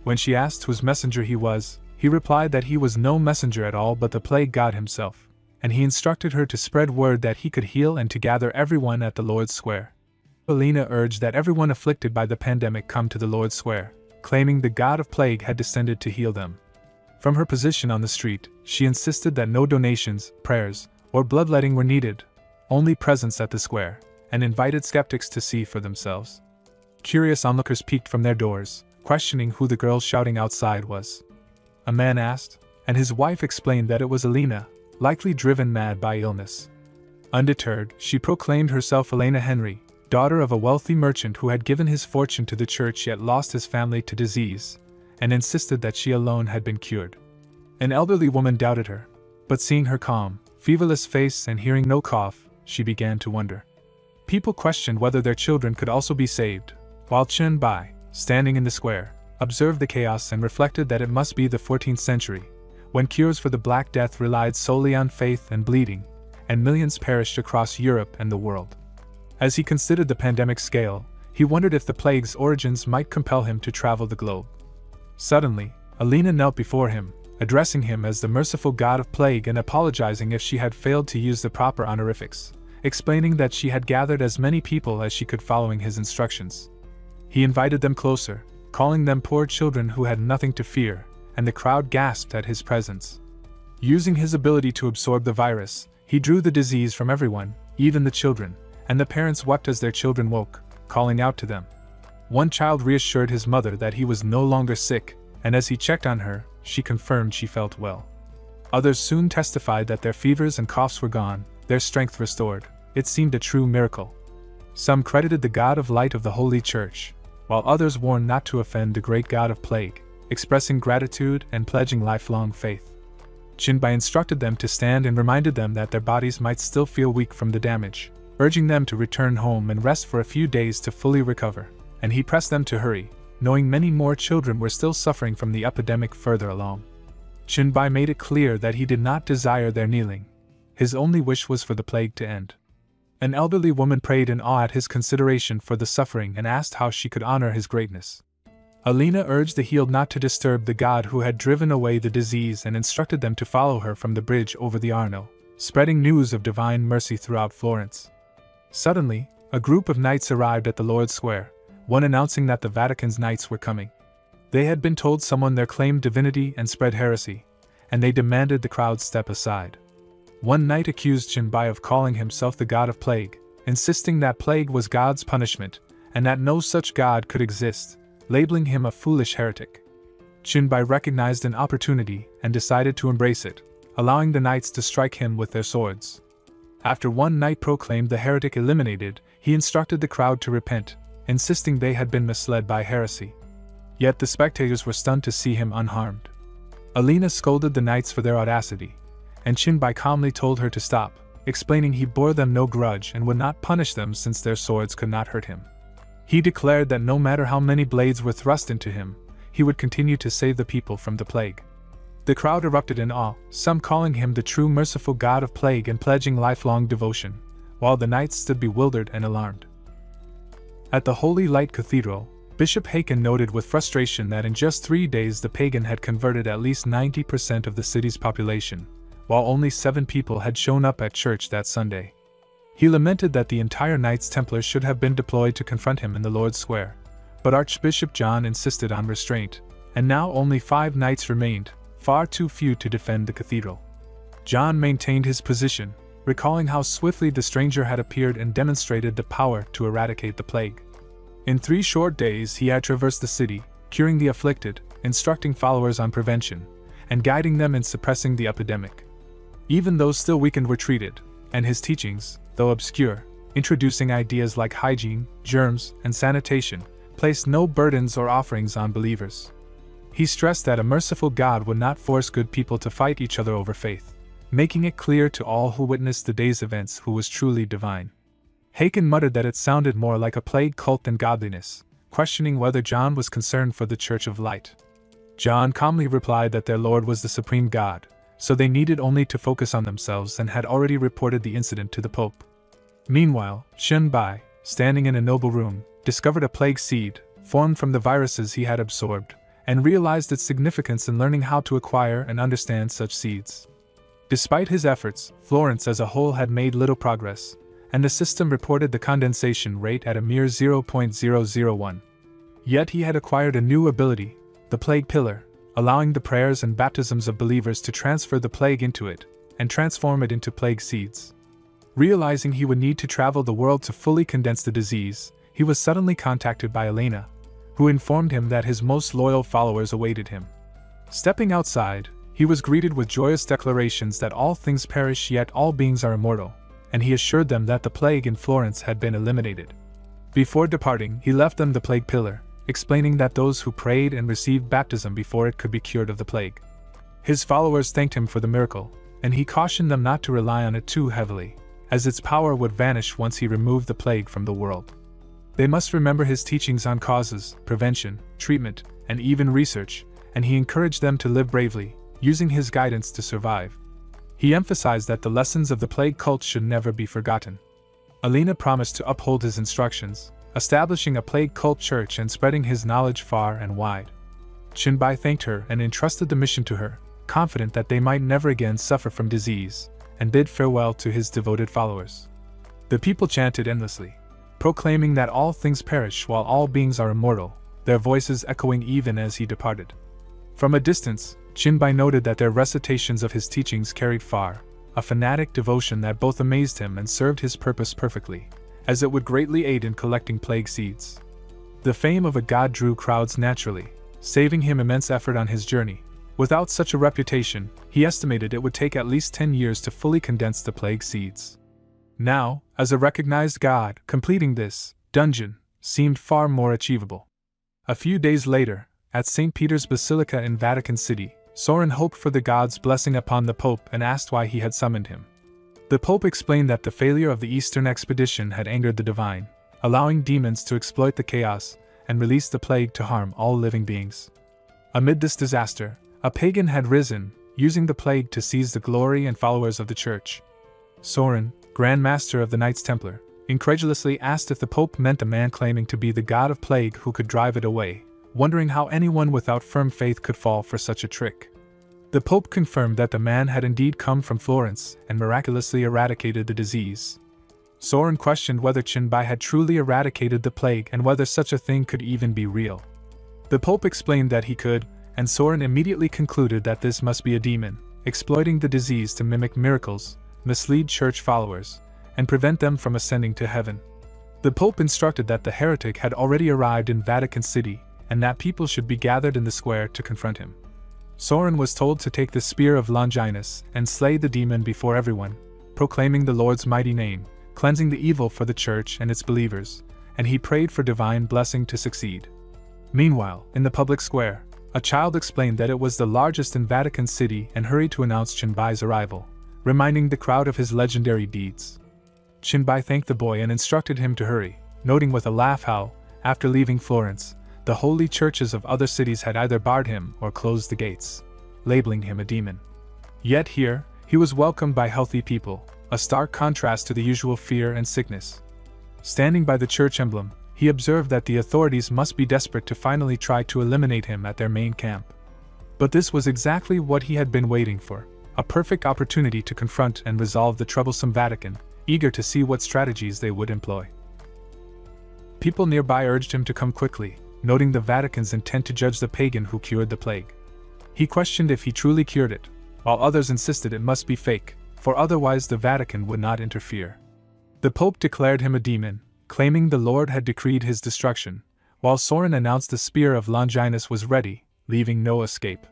When she asked whose messenger he was, he replied that he was no messenger at all but the plague god himself, and he instructed her to spread word that he could heal and to gather everyone at the Lord's Square. Alina urged that everyone afflicted by the pandemic come to the Lord's Square, claiming the god of plague had descended to heal them. From her position on the street, she insisted that no donations, prayers, or bloodletting were needed, only presence at the square, and invited skeptics to see for themselves. Curious onlookers peeked from their doors, questioning who the girl shouting outside was. A man asked, and his wife explained that it was Elena, likely driven mad by illness. Undeterred, she proclaimed herself Elena Henry, daughter of a wealthy merchant who had given his fortune to the church yet lost his family to disease, and insisted that she alone had been cured. An elderly woman doubted her, but seeing her calm, feverless face and hearing no cough, she began to wonder. People questioned whether their children could also be saved, while Chen Bai, standing in the square, observed the chaos and reflected that it must be the 14th century, when cures for the Black Death relied solely on faith and bleeding, and millions perished across Europe and the world. As he considered the pandemic scale, he wondered if the plague's origins might compel him to travel the globe. Suddenly, Elena knelt before him, addressing him as the merciful god of plague and apologizing if she had failed to use the proper honorifics, explaining that she had gathered as many people as she could following his instructions. He invited them closer, calling them poor children who had nothing to fear, and the crowd gasped at his presence. Using his ability to absorb the virus, he drew the disease from everyone, even the children, and the parents wept as their children woke, calling out to them. One child reassured his mother that he was no longer sick, and as he checked on her, she confirmed she felt well. Others soon testified that their fevers and coughs were gone, their strength restored. It seemed a true miracle. Some credited the God of Light of the Holy Church, while others warned not to offend the great God of Plague, expressing gratitude and pledging lifelong faith. Qinbai instructed them to stand and reminded them that their bodies might still feel weak from the damage, urging them to return home and rest for a few days to fully recover, and he pressed them to hurry, knowing many more children were still suffering from the epidemic further along. Qinbai made it clear that he did not desire their kneeling. His only wish was for the plague to end. An elderly woman prayed in awe at his consideration for the suffering and asked how she could honor his greatness. Elena urged the healed not to disturb the god who had driven away the disease and instructed them to follow her from the bridge over the Arno, spreading news of divine mercy throughout Florence. Suddenly, a group of knights arrived at the Lord's Square, one announcing that the Vatican's knights were coming. They had been told someone there claimed divinity and spread heresy, and they demanded the crowd step aside. One knight accused Qinbai of calling himself the god of plague, insisting that plague was God's punishment, and that no such god could exist, labeling him a foolish heretic. Qinbai recognized an opportunity and decided to embrace it, allowing the knights to strike him with their swords. After one knight proclaimed the heretic eliminated, he instructed the crowd to repent, insisting they had been misled by heresy. Yet the spectators were stunned to see him unharmed. Elena scolded the knights for their audacity, and Qinbai calmly told her to stop, explaining he bore them no grudge and would not punish them since their swords could not hurt him. He declared that no matter how many blades were thrust into him, he would continue to save the people from the plague. The crowd erupted in awe, some calling him the true merciful god of plague and pledging lifelong devotion, while the knights stood bewildered and alarmed. At the Holy Light Cathedral, Bishop Haken noted with frustration that in just 3 days the pagan had converted at least 90% of the city's population, while only 7 people had shown up at church that Sunday. He lamented that the entire Knights Templar should have been deployed to confront him in the Lord's Square, but Archbishop John insisted on restraint, and now only 5 knights remained, far too few to defend the cathedral. John maintained his position, recalling how swiftly the stranger had appeared and demonstrated the power to eradicate the plague. In 3 short days he had traversed the city, curing the afflicted, instructing followers on prevention, and guiding them in suppressing the epidemic. Even those still weakened were treated, and his teachings, though obscure, introducing ideas like hygiene, germs, and sanitation, placed no burdens or offerings on believers. He stressed that a merciful God would not force good people to fight each other over faith, making it clear to all who witnessed the day's events who was truly divine. Haken muttered that it sounded more like a plague cult than godliness, questioning whether John was concerned for the Church of Light. John calmly replied that their Lord was the supreme God, so they needed only to focus on themselves and had already reported the incident to the Pope. Meanwhile, Qinbai, standing in a noble room, discovered a plague seed, formed from the viruses he had absorbed, and realized its significance in learning how to acquire and understand such seeds. Despite his efforts, Florence as a whole had made little progress, and the system reported the condensation rate at a mere 0.001. Yet he had acquired a new ability, the Plague Pillar, allowing the prayers and baptisms of believers to transfer the plague into it, and transform it into plague seeds. Realizing he would need to travel the world to fully condense the disease, he was suddenly contacted by Elena, who informed him that his most loyal followers awaited him. Stepping outside, He was greeted with joyous declarations that all things perish yet all beings are immortal, and he assured them that the plague in Florence had been eliminated. Before departing, he left them the plague pillar, explaining that those who prayed and received baptism before it could be cured of the plague. His followers thanked him for the miracle, and he cautioned them not to rely on it too heavily, as its power would vanish once he removed the plague from the world. They must remember his teachings on causes, prevention, treatment, and even research, and he encouraged them to live bravely, using his guidance to survive. He emphasized that the lessons of the plague cult should never be forgotten. Alina promised to uphold his instructions, establishing a plague cult church and spreading his knowledge far and wide. Qinbai thanked her and entrusted the mission to her, confident that they might never again suffer from disease, and bid farewell to his devoted followers. The people chanted endlessly, proclaiming that all things perish while all beings are immortal, their voices echoing even as he departed. From a distance, Qinbai noted that their recitations of his teachings carried far, a fanatic devotion that both amazed him and served his purpose perfectly, as it would greatly aid in collecting plague seeds. The fame of a god drew crowds naturally, saving him immense effort on his journey. Without such a reputation, he estimated it would take at least 10 years to fully condense the plague seeds. Now, as a recognized god, completing this dungeon seemed far more achievable. A few days later, at St. Peter's Basilica in Vatican City, Soren hoped for the god's blessing upon the Pope and asked why he had summoned him. The Pope explained that the failure of the Eastern expedition had angered the divine, allowing demons to exploit the chaos and release the plague to harm all living beings. Amid this disaster, a pagan had risen, using the plague to seize the glory and followers of the Church. Soren, Grand Master of the Knights Templar, incredulously asked if the Pope meant a man claiming to be the god of plague who could drive it away, wondering how anyone without firm faith could fall for such a trick. The Pope confirmed that the man had indeed come from Florence and miraculously eradicated the disease. Soren questioned whether Qinbai had truly eradicated the plague and whether such a thing could even be real. The Pope explained that he could, and Soren immediately concluded that this must be a demon, exploiting the disease to mimic miracles, mislead church followers, and prevent them from ascending to heaven. The Pope instructed that the heretic had already arrived in Vatican City, and that people should be gathered in the square to confront him. Soren was told to take the spear of Longinus and slay the demon before everyone, proclaiming the Lord's mighty name, cleansing the evil for the Church and its believers, and he prayed for divine blessing to succeed. Meanwhile, in the public square, a child explained that it was the largest in Vatican City and hurried to announce Qinbai's arrival, reminding the crowd of his legendary deeds. Qinbai thanked the boy and instructed him to hurry, noting with a laugh how, after leaving Florence, the holy churches of other cities had either barred him or closed the gates, labeling him a demon. Yet here, he was welcomed by healthy people, a stark contrast to the usual fear and sickness. Standing by the church emblem, he observed that the authorities must be desperate to finally try to eliminate him at their main camp. But this was exactly what he had been waiting for, a perfect opportunity to confront and resolve the troublesome Vatican, eager to see what strategies they would employ. People nearby urged him to come quickly, noting the Vatican's intent to judge the pagan who cured the plague. He questioned if he truly cured it, while others insisted it must be fake, for otherwise the Vatican would not interfere. The Pope declared him a demon, claiming the Lord had decreed his destruction, while Soren announced the spear of Longinus was ready, leaving no escape.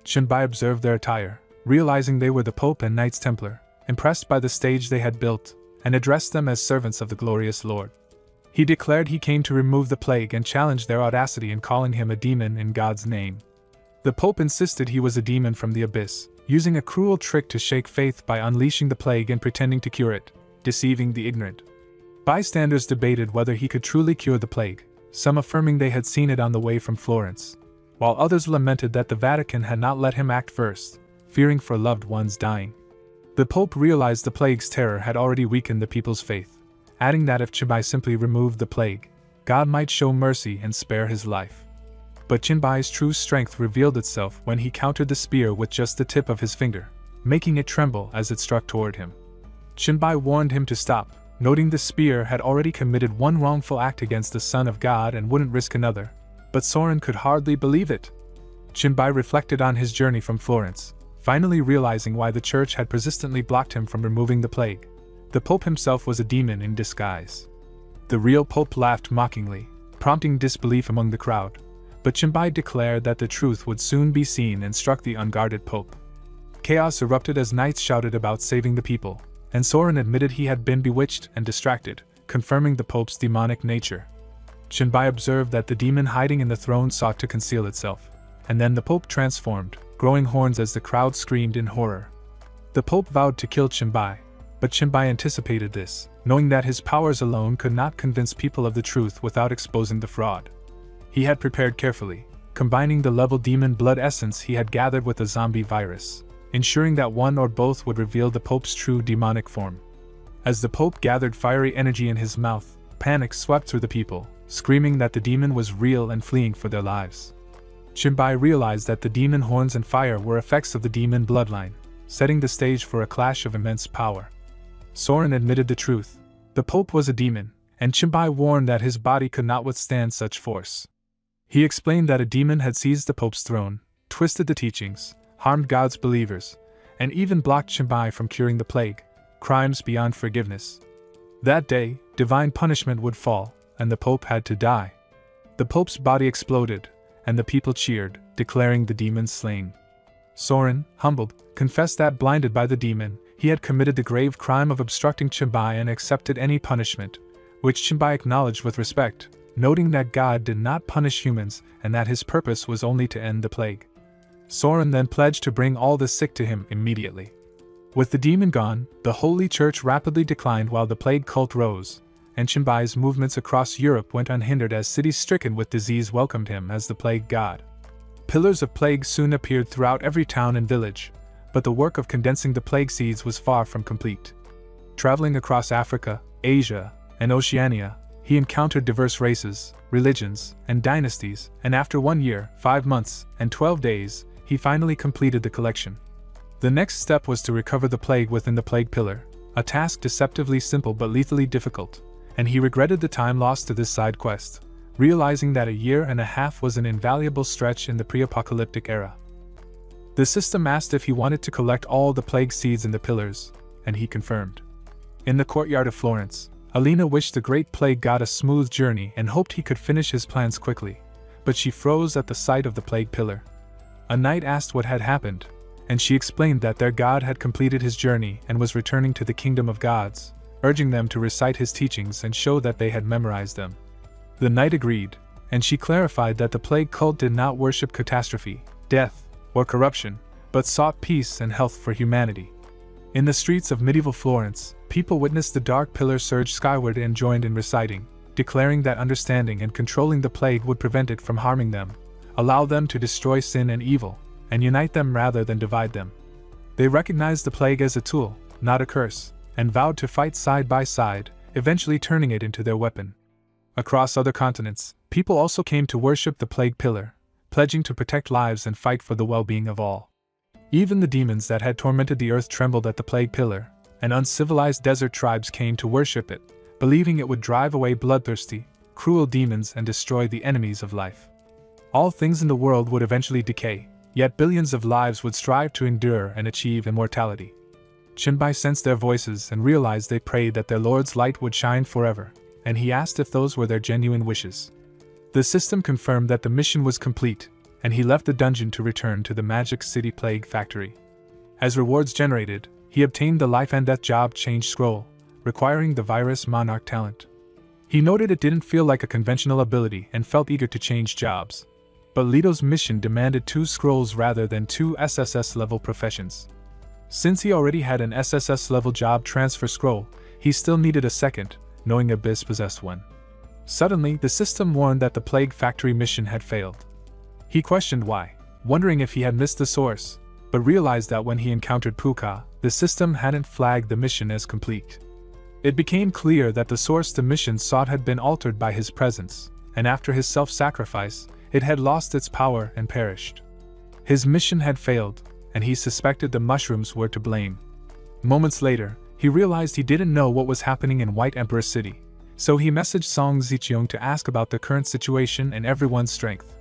Qinbai observed their attire, realizing they were the Pope and Knights Templar, impressed by the stage they had built, and addressed them as servants of the glorious Lord. He declared he came to remove the plague and challenged their audacity in calling him a demon in God's name. The Pope insisted he was a demon from the abyss, using a cruel trick to shake faith by unleashing the plague and pretending to cure it, deceiving the ignorant. Bystanders debated whether he could truly cure the plague, some affirming they had seen it on the way from Florence, while others lamented that the Vatican had not let him act first, fearing for loved ones dying. The Pope realized the plague's terror had already weakened the people's faith, adding that if Qinbai simply removed the plague, God might show mercy and spare his life. But Qinbai's true strength revealed itself when he countered the spear with just the tip of his finger, making it tremble as it struck toward him. Qinbai warned him to stop, noting the spear had already committed one wrongful act against the Son of God and wouldn't risk another, but Soren could hardly believe it. Qinbai reflected on his journey from Florence, finally realizing why the Church had persistently blocked him from removing the plague. The Pope himself was a demon in disguise. The real Pope laughed mockingly, prompting disbelief among the crowd, but Chenbai declared that the truth would soon be seen and struck the unguarded Pope. Chaos erupted as knights shouted about saving the people, and Soren admitted he had been bewitched and distracted, confirming the Pope's demonic nature. Chenbai observed that the demon hiding in the throne sought to conceal itself, and then the Pope transformed, growing horns as the crowd screamed in horror. The Pope vowed to kill Chenbai, but Chenbai anticipated this, knowing that his powers alone could not convince people of the truth without exposing the fraud. He had prepared carefully, combining the level demon blood essence he had gathered with the zombie virus, ensuring that one or both would reveal the Pope's true demonic form. As the Pope gathered fiery energy in his mouth, panic swept through the people, screaming that the demon was real and fleeing for their lives. Chenbai realized that the demon horns and fire were effects of the demon bloodline, setting the stage for a clash of immense power. Soren admitted the truth. The Pope was a demon, and Chenbai warned that his body could not withstand such force. He explained that a demon had seized the Pope's throne, twisted the teachings, harmed God's believers, and even blocked Chenbai from curing the plague, crimes beyond forgiveness. That day, divine punishment would fall, and the Pope had to die. The Pope's body exploded, and the people cheered, declaring the demon slain. Soren, humbled, confessed that blinded by the demon, he had committed the grave crime of obstructing Chenbai and accepted any punishment, which Chenbai acknowledged with respect, noting that God did not punish humans and that his purpose was only to end the plague. Soren then pledged to bring all the sick to him immediately. With the demon gone, the Holy Church rapidly declined while the plague cult rose, and Chenbai's movements across Europe went unhindered as cities stricken with disease welcomed him as the plague god. Pillars of plague soon appeared throughout every town and village, but the work of condensing the plague seeds was far from complete. Traveling across Africa, Asia, and Oceania, he encountered diverse races, religions, and dynasties, and after 1 year, 5 months, and 12 days, he finally completed the collection. The next step was to recover the plague within the plague pillar, a task deceptively simple but lethally difficult, and he regretted the time lost to this side quest, realizing that 1.5 years was an invaluable stretch in the pre-apocalyptic era. The system asked if he wanted to collect all the plague seeds in the pillars, and he confirmed. In the courtyard of Florence, Alina wished the great plague god a smooth journey and hoped he could finish his plans quickly, but she froze at the sight of the plague pillar. A knight asked what had happened, and she explained that their god had completed his journey and was returning to the kingdom of gods, urging them to recite his teachings and show that they had memorized them. The knight agreed, and she clarified that the plague cult did not worship catastrophe, death, or corruption, but sought peace and health for humanity. In the streets of medieval Florence, people witnessed the dark pillar surge skyward and joined in reciting, declaring that understanding and controlling the plague would prevent it from harming them, allow them to destroy sin and evil, and unite them rather than divide them. They recognized the plague as a tool, not a curse, and vowed to fight side by side, eventually turning it into their weapon. Across other continents, people also came to worship the plague pillar, pledging to protect lives and fight for the well-being of all. Even the demons that had tormented the earth trembled at the plague pillar, and uncivilized desert tribes came to worship it, believing it would drive away bloodthirsty, cruel demons and destroy the enemies of life. All things in the world would eventually decay, yet billions of lives would strive to endure and achieve immortality. Chenbai sensed their voices and realized they prayed that their Lord's light would shine forever, and he asked if those were their genuine wishes. The system confirmed that the mission was complete, and he left the dungeon to return to the Magic City Plague Factory. As rewards generated, he obtained the Life and Death Job Change Scroll, requiring the Virus Monarch talent. He noted it didn't feel like a conventional ability and felt eager to change jobs. But Leto's mission demanded 2 scrolls rather than 2 SSS-level professions. Since he already had an SSS-level job transfer scroll, he still needed a second, knowing Abyss possessed one. Suddenly, the system warned that the Plague Factory mission had failed. He questioned why, wondering if he had missed the source, but realized that when he encountered Puka, the system hadn't flagged the mission as complete. It became clear that the source the mission sought had been altered by his presence, and after his self-sacrifice, it had lost its power and perished. His mission had failed, and he suspected the mushrooms were to blame. Moments later, he realized he didn't know what was happening in White Emperor City, so he messaged Song Ziqiong to ask about the current situation and everyone's strength.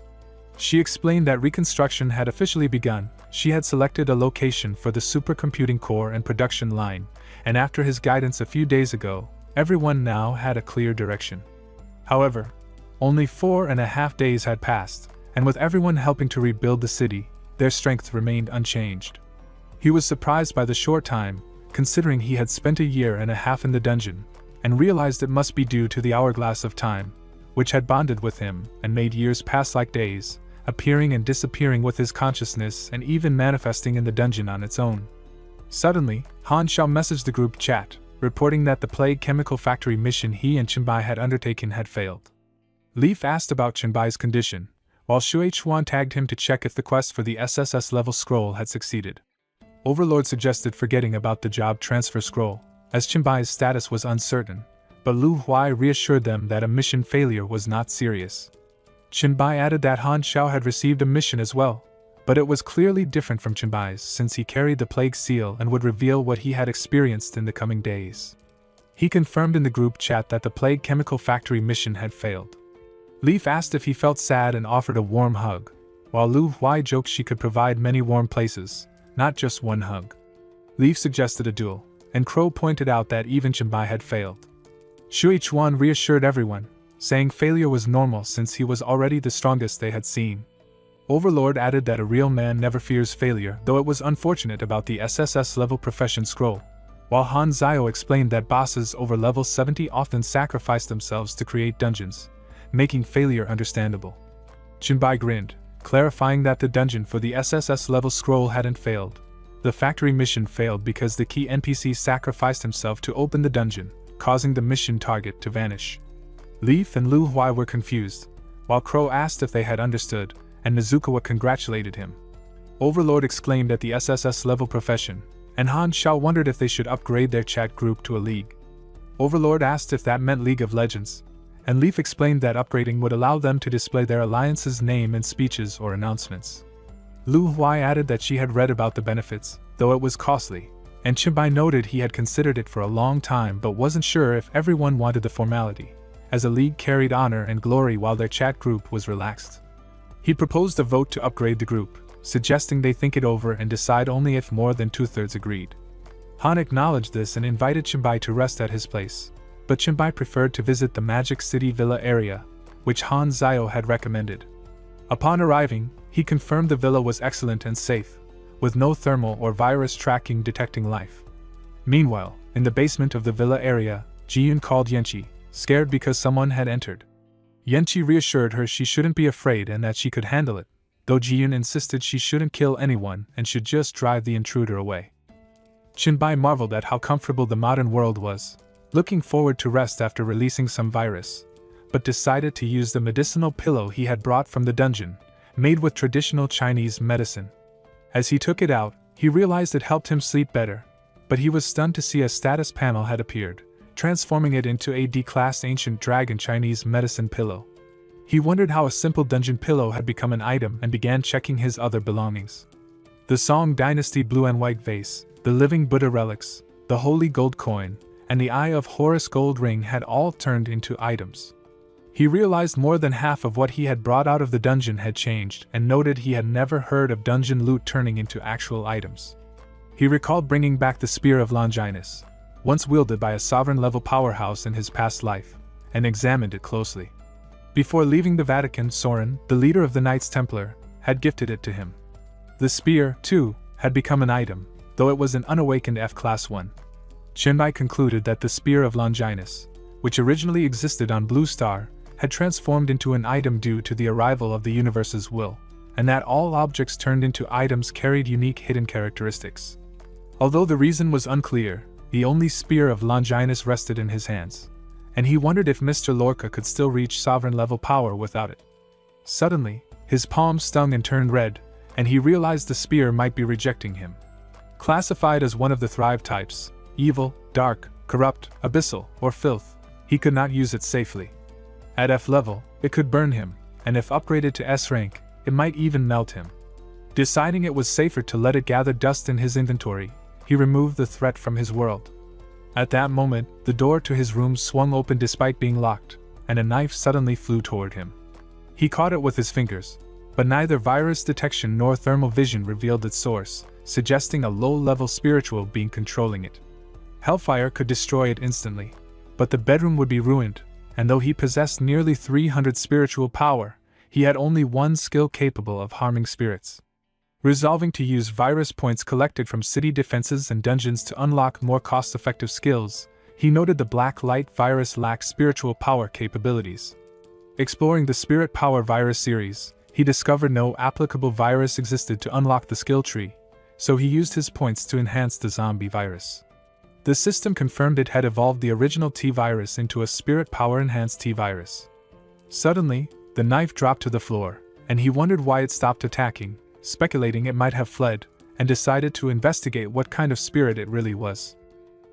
She explained that reconstruction had officially begun. She had selected a location for the supercomputing core and production line, and after his guidance a few days ago, everyone now had a clear direction. However, only 4.5 days had passed, and with everyone helping to rebuild the city, their strength remained unchanged. He was surprised by the short time, considering he had spent a year and a half in the dungeon, and realized it must be due to the hourglass of time, which had bonded with him and made years pass like days, appearing and disappearing with his consciousness and even manifesting in the dungeon on its own. Suddenly, Han Xiao messaged the group chat, reporting that the Plague Chemical Factory mission he and Chenbai had undertaken had failed. Leaf asked about Chenbai's condition, while Shui Chuan tagged him to check if the quest for the SSS level scroll had succeeded. Overlord suggested forgetting about the job transfer scroll, as Chenbai's status was uncertain, but Lu Huai reassured them that a mission failure was not serious. Chenbai added that Han Xiao had received a mission as well, but it was clearly different from Chenbai's since he carried the plague seal and would reveal what he had experienced in the coming days. He confirmed in the group chat that the Plague Chemical Factory mission had failed. Leaf asked if he felt sad and offered a warm hug, while Lu Huai joked she could provide many warm places, not just one hug. Leaf suggested a duel, and Crow pointed out that even Chenbai had failed. Shui Chuan reassured everyone, saying failure was normal since he was already the strongest they had seen. Overlord added that a real man never fears failure, though it was unfortunate about the SSS level profession scroll, while Han Zio explained that bosses over level 70 often sacrifice themselves to create dungeons, making failure understandable. Chenbai grinned, clarifying that the dungeon for the SSS level scroll hadn't failed. The factory mission failed because the key NPC sacrificed himself to open the dungeon, causing the mission target to vanish. Leaf and Lu Huai were confused, while Crow asked if they had understood, and Nezukawa congratulated him. Overlord exclaimed at the SSS level profession, and Han Xiao wondered if they should upgrade their chat group to a league. Overlord asked if that meant League of Legends, and Leaf explained that upgrading would allow them to display their alliance's name in speeches or announcements. Lu Huai added that she had read about the benefits, though it was costly, and Chenbai noted he had considered it for a long time but wasn't sure if everyone wanted the formality, as a league carried honor and glory while their chat group was relaxed. He proposed a vote to upgrade the group, suggesting they think it over and decide only if more than 2/3 agreed. Han acknowledged this and invited Chenbai to rest at his place, but Chenbai preferred to visit the Magic City Villa area, which Han Zio had recommended. Upon arriving, he confirmed the villa was excellent and safe, with no thermal or virus tracking detecting life. Meanwhile, in the basement of the villa area, Jiyun called Yanqi, scared because someone had entered. Yanqi reassured her she shouldn't be afraid and that she could handle it, though Jiyun insisted she shouldn't kill anyone and should just drive the intruder away. Chenbai marveled at how comfortable the modern world was, looking forward to rest after releasing some virus, but decided to use the medicinal pillow he had brought from the dungeon, made with traditional Chinese medicine. As he took it out, he realized it helped him sleep better, but he was stunned to see a status panel had appeared, transforming it into a D-class ancient dragon Chinese medicine pillow. He wondered how a simple dungeon pillow had become an item and began checking his other belongings. The Song Dynasty blue and white vase, the living Buddha relics, the holy gold coin, and the Eye of Horus gold ring had all turned into items. He realized more than half of what he had brought out of the dungeon had changed and noted he had never heard of dungeon loot turning into actual items. He recalled bringing back the Spear of Longinus, once wielded by a sovereign-level powerhouse in his past life, and examined it closely. Before leaving the Vatican, Soren, the leader of the Knights Templar, had gifted it to him. The spear, too, had become an item, though it was an unawakened F-Class one. Chenbai concluded that the Spear of Longinus, which originally existed on Blue Star, had transformed into an item due to the arrival of the universe's will, and that all objects turned into items carried unique hidden characteristics. Although the reason was unclear, the only Spear of Longinus rested in his hands, and he wondered if Mr. Lorca could still reach sovereign-level power without it. Suddenly, his palm stung and turned red, and he realized the spear might be rejecting him. Classified as one of the Thrive types, evil, dark, corrupt, abyssal, or filth, he could not use it safely. At F level, it could burn him, and if upgraded to S rank, it might even melt him. Deciding it was safer to let it gather dust in his inventory, he removed the threat from his world. At that moment, the door to his room swung open despite being locked, and a knife suddenly flew toward him. He caught it with his fingers, but neither virus detection nor thermal vision revealed its source, suggesting a low-level spiritual being controlling it. Hellfire could destroy it instantly, but the bedroom would be ruined, and though he possessed nearly 300 spiritual power, he had only one skill capable of harming spirits. Resolving to use virus points collected from city defenses and dungeons to unlock more cost-effective skills, he noted the black light virus lacked spiritual power capabilities. Exploring the Spirit Power virus series, he discovered no applicable virus existed to unlock the skill tree, so he used his points to enhance the zombie virus. The system confirmed it had evolved the original T-virus into a Spirit Power enhanced T-virus. Suddenly, the knife dropped to the floor, and he wondered why it stopped attacking, speculating it might have fled, and decided to investigate what kind of spirit it really was.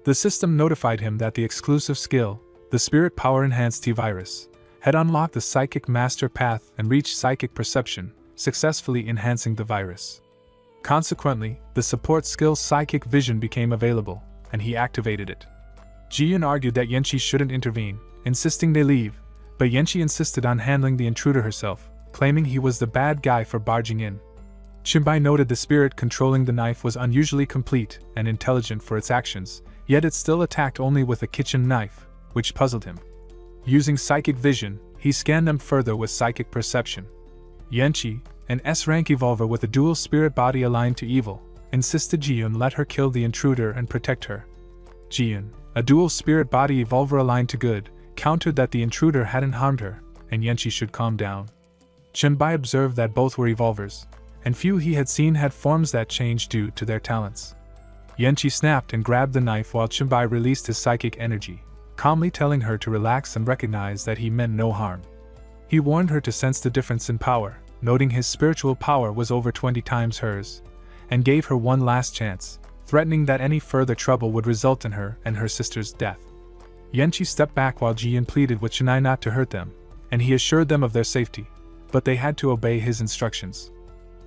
The system notified him that the exclusive skill, the Spirit Power enhanced T-virus, had unlocked the Psychic Master Path and reached Psychic Perception, successfully enhancing the virus. Consequently, the support skill Psychic Vision became available, and he activated it. Jian argued that Yanqi shouldn't intervene, insisting they leave, but Yanqi insisted on handling the intruder herself, claiming he was the bad guy for barging in. Qinbai noted the spirit controlling the knife was unusually complete and intelligent for its actions, yet it still attacked only with a kitchen knife, which puzzled him. Using Psychic Vision, he scanned them further with Psychic Perception. Yanqi, an S-rank evolver with a dual spirit body aligned to evil, insisted Jian let her kill the intruder and protect her. Jian, a dual spirit body evolver aligned to good, countered that the intruder hadn't harmed her, and Yanqi should calm down. Qinbai observed that both were evolvers, and few he had seen had forms that changed due to their talents. Yanqi snapped and grabbed the knife while Qinbai released his psychic energy, calmly telling her to relax and recognize that he meant no harm. He warned her to sense the difference in power, noting his spiritual power was over 20 times hers, and gave her one last chance, threatening that any further trouble would result in her and her sister's death. Yanqi stepped back while Jian pleaded with Chennai not to hurt them, and he assured them of their safety, but they had to obey his instructions.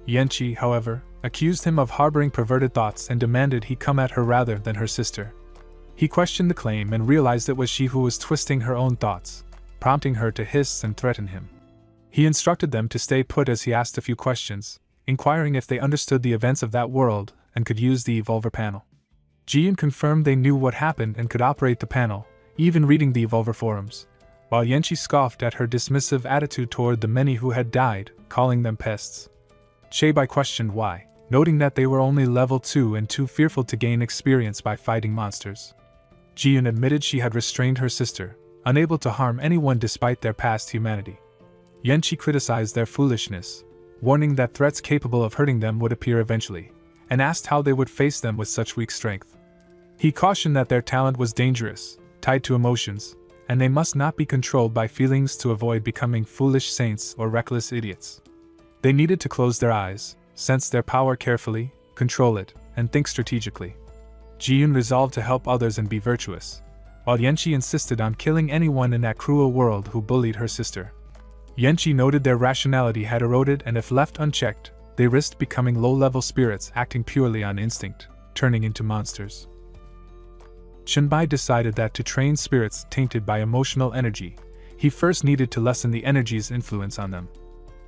Yanqi, however, accused him of harboring perverted thoughts and demanded he come at her rather than her sister. He questioned the claim and realized it was she who was twisting her own thoughts, prompting her to hiss and threaten him. He instructed them to stay put as he asked a few questions, inquiring if they understood the events of that world and could use the Evolver panel. Jian confirmed they knew what happened and could operate the panel, even reading the Evolver forums, while Yanqi scoffed at her dismissive attitude toward the many who had died, calling them pests. Qinbai questioned why, noting that they were only level 2 and too fearful to gain experience by fighting monsters. Jian admitted she had restrained her sister, unable to harm anyone despite their past humanity. Yanqi criticized their foolishness, warning that threats capable of hurting them would appear eventually, and asked how they would face them with such weak strength. He cautioned that their talent was dangerous, tied to emotions, and they must not be controlled by feelings to avoid becoming foolish saints or reckless idiots. They needed to close their eyes, sense their power carefully, control it, and think strategically. Jian resolved to help others and be virtuous, while Yanqi insisted on killing anyone in that cruel world who bullied her sister. Yanqi noted their rationality had eroded, and if left unchecked, they risked becoming low-level spirits acting purely on instinct, turning into monsters. Qinbai decided that to train spirits tainted by emotional energy, he first needed to lessen the energy's influence on them.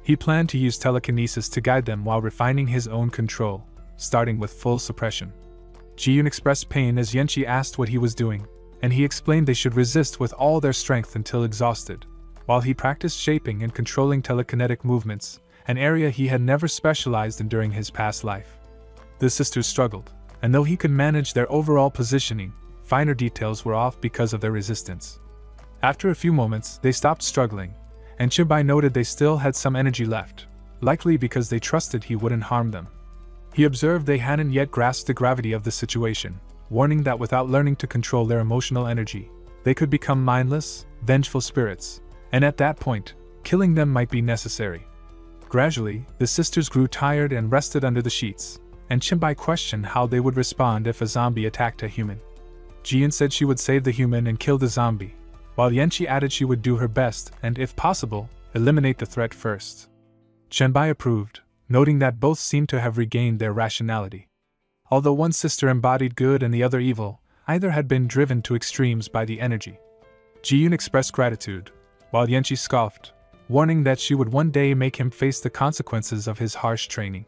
He planned to use telekinesis to guide them while refining his own control, starting with full suppression. Jian expressed pain as Yanqi asked what he was doing, and he explained they should resist with all their strength until exhausted, while he practiced shaping and controlling telekinetic movements, an area he had never specialized in during his past life. The sisters struggled, and though he could manage their overall positioning, finer details were off because of their resistance. After a few moments, they stopped struggling, and Qinbai noted they still had some energy left, likely because they trusted he wouldn't harm them. He observed they hadn't yet grasped the gravity of the situation, warning that without learning to control their emotional energy, they could become mindless, vengeful spirits, and at that point, killing them might be necessary. Gradually, the sisters grew tired and rested under the sheets, and Qinbai questioned how they would respond if a zombie attacked a human. Jian said she would save the human and kill the zombie, while Yanqi added she would do her best and, if possible, eliminate the threat first. Qinbai approved, noting that both seemed to have regained their rationality. Although one sister embodied good and the other evil, either had been driven to extremes by the energy. Jiyun expressed gratitude, while Yanqi scoffed, warning that she would one day make him face the consequences of his harsh training.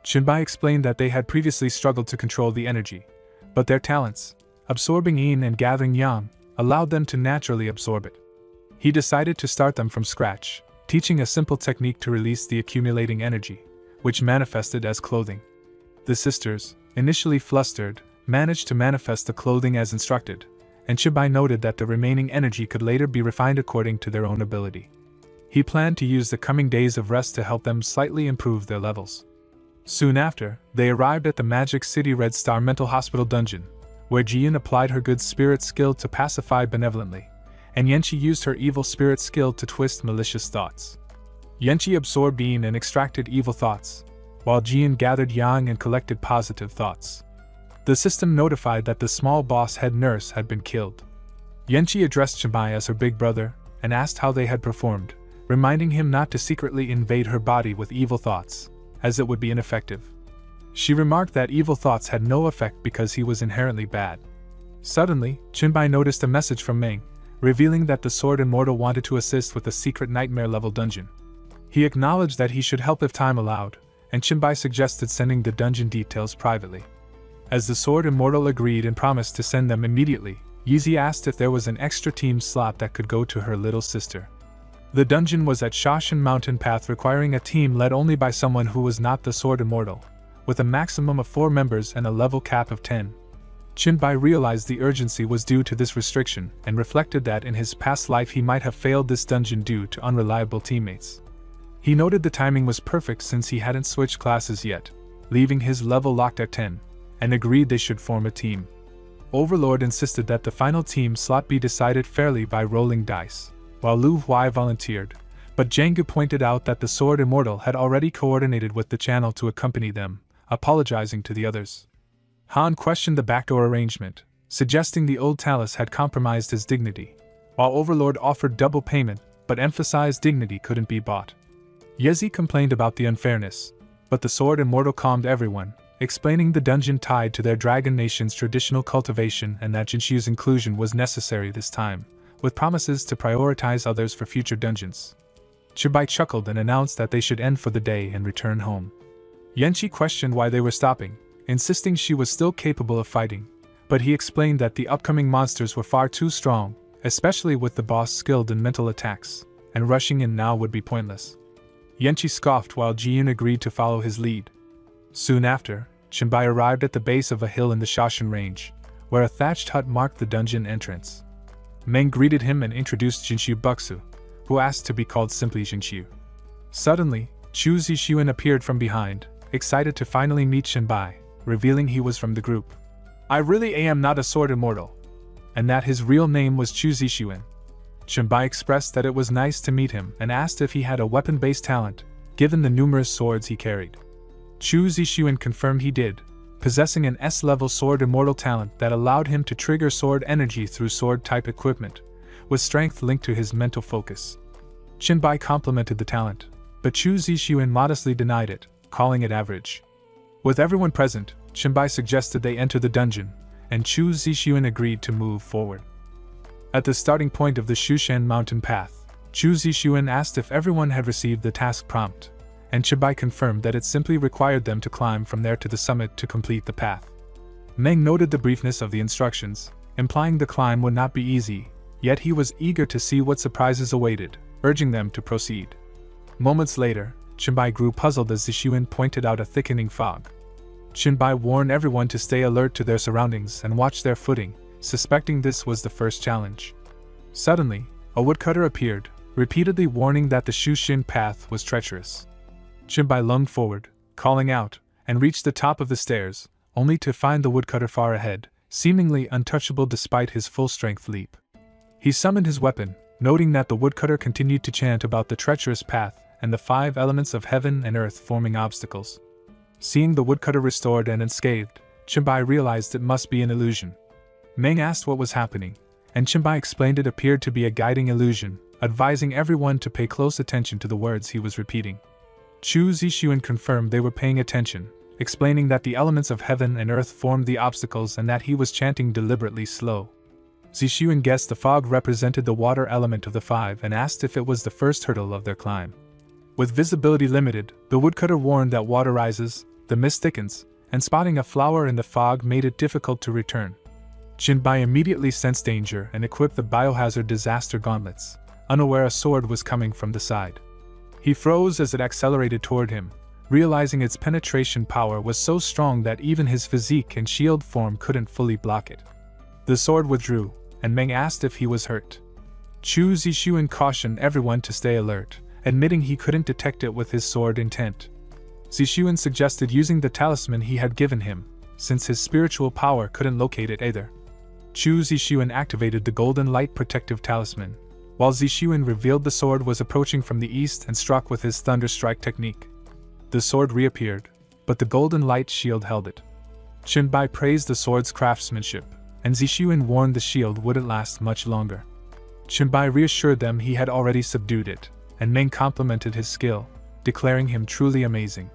Qinbai explained that they had previously struggled to control the energy, but their talents, absorbing yin and gathering yang, allowed them to naturally absorb it. He decided to start them from scratch, teaching a simple technique to release the accumulating energy, which manifested as clothing. The sisters, initially flustered, managed to manifest the clothing as instructed, and Chibai noted that the remaining energy could later be refined according to their own ability. He planned to use the coming days of rest to help them slightly improve their levels. Soon after, they arrived at the Magic City Red Star Mental Hospital dungeon, where Jian applied her good spirit skill to pacify benevolently, and Yanqi used her evil spirit skill to twist malicious thoughts. Yanqi absorbed Yin and extracted evil thoughts, while Jian gathered Yang and collected positive thoughts. The system notified that the small boss head nurse had been killed. Yanqi addressed Chibai as her big brother and asked how they had performed, reminding him not to secretly invade her body with evil thoughts, as it would be ineffective. She remarked that evil thoughts had no effect because he was inherently bad. Suddenly, Chinbai noticed a message from Meng, revealing that the Sword Immortal wanted to assist with a secret nightmare-level dungeon. He acknowledged that he should help if time allowed, and Chinbai suggested sending the dungeon details privately. As the Sword Immortal agreed and promised to send them immediately, Yeezy asked if there was an extra team slot that could go to her little sister. The dungeon was at Shashin Mountain Path, requiring a team led only by someone who was not the Sword Immortal, with a maximum of 4 members and a level cap of 10. Chinbai realized the urgency was due to this restriction and reflected that in his past life he might have failed this dungeon due to unreliable teammates. He noted the timing was perfect since he hadn't switched classes yet, leaving his level locked at 10, and agreed they should form a team. Overlord insisted that the final team slot be decided fairly by rolling dice, while Lu Huai volunteered, but Zhanggu pointed out that the Sword Immortal had already coordinated with the channel to accompany them, apologizing to the others. Han questioned the backdoor arrangement, suggesting the old Talus had compromised his dignity, while Overlord offered double payment but emphasized dignity couldn't be bought. Yezi complained about the unfairness, but the Sword Immortal calmed everyone, explaining the dungeon tied to their Dragon Nation's traditional cultivation and that Jinshu's inclusion was necessary this time, with promises to prioritize others for future dungeons. Chibai chuckled and announced that they should end for the day and return home. Yanqi questioned why they were stopping, insisting she was still capable of fighting, but he explained that the upcoming monsters were far too strong, especially with the boss skilled in mental attacks, and rushing in now would be pointless. Yanqi scoffed while Jiyun agreed to follow his lead. Soon after, Chinbai arrived at the base of a hill in the Shashin Range, where a thatched hut marked the dungeon entrance. Meng greeted him and introduced Jinshu Buxu, who asked to be called simply Jinshu. Suddenly, Chu Zixuan appeared from behind, excited to finally meet Chinbai, revealing he was from the group. I really am not a Sword Immortal, and that his real name was Chu Zixuan. Chinbai expressed that it was nice to meet him and asked if he had a weapon-based talent, given the numerous swords he carried. Chu Zixuan confirmed he did, possessing an S-level Sword Immortal talent that allowed him to trigger sword energy through sword-type equipment, with strength linked to his mental focus. Chinbai complimented the talent, but Chu Zixuan modestly denied it, calling it average. With everyone present, Chinbai suggested they enter the dungeon, and Chu Zixuan agreed to move forward. At the starting point of the Shushan Mountain Path, Chu Zixuan asked if everyone had received the task prompt, and Chinbai confirmed that it simply required them to climb from there to the summit to complete the path. Meng noted the briefness of the instructions, implying the climb would not be easy, yet he was eager to see what surprises awaited, urging them to proceed. Moments later, Chinbai grew puzzled as Zixuan pointed out a thickening fog. Chinbai warned everyone to stay alert to their surroundings and watch their footing, suspecting this was the first challenge. Suddenly, a woodcutter appeared, repeatedly warning that the Shushin path was treacherous. Chinbai lunged forward, calling out, and reached the top of the stairs, only to find the woodcutter far ahead, seemingly untouchable despite his full-strength leap. He summoned his weapon, noting that the woodcutter continued to chant about the treacherous path and the 5 elements of heaven and earth forming obstacles. Seeing the woodcutter restored and unscathed, Chinbai realized it must be an illusion. Meng asked what was happening, and Chinbai explained it appeared to be a guiding illusion, advising everyone to pay close attention to the words he was repeating. Chu Zixuan confirmed they were paying attention, explaining that the elements of heaven and earth formed the obstacles and that he was chanting deliberately slow. Zixuan guessed the fog represented the water element of the 5 and asked if it was the first hurdle of their climb. With visibility limited, the woodcutter warned that water rises, the mist thickens, and spotting a flower in the fog made it difficult to return. Chinbai immediately sensed danger and equipped the biohazard disaster gauntlets, unaware a sword was coming from the side. He froze as it accelerated toward him, realizing its penetration power was so strong that even his physique and shield form couldn't fully block it. The sword withdrew, and Meng asked if he was hurt. Chu Zixuan cautioned everyone to stay alert, admitting he couldn't detect it with his sword intent. Zixuan suggested using the talisman he had given him, since his spiritual power couldn't locate it either. Chu Zixuan activated the golden light protective talisman, while Zixuan revealed the sword was approaching from the east and struck with his thunder strike technique. The sword reappeared, but the golden light shield held it. Qinbai praised the sword's craftsmanship, and Zixuan warned the shield wouldn't last much longer. Qinbai reassured them he had already subdued it, and Meng complimented his skill, declaring him truly amazing.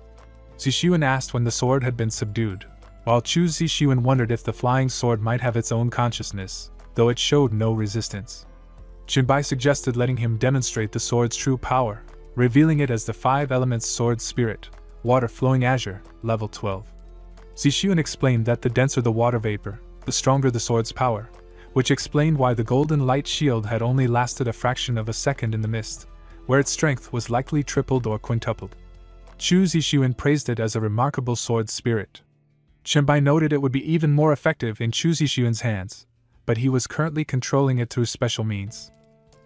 Zixuan asked when the sword had been subdued, while Chu Zixuan wondered if the flying sword might have its own consciousness, though it showed no resistance. Qinbai suggested letting him demonstrate the sword's true power, revealing it as the 5 elements sword spirit, water flowing azure, level 12. Zixuan explained that the denser the water vapor, the stronger the sword's power, which explained why the golden light shield had only lasted a fraction of a second in the mist, where its strength was likely tripled or quintupled. Chu Zixuan praised it as a remarkable sword spirit. Qinbai noted it would be even more effective in Chu Zixuan's hands, but he was currently controlling it through special means.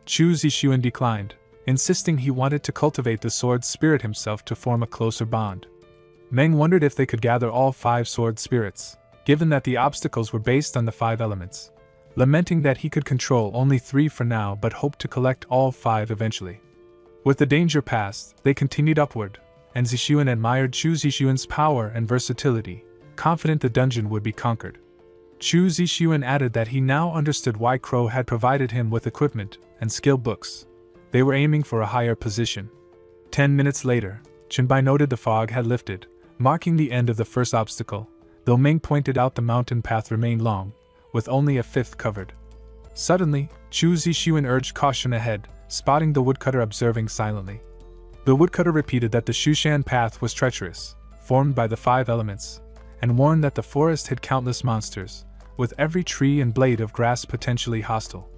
Chu Zixuan declined, insisting he wanted to cultivate the sword spirit himself to form a closer bond. Meng wondered if they could gather all 5 sword spirits, given that the obstacles were based on the 5 elements, lamenting that he could control only 3 for now but hoped to collect all 5 eventually. With the danger past, they continued upward, and Zixuan admired Chu Zixuan's power and versatility, confident the dungeon would be conquered. Chu Zixuan added that he now understood why Crow had provided him with equipment and skill books. They were aiming for a higher position. 10 minutes later, Qinbai noted the fog had lifted, marking the end of the first obstacle, though Meng pointed out the mountain path remained long, with only a 5th covered. Suddenly, Chu Zixuan urged caution ahead, spotting the woodcutter observing silently. The woodcutter repeated that the Shushan path was treacherous, formed by the 5 elements, and warned that the forest hid countless monsters, with every tree and blade of grass potentially hostile.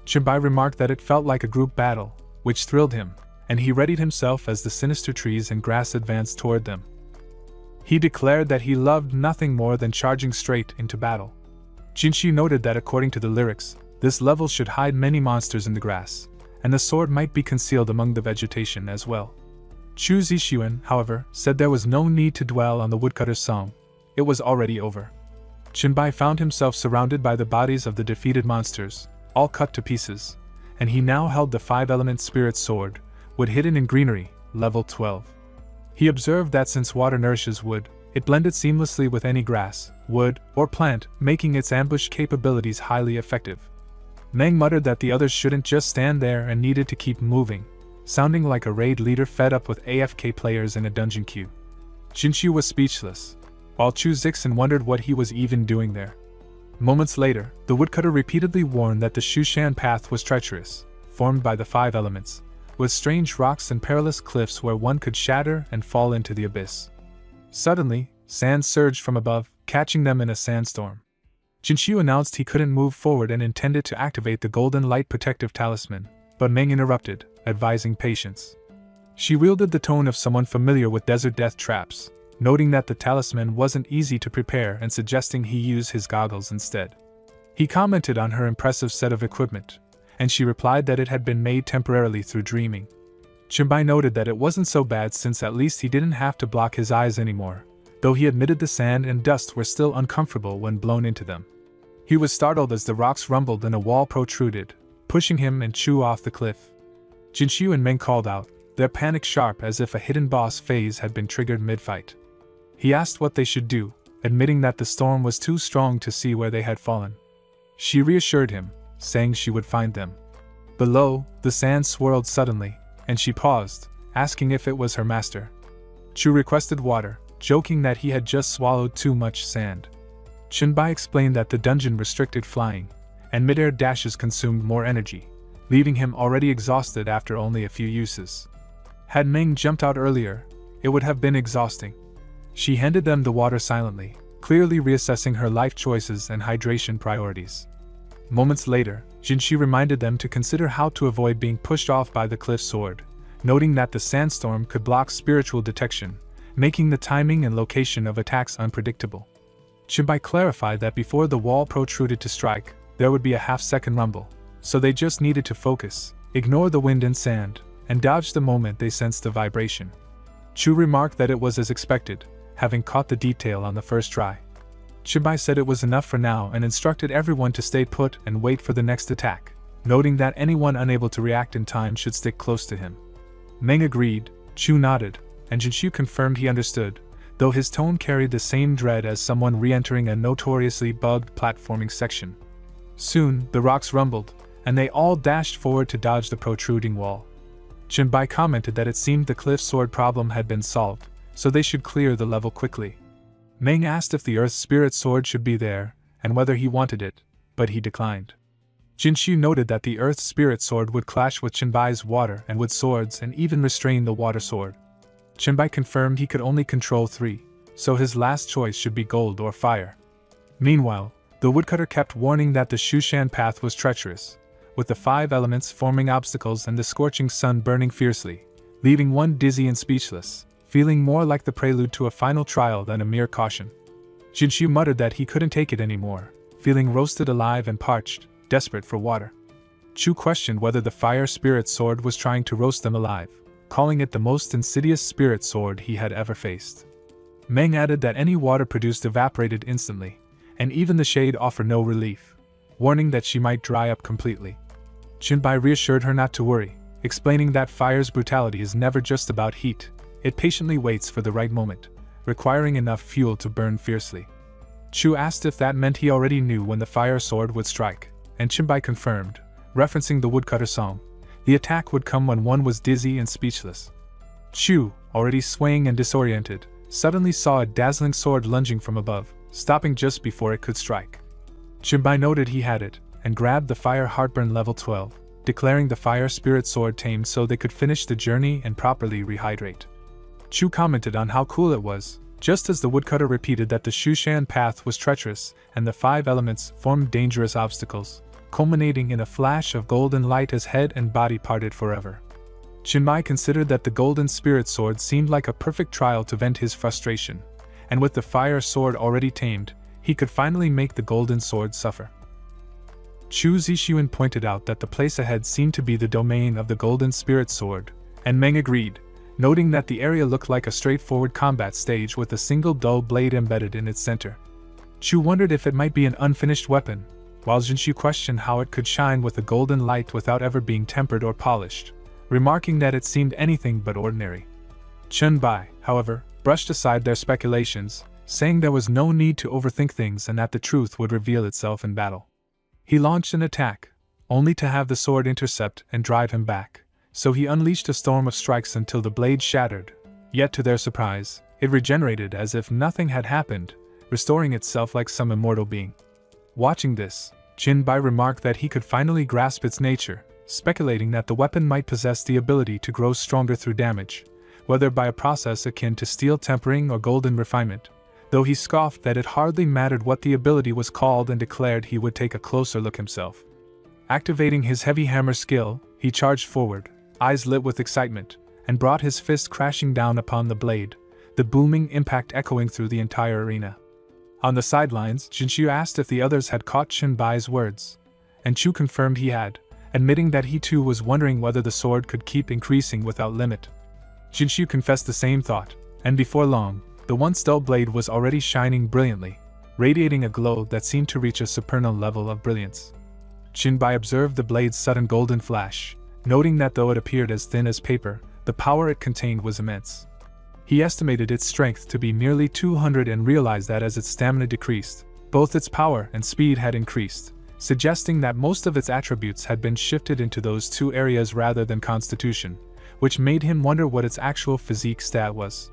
Qinbai remarked that it felt like a group battle, which thrilled him, and he readied himself as the sinister trees and grass advanced toward them. He declared that he loved nothing more than charging straight into battle. Jinshi noted that according to the lyrics, this level should hide many monsters in the grass, and the sword might be concealed among the vegetation as well. Chu Zixuan, however, said there was no need to dwell on the woodcutter's song. It was already over. Qinbai found himself surrounded by the bodies of the defeated monsters, all cut to pieces, and he now held the 5-element spirit sword, wood hidden in greenery, level 12. He observed that since water nourishes wood, it blended seamlessly with any grass, wood, or plant, making its ambush capabilities highly effective. Meng muttered that the others shouldn't just stand there and needed to keep moving, sounding like a raid leader fed up with AFK players in a dungeon queue. Jinshu was speechless, while Chu Zixuan wondered what he was even doing there. Moments later, the woodcutter repeatedly warned that the Shushan path was treacherous, formed by the 5 elements, with strange rocks and perilous cliffs where one could shatter and fall into the abyss. Suddenly, sand surged from above, catching them in a sandstorm. Jinshu announced he couldn't move forward and intended to activate the golden light protective talisman, but Meng interrupted, advising patience. She wielded the tone of someone familiar with desert death traps, noting that the talisman wasn't easy to prepare and suggesting he use his goggles instead. He commented on her impressive set of equipment, and she replied that it had been made temporarily through dreaming. Qinbai noted that it wasn't so bad since at least he didn't have to block his eyes anymore, though he admitted the sand and dust were still uncomfortable when blown into them. He was startled as the rocks rumbled and a wall protruded, pushing him and Chu off the cliff. Jinshu and Meng called out, their panic sharp as if a hidden boss phase had been triggered mid-fight. He asked what they should do, admitting that the storm was too strong to see where they had fallen. She reassured him, saying she would find them. Below, the sand swirled suddenly, and she paused, asking if it was her master. Chu requested water, joking that he had just swallowed too much sand. Qinbai explained that the dungeon restricted flying, and mid-air dashes consumed more energy, leaving him already exhausted after only a few uses. Had Meng jumped out earlier, it would have been exhausting. She handed them the water silently, clearly reassessing her life choices and hydration priorities. Moments later, Jinshi reminded them to consider how to avoid being pushed off by the cliff sword, noting that the sandstorm could block spiritual detection, making the timing and location of attacks unpredictable. Chenbai clarified that before the wall protruded to strike, there would be a half-second rumble, so they just needed to focus, ignore the wind and sand, and dodge the moment they sensed the vibration. Chu remarked that it was as expected, having caught the detail on the first try. Chenbai said it was enough for now and instructed everyone to stay put and wait for the next attack, noting that anyone unable to react in time should stick close to him. Meng agreed, Chu nodded, and Jinshu confirmed he understood, though his tone carried the same dread as someone re-entering a notoriously bugged platforming section. Soon, the rocks rumbled, and they all dashed forward to dodge the protruding wall. Chenbai commented that it seemed the cliff sword problem had been solved, so they should clear the level quickly. Meng asked if the Earth Spirit Sword should be there, and whether he wanted it, but he declined. Jinshu noted that the Earth Spirit Sword would clash with Chenbai's water and wood swords and even restrain the water sword. Chenbai confirmed he could only control 3, so his last choice should be gold or fire. Meanwhile, the woodcutter kept warning that the Shushan path was treacherous, with the 5 elements forming obstacles and the scorching sun burning fiercely, leaving one dizzy and speechless, feeling more like the prelude to a final trial than a mere caution. Jinshu muttered that he couldn't take it anymore, feeling roasted alive and parched, desperate for water. Chu questioned whether the fire spirit sword was trying to roast them alive, calling it the most insidious spirit sword he had ever faced. Meng added that any water produced evaporated instantly, and even the shade offered no relief, warning that she might dry up completely. Chenbai reassured her not to worry, explaining that fire's brutality is never just about heat, it patiently waits for the right moment, requiring enough fuel to burn fiercely. Chu asked if that meant he already knew when the fire sword would strike, and Chenbai confirmed, referencing the woodcutter song, the attack would come when one was dizzy and speechless. Chu, already swaying and disoriented, suddenly saw a dazzling sword lunging from above, stopping just before it could strike. Chenbai noted he had it, and grabbed the fire heartburn level 12, declaring the fire spirit sword tamed so they could finish the journey and properly rehydrate. Chu commented on how cool it was, just as the woodcutter repeated that the Shushan path was treacherous and the 5 elements formed dangerous obstacles, culminating in a flash of golden light as head and body parted forever. Chenbai considered that the golden spirit sword seemed like a perfect trial to vent his frustration, and with the fire sword already tamed, he could finally make the golden sword suffer. Chu Zixuan pointed out that the place ahead seemed to be the domain of the golden spirit sword, and Meng agreed, noting that the area looked like a straightforward combat stage with a single dull blade embedded in its center. Chu wondered if it might be an unfinished weapon, while Jinshu questioned how it could shine with a golden light without ever being tempered or polished, remarking that it seemed anything but ordinary. Chenbai, however, brushed aside their speculations, saying there was no need to overthink things and that the truth would reveal itself in battle. He launched an attack, only to have the sword intercept and drive him back, so he unleashed a storm of strikes until the blade shattered, yet to their surprise, it regenerated as if nothing had happened, restoring itself like some immortal being. Watching this, Chenbai remarked that he could finally grasp its nature, speculating that the weapon might possess the ability to grow stronger through damage, whether by a process akin to steel tempering or golden refinement, though he scoffed that it hardly mattered what the ability was called and declared he would take a closer look himself. Activating his heavy hammer skill, he charged forward, eyes lit with excitement, and brought his fist crashing down upon the blade, the booming impact echoing through the entire arena. On the sidelines, Jinshu asked if the others had caught Chenbai's words, and Chu confirmed he had, admitting that he too was wondering whether the sword could keep increasing without limit. Jinshu confessed the same thought, and before long, the once dull blade was already shining brilliantly, radiating a glow that seemed to reach a supernal level of brilliance. Chenbai observed the blade's sudden golden flash, noting that though it appeared as thin as paper, the power it contained was immense. He estimated its strength to be nearly 200 and realized that as its stamina decreased, both its power and speed had increased, suggesting that most of its attributes had been shifted into those 2 areas rather than constitution, which made him wonder what its actual physique stat was.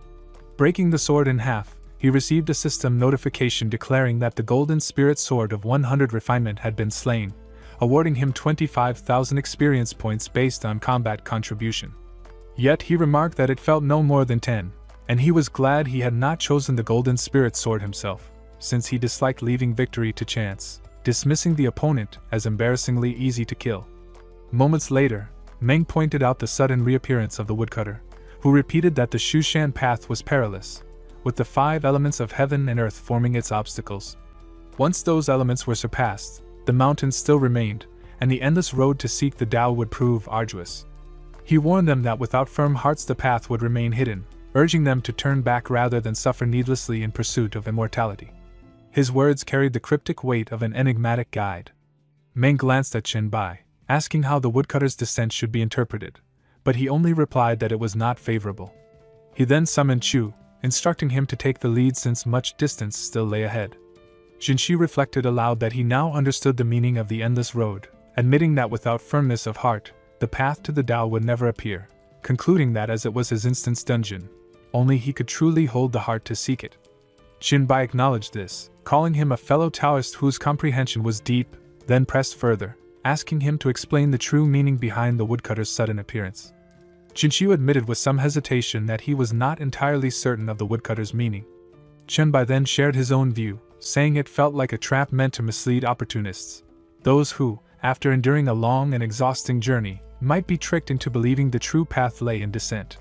Breaking the sword in half, he received a system notification declaring that the golden spirit sword of 100 refinement had been slain, awarding him 25,000 experience points based on combat contribution. Yet he remarked that it felt no more than 10, and he was glad he had not chosen the golden spirit sword himself, since he disliked leaving victory to chance, dismissing the opponent as embarrassingly easy to kill. Moments later, Meng pointed out the sudden reappearance of the woodcutter, who repeated that the Shushan path was perilous, with the 5 elements of heaven and earth forming its obstacles. Once those elements were surpassed, the mountains still remained, and the endless road to seek the Tao would prove arduous. He warned them that without firm hearts the path would remain hidden, urging them to turn back rather than suffer needlessly in pursuit of immortality. His words carried the cryptic weight of an enigmatic guide. Meng glanced at Chen Bai, asking how the woodcutter's descent should be interpreted, but he only replied that it was not favorable. He then summoned Chu, instructing him to take the lead since much distance still lay ahead. Jinshi reflected aloud that he now understood the meaning of the endless road, admitting that without firmness of heart, the path to the Tao would never appear, concluding that as it was his instant's dungeon, only he could truly hold the heart to seek it. Qin Bai acknowledged this, calling him a fellow Taoist whose comprehension was deep, then pressed further, asking him to explain the true meaning behind the woodcutter's sudden appearance. Jinxiu admitted with some hesitation that he was not entirely certain of the woodcutter's meaning. Chen Bai then shared his own view, saying it felt like a trap meant to mislead opportunists, those who, after enduring a long and exhausting journey, might be tricked into believing the true path lay in descent.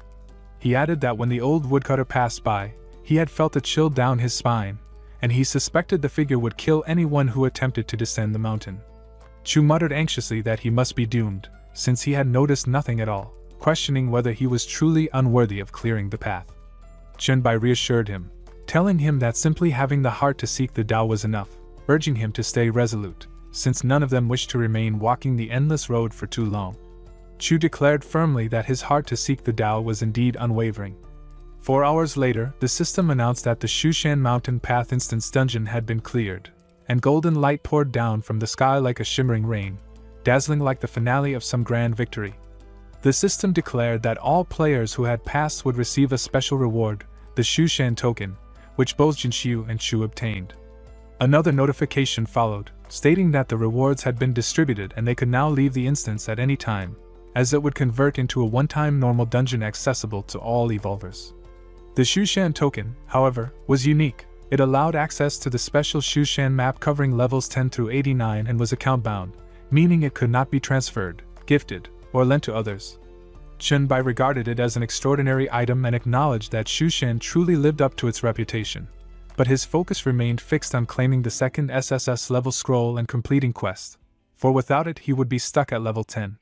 He added that when the old woodcutter passed by, he had felt a chill down his spine, and he suspected the figure would kill anyone who attempted to descend the mountain. Chu muttered anxiously that he must be doomed, since he had noticed nothing at all, questioning whether he was truly unworthy of clearing the path. Chen Bai reassured him, telling him that simply having the heart to seek the Tao was enough, urging him to stay resolute, since none of them wished to remain walking the endless road for too long. Chu declared firmly that his heart to seek the Tao was indeed unwavering. 4 hours later, the system announced that the Shushan Mountain Path Instance Dungeon had been cleared, and golden light poured down from the sky like a shimmering rain, dazzling like the finale of some grand victory. The system declared that all players who had passed would receive a special reward, the Shushan token, which both Jinxiu and Chu obtained. Another notification followed, stating that the rewards had been distributed and they could now leave the instance at any time, as it would convert into a one-time normal dungeon accessible to all evolvers. The Shushan token, however, was unique. It allowed access to the special Shushan map covering levels 10 through 89 and was account-bound, meaning it could not be transferred, gifted, or lent to others. Chen Bai regarded it as an extraordinary item and acknowledged that Shushan truly lived up to its reputation, but his focus remained fixed on claiming the second SSS level scroll and completing quests, for without it he would be stuck at level 10.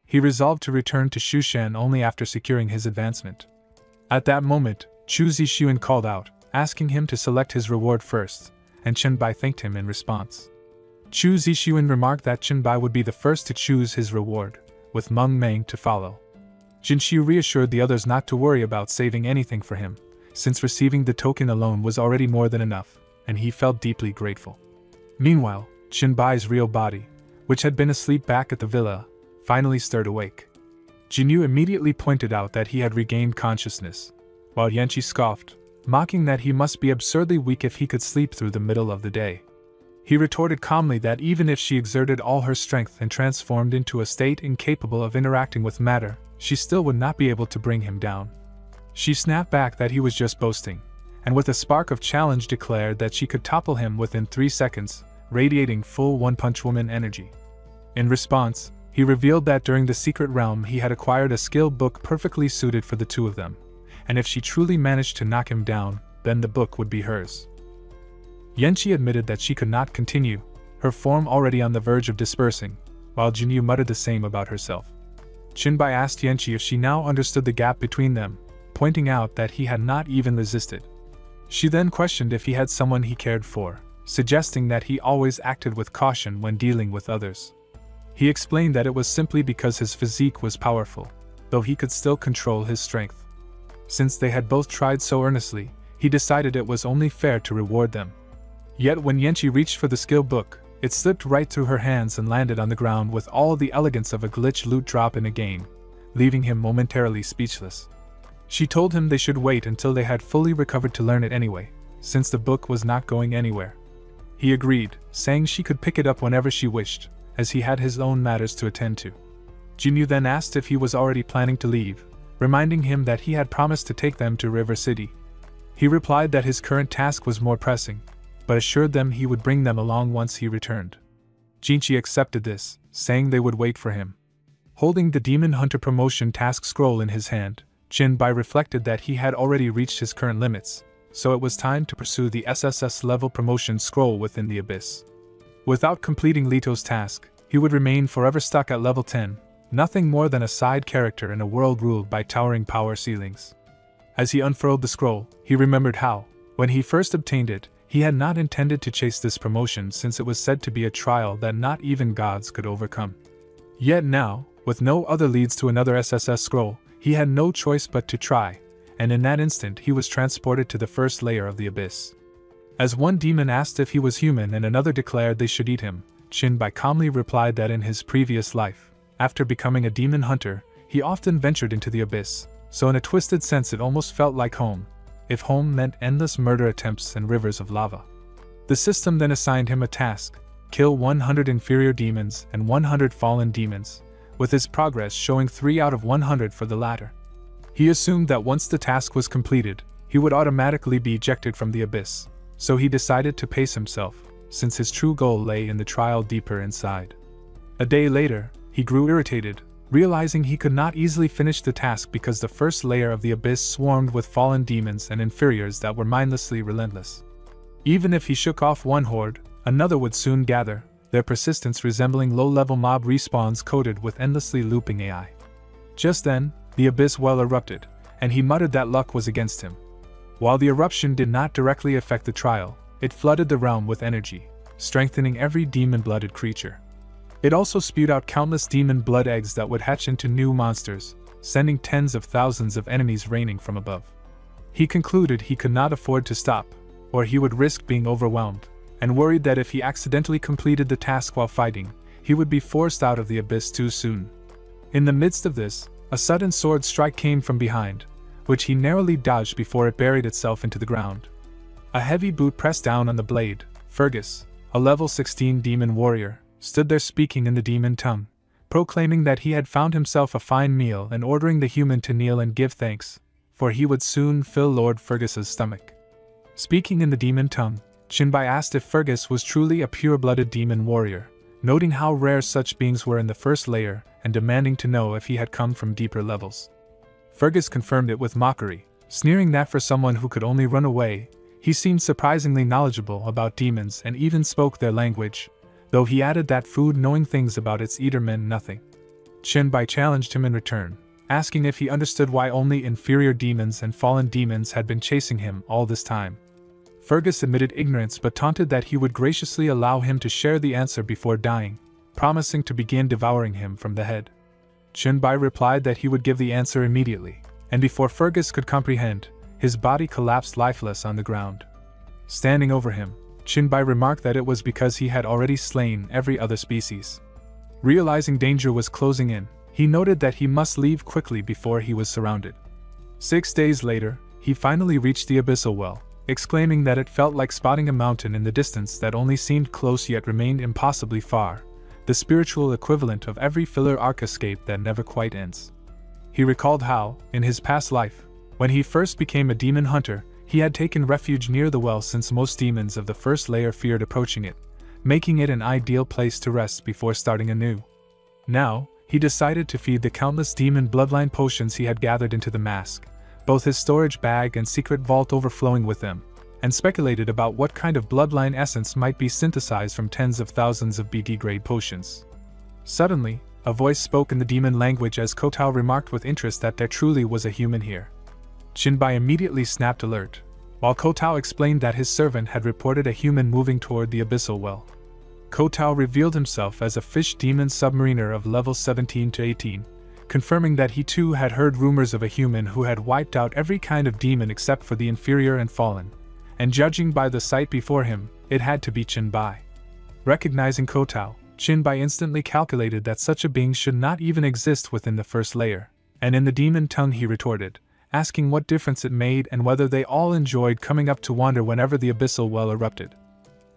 He resolved to return to Shushan only after securing his advancement. At that moment, Chu Zixuan called out, asking him to select his reward first, and Chen Bai thanked him in response. Chu Zixuan remarked that Chen Bai would be the first to choose his reward, with Meng Meng to follow. Jinxiu reassured the others not to worry about saving anything for him, since receiving the token alone was already more than enough, and he felt deeply grateful. Meanwhile, Chen Bai's real body, which had been asleep back at the villa, finally stirred awake. Jinyu immediately pointed out that he had regained consciousness, while Yanqi scoffed, mocking that he must be absurdly weak if he could sleep through the middle of the day. He retorted calmly that even if she exerted all her strength and transformed into a state incapable of interacting with matter, she still would not be able to bring him down. She snapped back that he was just boasting, and with a spark of challenge declared that she could topple him within 3 seconds, radiating full One Punch Woman energy. In response, he revealed that during the secret realm he had acquired a skill book perfectly suited for the two of them, and if she truly managed to knock him down, then the book would be hers. Yanqi admitted that she could not continue, her form already on the verge of dispersing, while Jinyu muttered the same about herself. Qinbai asked Yanqi if she now understood the gap between them, pointing out that he had not even resisted. She then questioned if he had someone he cared for, suggesting that he always acted with caution when dealing with others. He explained that it was simply because his physique was powerful, though he could still control his strength. Since they had both tried so earnestly, he decided it was only fair to reward them. Yet when Yanqi reached for the skill book, it slipped right through her hands and landed on the ground with all the elegance of a glitch loot drop in a game, leaving him momentarily speechless. She told him they should wait until they had fully recovered to learn it anyway, since the book was not going anywhere. He agreed, saying she could pick it up whenever she wished, as he had his own matters to attend to. Jinyu then asked if he was already planning to leave, reminding him that he had promised to take them to River City. He replied that his current task was more pressing, but assured them he would bring them along once he returned. Jinchi accepted this, saying they would wait for him. Holding the Demon Hunter promotion task scroll in his hand, Jinbai reflected that he had already reached his current limits, so it was time to pursue the SSS level promotion scroll within the abyss. Without completing Leto's task, he would remain forever stuck at level 10, nothing more than a side character in a world ruled by towering power ceilings. As he unfurled the scroll, he remembered how, when he first obtained it, he had not intended to chase this promotion since it was said to be a trial that not even gods could overcome. Yet now, with no other leads to another SSS scroll, he had no choice but to try, and in that instant he was transported to the first layer of the abyss. As one demon asked if he was human and another declared they should eat him, Jinbai calmly replied that in his previous life, after becoming a demon hunter, he often ventured into the abyss, so in a twisted sense it almost felt like home, if home meant endless murder attempts and rivers of lava. The system then assigned him a task: kill 100 inferior demons and 100 fallen demons, with his progress showing 3 out of 100 for the latter. He assumed that once the task was completed, he would automatically be ejected from the abyss, so he decided to pace himself, since his true goal lay in the trial deeper inside. A day later, he grew irritated, realizing he could not easily finish the task because the first layer of the abyss swarmed with fallen demons and inferiors that were mindlessly relentless. Even if he shook off one horde, another would soon gather, their persistence resembling low-level mob respawns coated with endlessly looping AI. Just then, the abyss well erupted, and he muttered that luck was against him. While the eruption did not directly affect the trial, it flooded the realm with energy, strengthening every demon-blooded creature. It also spewed out countless demon blood eggs that would hatch into new monsters, sending tens of thousands of enemies raining from above. He concluded he could not afford to stop, or he would risk being overwhelmed, and worried that if he accidentally completed the task while fighting, he would be forced out of the abyss too soon. In the midst of this, a sudden sword strike came from behind, which he narrowly dodged before it buried itself into the ground. A heavy boot pressed down on the blade. Fergus, a level 16 demon warrior, stood there speaking in the demon tongue, proclaiming that he had found himself a fine meal and ordering the human to kneel and give thanks, for he would soon fill Lord Fergus's stomach. Speaking in the demon tongue, Jinbai asked if Fergus was truly a pure-blooded demon warrior, noting how rare such beings were in the first layer and demanding to know if he had come from deeper levels. Fergus confirmed it with mockery, sneering that for someone who could only run away, he seemed surprisingly knowledgeable about demons and even spoke their language, though he added that food knowing things about its eater meant nothing. Jinbai challenged him in return, asking if he understood why only inferior demons and fallen demons had been chasing him all this time. Fergus admitted ignorance but taunted that he would graciously allow him to share the answer before dying, promising to begin devouring him from the head. Jinbai replied that he would give the answer immediately, and before Fergus could comprehend, his body collapsed lifeless on the ground. Standing over him, Jinbai remarked that it was because he had already slain every other species. Realizing danger was closing in, he noted that he must leave quickly before he was surrounded. 6 days later, he finally reached the abyssal well, exclaiming that it felt like spotting a mountain in the distance that only seemed close yet remained impossibly far, the spiritual equivalent of every filler arc escape that never quite ends. He recalled how, in his past life, when he first became a demon hunter, he had taken refuge near the well since most demons of the first layer feared approaching it, making it an ideal place to rest before starting anew. Now, he decided to feed the countless demon bloodline potions he had gathered into the mask, both his storage bag and secret vault overflowing with them, and speculated about what kind of bloodline essence might be synthesized from tens of thousands of BD-grade potions. Suddenly, a voice spoke in the demon language as Kotao remarked with interest that there truly was a human here. Jinbai immediately snapped alert, while Kotao explained that his servant had reported a human moving toward the abyssal well. Kotao revealed himself as a fish demon submariner of level 17 to 18, confirming that he too had heard rumors of a human who had wiped out every kind of demon except for the inferior and fallen, and judging by the sight before him, it had to be Jinbai. Recognizing Kotao, Jinbai instantly calculated that such a being should not even exist within the first layer, and in the demon tongue he retorted, asking what difference it made and whether they all enjoyed coming up to wander whenever the abyssal well erupted.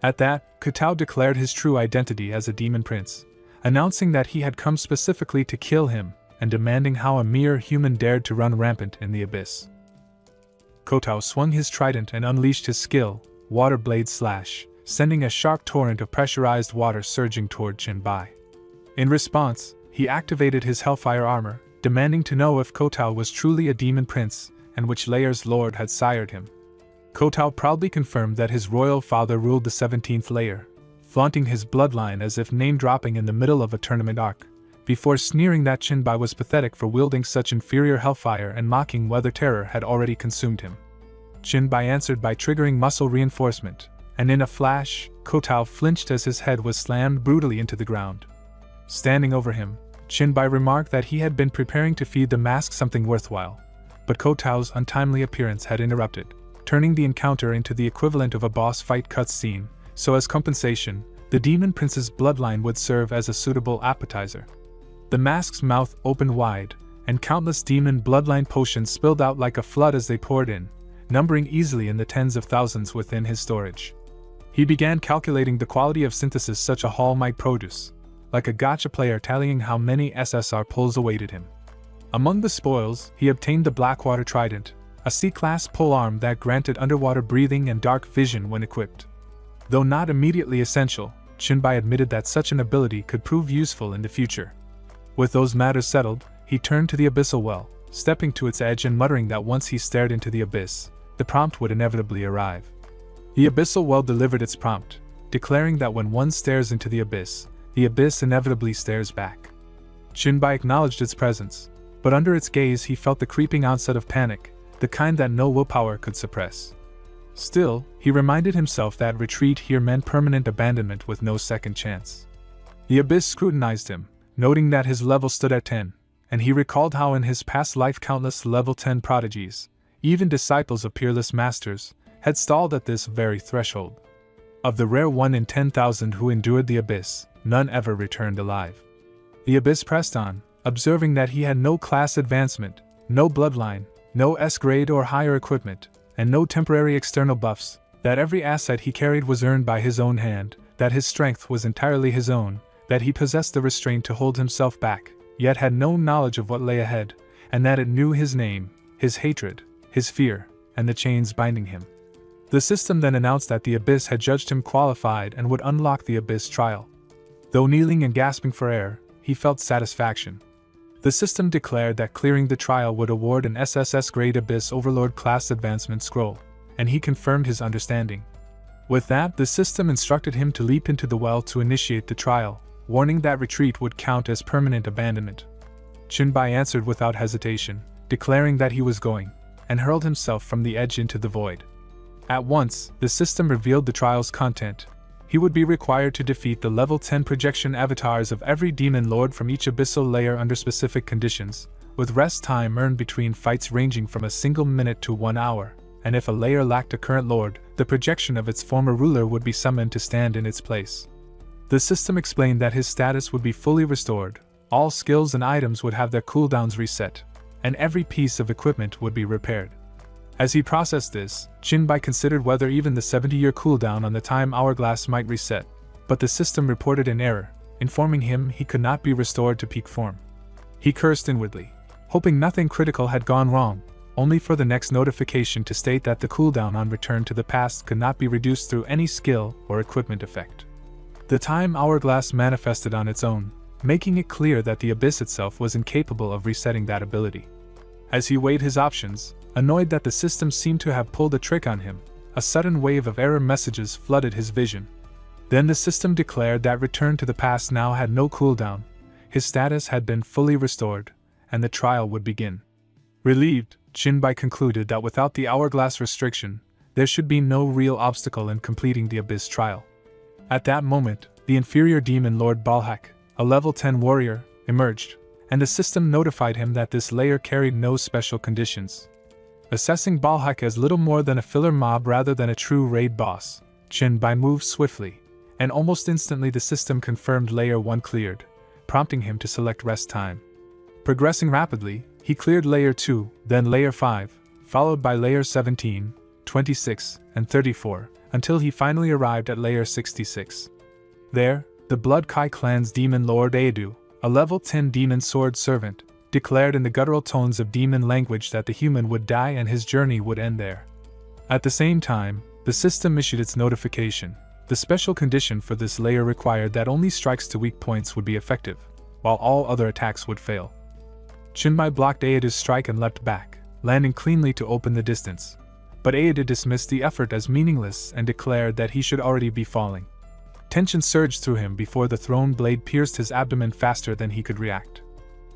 At that, Kotao declared his true identity as a demon prince, announcing that he had come specifically to kill him, and demanding how a mere human dared to run rampant in the abyss. Kotao swung his trident and unleashed his skill, Water Blade Slash, sending a sharp torrent of pressurized water surging toward Jinbai. In response, he activated his Hellfire armor, demanding to know if Kotao was truly a demon prince, and which layer's lord had sired him. Kotao proudly confirmed that his royal father ruled the 17th layer, flaunting his bloodline as if name-dropping in the middle of a tournament arc, before sneering that Chinbai was pathetic for wielding such inferior hellfire and mocking whether terror had already consumed him. Chinbai answered by triggering muscle reinforcement, and in a flash, Kotao flinched as his head was slammed brutally into the ground. Standing over him, Chinbai remarked that he had been preparing to feed the mask something worthwhile, but Kotao's untimely appearance had interrupted, turning the encounter into the equivalent of a boss fight cutscene, so as compensation, the demon prince's bloodline would serve as a suitable appetizer. The mask's mouth opened wide, and countless demon bloodline potions spilled out like a flood as they poured in, numbering easily in the tens of thousands within his storage. He began calculating the quality of synthesis such a haul might produce, like a gacha player tallying how many SSR pulls awaited him. Among the spoils, he obtained the Blackwater Trident, a C-class polearm that granted underwater breathing and dark vision when equipped. Though not immediately essential, Chinbai admitted that such an ability could prove useful in the future. With those matters settled, he turned to the abyssal well, stepping to its edge and muttering that once he stared into the abyss, the prompt would inevitably arrive. The abyssal well delivered its prompt, declaring that when one stares into the abyss inevitably stares back. Chinbai acknowledged its presence, but under its gaze he felt the creeping onset of panic, the kind that no willpower could suppress. Still, he reminded himself that retreat here meant permanent abandonment with no second chance. The abyss scrutinized him, noting that his level stood at 10, and he recalled how in his past life countless level 10 prodigies, even disciples of peerless masters, had stalled at this very threshold. Of the rare 1 in 10,000 who endured the abyss, none ever returned alive. The abyss pressed on, observing that he had no class advancement, no bloodline, no S-grade or higher equipment, and no temporary external buffs, that every asset he carried was earned by his own hand, that his strength was entirely his own, that he possessed the restraint to hold himself back, yet had no knowledge of what lay ahead, and that it knew his name, his hatred, his fear, and the chains binding him. The system then announced that the abyss had judged him qualified and would unlock the abyss trial. Though kneeling and gasping for air, he felt satisfaction. The system declared that clearing the trial would award an SSS-grade Abyss Overlord class advancement scroll, and he confirmed his understanding. With that, the system instructed him to leap into the well to initiate the trial, warning that retreat would count as permanent abandonment. Chinbai answered without hesitation, declaring that he was going, and hurled himself from the edge into the void. At once, the system revealed the trial's content. He would be required to defeat the level 10 projection avatars of every demon lord from each abyssal layer under specific conditions, with rest time earned between fights ranging from a single minute to 1 hour, and if a layer lacked a current lord, the projection of its former ruler would be summoned to stand in its place. The system explained that his status would be fully restored, all skills and items would have their cooldowns reset, and every piece of equipment would be repaired. As he processed this, Chinbai considered whether even the 70-year cooldown on the time hourglass might reset, but the system reported an error, informing him he could not be restored to peak form. He cursed inwardly, hoping nothing critical had gone wrong, only for the next notification to state that the cooldown on return to the past could not be reduced through any skill or equipment effect. The time hourglass manifested on its own, making it clear that the abyss itself was incapable of resetting that ability. As he weighed his options, annoyed that the system seemed to have pulled a trick on him, a sudden wave of error messages flooded his vision. Then the system declared that return to the past now had no cooldown, his status had been fully restored, and the trial would begin. Relieved, Chinbai concluded that without the hourglass restriction, there should be no real obstacle in completing the abyss trial. At that moment, the inferior demon Lord Balhak, a level 10 warrior, emerged, and the system notified him that this layer carried no special conditions. Assessing Balhak as little more than a filler mob rather than a true raid boss, Chinbai moved swiftly, and almost instantly the system confirmed Layer 1 cleared, prompting him to select rest time. Progressing rapidly, he cleared Layer 2, then Layer 5, followed by Layer 17, 26, and 34, until he finally arrived at Layer 66. There, the Blood Kai clan's demon lord Edu, a level 10 demon sword servant, declared in the guttural tones of demon language that the human would die and his journey would end there. At the same time, the system issued its notification. The special condition for this layer required that only strikes to weak points would be effective, while all other attacks would fail. Chinbai blocked Aeda's strike and leapt back, landing cleanly to open the distance. But Aeda dismissed the effort as meaningless and declared that he should already be falling. Tension surged through him before the thrown blade pierced his abdomen faster than he could react.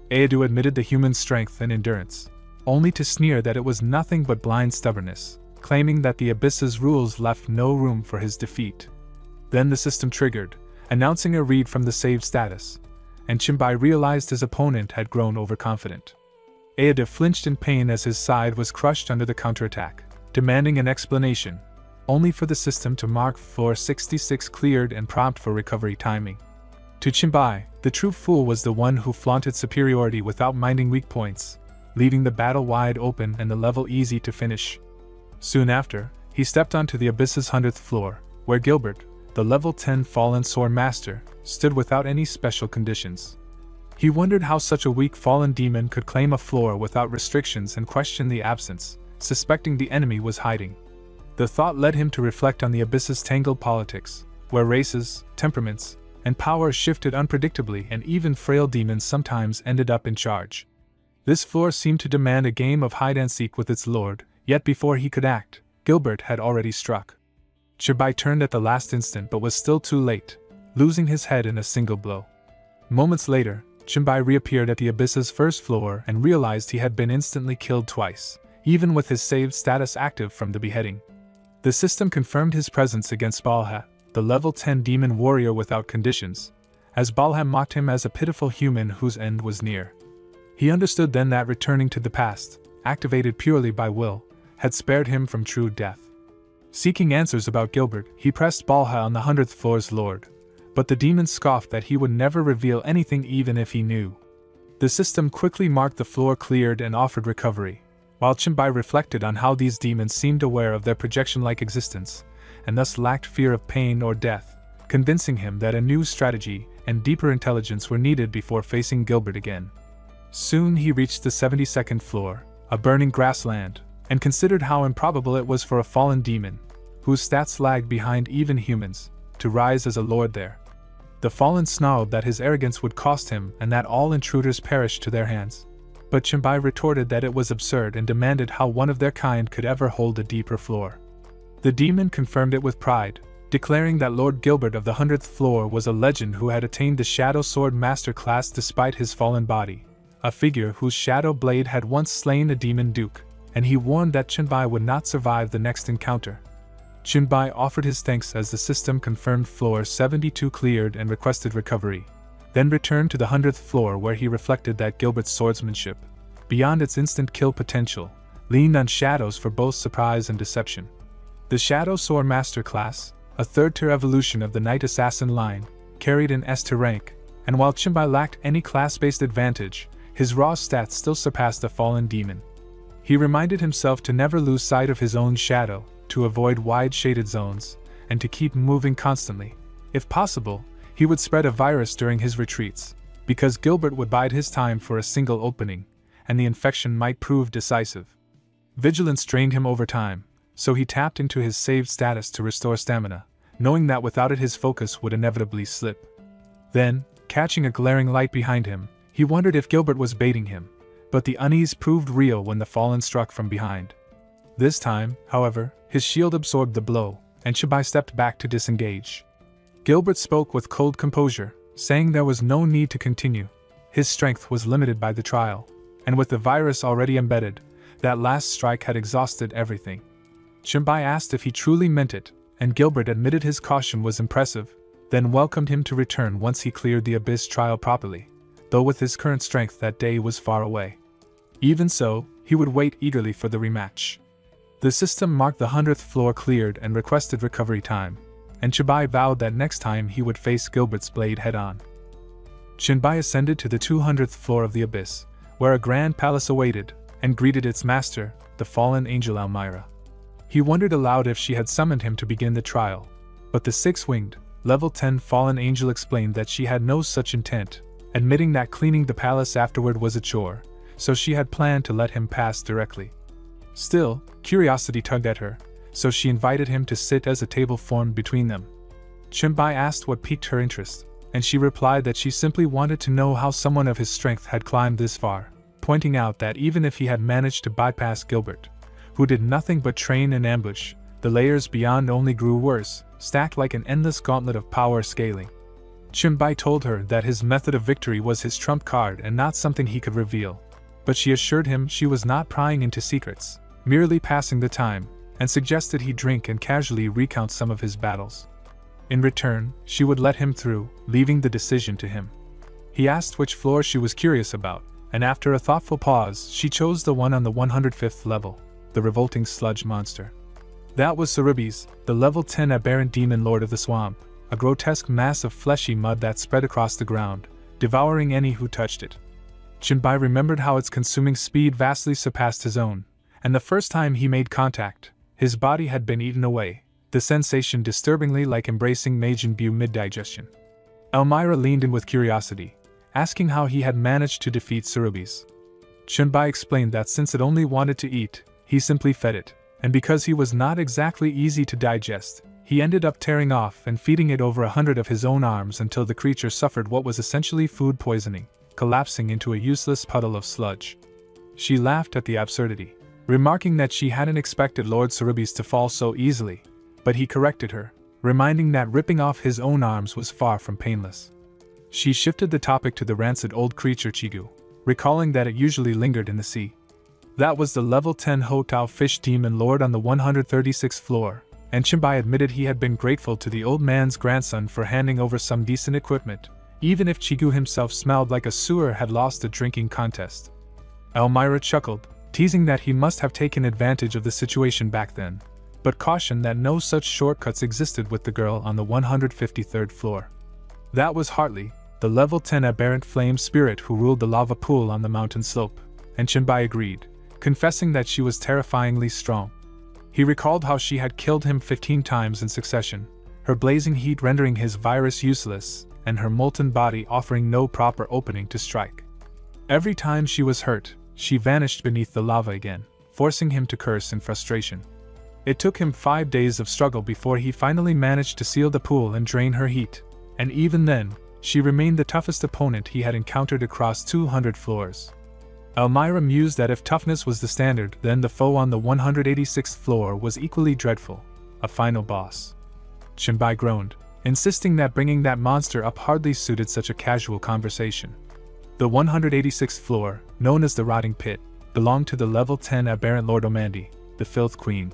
Aedu admitted the human strength and endurance, only to sneer that it was nothing but blind stubbornness, claiming that the Abyss's rules left no room for his defeat. Then the system triggered, announcing a read from the saved status, and Chinbai realized his opponent had grown overconfident. Aeda flinched in pain as his side was crushed under the counterattack, demanding an explanation, only for the system to mark floor 66 cleared and prompt for recovery timing. To Chinbai, the true fool was the one who flaunted superiority without minding weak points, leaving the battle wide open and the level easy to finish. Soon after, he stepped onto the Abyss's 100th floor, where Gilbert, the level 10 fallen sword master, stood without any special conditions. He wondered how such a weak fallen demon could claim a floor without restrictions and questioned the absence, suspecting the enemy was hiding. The thought led him to reflect on the Abyss's tangled politics, where races, temperaments, and power shifted unpredictably and even frail demons sometimes ended up in charge. This floor seemed to demand a game of hide-and-seek with its lord, yet before he could act, Gilbert had already struck. Chinbai turned at the last instant but was still too late, losing his head in a single blow. Moments later, Chinbai reappeared at the Abyss's first floor and realized he had been instantly killed twice, even with his saved status active from the beheading. The system confirmed his presence against Balha, the level 10 demon warrior without conditions, as Balha mocked him as a pitiful human whose end was near. He understood then that returning to the past, activated purely by will, had spared him from true death. Seeking answers about Gilbert, he pressed Balha on the 100th floor's lord, but the demon scoffed that he would never reveal anything even if he knew. The system quickly marked the floor cleared and offered recovery, while Chinbai reflected on how these demons seemed aware of their projection-like existence, and thus lacked fear of pain or death, convincing him that a new strategy and deeper intelligence were needed before facing Gilbert again. Soon he reached the 72nd floor, a burning grassland, and considered how improbable it was for a fallen demon, whose stats lagged behind even humans, to rise as a lord there. The fallen snarled that his arrogance would cost him and that all intruders perished to their hands. But Chinbai retorted that it was absurd and demanded how one of their kind could ever hold a deeper floor. The demon confirmed it with pride, declaring that Lord Gilbert of the 100th floor was a legend who had attained the Shadow Sword Master class despite his fallen body, a figure whose shadow blade had once slain a demon duke, and he warned that Chinbai would not survive the next encounter. Chinbai offered his thanks as the system confirmed floor 72 cleared and requested recovery, then returned to the 100th floor where he reflected that Gilbert's swordsmanship, beyond its instant kill potential, leaned on shadows for both surprise and deception. The Shadow Sword Master class, a third-tier evolution of the Knight Assassin line, carried an S-tier rank, and while Chinbai lacked any class-based advantage, his raw stats still surpassed the fallen demon. He reminded himself to never lose sight of his own shadow, to avoid wide shaded zones, and to keep moving constantly. If possible, he would spread a virus during his retreats, because Gilbert would bide his time for a single opening, and the infection might prove decisive. Vigilance drained him over time, so he tapped into his saved status to restore stamina, knowing that without it his focus would inevitably slip. Then, catching a glaring light behind him, he wondered if Gilbert was baiting him, but the unease proved real when the fallen struck from behind. This time, however, his shield absorbed the blow, and Chinbai stepped back to disengage. Gilbert spoke with cold composure, saying there was no need to continue. His strength was limited by the trial, and with the virus already embedded, that last strike had exhausted everything. Chinbai asked if he truly meant it, and Gilbert admitted his caution was impressive, then welcomed him to return once he cleared the Abyss trial properly, though with his current strength that day was far away. Even so, he would wait eagerly for the rematch. The system marked the 100th floor cleared and requested recovery time, and Chinbai vowed that next time he would face Gilbert's blade head-on. Chinbai ascended to the 200th floor of the Abyss, where a grand palace awaited, and greeted its master, the fallen angel Elmira. He wondered aloud if she had summoned him to begin the trial, but the six-winged, level 10 fallen angel explained that she had no such intent, admitting that cleaning the palace afterward was a chore, so she had planned to let him pass directly. Still, curiosity tugged at her, so she invited him to sit as a table formed between them. Chinbai asked what piqued her interest, and she replied that she simply wanted to know how someone of his strength had climbed this far, pointing out that even if he had managed to bypass Gilbert, who did nothing but train and ambush, the layers beyond only grew worse, stacked like an endless gauntlet of power scaling. Chenbai told her that his method of victory was his trump card and not something he could reveal, but she assured him she was not prying into secrets, merely passing the time, and suggested he drink and casually recount some of his battles. In return, she would let him through, leaving the decision to him. He asked which floor she was curious about, and after a thoughtful pause, she chose the one on the 105th level, the revolting sludge monster. That was Cerubi's, the level 10 aberrant demon lord of the swamp, a grotesque mass of fleshy mud that spread across the ground, devouring any who touched it. Chenbai remembered how its consuming speed vastly surpassed his own, and the first time he made contact, his body had been eaten away, the sensation disturbingly like embracing Majin Buu mid-digestion. Elmira leaned in with curiosity, asking how he had managed to defeat Cerubi's. Chenbai explained that since it only wanted to eat, he simply fed it, and because he was not exactly easy to digest, he ended up tearing off and feeding it over 100 of his own arms until the creature suffered what was essentially food poisoning, collapsing into a useless puddle of sludge. She laughed at the absurdity, remarking that she hadn't expected Lord Cerubi's to fall so easily, but he corrected her, reminding that ripping off his own arms was far from painless. She shifted the topic to the rancid old creature Chigu, recalling that it usually lingered in the sea. That was the level 10 Hotao fish demon lord on the 136th floor, and Chenbai admitted he had been grateful to the old man's grandson for handing over some decent equipment, even if Chigu himself smelled like a sewer had lost a drinking contest. Elmira chuckled, teasing that he must have taken advantage of the situation back then, but cautioned that no such shortcuts existed with the girl on the 153rd floor. That was Hartley, the level 10 aberrant flame spirit who ruled the lava pool on the mountain slope, and Chenbai agreed, confessing that she was terrifyingly strong. He recalled how she had killed him 15 times in succession, her blazing heat rendering his virus useless, and her molten body offering no proper opening to strike. Every time she was hurt, she vanished beneath the lava again, forcing him to curse in frustration. It took him 5 days of struggle before he finally managed to seal the pool and drain her heat, and even then, she remained the toughest opponent he had encountered across 200 floors. Elmira mused that if toughness was the standard, then the foe on the 186th floor was equally dreadful, a final boss. Chenbai groaned, insisting that bringing that monster up hardly suited such a casual conversation. The 186th floor, known as the Rotting Pit, belonged to the level 10 aberrant Lord Omandi, the Filth Queen.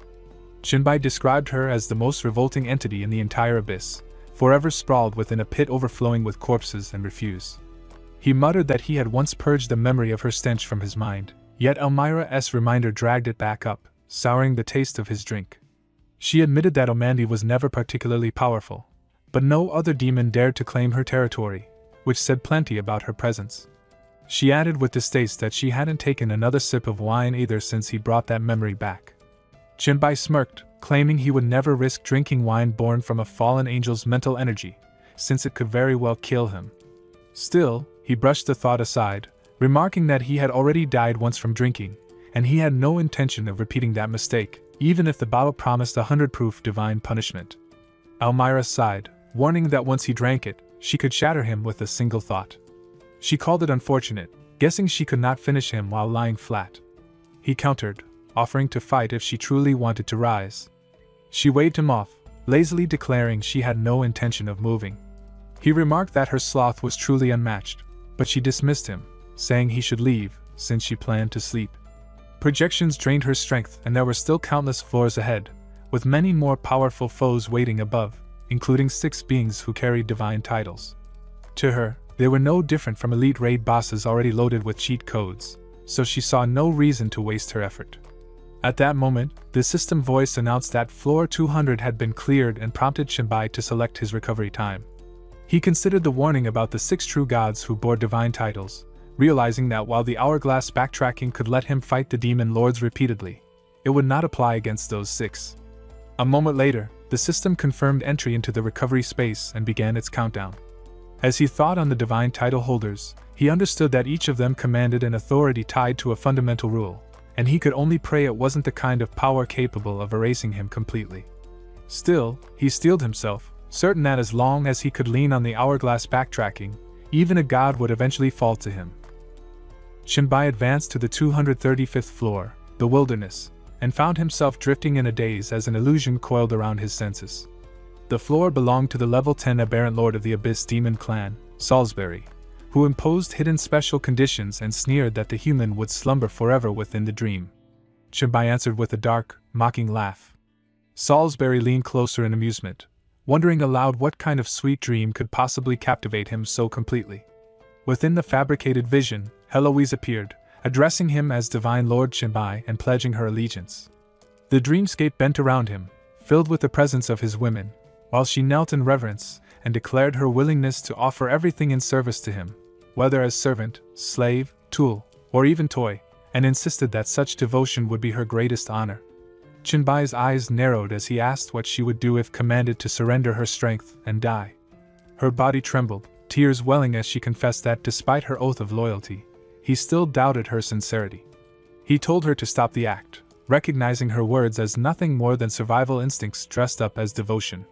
Chenbai described her as the most revolting entity in the entire abyss, forever sprawled within a pit overflowing with corpses and refuse. He muttered that he had once purged the memory of her stench from his mind, yet Elmira's reminder dragged it back up, souring the taste of his drink. She admitted that Omandi was never particularly powerful, but no other demon dared to claim her territory, which said plenty about her presence. She added with distaste that she hadn't taken another sip of wine either since he brought that memory back. Chenbai smirked, claiming he would never risk drinking wine born from a fallen angel's mental energy, since it could very well kill him. Still, he brushed the thought aside, remarking that he had already died once from drinking, and he had no intention of repeating that mistake, even if the bottle promised 100-proof divine punishment. Elmira sighed, warning that once he drank it, she could shatter him with a single thought. She called it unfortunate, guessing she could not finish him while lying flat. He countered, offering to fight if she truly wanted to rise. She waved him off, lazily declaring she had no intention of moving. He remarked that her sloth was truly unmatched, but she dismissed him, saying he should leave, since she planned to sleep. Projections drained her strength, and there were still countless floors ahead, with many more powerful foes waiting above, including 6 beings who carried divine titles. To her, they were no different from elite raid bosses already loaded with cheat codes, so she saw no reason to waste her effort. At that moment, the system voice announced that floor 200 had been cleared and prompted Chenbai to select his recovery time. He considered the warning about the 6 true gods who bore divine titles, realizing that while the hourglass backtracking could let him fight the demon lords repeatedly, it would not apply against those 6. A moment later, the system confirmed entry into the recovery space and began its countdown. As he thought on the divine title holders, he understood that each of them commanded an authority tied to a fundamental rule, and he could only pray it wasn't the kind of power capable of erasing him completely. Still, he steeled himself, certain that as long as he could lean on the hourglass backtracking, even a god would eventually fall to him. Chenbai advanced to the 235th floor, the wilderness, and found himself drifting in a daze as an illusion coiled around his senses. The floor belonged to the level 10 aberrant lord of the Abyss Demon clan, Salisbury, who imposed hidden special conditions and sneered that the human would slumber forever within the dream. Chenbai answered with a dark, mocking laugh. Salisbury leaned closer in amusement, wondering aloud what kind of sweet dream could possibly captivate him so completely. Within the fabricated vision, Heloise appeared, addressing him as Divine Lord Chenbai and pledging her allegiance. The dreamscape bent around him, filled with the presence of his women, while she knelt in reverence and declared her willingness to offer everything in service to him, whether as servant, slave, tool, or even toy, and insisted that such devotion would be her greatest honor. Chenbai's eyes narrowed as he asked what she would do if commanded to surrender her strength and die. Her body trembled, tears welling as she confessed that despite her oath of loyalty, he still doubted her sincerity. He told her to stop the act, recognizing her words as nothing more than survival instincts dressed up as devotion.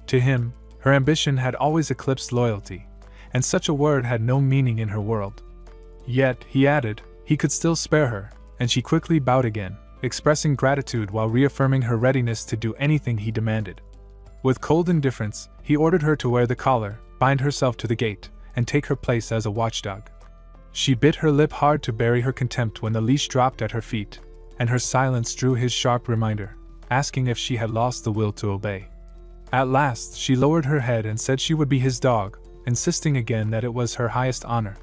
To him, her ambition had always eclipsed loyalty, and such a word had no meaning in her world. Yet, he added, he could still spare her, and she quickly bowed again, expressing gratitude while reaffirming her readiness to do anything he demanded. With cold indifference, he ordered her to wear the collar, bind herself to the gate, and take her place as a watchdog. She bit her lip hard to bury her contempt when the leash dropped at her feet, and her silence drew his sharp reminder, asking if she had lost the will to obey. At last, she lowered her head and said she would be his dog, insisting again that it was her highest honor.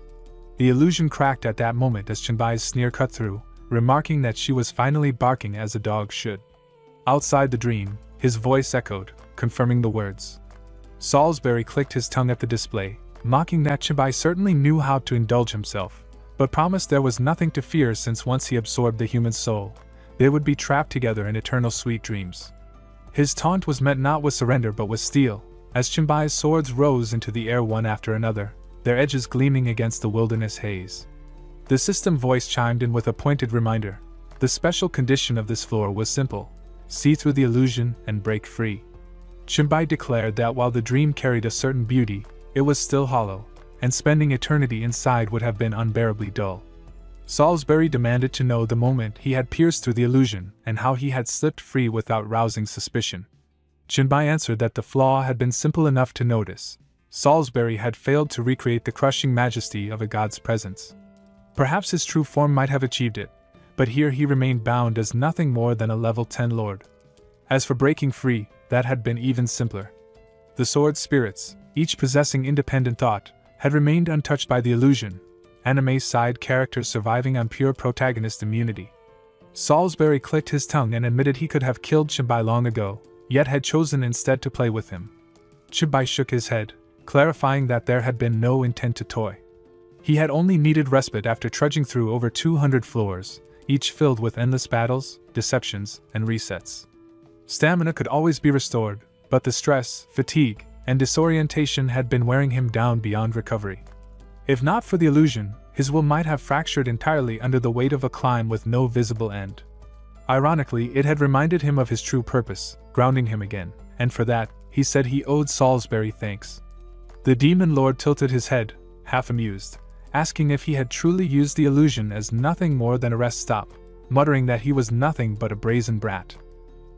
The illusion cracked at that moment as Chenbai's sneer cut through, remarking that she was finally barking as a dog should. Outside the dream, his voice echoed, confirming the words. Salisbury clicked his tongue at the display, mocking that Chenbai certainly knew how to indulge himself, but promised there was nothing to fear since once he absorbed the human soul, they would be trapped together in eternal sweet dreams. His taunt was met not with surrender but with steel, as Chenbai's swords rose into the air one after another, their edges gleaming against the wilderness haze. The system voice chimed in with a pointed reminder. The special condition of this floor was simple: see through the illusion and break free. Chenbai declared that while the dream carried a certain beauty, it was still hollow, and spending eternity inside would have been unbearably dull. Salisbury demanded to know the moment he had pierced through the illusion and how he had slipped free without rousing suspicion. Chenbai answered that the flaw had been simple enough to notice. Salisbury had failed to recreate the crushing majesty of a god's presence. Perhaps his true form might have achieved it, but here he remained bound as nothing more than a level 10 lord. As for breaking free, that had been even simpler. The sword spirits, each possessing independent thought, had remained untouched by the illusion, anime side characters surviving on pure protagonist immunity. Salisbury clicked his tongue and admitted he could have killed Chenbai long ago, yet had chosen instead to play with him. Chenbai shook his head, clarifying that there had been no intent to toy. He had only needed respite after trudging through over 200 floors, each filled with endless battles, deceptions, and resets. Stamina could always be restored, but the stress, fatigue, and disorientation had been wearing him down beyond recovery. If not for the illusion, his will might have fractured entirely under the weight of a climb with no visible end. Ironically, it had reminded him of his true purpose, grounding him again, and for that, he said he owed Salisbury thanks. The demon lord tilted his head, half amused, asking if he had truly used the illusion as nothing more than a rest stop, muttering that he was nothing but a brazen brat.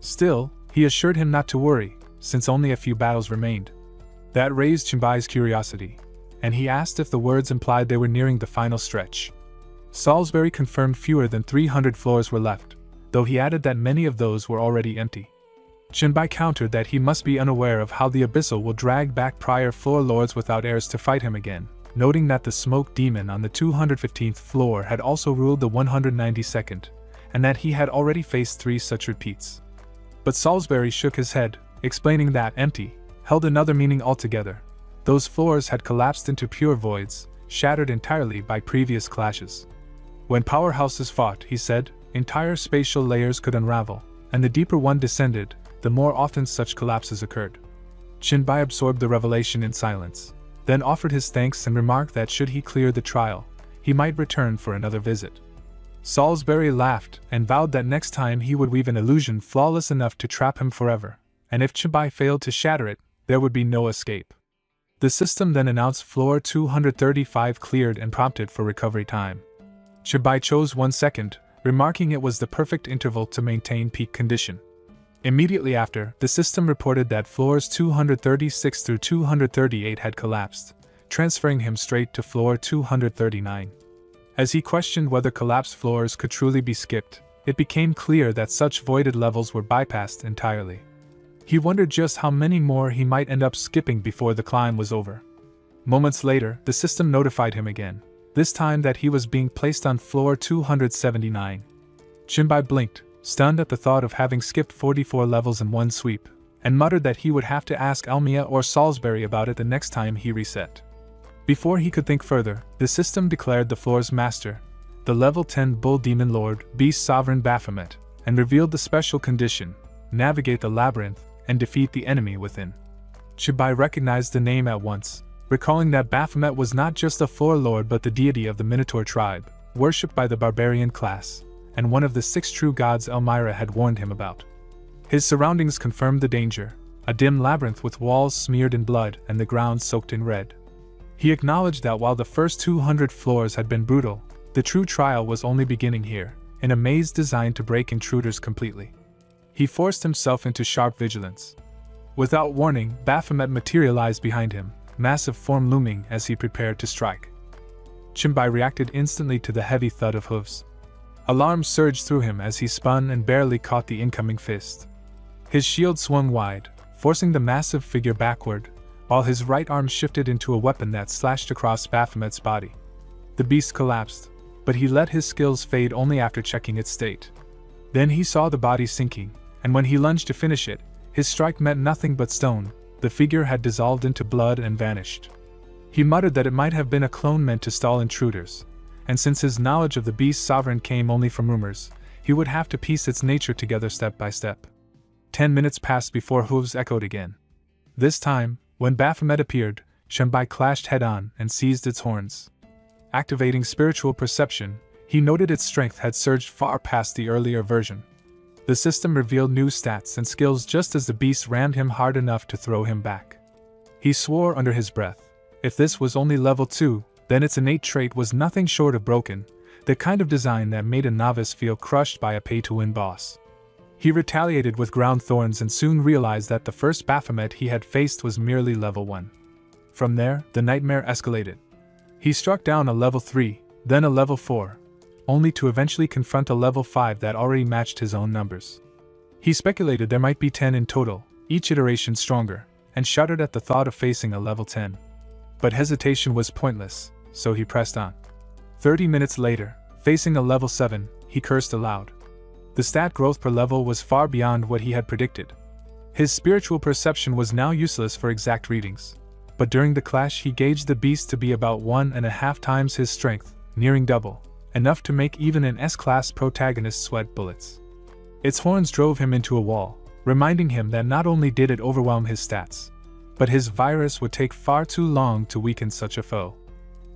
Still, he assured him not to worry, since only a few battles remained. That raised Chenbai's curiosity, and he asked if the words implied they were nearing the final stretch. Salisbury confirmed fewer than 300 floors were left, though he added that many of those were already empty. Chenbai countered that he must be unaware of how the Abyssal will drag back prior floor lords without heirs to fight him again, noting that the smoke demon on the 215th floor had also ruled the 192nd, and that he had already faced 3 such repeats. But Salisbury shook his head, explaining that empty held another meaning altogether. Those floors had collapsed into pure voids, shattered entirely by previous clashes. When powerhouses fought, he said, entire spatial layers could unravel, and the deeper one descended, the more often such collapses occurred. Chenbai absorbed the revelation in silence, then offered his thanks and remarked that should he clear the trial, he might return for another visit. Salisbury laughed and vowed that next time he would weave an illusion flawless enough to trap him forever, and if Chenbai failed to shatter it, There would be no escape. The system then announced floor 235 cleared and prompted for recovery time. Chenbai chose 1 second, remarking it was the perfect interval to maintain peak condition. Immediately after, the system reported that floors 236 through 238 had collapsed, transferring him straight to floor 239. As he questioned whether collapsed floors could truly be skipped, it became clear that such voided levels were bypassed entirely. He wondered just how many more he might end up skipping before the climb was over. Moments later, the system notified him again, this time that he was being placed on floor 279. Chenbai blinked, stunned at the thought of having skipped 44 levels in one sweep, and muttered that he would have to ask Elmia or Salisbury about it the next time he reset. Before he could think further, the system declared the floor's master, the level 10 Bull Demon Lord, Beast Sovereign Baphomet, and revealed the special condition: navigate the labyrinth and defeat the enemy within. Chenbai recognized the name at once, recalling that Baphomet was not just a floor lord but the deity of the Minotaur tribe, worshipped by the barbarian class, and one of the 6 true gods Elmira had warned him about. His surroundings confirmed the danger: a dim labyrinth with walls smeared in blood and the ground soaked in red. He acknowledged that while the first 200 floors had been brutal, the true trial was only beginning here, in a maze designed to break intruders completely. He forced himself into sharp vigilance. Without warning, Baphomet materialized behind him, massive form looming as he prepared to strike. Chenbai reacted instantly to the heavy thud of hooves. Alarm surged through him as he spun and barely caught the incoming fist. His shield swung wide, forcing the massive figure backward, while his right arm shifted into a weapon that slashed across Baphomet's body. The beast collapsed, but he let his skills fade only after checking its state. Then he saw the body sinking, and when he lunged to finish it, his strike met nothing but stone. The figure had dissolved into blood and vanished. He muttered that it might have been a clone meant to stall intruders, and since his knowledge of the beast's sovereign came only from rumors, he would have to piece its nature together step by step. 10 minutes passed before hooves echoed again. This time, when Baphomet appeared, Chenbai clashed head-on and seized its horns. Activating spiritual perception, he noted its strength had surged far past the earlier version. The system revealed new stats and skills just as the beast rammed him hard enough to throw him back. He swore under his breath, if this was only level 2, then its innate trait was nothing short of broken, the kind of design that made a novice feel crushed by a pay-to-win boss. He retaliated with ground thorns and soon realized that the first Baphomet he had faced was merely level 1. From there, the nightmare escalated. He struck down a level 3, then a level 4, only to eventually confront a level 5 that already matched his own numbers. He speculated there might be 10 in total, each iteration stronger, and shuddered at the thought of facing a level 10. But hesitation was pointless, so he pressed on. 30 minutes later, facing a level 7, he cursed aloud. The stat growth per level was far beyond what he had predicted. His spiritual perception was now useless for exact readings, but during the clash he gauged the beast to be about 1.5 times his strength, nearing double, enough to make even an S-class protagonist sweat bullets. Its horns drove him into a wall, reminding him that not only did it overwhelm his stats, but his virus would take far too long to weaken such a foe.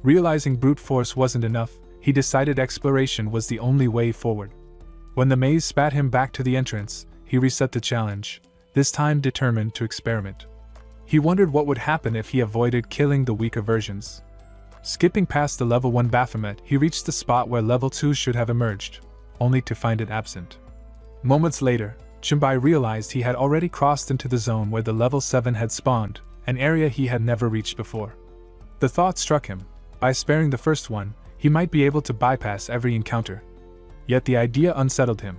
Realizing brute force wasn't enough, he decided exploration was the only way forward. When the maze spat him back to the entrance, he reset the challenge, this time determined to experiment. He wondered what would happen if he avoided killing the weaker versions. Skipping past the level 1 Baphomet, he reached the spot where level 2 should have emerged, only to find it absent. Moments later, Chenbai realized he had already crossed into the zone where the level 7 had spawned, an area he had never reached before. The thought struck him, by sparing the first one, he might be able to bypass every encounter. Yet the idea unsettled him.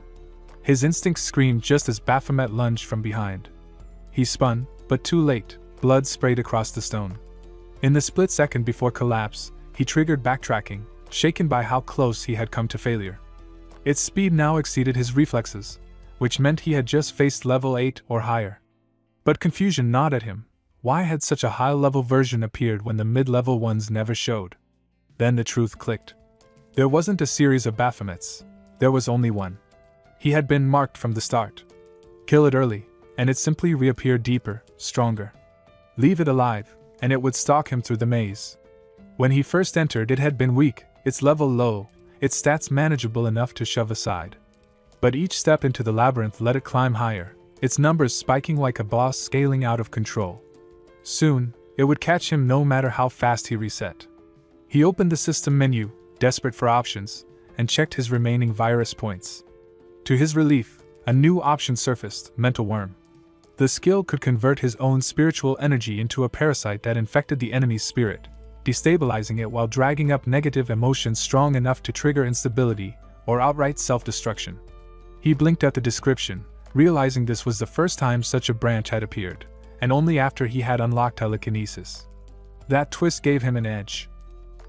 His instincts screamed just as Baphomet lunged from behind. He spun, but too late, blood sprayed across the stone. In the split second before collapse, he triggered backtracking, shaken by how close he had come to failure. Its speed now exceeded his reflexes, which meant he had just faced level 8 or higher. But confusion gnawed at him. Why had such a high-level version appeared when the mid-level ones never showed? Then the truth clicked. There wasn't a series of Baphomets. There was only one. He had been marked from the start. Kill it early, and it simply reappeared deeper, stronger. Leave it alive, and it would stalk him through the maze. When he first entered, it had been weak, its level low, its stats manageable enough to shove aside. But each step into the labyrinth let it climb higher, its numbers spiking like a boss scaling out of control. Soon, it would catch him no matter how fast he reset. He opened the system menu, desperate for options, and checked his remaining virus points. To his relief, a new option surfaced: Mental Worm. The skill could convert his own spiritual energy into a parasite that infected the enemy's spirit, destabilizing it while dragging up negative emotions strong enough to trigger instability or outright self-destruction. He blinked at the description, realizing this was the first time such a branch had appeared, and only after he had unlocked telekinesis. That twist gave him an edge.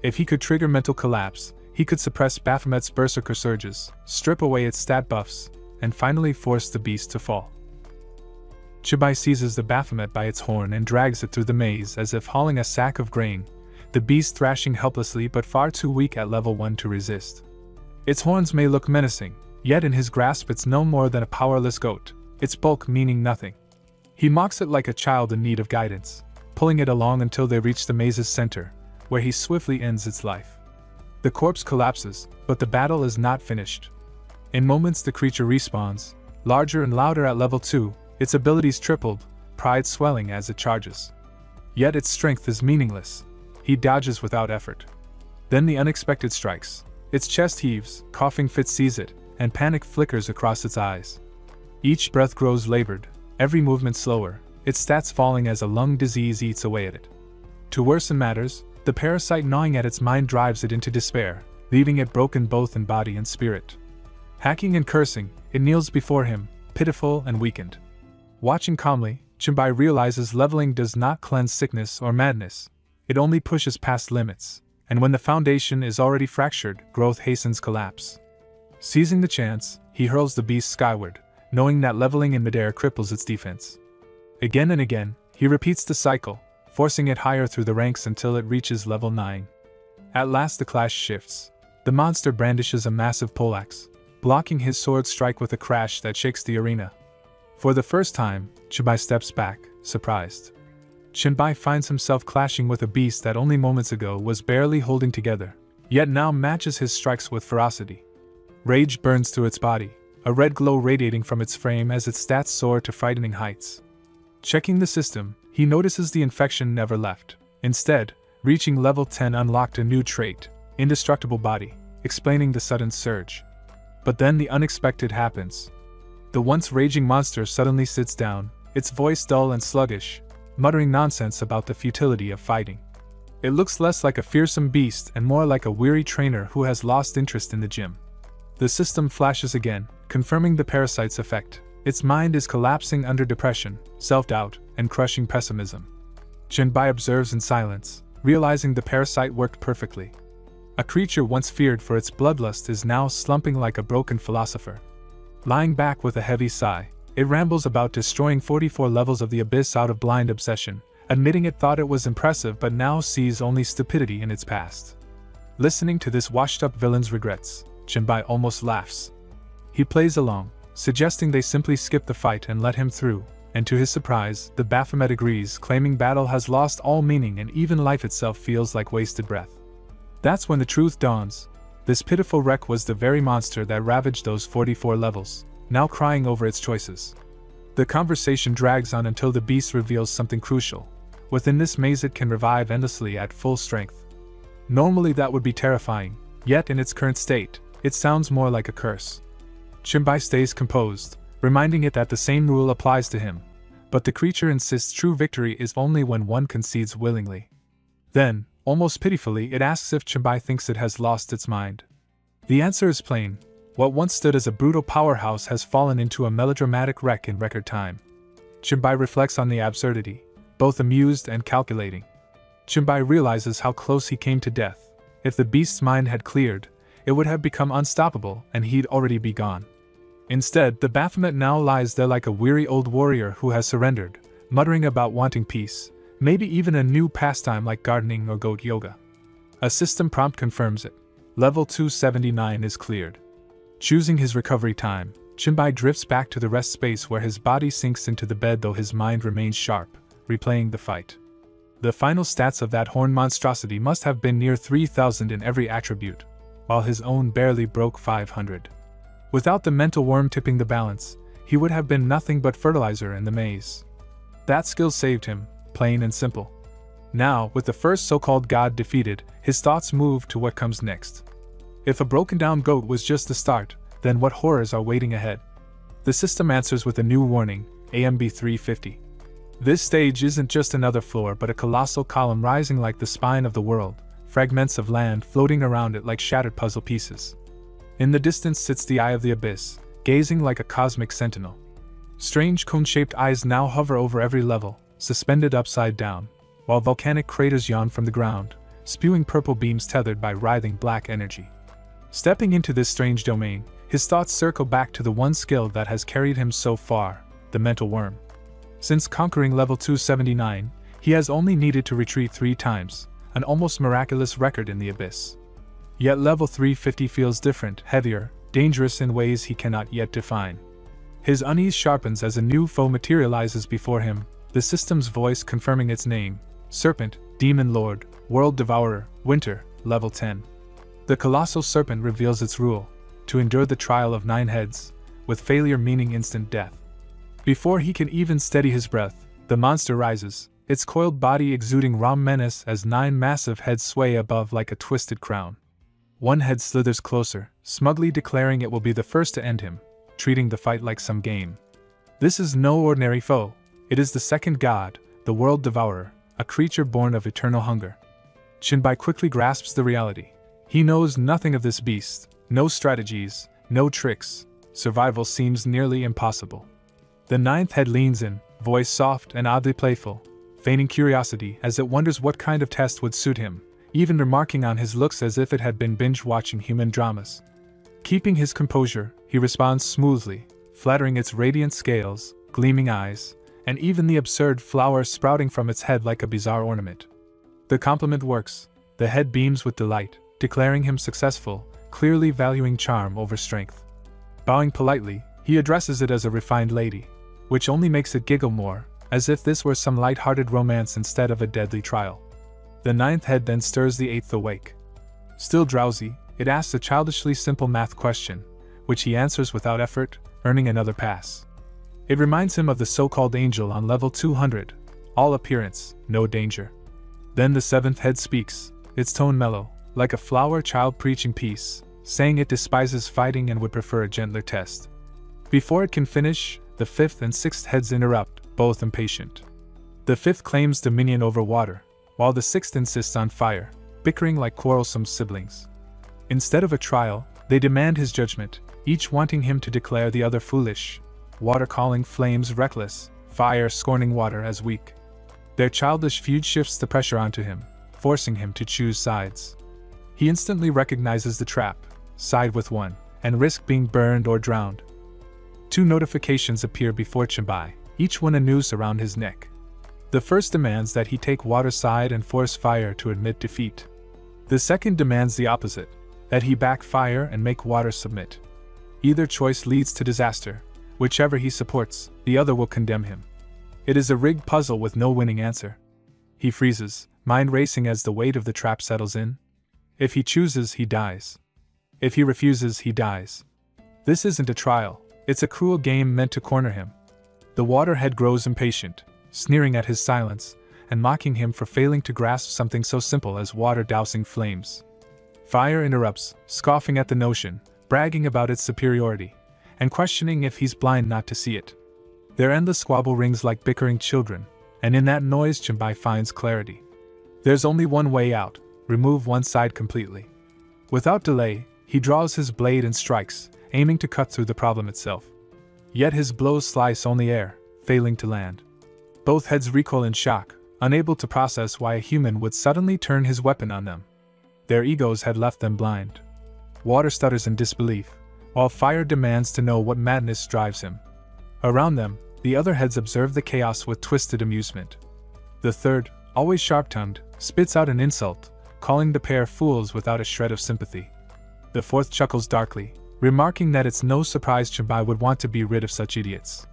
If he could trigger mental collapse, he could suppress Baphomet's berserker surges, strip away its stat buffs, and finally force the beast to fall. Chibai seizes the Baphomet by its horn and drags it through the maze as if hauling a sack of grain, the beast thrashing helplessly but far too weak at level 1 to resist. Its horns may look menacing, yet in his grasp it's no more than a powerless goat, its bulk meaning nothing. He mocks it like a child in need of guidance, pulling it along until they reach the maze's center, where he swiftly ends its life. The corpse collapses, but the battle is not finished. In moments the creature respawns, larger and louder at level 2, its abilities tripled, pride swelling as it charges. Yet its strength is meaningless. He dodges without effort. Then the unexpected strikes. Its chest heaves, coughing fit sees it, and panic flickers across its eyes. Each breath grows labored, every movement slower, its stats falling as a lung disease eats away at it. To worsen matters, the parasite gnawing at its mind drives it into despair, leaving it broken both in body and spirit. Hacking and cursing, it kneels before him, pitiful and weakened. Watching calmly, Chibai realizes leveling does not cleanse sickness or madness. It only pushes past limits, and when the foundation is already fractured, growth hastens collapse. Seizing the chance, he hurls the beast skyward, knowing that leveling in midair cripples its defense. Again and again, he repeats the cycle, forcing it higher through the ranks until it reaches level 9. At last the clash shifts. The monster brandishes a massive poleaxe, blocking his sword strike with a crash that shakes the arena. For the first time, Chibai steps back, surprised. Chibai finds himself clashing with a beast that only moments ago was barely holding together, yet now matches his strikes with ferocity. Rage burns through its body, a red glow radiating from its frame as its stats soar to frightening heights. Checking the system, he notices the infection never left. Instead, reaching level 10 unlocked a new trait, Indestructible Body, explaining the sudden surge. But then the unexpected happens. The once raging monster suddenly sits down, its voice dull and sluggish, muttering nonsense about the futility of fighting. It looks less like a fearsome beast and more like a weary trainer who has lost interest in the gym. The system flashes again, confirming the parasite's effect. Its mind is collapsing under depression, self-doubt, and crushing pessimism. Jinbai observes in silence, realizing the parasite worked perfectly. A creature once feared for its bloodlust is now slumping like a broken philosopher. Lying back with a heavy sigh, it rambles about destroying 44 levels of the abyss out of blind obsession, admitting it thought it was impressive but now sees only stupidity in its past. Listening to this washed-up villain's regrets, Jinbai almost laughs. He plays along, suggesting they simply skip the fight and let him through, and to his surprise, the Baphomet agrees, claiming battle has lost all meaning and even life itself feels like wasted breath. That's when the truth dawns. This pitiful wreck was the very monster that ravaged those 44 levels, now crying over its choices. The conversation drags on until the beast reveals something crucial. Within this maze it can revive endlessly at full strength. Normally that would be terrifying, yet in its current state, it sounds more like a curse. Jinbai stays composed, reminding it that the same rule applies to him, but the creature insists true victory is only when one concedes willingly. Then, almost pitifully, it asks if Jinbai thinks it has lost its mind. The answer is plain. What once stood as a brutal powerhouse has fallen into a melodramatic wreck in record time. Jinbai reflects on the absurdity, both amused and calculating. Jinbai realizes how close he came to death. If the beast's mind had cleared, it would have become unstoppable and he'd already be gone. Instead, the Baphomet now lies there like a weary old warrior who has surrendered, muttering about wanting peace, maybe even a new pastime like gardening or goat yoga. A system prompt confirms it. Level 279 is cleared. Choosing his recovery time, Jinbai drifts back to the rest space where his body sinks into the bed though his mind remains sharp, replaying the fight. The final stats of that horned monstrosity must have been near 3,000 in every attribute, while his own barely broke 500. Without the mental worm tipping the balance, he would have been nothing but fertilizer in the maze. That skill saved him, plain and simple. Now, with the first so-called god defeated, his thoughts move to what comes next. If a broken-down goat was just the start, then what horrors are waiting ahead? The system answers with a new warning, AMB 350. This stage isn't just another floor but a colossal column rising like the spine of the world, fragments of land floating around it like shattered puzzle pieces. In the distance sits the Eye of the Abyss, gazing like a cosmic sentinel. Strange cone-shaped eyes now hover over every level, suspended upside down, while volcanic craters yawn from the ground, spewing purple beams tethered by writhing black energy. Stepping into this strange domain, his thoughts circle back to the one skill that has carried him so far, the mental worm. Since conquering level 279, he has only needed to retreat 3 times, an almost miraculous record in the abyss. Yet level 350 feels different, heavier, dangerous in ways he cannot yet define. His unease sharpens as a new foe materializes before him, the system's voice confirming its name: Serpent, Demon Lord, World Devourer, Winter, level 10. The colossal serpent reveals its rule: to endure the trial of 9 heads, with failure meaning instant death. Before he can even steady his breath, the monster rises, its coiled body exuding raw menace as 9 massive heads sway above like a twisted crown. One head slithers closer, smugly declaring it will be the first to end him, treating the fight like some game. This is no ordinary foe. It is the second god, the World Devourer, a creature born of eternal hunger. Shinbai quickly grasps the reality. He knows nothing of this beast, no strategies, no tricks. Survival seems nearly impossible. The 9th head leans in, voice soft and oddly playful, feigning curiosity as it wonders what kind of test would suit him, even remarking on his looks as if it had been binge-watching human dramas. Keeping his composure, he responds smoothly, flattering its radiant scales, gleaming eyes, and even the absurd flower sprouting from its head like a bizarre ornament. The compliment works. The head beams with delight, declaring him successful, clearly valuing charm over strength. Bowing politely, he addresses it as a refined lady, which only makes it giggle more, as if this were some light-hearted romance instead of a deadly trial. The 9th head then stirs the 8th awake. Still drowsy, it asks a childishly simple math question, which he answers without effort, earning another pass. It reminds him of the so-called angel on level 200, all appearance, no danger. Then the 7th head speaks, its tone mellow, like a flower child preaching peace, saying it despises fighting and would prefer a gentler test. Before it can finish, the 5th and 6th heads interrupt, both impatient. The 5th claims dominion over water, while the 6th insists on fire, bickering like quarrelsome siblings. Instead of a trial, they demand his judgment, each wanting him to declare the other foolish, water calling flames reckless, fire scorning water as weak. Their childish feud shifts the pressure onto him, forcing him to choose sides. He instantly recognizes the trap, side with one, and risk being burned or drowned. 2 notifications appear before Chimbai, each one a noose around his neck. The first demands that he take water side and force fire to admit defeat. The second demands the opposite, that he back fire and make water submit. Either choice leads to disaster. Whichever he supports, the other will condemn him. It is a rigged puzzle with no winning answer. He freezes, mind racing as the weight of the trap settles in. If he chooses, he dies. If he refuses, he dies. This isn't a trial, it's a cruel game meant to corner him. The waterhead grows impatient, sneering at his silence, and mocking him for failing to grasp something so simple as water dousing flames. Fire interrupts, scoffing at the notion, bragging about its superiority, and questioning if he's blind not to see it. Their endless squabble rings like bickering children, and in that noise Chimbai finds clarity. There's only one way out: remove one side completely. Without delay, he draws his blade and strikes, aiming to cut through the problem itself. Yet his blows slice only air, failing to land. Both heads recoil in shock, unable to process why a human would suddenly turn his weapon on them. Their egos had left them blind. Water stutters in disbelief, while fire demands to know what madness drives him. Around them, the other heads observe the chaos with twisted amusement. The third, always sharp-tongued, spits out an insult, calling the pair fools without a shred of sympathy. The fourth chuckles darkly, remarking that it's no surprise Chimbai would want to be rid of such idiots.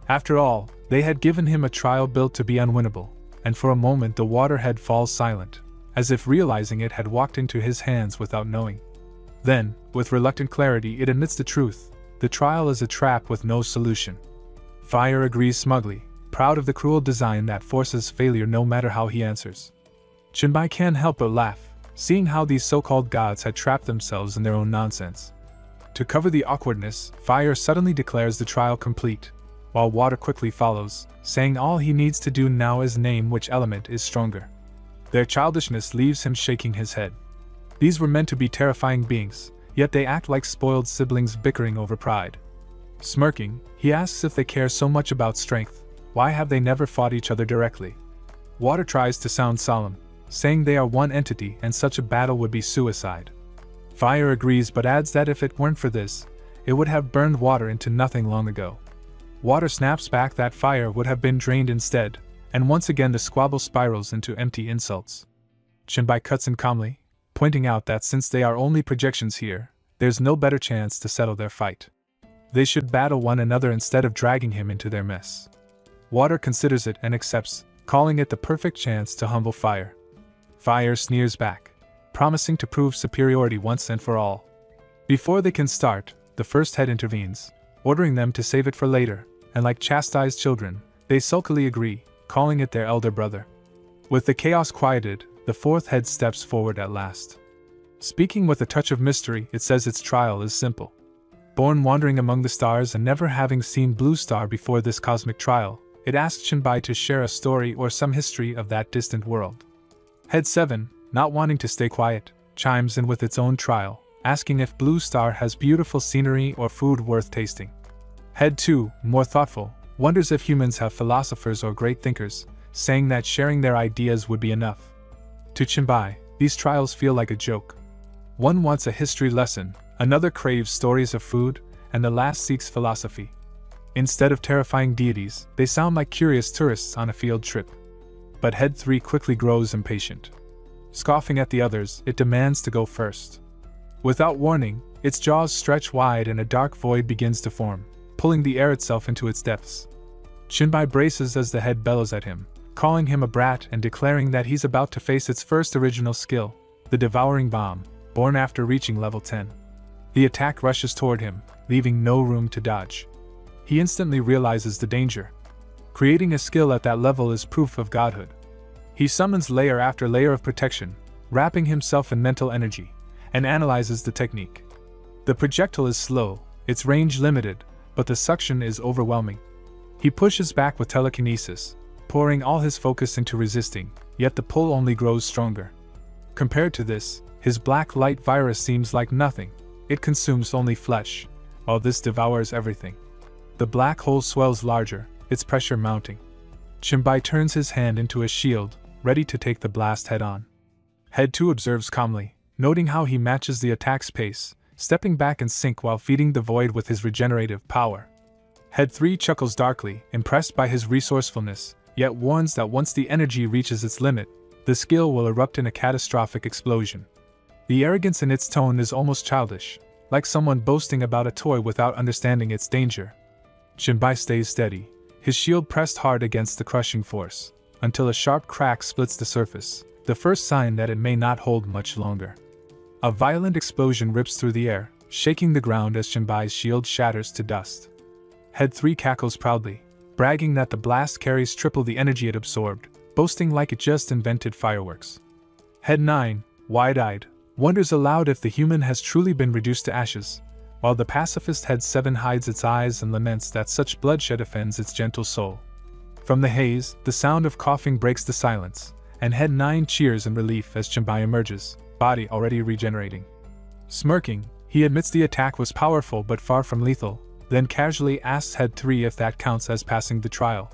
After all, they had given him a trial built to be unwinnable, and for a moment the waterhead falls silent, as if realizing it had walked into his hands without knowing. Then, with reluctant clarity, it admits the truth: the trial is a trap with no solution. Fire agrees smugly, proud of the cruel design that forces failure no matter how he answers. Chenbai can't help but laugh, seeing how these so-called gods had trapped themselves in their own nonsense. To cover the awkwardness, Fire suddenly declares the trial complete, while Water quickly follows, saying all he needs to do now is name which element is stronger. Their childishness leaves him shaking his head. These were meant to be terrifying beings, yet they act like spoiled siblings bickering over pride. Smirking, he asks if they care so much about strength, why have they never fought each other directly? Water tries to sound solemn, saying they are one entity and such a battle would be suicide. Fire agrees but adds that if it weren't for this, it would have burned Water into nothing long ago. Water snaps back that Fire would have been drained instead, and once again the squabble spirals into empty insults. Chenbai cuts in calmly, pointing out that since they are only projections here, there's no better chance to settle their fight. They should battle one another instead of dragging him into their mess. Water considers it and accepts, calling it the perfect chance to humble Fire. Fire sneers back, promising to prove superiority once and for all. Before they can start, the first head intervenes, ordering them to save it for later, and like chastised children, they sulkily agree, calling it their elder brother. With the chaos quieted, the fourth head steps forward at last. Speaking with a touch of mystery, it says its trial is simple. Born wandering among the stars and never having seen Blue Star before this cosmic trial, it asks Chenbai to share a story or some history of that distant world. Head 7, not wanting to stay quiet, chimes in with its own trial, asking if Blue Star has beautiful scenery or food worth tasting. Head 2, more thoughtful, wonders if humans have philosophers or great thinkers, saying that sharing their ideas would be enough. To Chenbai, these trials feel like a joke. One wants a history lesson, another craves stories of food, and the last seeks philosophy. Instead of terrifying deities, they sound like curious tourists on a field trip. But Head 3 quickly grows impatient. Scoffing at the others, it demands to go first. Without warning, its jaws stretch wide and a dark void begins to form, pulling the air itself into its depths. Chenbai braces as the head bellows at him, calling him a brat and declaring that he's about to face its first original skill, the devouring bomb, born after reaching level 10. The attack rushes toward him, leaving no room to dodge. He instantly realizes the danger. Creating a skill at that level is proof of godhood. He summons layer after layer of protection, wrapping himself in mental energy, and analyzes the technique. The projectile is slow, its range limited, but the suction is overwhelming. He pushes back with telekinesis, pouring all his focus into resisting, yet the pull only grows stronger. Compared to this, his black light virus seems like nothing. It consumes only flesh, while this devours everything. The black hole swells larger, its pressure mounting. Chenbai turns his hand into a shield, ready to take the blast head-on. Head 2 observes calmly, noting how he matches the attack's pace, stepping back in sync while feeding the void with his regenerative power. Head 3 chuckles darkly, impressed by his resourcefulness, yet warns that once the energy reaches its limit, the skill will erupt in a catastrophic explosion. The arrogance in its tone is almost childish, like someone boasting about a toy without understanding its danger. Chenbai stays steady, his shield pressed hard against the crushing force, until a sharp crack splits the surface, the first sign that it may not hold much longer. A violent explosion rips through the air, shaking the ground as Chenbai's shield shatters to dust. Head 3 cackles proudly, bragging that the blast carries triple the energy it absorbed, boasting like it just invented fireworks. Head 9, wide-eyed, wonders aloud if the human has truly been reduced to ashes, while the pacifist Head 7 hides its eyes and laments that such bloodshed offends its gentle soul. From the haze, the sound of coughing breaks the silence, and Head 9 cheers in relief as Chenbai emerges, body already regenerating. Smirking, he admits the attack was powerful but far from lethal, then casually asks Head 3 if that counts as passing the trial.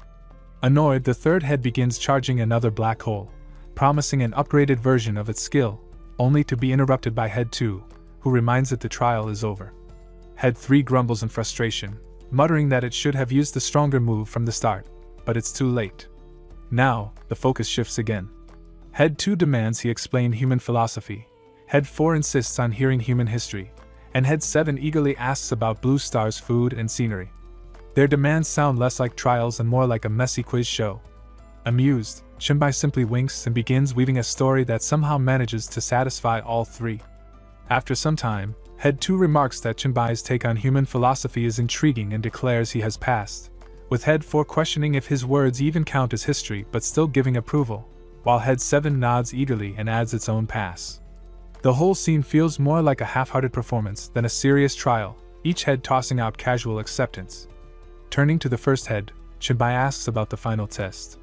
Annoyed, the third head begins charging another black hole, promising an upgraded version of its skill, only to be interrupted by Head 2, who reminds it the trial is over. Head 3 grumbles in frustration, muttering that it should have used the stronger move from the start, but it's too late. Now, the focus shifts again. Head 2 demands he explain human philosophy, Head 4 insists on hearing human history, and Head 7 eagerly asks about Blue Star's food and scenery. Their demands sound less like trials and more like a messy quiz show. Amused, Chenbai simply winks and begins weaving a story that somehow manages to satisfy all three. After some time, Head 2 remarks that Chenbai's take on human philosophy is intriguing and declares he has passed, with Head 4 questioning if his words even count as history but still giving approval, while Head 7 nods eagerly and adds its own pass. The whole scene feels more like a half-hearted performance than a serious trial, each head tossing out casual acceptance. Turning to the first head, Chenbai asks about the final test.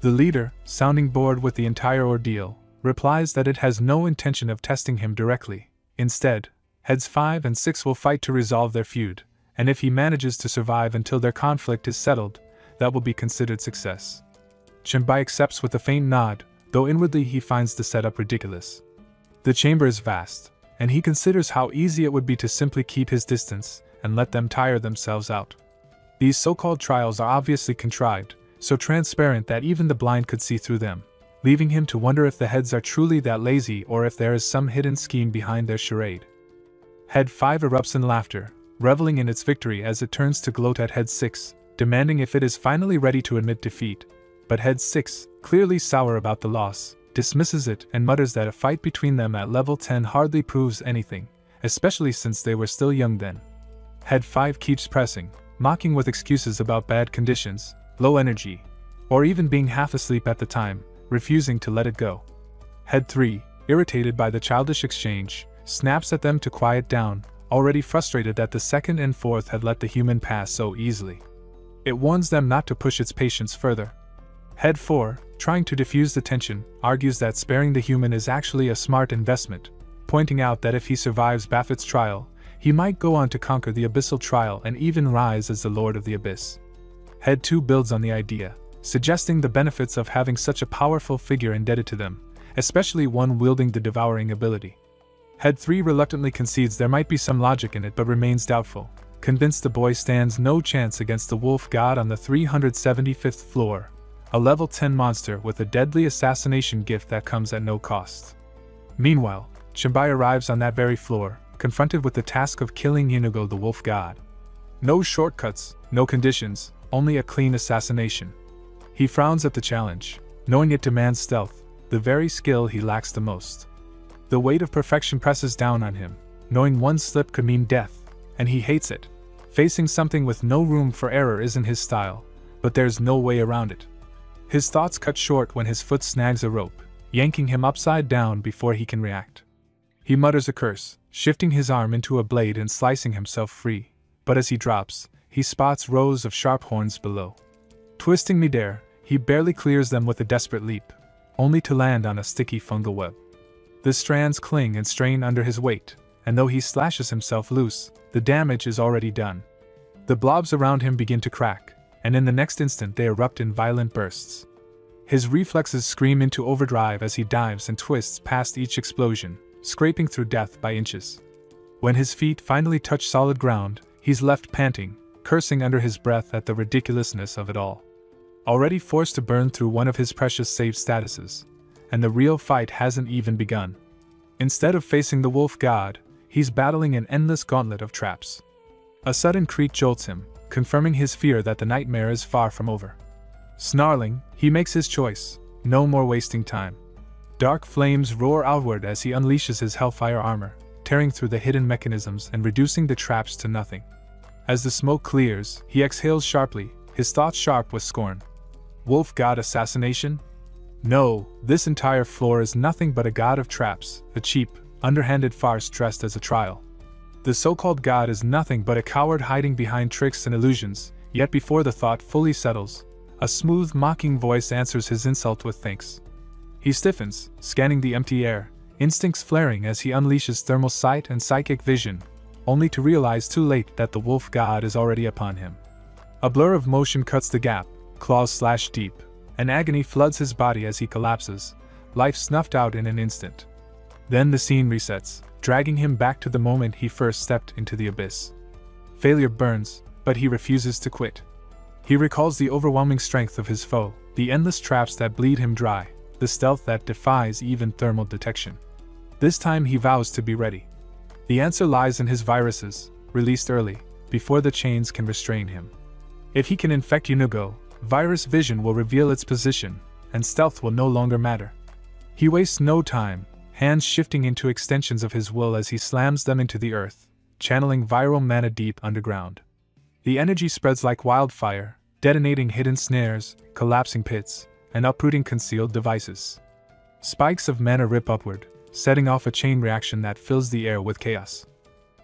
The leader, sounding bored with the entire ordeal, replies that it has no intention of testing him directly. Instead, Heads 5 and 6 will fight to resolve their feud, and if he manages to survive until their conflict is settled, that will be considered success. Chenbai accepts with a faint nod, though inwardly he finds the setup ridiculous. The chamber is vast, and he considers how easy it would be to simply keep his distance and let them tire themselves out. These so-called trials are obviously contrived, so transparent that even the blind could see through them, leaving him to wonder if the heads are truly that lazy or if there is some hidden scheme behind their charade. Head 5 erupts in laughter, reveling in its victory as it turns to gloat at Head 6, demanding if it is finally ready to admit defeat, but Head 6, clearly sour about the loss, dismisses it and mutters that a fight between them at level 10 hardly proves anything, especially since they were still young then. Head 5 keeps pressing, mocking with excuses about bad conditions, low energy, or even being half asleep at the time, refusing to let it go. Head 3, irritated by the childish exchange, snaps at them to quiet down, already frustrated that the second and fourth had let the human pass so easily. It warns them not to push its patience further. Head 4, trying to diffuse the tension, argues that sparing the human is actually a smart investment, pointing out that if he survives Baphomet's trial, he might go on to conquer the Abyssal Trial and even rise as the Lord of the Abyss. Head 2 builds on the idea, suggesting the benefits of having such a powerful figure indebted to them, especially one wielding the devouring ability. Head 3 reluctantly concedes there might be some logic in it but remains doubtful, convinced the boy stands no chance against the wolf god on the 375th floor, a level 10 monster with a deadly assassination gift that comes at no cost. Meanwhile, Chenbai arrives on that very floor, confronted with the task of killing Inigo the wolf god. No shortcuts, no conditions, only a clean assassination. He frowns at the challenge, knowing it demands stealth, the very skill he lacks the most. The weight of perfection presses down on him, knowing one slip could mean death, and he hates it. Facing something with no room for error isn't his style, but there's no way around it. His thoughts cut short when his foot snags a rope, yanking him upside down before he can react. He mutters a curse, shifting his arm into a blade and slicing himself free, but as he drops, he spots rows of sharp horns below. Twisting midair, he barely clears them with a desperate leap, only to land on a sticky fungal web. The strands cling and strain under his weight, and though he slashes himself loose, the damage is already done. The blobs around him begin to crack, and in the next instant they erupt in violent bursts. His reflexes scream into overdrive as he dives and twists past each explosion, scraping through death by inches. When his feet finally touch solid ground, he's left panting, cursing under his breath at the ridiculousness of it all. Already forced to burn through one of his precious save statuses, and the real fight hasn't even begun. Instead of facing the wolf god, he's battling an endless gauntlet of traps. A sudden creak jolts him, confirming his fear that the nightmare is far from over. Snarling, he makes his choice, no more wasting time. Dark flames roar outward as he unleashes his hellfire armor, tearing through the hidden mechanisms and reducing the traps to nothing. As the smoke clears, he exhales sharply, his thoughts sharp with scorn. Wolf god assassination? No, this entire floor is nothing but a god of traps, a cheap, underhanded farce dressed as a trial. The so-called god is nothing but a coward hiding behind tricks and illusions, yet before the thought fully settles, a smooth, mocking voice answers his insult with thanks. He stiffens, scanning the empty air, instincts flaring as he unleashes thermal sight and psychic vision, only to realize too late that the wolf god is already upon him. A blur of motion cuts the gap, claws slash deep, and agony floods his body as he collapses, life snuffed out in an instant. Then the scene resets, dragging him back to the moment he first stepped into the abyss. Failure burns, but he refuses to quit. He recalls the overwhelming strength of his foe, the endless traps that bleed him dry, the stealth that defies even thermal detection. This time he vows to be ready. The answer lies in his viruses, released early, before the chains can restrain him. If he can infect Inigo, virus vision will reveal its position, and stealth will no longer matter. He wastes no time, hands shifting into extensions of his will as he slams them into the earth, channeling viral mana deep underground. The energy spreads like wildfire, detonating hidden snares, collapsing pits, and uprooting concealed devices. Spikes of mana rip upward, setting off a chain reaction that fills the air with chaos.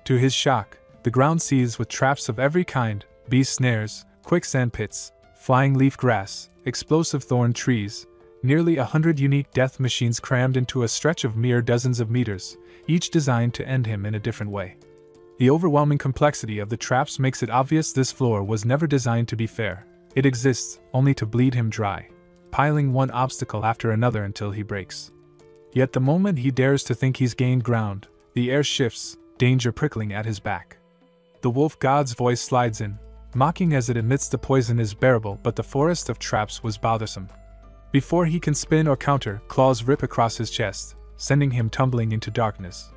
To his shock, the ground seethes with traps of every kind: beast snares, quicksand pits, flying leaf grass, explosive thorn trees, nearly 100 unique death machines crammed into a stretch of mere dozens of meters, each designed to end him in a different way. The overwhelming complexity of the traps makes it obvious this floor was never designed to be fair. It exists only to bleed him dry, piling one obstacle after another until he breaks. Yet the moment he dares to think he's gained ground, the air shifts, danger prickling at his back. The wolf god's voice slides in, mocking as it admits the poison is bearable, but the forest of traps was bothersome. Before he can spin or counter, claws rip across his chest, sending him tumbling into darkness.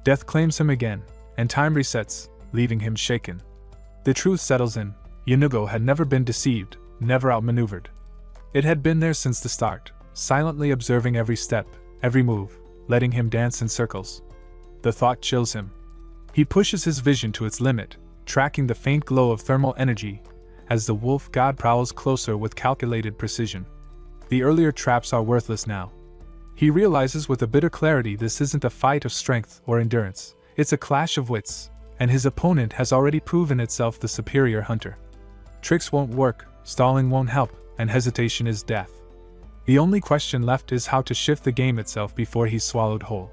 Death claims him again, and time resets, leaving him shaken. The truth settles in: Yanugo had never been deceived, never outmaneuvered. It had been there since the start, silently observing every step, every move, letting him dance in circles. The thought chills him. He pushes his vision to its limit, tracking the faint glow of thermal energy as the wolf god prowls closer with calculated precision. The earlier traps are worthless now. He realizes with a bitter clarity this isn't a fight of strength or endurance, it's a clash of wits, and his opponent has already proven itself the superior hunter. Tricks won't work, stalling won't help, and hesitation is death. The only question left is how to shift the game itself before he's swallowed whole.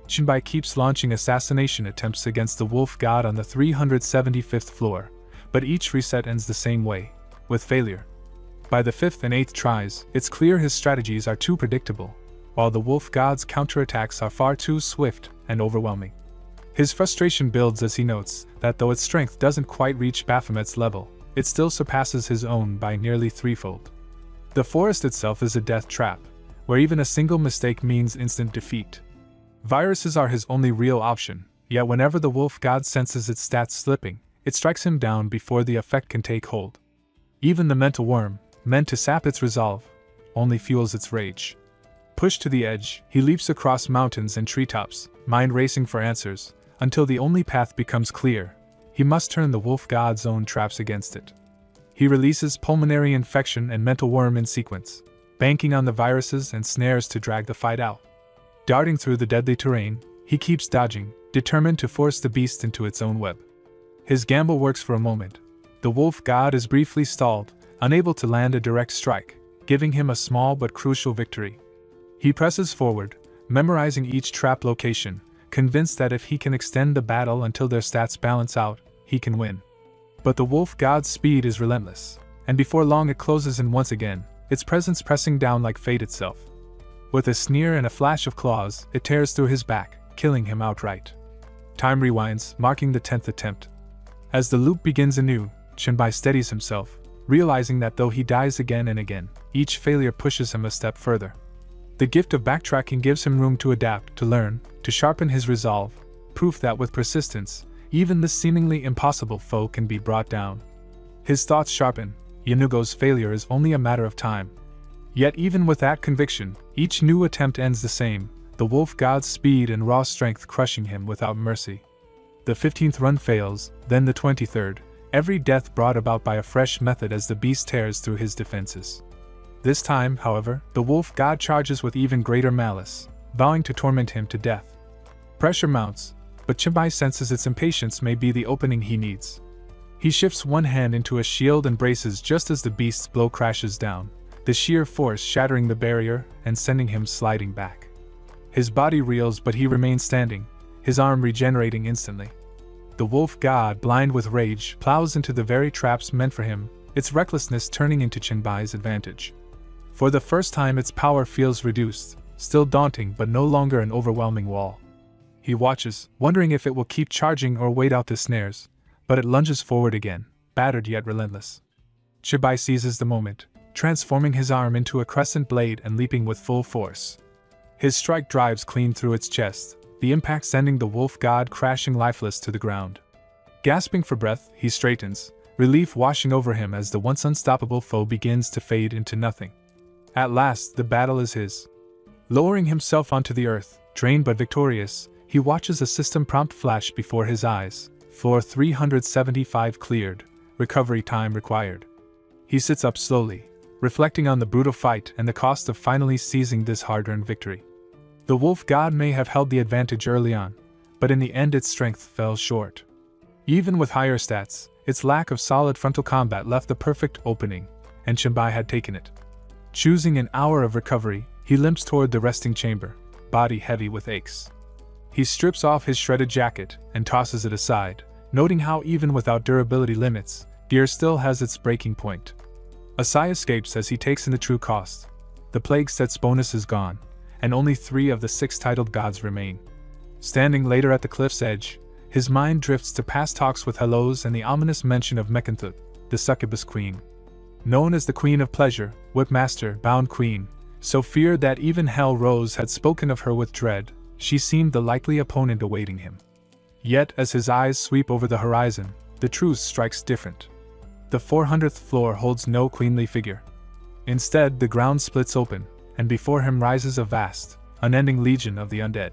Shinbai keeps launching assassination attempts against the wolf god on the 375th floor, but each reset ends the same way, with failure. By the 5th and 8th tries, it's clear his strategies are too predictable, while the wolf god's counterattacks are far too swift and overwhelming. His frustration builds as he notes that though its strength doesn't quite reach Baphomet's level, it still surpasses his own by nearly threefold. The forest itself is a death trap, where even a single mistake means instant defeat. Viruses are his only real option, yet whenever the wolf god senses its stats slipping, it strikes him down before the effect can take hold. Even the mental worm, meant to sap its resolve, only fuels its rage. Pushed to the edge, he leaps across mountains and treetops, mind racing for answers, until the only path becomes clear: he must turn the wolf god's own traps against it. He releases pulmonary infection and mental worm in sequence, banking on the viruses and snares to drag the fight out. Darting through the deadly terrain, he keeps dodging, determined to force the beast into its own web. His gamble works for a moment. The wolf god is briefly stalled, unable to land a direct strike, giving him a small but crucial victory. He presses forward, memorizing each trap location, convinced that if he can extend the battle until their stats balance out, he can win. But the wolf god's speed is relentless, and before long it closes in once again, its presence pressing down like fate itself. With a sneer and a flash of claws, it tears through his back, killing him outright. Time rewinds, marking the 10th attempt. As the loop begins anew, Shinbai steadies himself, realizing that though he dies again and again, each failure pushes him a step further. The gift of backtracking gives him room to adapt, to learn, to sharpen his resolve, proof that with persistence, even this seemingly impossible foe can be brought down. His thoughts sharpen: Yanugo's failure is only a matter of time. Yet even with that conviction, each new attempt ends the same, the wolf god's speed and raw strength crushing him without mercy. The 15th run fails, then the 23rd, every death brought about by a fresh method as the beast tears through his defenses. This time, however, the wolf god charges with even greater malice, vowing to torment him to death. Pressure mounts, but Shinbai senses its impatience may be the opening he needs. He shifts one hand into a shield and braces just as the beast's blow crashes down, the sheer force shattering the barrier and sending him sliding back. His body reels, but he remains standing, his arm regenerating instantly. The wolf god, blind with rage, plows into the very traps meant for him, its recklessness turning into Shinbai's advantage. For the first time its power feels reduced, still daunting but no longer an overwhelming wall. He watches, wondering if it will keep charging or wait out the snares, but it lunges forward again, battered yet relentless. Shinbai seizes the moment, transforming his arm into a crescent blade and leaping with full force. His strike drives clean through its chest, the impact sending the wolf god crashing lifeless to the ground. Gasping for breath, he straightens, relief washing over him as the once unstoppable foe begins to fade into nothing. At last, the battle is his. Lowering himself onto the earth, drained but victorious, he watches a system prompt flash before his eyes. Floor 375 cleared. recovery time required. He sits up slowly, reflecting on the brutal fight and the cost of finally seizing this hard-earned victory. The wolf god may have held the advantage early on, but in the end its strength fell short. Even with higher stats, its lack of solid frontal combat left the perfect opening, and Chenbai had taken it. Choosing an hour of recovery, he limps toward the resting chamber, body heavy with aches. He strips off his shredded jacket and tosses it aside, noting how even without durability limits, gear still has its breaking point. A sigh escapes as he takes in the true cost. The Plague Set's bonus is gone, and only 3 of the 6 titled gods remain. Standing later at the cliff's edge, his mind drifts to past talks with Hellos and the ominous mention of Mekantut, the succubus queen. Known as the Queen of Pleasure, Whipmaster, Bound Queen, so feared that even Hell Rose had spoken of her with dread, she seemed the likely opponent awaiting him. Yet as his eyes sweep over the horizon, the truth strikes different. The 400th floor holds no queenly figure. Instead, the ground splits open, and before him rises a vast, unending legion of the undead.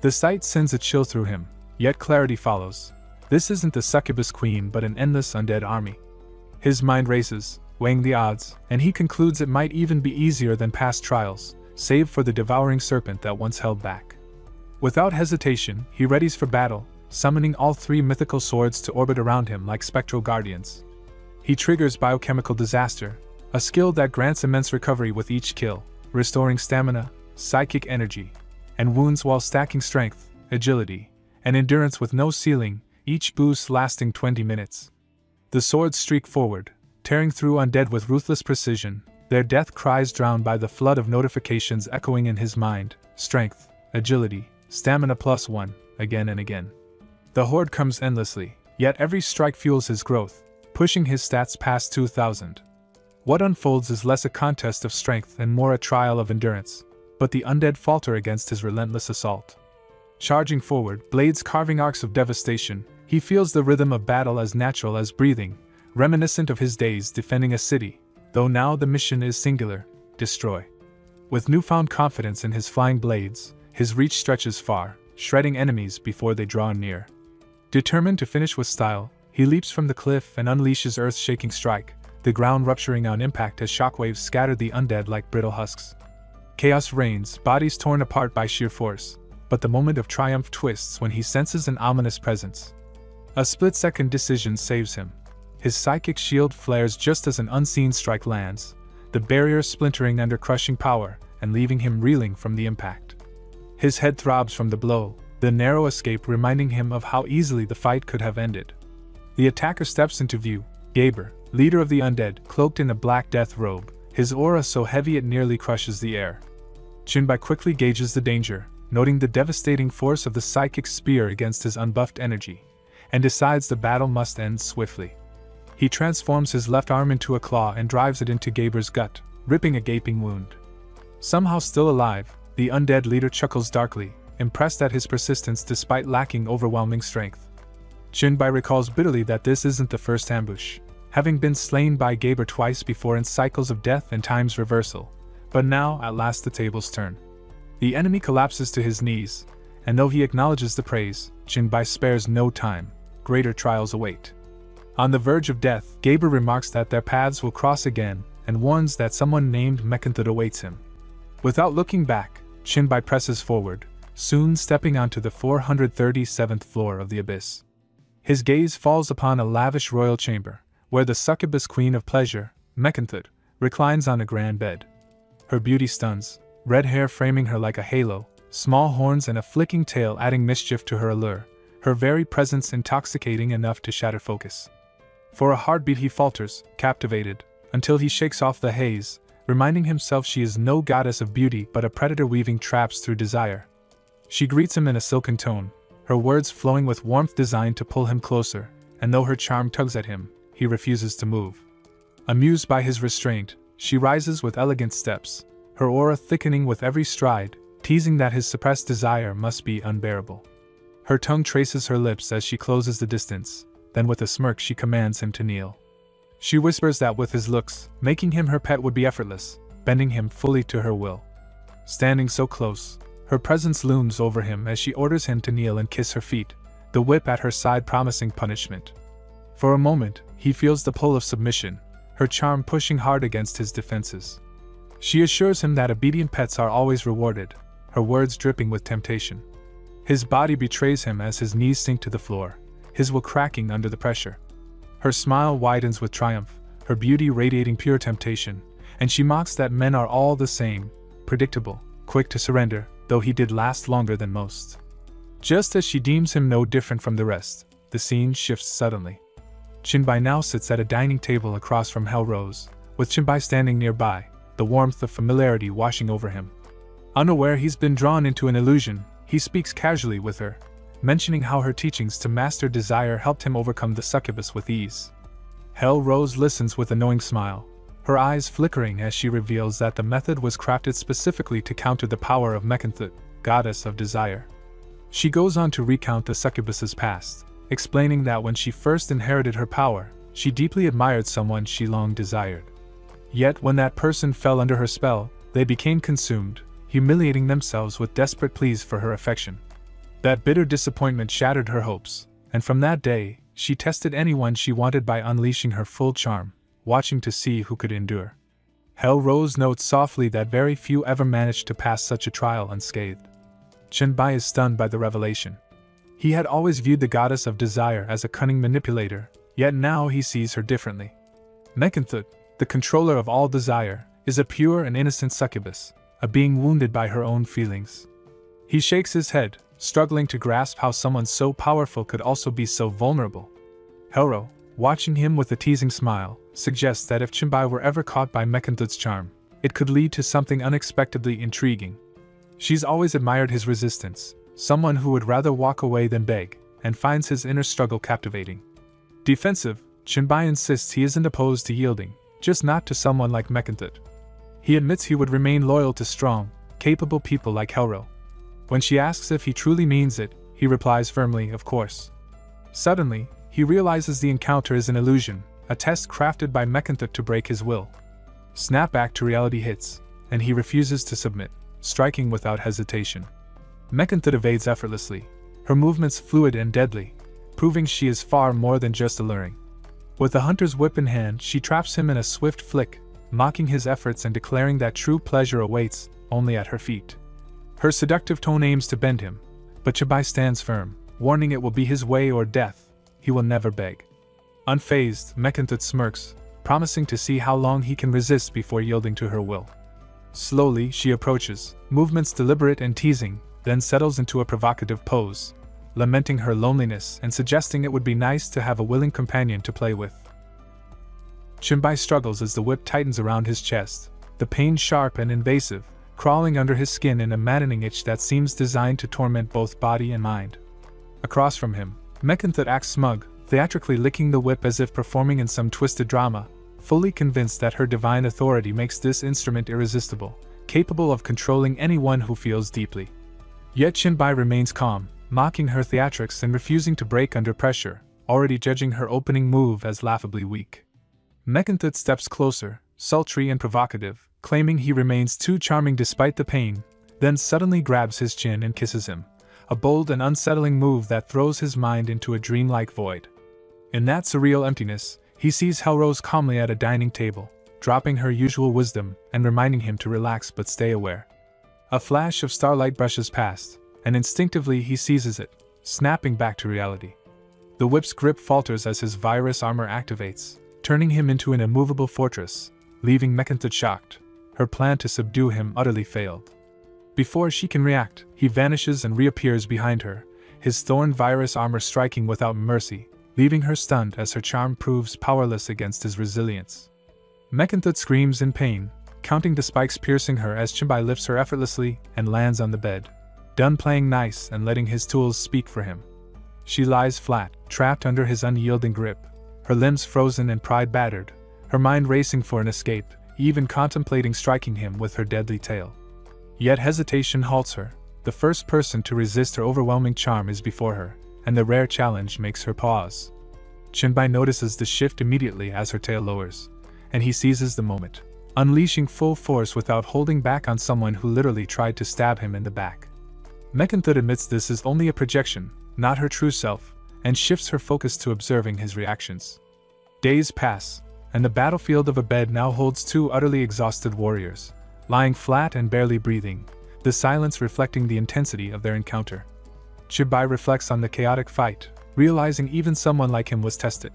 The sight sends a chill through him, yet clarity follows. This isn't the succubus queen but an endless undead army. His mind races, weighing the odds, and he concludes it might even be easier than past trials, save for the devouring serpent that once held back. Without hesitation, he readies for battle, summoning all 3 mythical swords to orbit around him like spectral guardians. He triggers Biochemical Disaster, a skill that grants immense recovery with each kill, restoring stamina, psychic energy, and wounds while stacking strength, agility, and endurance with no ceiling, each boost lasting 20 minutes. The swords streak forward, tearing through undead with ruthless precision, their death cries drowned by the flood of notifications echoing in his mind: strength, agility, stamina +1, again and again. The horde comes endlessly, yet every strike fuels his growth, pushing his stats past 2,000. What unfolds is less a contest of strength and more a trial of endurance, but the undead falter against his relentless assault. Charging forward, blades carving arcs of devastation, he feels the rhythm of battle as natural as breathing, reminiscent of his days defending a city, though now the mission is singular: destroy. With newfound confidence in his flying blades, his reach stretches far, shredding enemies before they draw near. Determined to finish with style, he leaps from the cliff and unleashes earth-shaking strike, the ground rupturing on impact as shockwaves scatter the undead like brittle husks. Chaos reigns, bodies torn apart by sheer force, but the moment of triumph twists when he senses an ominous presence. A split-second decision saves him. His psychic shield flares just as an unseen strike lands, the barrier splintering under crushing power and leaving him reeling from the impact. His head throbs from the blow, the narrow escape reminding him of how easily the fight could have ended. The attacker steps into view, Gaber, leader of the undead, cloaked in a black death robe, his aura so heavy it nearly crushes the air. Chenbai quickly gauges the danger, noting the devastating force of the psychic spear against his unbuffed energy, and decides the battle must end swiftly. He transforms his left arm into a claw and drives it into Gaber's gut, ripping a gaping wound. Somehow still alive, the undead leader chuckles darkly, impressed at his persistence despite lacking overwhelming strength. Chenbai recalls bitterly that this isn't the first ambush, having been slain by Gaber twice before in cycles of death and time's reversal, but now at last the tables turn. The enemy collapses to his knees, and though he acknowledges the praise, Chenbai spares no time. Greater trials await. On the verge of death, Gaber remarks that their paths will cross again, and warns that someone named Mekantut awaits him. Without looking back, Chenbai presses forward, soon stepping onto the 437th floor of the abyss. His gaze falls upon a lavish royal chamber, where the succubus queen of pleasure, Mekantut, reclines on a grand bed. Her beauty stuns, red hair framing her like a halo, small horns and a flicking tail adding mischief to her allure, her very presence intoxicating enough to shatter focus. For a heartbeat he falters, captivated, until he shakes off the haze, reminding himself she is no goddess of beauty but a predator weaving traps through desire. She greets him in a silken tone, her words flowing with warmth designed to pull him closer, and though her charm tugs at him, he refuses to move. Amused by his restraint, she rises with elegant steps, her aura thickening with every stride, teasing that his suppressed desire must be unbearable. Her tongue traces her lips as she closes the distance, then with a smirk she commands him to kneel. She whispers that with his looks, making him her pet would be effortless, bending him fully to her will. Standing so close, her presence looms over him as she orders him to kneel and kiss her feet, the whip at her side promising punishment. For a moment, he feels the pull of submission, her charm pushing hard against his defenses. She assures him that obedient pets are always rewarded, her words dripping with temptation. His body betrays him as his knees sink to the floor, his will cracking under the pressure. Her smile widens with triumph, her beauty radiating pure temptation, and she mocks that men are all the same, predictable, quick to surrender, though he did last longer than most. Just as she deems him no different from the rest, the scene shifts suddenly. Chinbai now sits at a dining table across from Hellrose, with Chinbai standing nearby, the warmth of familiarity washing over him. Unaware he's been drawn into an illusion, he speaks casually with her, mentioning how her teachings to master desire helped him overcome the succubus with ease. Hellrose listens with a knowing smile, her eyes flickering as she reveals that the method was crafted specifically to counter the power of Mekhinthut, goddess of desire. She goes on to recount the succubus's past, explaining that when she first inherited her power, she deeply admired someone she long desired. Yet when that person fell under her spell, they became consumed, humiliating themselves with desperate pleas for her affection. That bitter disappointment shattered her hopes, and from that day, she tested anyone she wanted by unleashing her full charm, watching to see who could endure. Hellrose notes softly that very few ever managed to pass such a trial unscathed. Chinbai is stunned by the revelation. He had always viewed the goddess of desire as a cunning manipulator, yet now he sees her differently. Mekhinthut, the controller of all desire, is a pure and innocent succubus, a being wounded by her own feelings. He shakes his head, struggling to grasp how someone so powerful could also be so vulnerable. Hellro, watching him with a teasing smile, suggests that if Chinbai were ever caught by Mekhinthut's charm, it could lead to something unexpectedly intriguing. She's always admired his resistance, someone who would rather walk away than beg, and finds his inner struggle captivating. Defensive, Chinbai insists he isn't opposed to yielding, just not to someone like Mekhinthut. He admits he would remain loyal to strong, capable people like Hellro. When she asks if he truly means it, he replies firmly, of course. Suddenly, he realizes the encounter is an illusion, a test crafted by Mekhinthut to break his will. Snapback to reality hits, and he refuses to submit, striking without hesitation. Mekhinthut evades effortlessly, her movements fluid and deadly, proving she is far more than just alluring. With the hunter's whip in hand, she traps him in a swift flick, mocking his efforts and declaring that true pleasure awaits only at her feet. Her seductive tone aims to bend him, but Chinbai stands firm, warning it will be his way or death. He will never beg. Unfazed, Mekhinthut smirks, promising to see how long he can resist before yielding to her will. Slowly, she approaches, movements deliberate and teasing, then settles into a provocative pose, lamenting her loneliness and suggesting it would be nice to have a willing companion to play with. Chinbai struggles as the whip tightens around his chest, the pain sharp and invasive, crawling under his skin in a maddening itch that seems designed to torment both body and mind. Across from him, Mekhinthut acts smug, theatrically licking the whip as if performing in some twisted drama, fully convinced that her divine authority makes this instrument irresistible, capable of controlling anyone who feels deeply. Yet Chinbai remains calm, mocking her theatrics and refusing to break under pressure, already judging her opening move as laughably weak. Mekhinthut steps closer, sultry and provocative, claiming he remains too charming despite the pain, then suddenly grabs his chin and kisses him, a bold and unsettling move that throws his mind into a dreamlike void. In that surreal emptiness, he sees Hellrose calmly at a dining table, dropping her usual wisdom and reminding him to relax but stay aware. A flash of starlight brushes past, and instinctively he seizes it, snapping back to reality. The whip's grip falters as his virus armor activates, turning him into an immovable fortress, leaving Mekhinthut shocked. Her plan to subdue him utterly failed. Before she can react, he vanishes and reappears behind her, his thorn virus armor striking without mercy, leaving her stunned as her charm proves powerless against his resilience. Mekhinthut screams in pain, counting the spikes piercing her as Chinbai lifts her effortlessly and lands on the bed, done playing nice and letting his tools speak for him. She lies flat, trapped under his unyielding grip, her limbs frozen and pride battered, her mind racing for an escape, even contemplating striking him with her deadly tail. Yet hesitation halts her. The first person to resist her overwhelming charm is before her, and the rare challenge makes her pause. Chinbai notices the shift immediately as her tail lowers, and he seizes the moment, unleashing full force without holding back on someone who literally tried to stab him in the back. Mekhinthut admits this is only a projection, not her true self, and shifts her focus to observing his reactions. Days pass, and the battlefield of a bed now holds two utterly exhausted warriors, lying flat and barely breathing, the silence reflecting the intensity of their encounter. Chenbai reflects on the chaotic fight, realizing even someone like him was tested.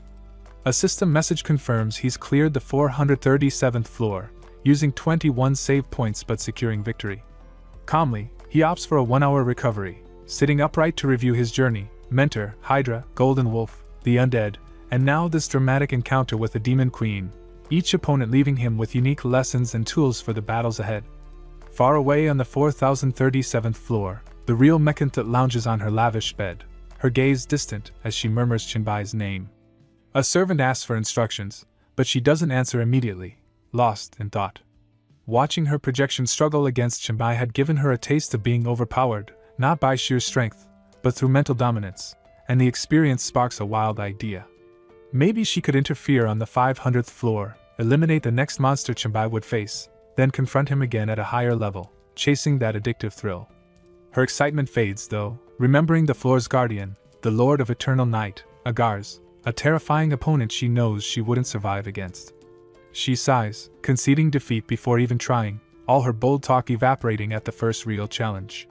A system message confirms he's cleared the 437th floor, using 21 save points but securing victory. Calmly, he opts for a 1-hour recovery, sitting upright to review his journey, mentor, Hydra, Golden Wolf, the Undead, and now this dramatic encounter with the Demon Queen, each opponent leaving him with unique lessons and tools for the battles ahead. Far away on the 4037th floor, the real Mechanthot lounges on her lavish bed, her gaze distant as she murmurs Chenbai's name. A servant asks for instructions, but she doesn't answer immediately, lost in thought. Watching her projection struggle against Chenbai had given her a taste of being overpowered, not by sheer strength, but through mental dominance, and the experience sparks a wild idea. Maybe she could interfere on the 500th floor, eliminate the next monster Chenbai would face, then confront him again at a higher level, chasing that addictive thrill. Her excitement fades though, remembering the floor's guardian, the Lord of Eternal Night, Agar's, a terrifying opponent she knows she wouldn't survive against. She sighs, conceding defeat before even trying, all her bold talk evaporating at the first real challenge.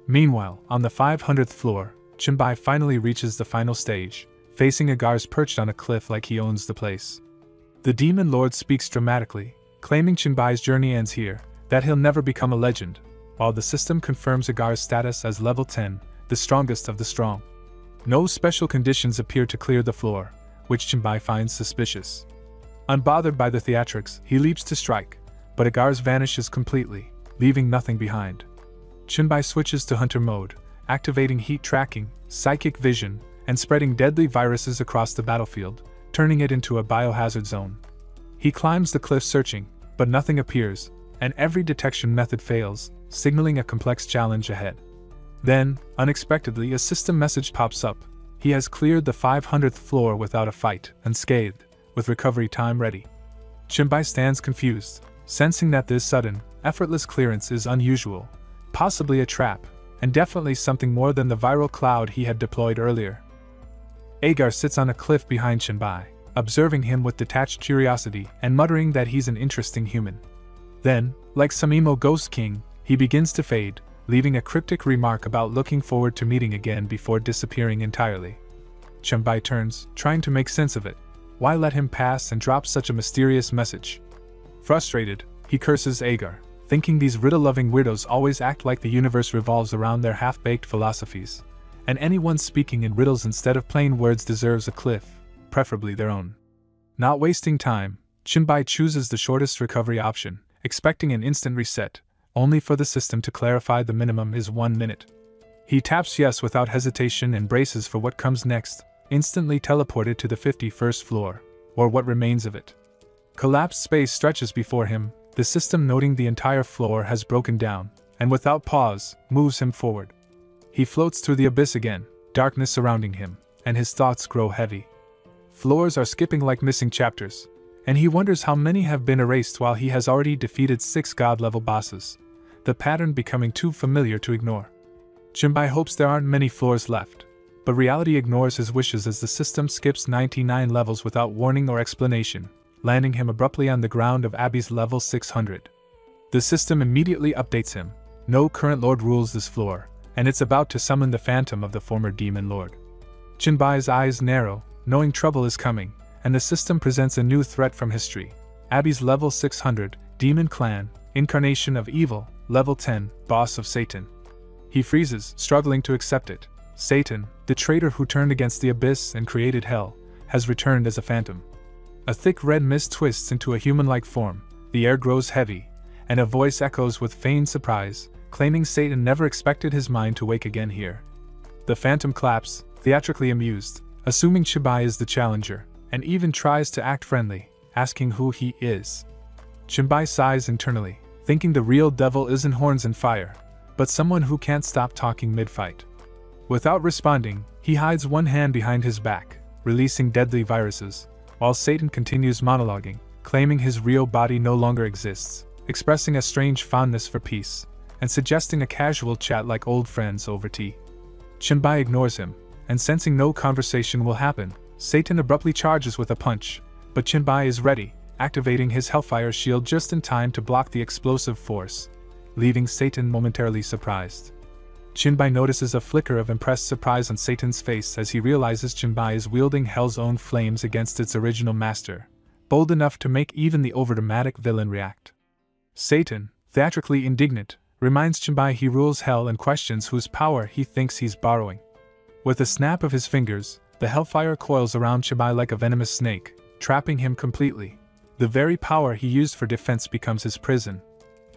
Meanwhile, on the 500th floor, Chenbai finally reaches the final stage, facing Agar's perched on a cliff like he owns the place. The Demon Lord speaks dramatically, claiming Chenbai's journey ends here, that he'll never become a legend, while the system confirms Agar's status as level 10, the strongest of the strong. No special conditions appear to clear the floor, which Chenbai finds suspicious. Unbothered by the theatrics, he leaps to strike, but Agar's vanishes completely, leaving nothing behind. Chenbai switches to hunter mode, activating heat tracking, psychic vision, and spreading deadly viruses across the battlefield, turning it into a biohazard zone. He climbs the cliff searching, but nothing appears, and every detection method fails, signaling a complex challenge ahead. Then, unexpectedly, a system message pops up. He has cleared the 500th floor without a fight, unscathed, with recovery time ready. Chenbai stands confused, sensing that this sudden, effortless clearance is unusual, possibly a trap, and definitely something more than the viral cloud he had deployed earlier. Agar sits on a cliff behind Chenbai, observing him with detached curiosity and muttering that he's an interesting human. Then, like some emo ghost king, he begins to fade, leaving a cryptic remark about looking forward to meeting again before disappearing entirely. Chenbai turns, trying to make sense of it. Why let him pass and drop such a mysterious message? Frustrated, he curses Agar, thinking these riddle-loving weirdos always act like the universe revolves around their half-baked philosophies, and anyone speaking in riddles instead of plain words deserves a cliff, preferably their own. Not wasting time, Chenbai chooses the shortest recovery option, expecting an instant reset, only for the system to clarify the minimum is 1 minute. He taps yes without hesitation and braces for what comes next, instantly teleported to the 51st floor, or what remains of it. Collapsed space stretches before him, the system noting the entire floor has broken down, and without pause, moves him forward. He floats through the abyss again, darkness surrounding him, and his thoughts grow heavy. Floors are skipping like missing chapters, and he wonders how many have been erased while he has already defeated 6 god-level bosses, the pattern becoming too familiar to ignore. Chenbai hopes there aren't many floors left, but reality ignores his wishes as the system skips 99 levels without warning or explanation, landing him abruptly on the ground of Abby's level 600. The system immediately updates him. No current lord rules this floor, and it's about to summon the phantom of the former demon lord. Chenbai's eyes narrow, knowing trouble is coming, and the system presents a new threat from history. Abby's level 600, Demon Clan, incarnation of evil, level 10, boss of Satan. He freezes, struggling to accept it. Satan, the traitor who turned against the abyss and created hell, has returned as a phantom. A thick red mist twists into a human-like form, the air grows heavy, and a voice echoes with feigned surprise, claiming Satan never expected his mind to wake again here. The phantom claps, theatrically amused, assuming Chenbai is the challenger, and even tries to act friendly, asking who he is. Chenbai sighs internally, thinking the real devil isn't horns and fire, but someone who can't stop talking mid-fight. Without responding, he hides one hand behind his back, releasing deadly viruses, while Satan continues monologuing, claiming his real body no longer exists, expressing a strange fondness for peace, and suggesting a casual chat like old friends over tea. Chenbai ignores him, and sensing no conversation will happen, Satan abruptly charges with a punch, but Chinbai is ready, activating his Hellfire shield just in time to block the explosive force, leaving Satan momentarily surprised. Chinbai notices a flicker of impressed surprise on Satan's face as he realizes Chinbai is wielding Hell's own flames against its original master, bold enough to make even the overdramatic villain react. Satan, theatrically indignant, reminds Chinbai he rules Hell and questions whose power he thinks he's borrowing. With a snap of his fingers, the Hellfire coils around Chinbai like a venomous snake, trapping him completely. The very power he used for defense becomes his prison.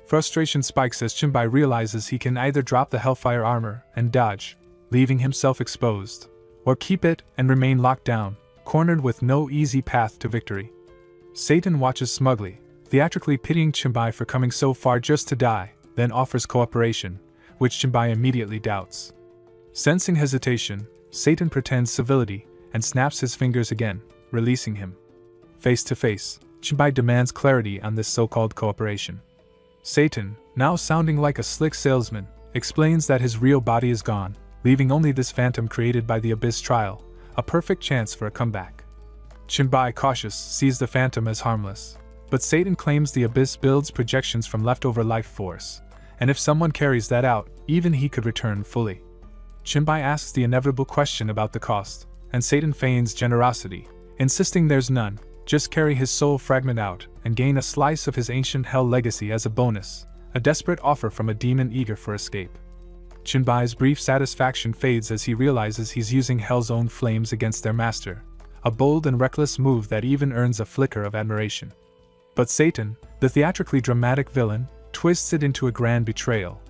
Frustration spikes as Chinbai realizes he can either drop the Hellfire armor and dodge, leaving himself exposed, or keep it and remain locked down, cornered with no easy path to victory. Satan watches smugly, theatrically pitying Chinbai for coming so far just to die, then offers cooperation, which Chinbai immediately doubts. Sensing hesitation, Satan pretends civility and snaps his fingers again, releasing him. Face to face, Chinbai demands clarity on this so-called cooperation. Satan, now sounding like a slick salesman, explains that his real body is gone, leaving only this phantom created by the Abyss trial, a perfect chance for a comeback. Chinbai, cautious, sees the phantom as harmless, but Satan claims the Abyss builds projections from leftover life force, and if someone carries that out, even he could return fully. Chinbai asks the inevitable question about the cost, and Satan feigns generosity, insisting there's none, just carry his soul fragment out and gain a slice of his ancient Hell legacy as a bonus, a desperate offer from a demon eager for escape. Chinbai's brief satisfaction fades as he realizes he's using Hell's own flames against their master, a bold and reckless move that even earns a flicker of admiration. But Satan, the theatrically dramatic villain, twists it into a grand betrayal.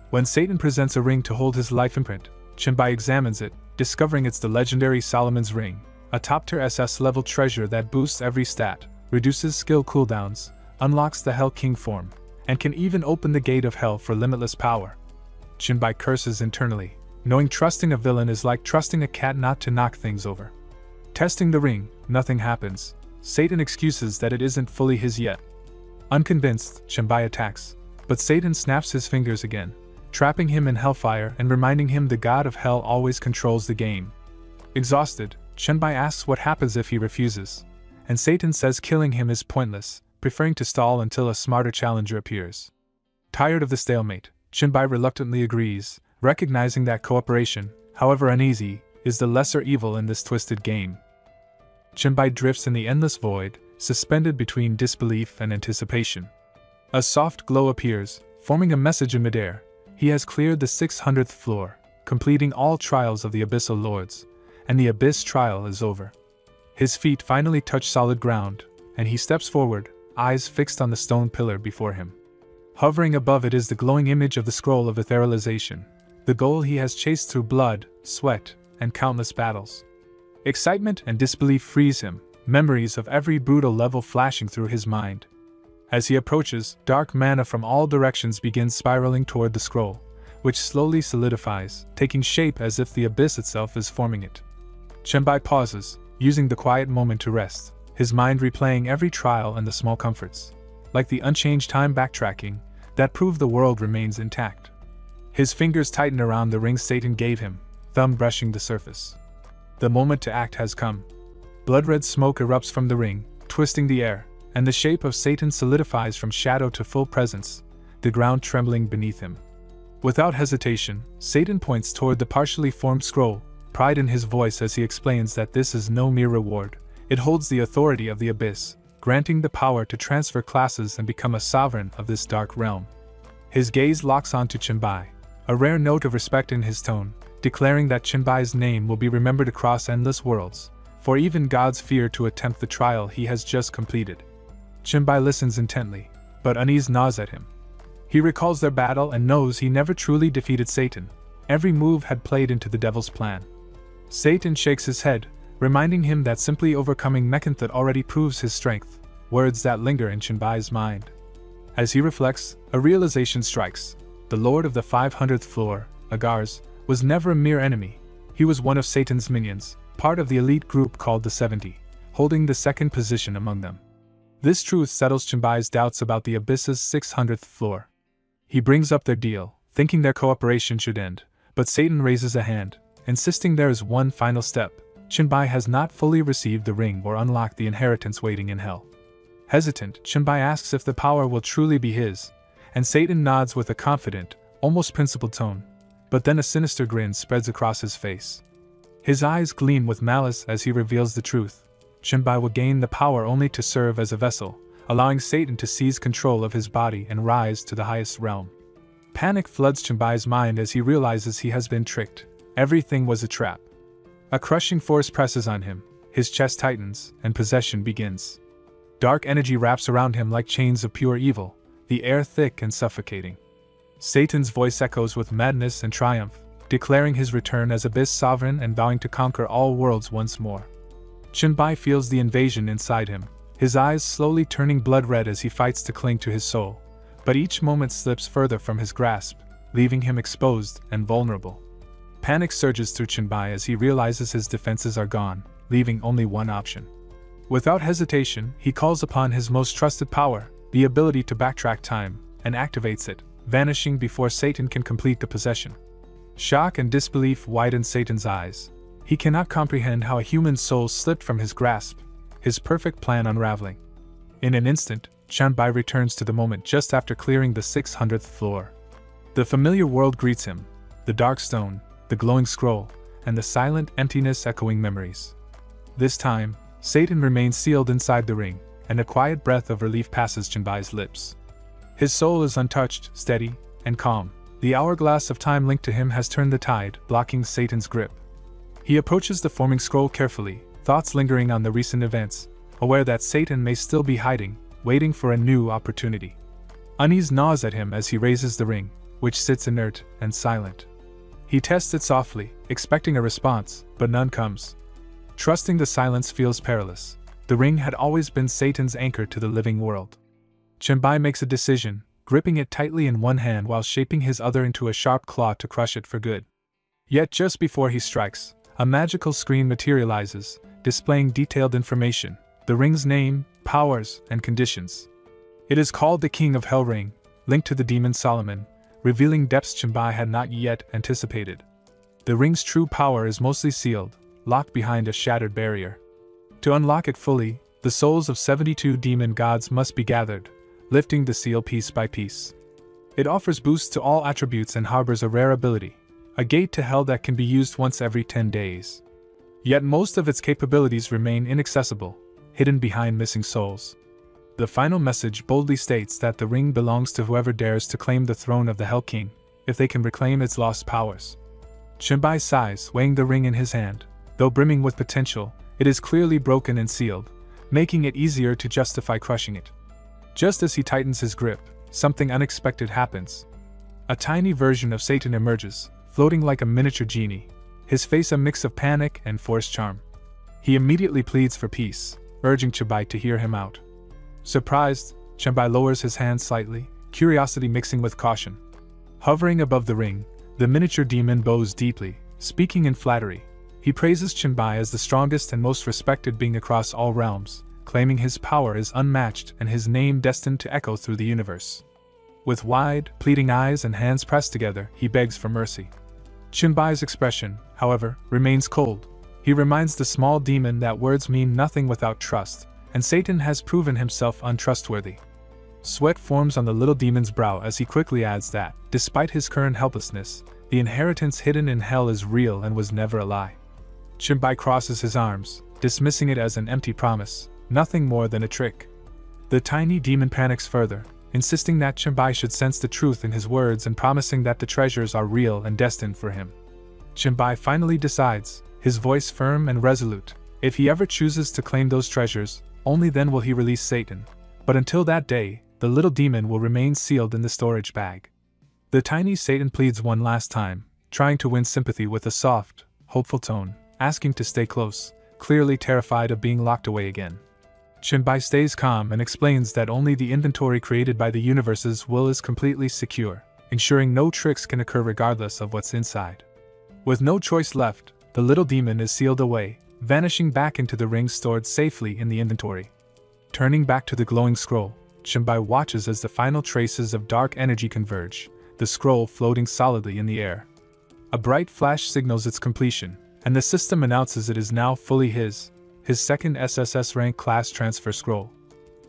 When Satan presents a ring to hold his life imprint, Chinbai examines it, discovering it's the legendary Solomon's Ring, a top-tier SS-level treasure that boosts every stat, reduces skill cooldowns, unlocks the Hell King form, and can even open the gate of Hell for limitless power. Chinbai curses internally, knowing trusting a villain is like trusting a cat not to knock things over. Testing the ring, nothing happens. Satan excuses that it isn't fully his yet. Unconvinced, Chinbai attacks, but Satan snaps his fingers again, trapping him in Hellfire and reminding him the god of Hell always controls the game. Exhausted, Chinbai asks what happens if he refuses, and Satan says killing him is pointless, preferring to stall until a smarter challenger appears. Tired of the stalemate, Chinbai reluctantly agrees, recognizing that cooperation, however uneasy, is the lesser evil in this twisted game. Chinbai drifts in the endless void, suspended between disbelief and anticipation. A soft glow appears, forming a message in midair. He has cleared the 600th floor, completing all trials of the Abyssal Lords, and the Abyss trial is over. His feet finally touch solid ground, and he steps forward, eyes fixed on the stone pillar before him. Hovering above it is the glowing image of the scroll of etherealization, the goal he has chased through blood, sweat, and countless battles. Excitement and disbelief freeze him, memories of every brutal level flashing through his mind. As he approaches, dark mana from all directions begins spiraling toward the scroll, which slowly solidifies, taking shape as if the Abyss itself is forming it. Chinbai pauses, using the quiet moment to rest, his mind replaying every trial and the small comforts, like the unchanged time backtracking, that prove the world remains intact. His fingers tighten around the ring Satan gave him, thumb brushing the surface. The moment to act has come. Blood-red smoke erupts from the ring, twisting the air, and the shape of Satan solidifies from shadow to full presence, the ground trembling beneath him. Without hesitation, Satan points toward the partially formed scroll, pride in his voice as he explains that this is no mere reward. It holds the authority of the Abyss, granting the power to transfer classes and become a sovereign of this dark realm. His gaze locks onto Chinbai, a rare note of respect in his tone, declaring that Chinbai's name will be remembered across endless worlds, for even gods fear to attempt the trial he has just completed. Chinbai listens intently, but unease gnaws at him. He recalls their battle and knows he never truly defeated Satan. Every move had played into the devil's plan. Satan shakes his head, reminding him that simply overcoming Mechanthot already proves his strength, words that linger in Chinbai's mind. As he reflects, a realization strikes. The Lord of the 500th floor, Agars, was never a mere enemy. He was one of Satan's minions, part of the elite group called the 70, holding the second position among them. This truth settles Chinbai's doubts about the Abyss's 600th floor. He brings up their deal, thinking their cooperation should end, but Satan raises a hand, insisting there is one final step. Chenbai has not fully received the ring or unlocked the inheritance waiting in hell. Hesitant, Chenbai asks if the power will truly be his, and Satan nods with a confident, almost principled tone, but then a sinister grin spreads across his face. His eyes gleam with malice as he reveals the truth. Chenbai will gain the power only to serve as a vessel, allowing Satan to seize control of his body and rise to the highest realm. Panic floods Chenbai's mind as he realizes he has been tricked. Everything was a trap. A crushing force presses on him, his chest tightens, and possession begins. Dark energy wraps around him like chains of pure evil, the air thick and suffocating. Satan's voice echoes with madness and triumph, declaring his return as Abyss Sovereign and vowing to conquer all worlds once more. Chenbai feels the invasion inside him, his eyes slowly turning blood red as he fights to cling to his soul, but each moment slips further from his grasp, leaving him exposed and vulnerable. Panic surges through Chenbai as he realizes his defenses are gone, leaving only one option. Without hesitation, he calls upon his most trusted power, the ability to backtrack time, and activates it, vanishing before Satan can complete the possession. Shock and disbelief widen Satan's eyes. He cannot comprehend how a human soul slipped from his grasp, his perfect plan unraveling. In an instant, Chenbai returns to the moment just after clearing the 600th floor. The familiar world greets him, the dark stone, the glowing scroll, and the silent emptiness echoing memories. This time, Satan remains sealed inside the ring, and a quiet breath of relief passes Chenbai's lips. His soul is untouched, steady, and calm. The hourglass of time linked to him has turned the tide, blocking Satan's grip. He approaches the forming scroll carefully, thoughts lingering on the recent events, aware that Satan may still be hiding, waiting for a new opportunity. Unease gnaws at him as he raises the ring, which sits inert and silent. He tests it softly, expecting a response, but none comes. Trusting the silence feels perilous. The ring had always been Satan's anchor to the living world. Chenbai makes a decision, gripping it tightly in one hand while shaping his other into a sharp claw to crush it for good. Yet just before he strikes, a magical screen materializes, displaying detailed information, the ring's name, powers, and conditions. It is called the King of Hell Ring, linked to the demon Solomon, revealing depths Chenbai had not yet anticipated. The ring's true power is mostly sealed, locked behind a shattered barrier. To unlock it fully, the souls of 72 demon gods must be gathered, lifting the seal piece by piece. It offers boosts to all attributes and harbors a rare ability, a gate to hell that can be used once every 10 days. Yet most of its capabilities remain inaccessible, hidden behind missing souls. The final message boldly states that the ring belongs to whoever dares to claim the throne of the Hell King, if they can reclaim its lost powers. Chenbai sighs, weighing the ring in his hand. Though brimming with potential, it is clearly broken and sealed, making it easier to justify crushing it. Just as he tightens his grip, something unexpected happens. A tiny version of Satan emerges, floating like a miniature genie, his face a mix of panic and forced charm. He immediately pleads for peace, urging Chenbai to hear him out. Surprised, Chenbai lowers his hand slightly, curiosity mixing with caution. Hovering above the ring, the miniature demon bows deeply, speaking in flattery. He praises Chenbai as the strongest and most respected being across all realms, claiming his power is unmatched and his name destined to echo through the universe. With wide, pleading eyes and hands pressed together, he begs for mercy. Chenbai's expression, however, remains cold. He reminds the small demon that words mean nothing without trust, and Satan has proven himself untrustworthy. Sweat forms on the little demon's brow as he quickly adds that, despite his current helplessness, the inheritance hidden in hell is real and was never a lie. Chenbai crosses his arms, dismissing it as an empty promise, nothing more than a trick. The tiny demon panics further, insisting that Chenbai should sense the truth in his words and promising that the treasures are real and destined for him. Chenbai finally decides, his voice firm and resolute, if he ever chooses to claim those treasures, only then will he release Satan. But until that day, the little demon will remain sealed in the storage bag. The tiny Satan pleads one last time, trying to win sympathy with a soft, hopeful tone, asking to stay close, clearly terrified of being locked away again. Chenbai stays calm and explains that only the inventory created by the universe's will is completely secure, ensuring no tricks can occur regardless of what's inside. With no choice left, the little demon is sealed away, vanishing back into the ring stored safely in the inventory. Turning back to the glowing scroll, Chenbai watches as the final traces of dark energy converge, the scroll floating solidly in the air. A bright flash signals its completion, and the system announces it is now fully his second SSS rank class transfer scroll.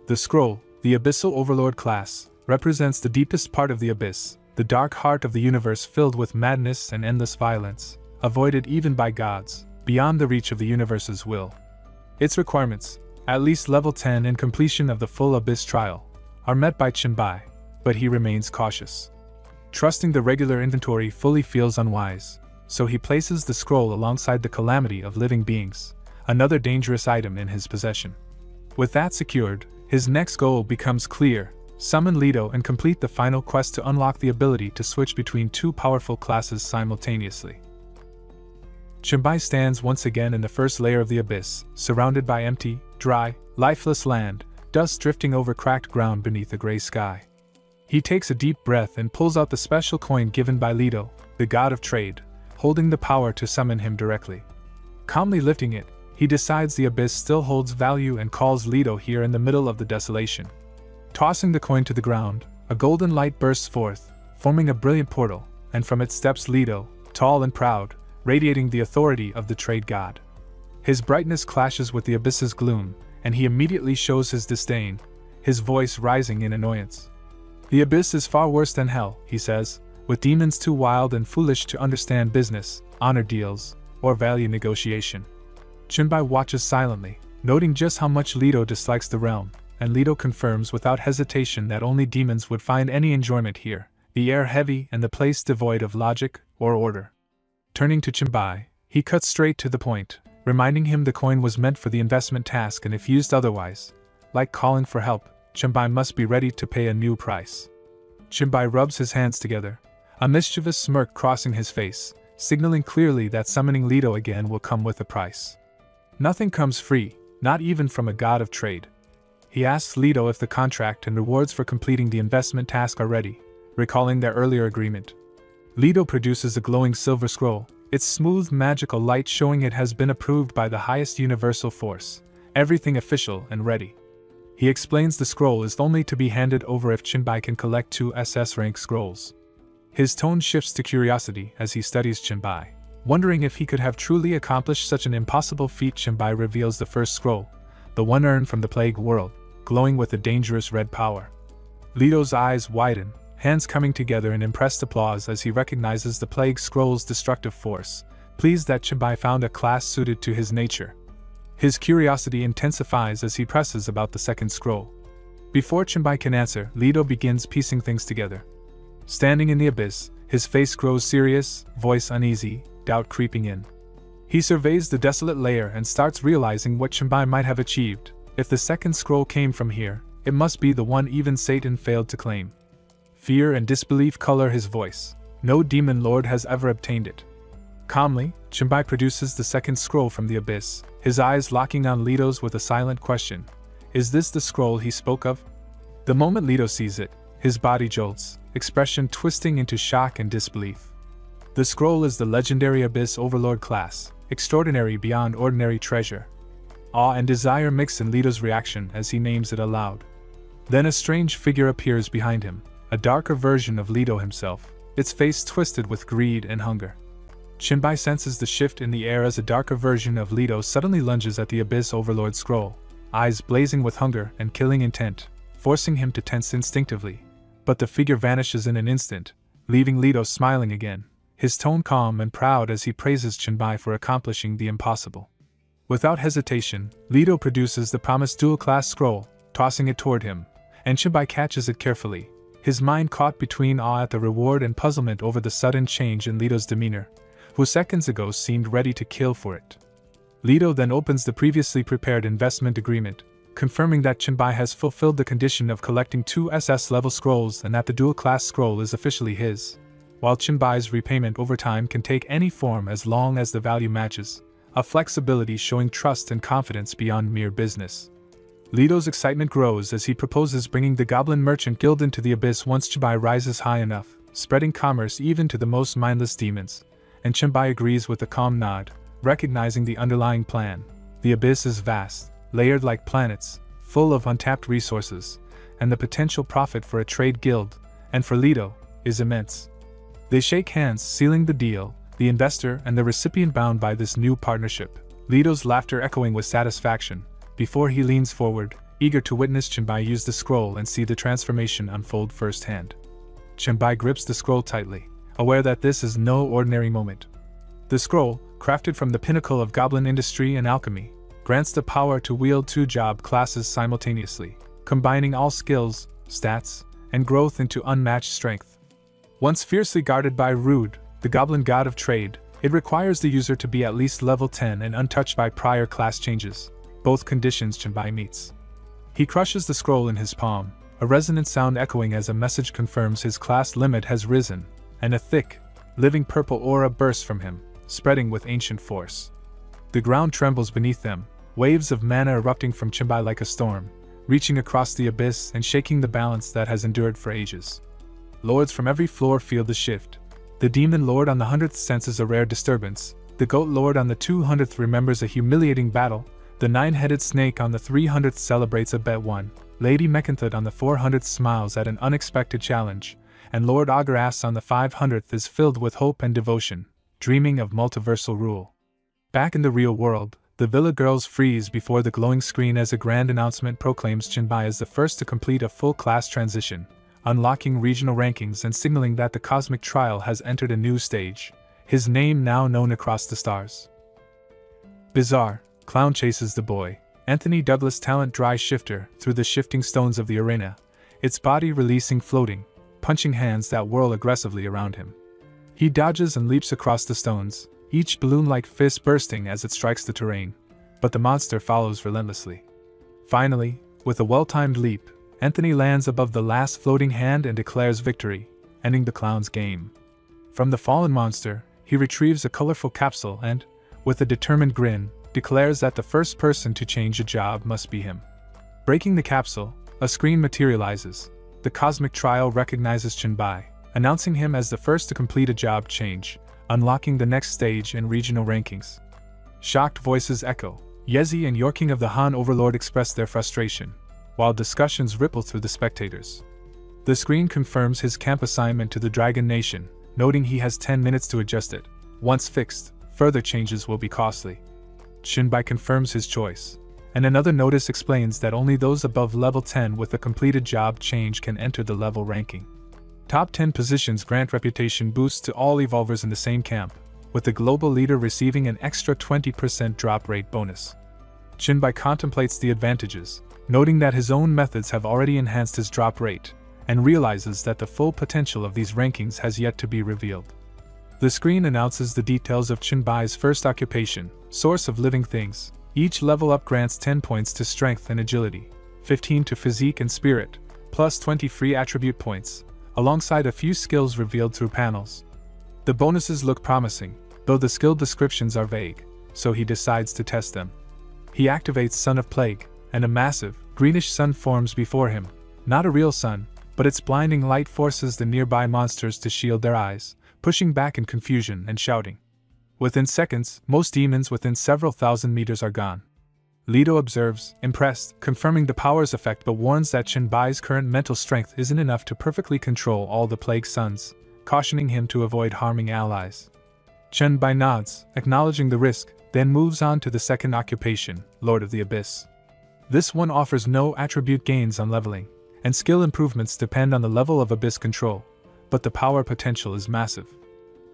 The scroll, the Abyssal Overlord class, represents the deepest part of the abyss, the dark heart of the universe filled with madness and endless violence, avoided even by gods, beyond the reach of the universe's will. Its requirements, at least level 10 and completion of the full abyss trial, are met by Chenbai, but he remains cautious. Trusting the regular inventory fully feels unwise, so he places the scroll alongside the calamity of living beings, another dangerous item in his possession. With that secured, his next goal becomes clear: summon Leto and complete the final quest to unlock the ability to switch between two powerful classes simultaneously. Chenbai stands once again in the first layer of the abyss, surrounded by empty, dry, lifeless land, dust drifting over cracked ground beneath a gray sky. He takes a deep breath and pulls out the special coin given by Leto, the god of trade, holding the power to summon him directly. Calmly lifting it, he decides the abyss still holds value and calls Leto here in the middle of the desolation. Tossing the coin to the ground, a golden light bursts forth, forming a brilliant portal, and from it steps Leto, tall and proud, radiating the authority of the trade god. His brightness clashes with the abyss's gloom, and he immediately shows his disdain, his voice rising in annoyance. "The abyss is far worse than hell," he says, "with demons too wild and foolish to understand business, honor deals, or value negotiation." Chenbai watches silently, noting just how much Leto dislikes the realm, and Leto confirms without hesitation that only demons would find any enjoyment here, the air heavy and the place devoid of logic or order. Turning to Chenbai, he cuts straight to the point, reminding him the coin was meant for the investment task, and if used otherwise, like calling for help, Chenbai must be ready to pay a new price. Chenbai rubs his hands together, a mischievous smirk crossing his face, signaling clearly that summoning Leto again will come with a price. Nothing comes free, not even from a god of trade. He asks Leto if the contract and rewards for completing the investment task are ready, recalling their earlier agreement. Leto produces a glowing silver scroll, its smooth magical light showing it has been approved by the highest universal force, everything official and ready. He explains the scroll is only to be handed over if Chenbai can collect 2 SS rank scrolls. His tone shifts to curiosity as he studies Chenbai, wondering if he could have truly accomplished such an impossible feat. Chenbai reveals the first scroll, the one earned from the plague world, glowing with a dangerous red power. Leto's eyes widen, hands coming together in impressed applause as he recognizes the plague scroll's destructive force, pleased that Chenbai found a class suited to his nature. His curiosity intensifies as he presses about the second scroll. Before Chenbai can answer, Leto begins piecing things together. Standing in the abyss, his face grows serious, voice uneasy, doubt creeping in. He surveys the desolate layer and starts realizing what Chenbai might have achieved. If the second scroll came from here, it must be the one even Satan failed to claim. Fear and disbelief color his voice. No demon lord has ever obtained it. Calmly, Chenbai produces the second scroll from the abyss, his eyes locking on Leto's with a silent question. Is this the scroll he spoke of? The moment Leto sees it, his body jolts, expression twisting into shock and disbelief. The scroll is the legendary Abyss Overlord class, extraordinary beyond ordinary treasure. Awe and desire mix in Leto's reaction as he names it aloud. Then a strange figure appears behind him, a darker version of Leto himself, its face twisted with greed and hunger. Chenbai senses the shift in the air as a darker version of Leto suddenly lunges at the Abyss Overlord scroll, eyes blazing with hunger and killing intent, forcing him to tense instinctively. But the figure vanishes in an instant, leaving Leto smiling again, his tone calm and proud as he praises Chenbai for accomplishing the impossible. Without hesitation, Leto produces the promised dual-class scroll, tossing it toward him, and Chenbai catches it carefully, his mind caught between awe at the reward and puzzlement over the sudden change in Leto's demeanor, who seconds ago seemed ready to kill for it. Leto then opens the previously prepared investment agreement, confirming that Chenbai has fulfilled the condition of collecting 2 SS-level scrolls and that the dual-class scroll is officially his, while Chenbai's repayment over time can take any form as long as the value matches, a flexibility showing trust and confidence beyond mere business. Leto's excitement grows as he proposes bringing the Goblin Merchant Guild into the abyss once Chenbai rises high enough, spreading commerce even to the most mindless demons, and Chenbai agrees with a calm nod, recognizing the underlying plan. The abyss is vast, layered like planets, full of untapped resources, and the potential profit for a trade guild, and for Leto, is immense. They shake hands, sealing the deal, the investor and the recipient bound by this new partnership. Leto's laughter echoing with satisfaction, before he leans forward, eager to witness Chenbai use the scroll and see the transformation unfold firsthand. Chenbai grips the scroll tightly, aware that this is no ordinary moment. The scroll, crafted from the pinnacle of goblin industry and alchemy, grants the power to wield 2 job classes simultaneously, combining all skills, stats, and growth into unmatched strength. Once fiercely guarded by Rude, the goblin god of trade, it requires the user to be at least level 10 and untouched by prior class changes, both conditions Chenbai meets. He crushes the scroll in his palm, a resonant sound echoing as a message confirms his class limit has risen, and a thick, living purple aura bursts from him, spreading with ancient force. The ground trembles beneath them, waves of mana erupting from Chenbai like a storm, reaching across the abyss and shaking the balance that has endured for ages. Lords from every floor feel the shift. The Demon Lord on the 100th senses a rare disturbance, the Goat Lord on the 200th remembers a humiliating battle, the 9-headed Snake on the 300th celebrates a bet won, Lady Mechanthud on the 400th smiles at an unexpected challenge, and Lord Auguras on the 500th is filled with hope and devotion, dreaming of multiversal rule. Back in the real world, the Villa girls freeze before the glowing screen as a grand announcement proclaims Chenbai as the first to complete a full class transition, unlocking regional rankings and signaling that the cosmic trial has entered a new stage, his name now known across the stars. Bizarre, Clown chases the boy, Anthony Douglas talent dry shifter, through the shifting stones of the arena, its body releasing floating, punching hands that whirl aggressively around him. He dodges and leaps across the stones, each balloon-like fist bursting as it strikes the terrain, but the monster follows relentlessly. Finally, with a well-timed leap, Anthony lands above the last floating hand and declares victory, ending the clown's game. From the fallen monster, he retrieves a colorful capsule and, with a determined grin, declares that the first person to change a job must be him. Breaking the capsule, a screen materializes. The cosmic trial recognizes Chenbai, announcing him as the first to complete a job change, unlocking the next stage in regional rankings. Shocked voices echo. Yezi and Yorking of the Han Overlord express their frustration, while discussions ripple through the spectators. The screen confirms his camp assignment to the Dragon Nation, noting he has 10 minutes to adjust it. Once fixed, further changes will be costly. Chenbai confirms his choice, and another notice explains that only those above level 10 with a completed job change can enter the level ranking. Top 10 positions grant reputation boosts to all evolvers in the same camp, with the global leader receiving an extra 20% drop rate bonus. Chenbai contemplates the advantages, noting that his own methods have already enhanced his drop rate, and realizes that the full potential of these rankings has yet to be revealed. The screen announces the details of Chenbai's first occupation, Source of Living Things. Each level up grants 10 points to strength and agility, 15 to physique and spirit, plus 20 free attribute points, alongside a few skills revealed through panels. The bonuses look promising, though the skill descriptions are vague, so he decides to test them. He activates Sun of Plague, and a massive, greenish sun forms before him. Not a real sun, but its blinding light forces the nearby monsters to shield their eyes, pushing back in confusion and shouting. Within seconds, most demons within several thousand meters are gone. Leto observes, impressed, confirming the power's effect but warns that Chenbai's current mental strength isn't enough to perfectly control all the plague suns, cautioning him to avoid harming allies. Chenbai nods, acknowledging the risk, then moves on to the second occupation, Lord of the Abyss. This one offers no attribute gains on leveling, and skill improvements depend on the level of Abyss control, but the power potential is massive.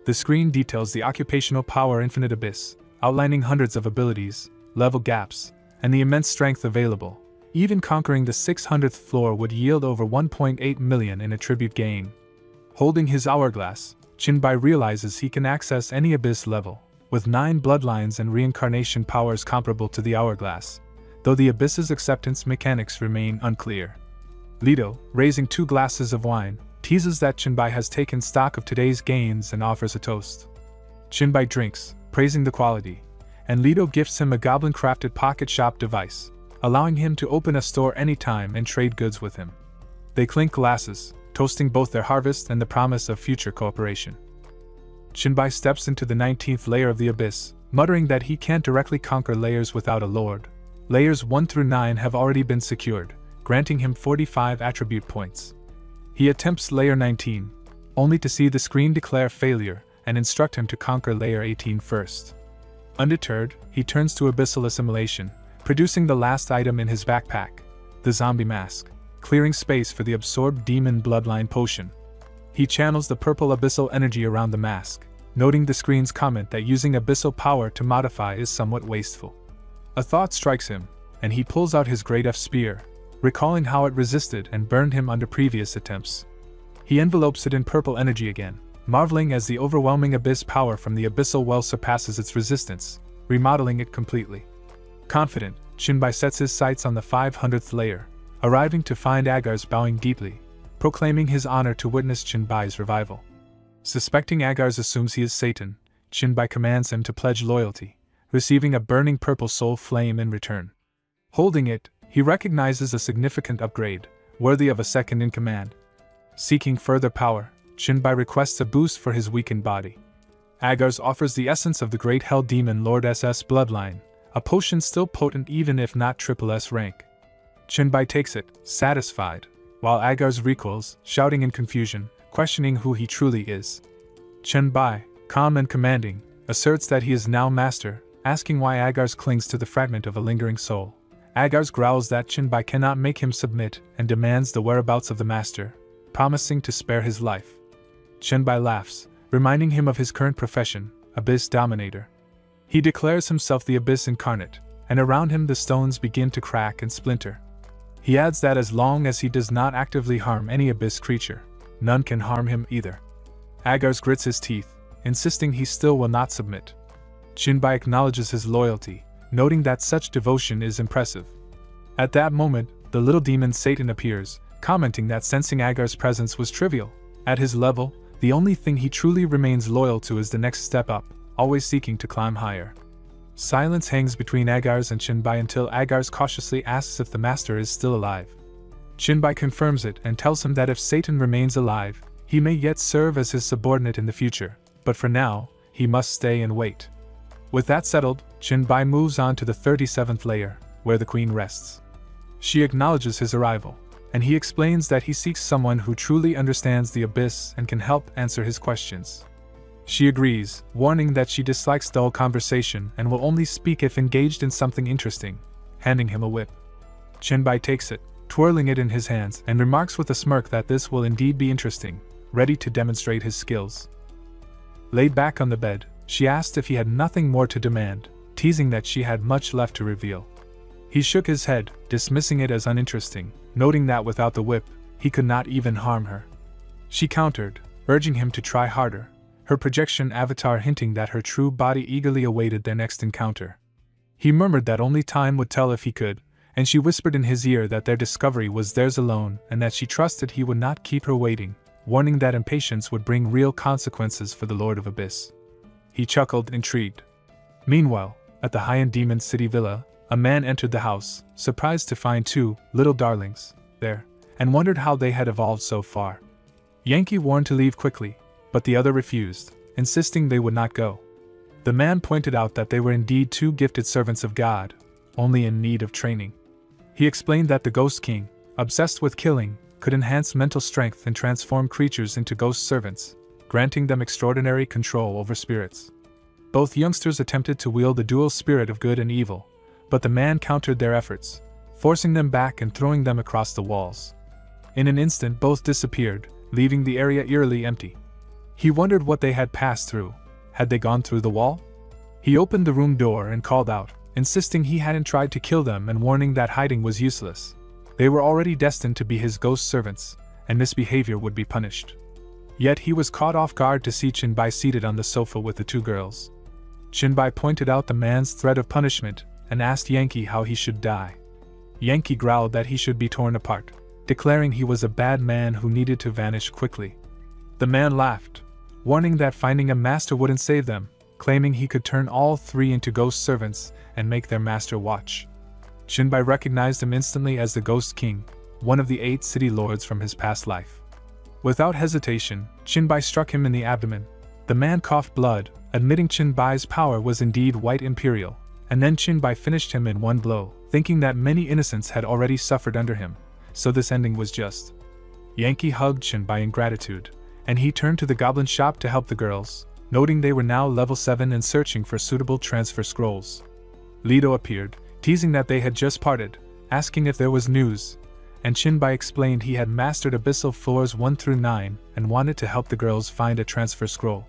The screen details the occupational power Infinite Abyss, outlining hundreds of abilities, level gaps, and the immense strength available. Even conquering the 600th floor would yield over 1.8 million in attribute gain. Holding his hourglass, Chenbai realizes he can access any Abyss level, with 9 bloodlines and reincarnation powers comparable to the hourglass, though the Abyss's acceptance mechanics remain unclear. Leto, raising 2 glasses of wine, teases that Chenbai has taken stock of today's gains and offers a toast. Chenbai drinks, praising the quality, and Leto gifts him a goblin-crafted pocket shop device, allowing him to open a store anytime and trade goods with him. They clink glasses, toasting both their harvest and the promise of future cooperation. Chenbai steps into the 19th layer of the Abyss, muttering that he can't directly conquer layers without a lord. Layers 1 through 9 have already been secured, granting him 45 attribute points. He attempts layer 19, only to see the screen declare failure, and instruct him to conquer Layer 18 first. Undeterred, he turns to abyssal assimilation, producing the last item in his backpack, the zombie mask, clearing space for the absorbed demon bloodline potion. He channels the purple abyssal energy around the mask, noting the screen's comment that using abyssal power to modify is somewhat wasteful. A thought strikes him, and he pulls out his Great F spear, recalling how it resisted and burned him under previous attempts. He envelopes it in purple energy again, marveling as the overwhelming abyss power from the abyssal well surpasses its resistance, remodeling it completely. Confident, Shinbai sets his sights on the 500th layer, arriving to find Agar's bowing deeply, proclaiming his honor to witness Shinbai's revival. Suspecting Agar's assumes he is Satan, Shinbai commands him to pledge loyalty, receiving a burning purple soul flame in return. Holding it, he recognizes a significant upgrade, worthy of a second in command. Seeking further power, Shinbai requests a boost for his weakened body. Agar's offers the essence of the great hell demon Lord SS bloodline, a potion still potent even if not triple S rank. Shinbai takes it, satisfied, while Agar's recoils, shouting in confusion, questioning who he truly is. Shinbai, calm and commanding, asserts that he is now master, asking why Agar's clings to the fragment of a lingering soul. Agar's growls that Shinbai cannot make him submit and demands the whereabouts of the master, promising to spare his life. Shinbai laughs, reminding him of his current profession, Abyss Dominator. He declares himself the Abyss incarnate, and around him the stones begin to crack and splinter. He adds that as long as he does not actively harm any Abyss creature, none can harm him either. Agar's grits his teeth, insisting he still will not submit. Shinbai acknowledges his loyalty, noting that such devotion is impressive. At that moment, the little demon Satan appears, commenting that sensing Agar's presence was trivial. At his level, the only thing he truly remains loyal to is the next step up, always seeking to climb higher. Silence hangs between Agar's and Shinbai until Agar's cautiously asks if the master is still alive. Shinbai confirms it and tells him that if Satan remains alive, he may yet serve as his subordinate in the future, but for now, he must stay and wait. With that settled, Shinbai moves on to the 37th layer, where the queen rests. She acknowledges his arrival, and he explains that he seeks someone who truly understands the abyss and can help answer his questions. She agrees, warning that she dislikes dull conversation and will only speak if engaged in something interesting, handing him a whip. Shinbai takes it, twirling it in his hands, and remarks with a smirk that this will indeed be interesting, ready to demonstrate his skills. Laid back on the bed, she asked if he had nothing more to demand, teasing that she had much left to reveal. He shook his head, dismissing it as uninteresting, noting that without the whip, he could not even harm her. She countered, urging him to try harder, her projection avatar hinting that her true body eagerly awaited their next encounter. He murmured that only time would tell if he could, and she whispered in his ear that their discovery was theirs alone and that she trusted he would not keep her waiting, warning that impatience would bring real consequences for the Lord of Abyss. He chuckled, intrigued. Meanwhile, at the high-end Demon City villa, a man entered the house, surprised to find two little darlings there, and wondered how they had evolved so far. Yankee warned to leave quickly, but the other refused, insisting they would not go. The man pointed out that they were indeed two gifted servants of God, only in need of training. He explained that the Ghost King, obsessed with killing, could enhance mental strength and transform creatures into ghost servants, granting them extraordinary control over spirits. Both youngsters attempted to wield the dual spirit of good and evil, but the man countered their efforts, forcing them back and throwing them across the walls. In an instant both disappeared, leaving the area eerily empty. He wondered what they had passed through. Had they gone through the wall? He opened the room door and called out, insisting he hadn't tried to kill them and warning that hiding was useless. They were already destined to be his ghost servants, and misbehavior would be punished. Yet he was caught off guard to see Shinbai seated on the sofa with the two girls. Shinbai pointed out the man's threat of punishment and asked Yankee how he should die. Yankee growled that he should be torn apart, declaring he was a bad man who needed to vanish quickly. The man laughed, warning that finding a master wouldn't save them, claiming he could turn all three into ghost servants and make their master watch. Shinbai recognized him instantly as the Ghost King, one of the 8 city lords from his past life. Without hesitation, Shinbai struck him in the abdomen. The man coughed blood, admitting Shinbai's power was indeed white imperial, and then Shinbai finished him in one blow, thinking that many innocents had already suffered under him, so this ending was just. Yankee hugged Shinbai in gratitude, and he turned to the goblin shop to help the girls, noting they were now level 7 and searching for suitable transfer scrolls. Leto appeared, teasing that they had just parted, asking if there was news, and Chinbai explained he had mastered Abyssal floors 1 through 9 and wanted to help the girls find a transfer scroll.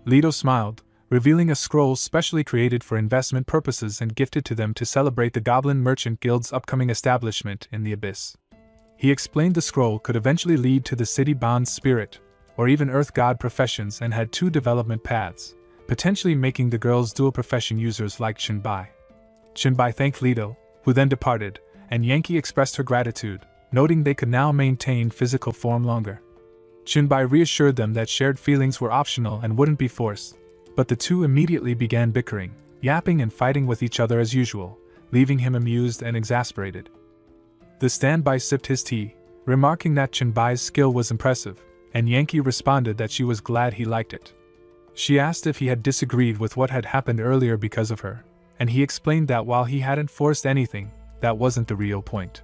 Leto smiled, revealing a scroll specially created for investment purposes and gifted to them to celebrate the Goblin Merchant Guild's upcoming establishment in the Abyss. He explained the scroll could eventually lead to the City Bond Spirit, or even Earth God professions, and had 2 development paths, potentially making the girls dual profession users like Chinbai. Chinbai thanked Leto, who then departed, and Yankee expressed her gratitude, noting they could now maintain physical form longer. Chinbai reassured them that shared feelings were optional and wouldn't be forced, but the two immediately began bickering, yapping and fighting with each other as usual, leaving him amused and exasperated. The standby sipped his tea, remarking that Chinbai's skill was impressive, and Yankee responded that she was glad he liked it. She asked if he had disagreed with what had happened earlier because of her, and he explained that while he hadn't forced anything, that wasn't the real point.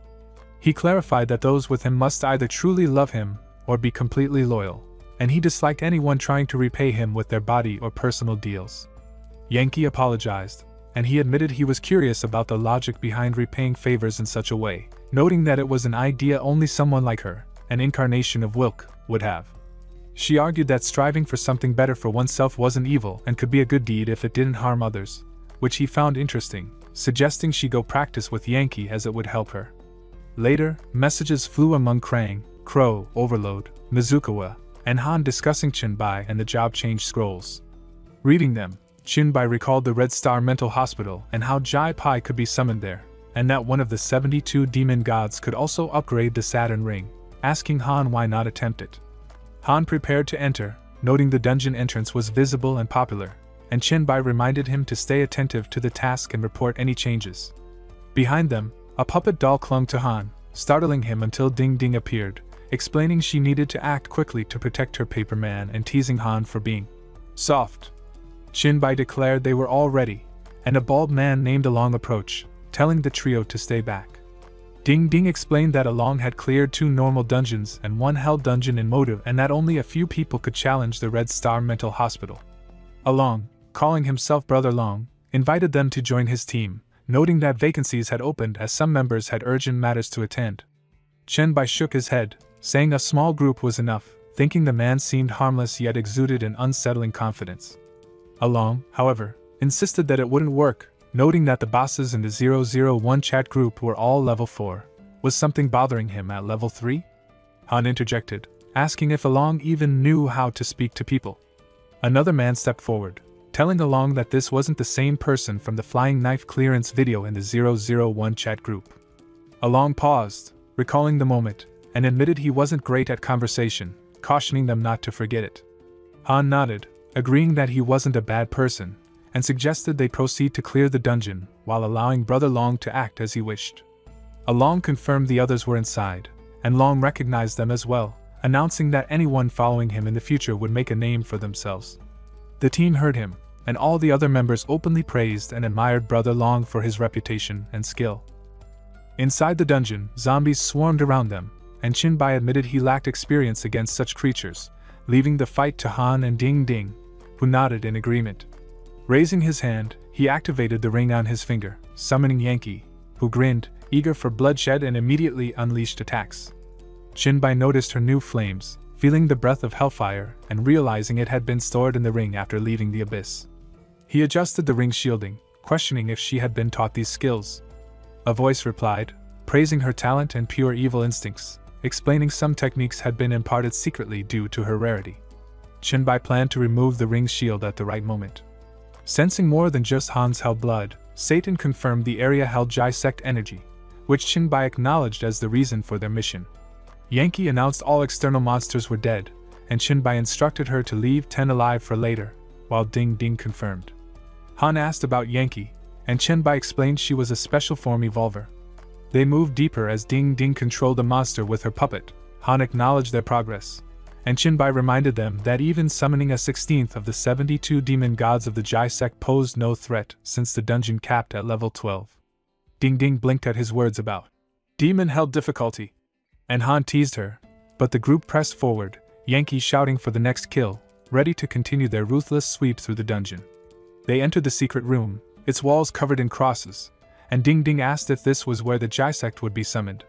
He clarified that those with him must either truly love him or be completely loyal, and he disliked anyone trying to repay him with their body or personal deals. Yankee apologized, and he admitted he was curious about the logic behind repaying favors in such a way, noting that it was an idea only someone like her, an incarnation of Wilk, would have. She argued that striving for something better for oneself wasn't evil and could be a good deed if it didn't harm others, which he found interesting, suggesting she go practice with Yankee as it would help her. Later, messages flew among Krang, Crow, Overload, Mizukawa, and Han discussing Chinbai and the job change scrolls. Reading them, Chinbai recalled the Red Star Mental Hospital and how Jai Pai could be summoned there, and that one of the 72 demon gods could also upgrade the Saturn ring, asking Han why not attempt it. Han prepared to enter, noting the dungeon entrance was visible and popular, and Chinbai reminded him to stay attentive to the task and report any changes. Behind them, a puppet doll clung to Han, startling him until Ding Ding appeared, explaining she needed to act quickly to protect her paper man and teasing Han for being soft. Chinbai declared they were all ready, and a bald man named Along approached, telling the trio to stay back. Ding Ding explained that Along had cleared 2 normal dungeons and 1 hell dungeon in motive, and that only a few people could challenge the Red Star Mental Hospital. Along, calling himself Brother Long, invited them to join his team, noting that vacancies had opened as some members had urgent matters to attend. Chinbai shook his head, saying a small group was enough, thinking the man seemed harmless yet exuded an unsettling confidence. Along, however, insisted that it wouldn't work, noting that the bosses in the 001 chat group were all level 4. Was something bothering him at level 3? Han interjected, asking if Along even knew how to speak to people. Another man stepped forward, telling Along that this wasn't the same person from the flying knife clearance video in the 001 chat group. Along paused, recalling the moment, and admitted he wasn't great at conversation, cautioning them not to forget it. Han nodded, agreeing that he wasn't a bad person, and suggested they proceed to clear the dungeon, while allowing Brother Long to act as he wished. Along confirmed the others were inside, and Long recognized them as well, announcing that anyone following him in the future would make a name for themselves. The team heard him, and all the other members openly praised and admired Brother Long for his reputation and skill. Inside the dungeon, zombies swarmed around them, and Chinbai admitted he lacked experience against such creatures, leaving the fight to Han and Ding Ding, who nodded in agreement. Raising his hand, he activated the ring on his finger, summoning Yankee, who grinned, eager for bloodshed, and immediately unleashed attacks. Chinbai noticed her new flames, feeling the breath of hellfire and realizing it had been stored in the ring after leaving the abyss. He adjusted the ring's shielding, questioning if she had been taught these skills. A voice replied, praising her talent and pure evil instincts, explaining some techniques had been imparted secretly due to her rarity. Chinbai planned to remove the ring's shield at the right moment. Sensing more than just Han's hell blood, Satan confirmed the area held Jai-sect energy, which Chinbai acknowledged as the reason for their mission. Yankee announced all external monsters were dead, and Chinbai instructed her to leave 10 alive for later, while Ding Ding confirmed. Han asked about Yankee, and Chinbai explained she was a special form evolver. They moved deeper as Ding Ding controlled a monster with her puppet. Han acknowledged their progress, and Chinbai reminded them that even summoning a 16th of the 72 demon gods of the Jai-sect posed no threat since the dungeon capped at level 12. Ding Ding blinked at his words about demon-held difficulty, and Han teased her, but the group pressed forward, Yankee shouting for the next kill, ready to continue their ruthless sweep through the dungeon. They entered the secret room, its walls covered in crosses, and Ding Ding asked if this was where the Jisect would be summoned.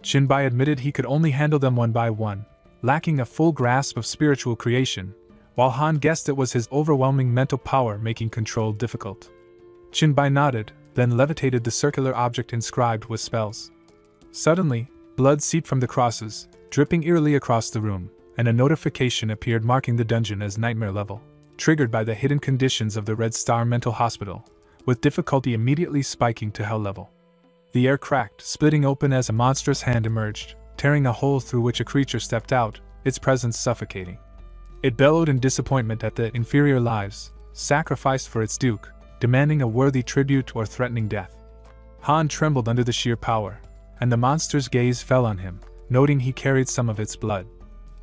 Qinbai admitted he could only handle them one by one, lacking a full grasp of spiritual creation, while Han guessed it was his overwhelming mental power making control difficult. Qinbai nodded, then levitated the circular object inscribed with spells. Suddenly, blood seeped from the crosses, dripping eerily across the room, and a notification appeared marking the dungeon as nightmare level, triggered by the hidden conditions of the Red Star Mental Hospital, with difficulty immediately spiking to hell level. The air cracked, splitting open as a monstrous hand emerged, tearing a hole through which a creature stepped out, its presence suffocating. It bellowed in disappointment at the inferior lives sacrificed for its duke, demanding a worthy tribute or threatening death. Han trembled under the sheer power, and the monster's gaze fell on him, noting he carried some of its blood.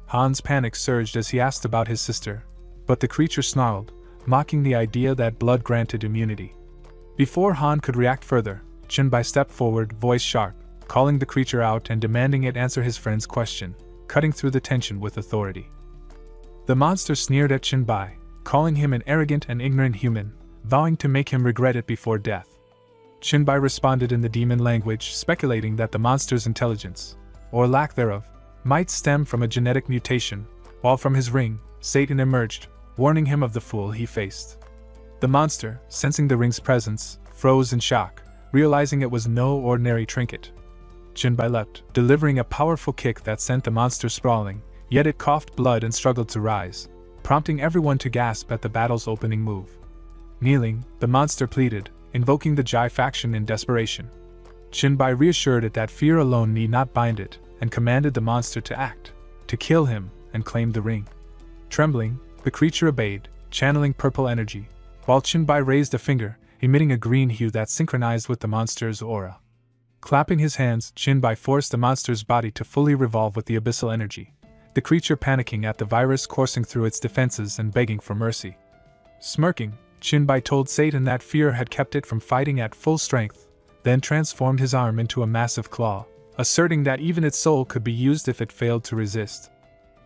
Han's panic surged as he asked about his sister, but the creature snarled, mocking the idea that blood granted immunity. Before Han could react further, Qinbai stepped forward, voice sharp, calling the creature out and demanding it answer his friend's question, cutting through the tension with authority. The monster sneered at Qinbai, calling him an arrogant and ignorant human, vowing to make him regret it before death. Qinbai responded in the demon language, speculating that the monster's intelligence, or lack thereof, might stem from a genetic mutation, while from his ring, Satan emerged, warning him of the fool he faced. The monster, sensing the ring's presence, froze in shock, realizing it was no ordinary trinket. Qinbai leapt, delivering a powerful kick that sent the monster sprawling, yet it coughed blood and struggled to rise, prompting everyone to gasp at the battle's opening move. Kneeling, the monster pleaded, invoking the Jai faction in desperation. Qinbai reassured it that fear alone need not bind it, and commanded the monster to act, to kill him, and claim the ring. Trembling, the creature obeyed, channeling purple energy, while Qinbai raised a finger, emitting a green hue that synchronized with the monster's aura. Clapping his hands, Qinbai forced the monster's body to fully revolve with the abyssal energy, the creature panicking at the virus coursing through its defenses and begging for mercy. Smirking, Qinbai told Satan that fear had kept it from fighting at full strength, then transformed his arm into a massive claw, asserting that even its soul could be used if it failed to resist.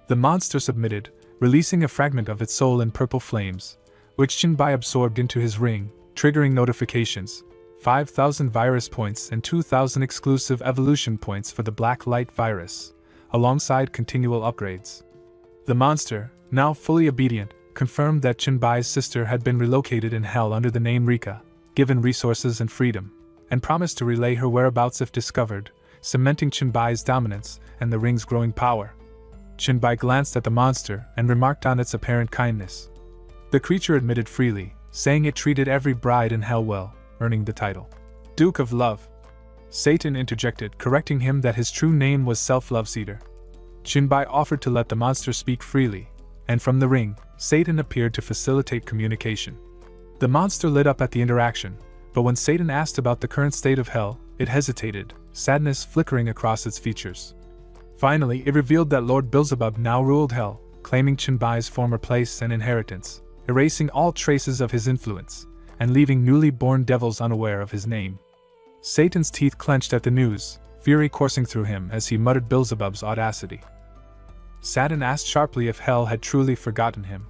The monster submitted, releasing a fragment of its soul in purple flames, which Qinbai absorbed into his ring, triggering notifications, 5,000 virus points and 2,000 exclusive evolution points for the Black Light virus, alongside continual upgrades. The monster, now fully obedient, confirmed that Qinbai's sister had been relocated in Hell under the name Rika, given resources and freedom, and promised to relay her whereabouts if discovered, cementing Qinbai's dominance and the ring's growing power. Qinbai glanced at the monster and remarked on its apparent kindness. The creature admitted freely, saying it treated every bride in Hell well, earning the title Duke of Love. Satan interjected, correcting him that his true name was Self-Love Cedar. Qinbai offered to let the monster speak freely, and from the ring, Satan appeared to facilitate communication. The monster lit up at the interaction, but when Satan asked about the current state of Hell, it hesitated, sadness flickering across its features. Finally, it revealed that Lord Beelzebub now ruled Hell, claiming Qinbai's former place and inheritance, erasing all traces of his influence, and leaving newly born devils unaware of his name. Satan's teeth clenched at the news, fury coursing through him as he muttered Beelzebub's audacity. Satan asked sharply if Hell had truly forgotten him.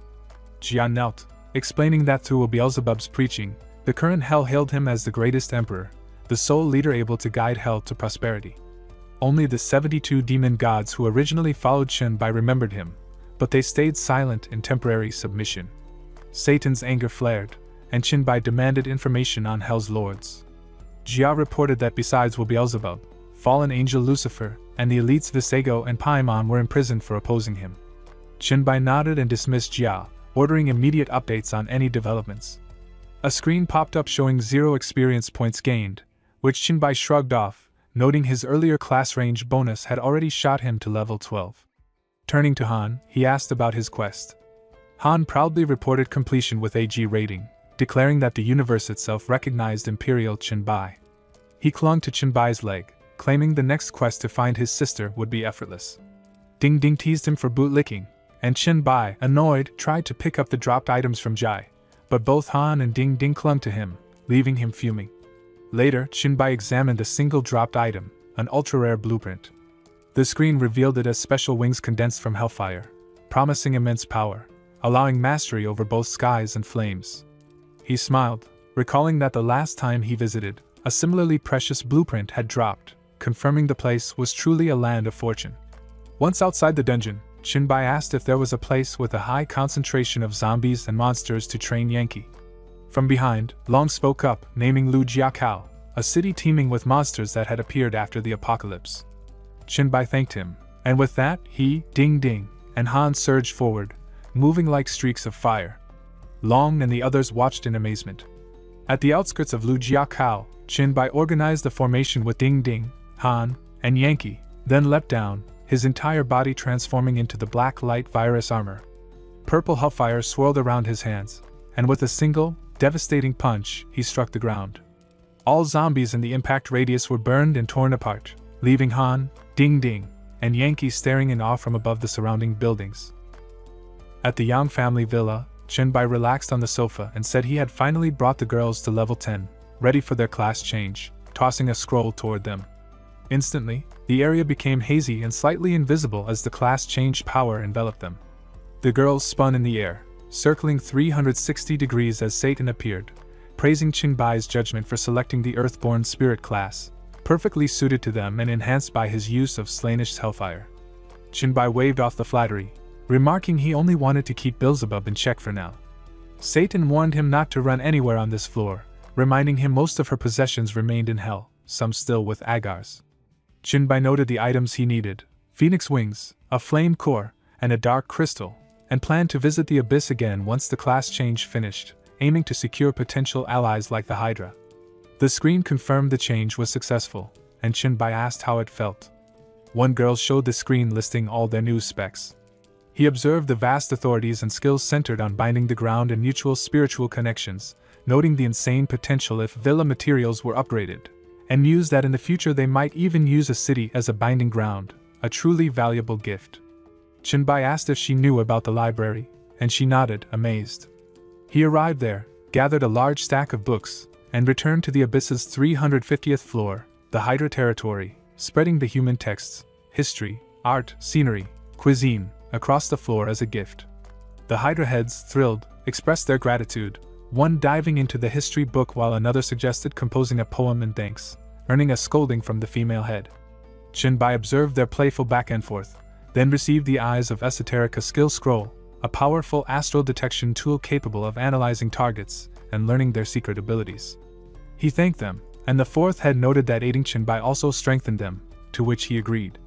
Jia knelt, explaining that through Beelzebub's preaching, the current Hell hailed him as the greatest emperor, the sole leader able to guide Hell to prosperity. Only the 72 demon gods who originally followed Qinbai remembered him, but they stayed silent in temporary submission. Satan's anger flared, and Qinbai demanded information on Hell's lords. Jia reported that besides Beelzebub, fallen angel Lucifer, and the elites Visago and Paimon were imprisoned for opposing him. Qinbai nodded and dismissed Jia, ordering immediate updates on any developments. A screen popped up showing 0 experience points gained, which Qinbai shrugged off, noting his earlier class range bonus had already shot him to level 12. Turning to Han, he asked about his quest. Han proudly reported completion with AG rating, declaring that the universe itself recognized Imperial Qinbai. He clung to Qinbai's leg, claiming the next quest to find his sister would be effortless. Ding Ding teased him for bootlicking, and Qinbai, annoyed, tried to pick up the dropped items from Jai, but both Han and Ding Ding clung to him, leaving him fuming. Later, Qinbai examined a single dropped item, an ultra-rare blueprint. The screen revealed it as special wings condensed from Hellfire, promising immense power, allowing mastery over both skies and flames. He smiled, recalling that the last time he visited, a similarly precious blueprint had dropped, confirming the place was truly a land of fortune. Once outside the dungeon, Chinbai asked if there was a place with a high concentration of zombies and monsters to train Yankee. From behind, Long spoke up, naming Lu Jiakao, a city teeming with monsters that had appeared after the apocalypse. Chinbai thanked him, and with that, he, Ding Ding, and Han surged forward, moving like streaks of fire. Long and the others watched in amazement. At the outskirts of Lu Jiakao, Chinbai organized the formation with Ding Ding, Han, and Yankee, then leapt down, his entire body transforming into the black light virus armor. Purple hellfire swirled around his hands, and with a single, devastating punch, he struck the ground. All zombies in the impact radius were burned and torn apart, leaving Han, Ding Ding, and Yankee staring in awe from above the surrounding buildings. At the Yang family villa, Chinbai relaxed on the sofa and said he had finally brought the girls to level 10, ready for their class change, tossing a scroll toward them. Instantly, the area became hazy and slightly invisible as the class change power enveloped them. The girls spun in the air, circling 360 degrees as Satan appeared, praising Chinbai's judgment for selecting the Earthborn Spirit class, perfectly suited to them and enhanced by his use of Slainish Hellfire. Chinbai waved off the flattery, remarking he only wanted to keep Beelzebub in check for now. Satan warned him not to run anywhere on this floor, reminding him most of her possessions remained in hell, some still with Agar's. Chinbai noted the items he needed: phoenix wings, a flame core, and a dark crystal, and planned to visit the abyss again once the class change finished, aiming to secure potential allies like the Hydra. The screen confirmed the change was successful, and Chinbai asked how it felt. One girl showed the screen listing all their new specs. He observed the vast authorities and skills centered on binding the ground and mutual spiritual connections, noting the insane potential if villa materials were upgraded, and mused that in the future they might even use a city as a binding ground, a truly valuable gift. Chinbai asked if she knew about the library, and she nodded, amazed. He arrived there, gathered a large stack of books, and returned to the Abyss's 350th floor, the Hydra territory, spreading the human texts, history, art, scenery, cuisine, across the floor as a gift. The Hydra heads, thrilled, expressed their gratitude, one diving into the history book while another suggested composing a poem in thanks, earning a scolding from the female head. Chinbai observed their playful back and forth, then received the Eyes of Esoterica skill scroll, a powerful astral detection tool capable of analyzing targets and learning their secret abilities. He thanked them, and the fourth head noted that aiding Chinbai also strengthened them, to which he agreed.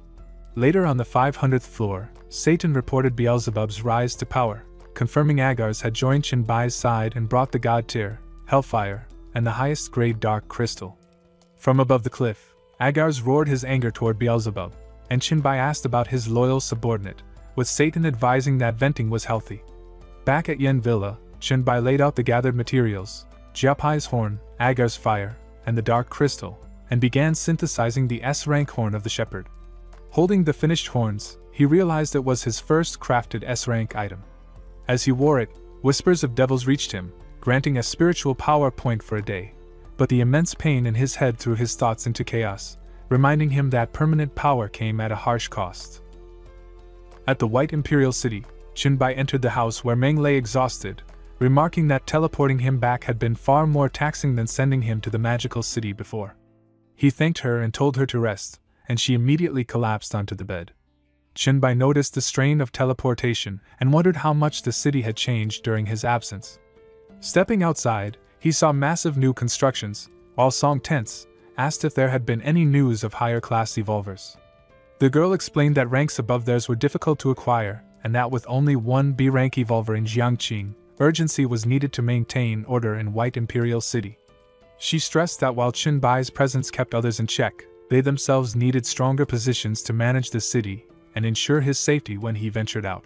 Later on the 500th floor, Satan reported Beelzebub's rise to power, confirming Agar's had joined Chinbai's side and brought the God tier, Hellfire, and the highest grade Dark Crystal. From above the cliff, Agar's roared his anger toward Beelzebub, and Chinbai asked about his loyal subordinate, with Satan advising that venting was healthy. Back at Yen Villa, Chinbai laid out the gathered materials, Jiapai's horn, Agar's fire, and the Dark Crystal, and began synthesizing the S-rank horn of the shepherd. Holding the finished horns, he realized it was his first crafted S-rank item. As he wore it, whispers of devils reached him, granting a spiritual power point for a day, but the immense pain in his head threw his thoughts into chaos, reminding him that permanent power came at a harsh cost. At the White Imperial City, Chinbai entered the house where Meng lay exhausted, remarking that teleporting him back had been far more taxing than sending him to the magical city before. He thanked her and told her to rest, and she immediately collapsed onto the bed. Chinbai noticed the strain of teleportation and wondered how much the city had changed during his absence. Stepping outside, he saw massive new constructions, while Song Tense asked if there had been any news of higher-class evolvers. The girl explained that ranks above theirs were difficult to acquire, and that with only one B-rank evolver in Jiangqing, urgency was needed to maintain order in White Imperial City. She stressed that while Chinbai's presence kept others in check, they themselves needed stronger positions to manage the city and ensure his safety when he ventured out.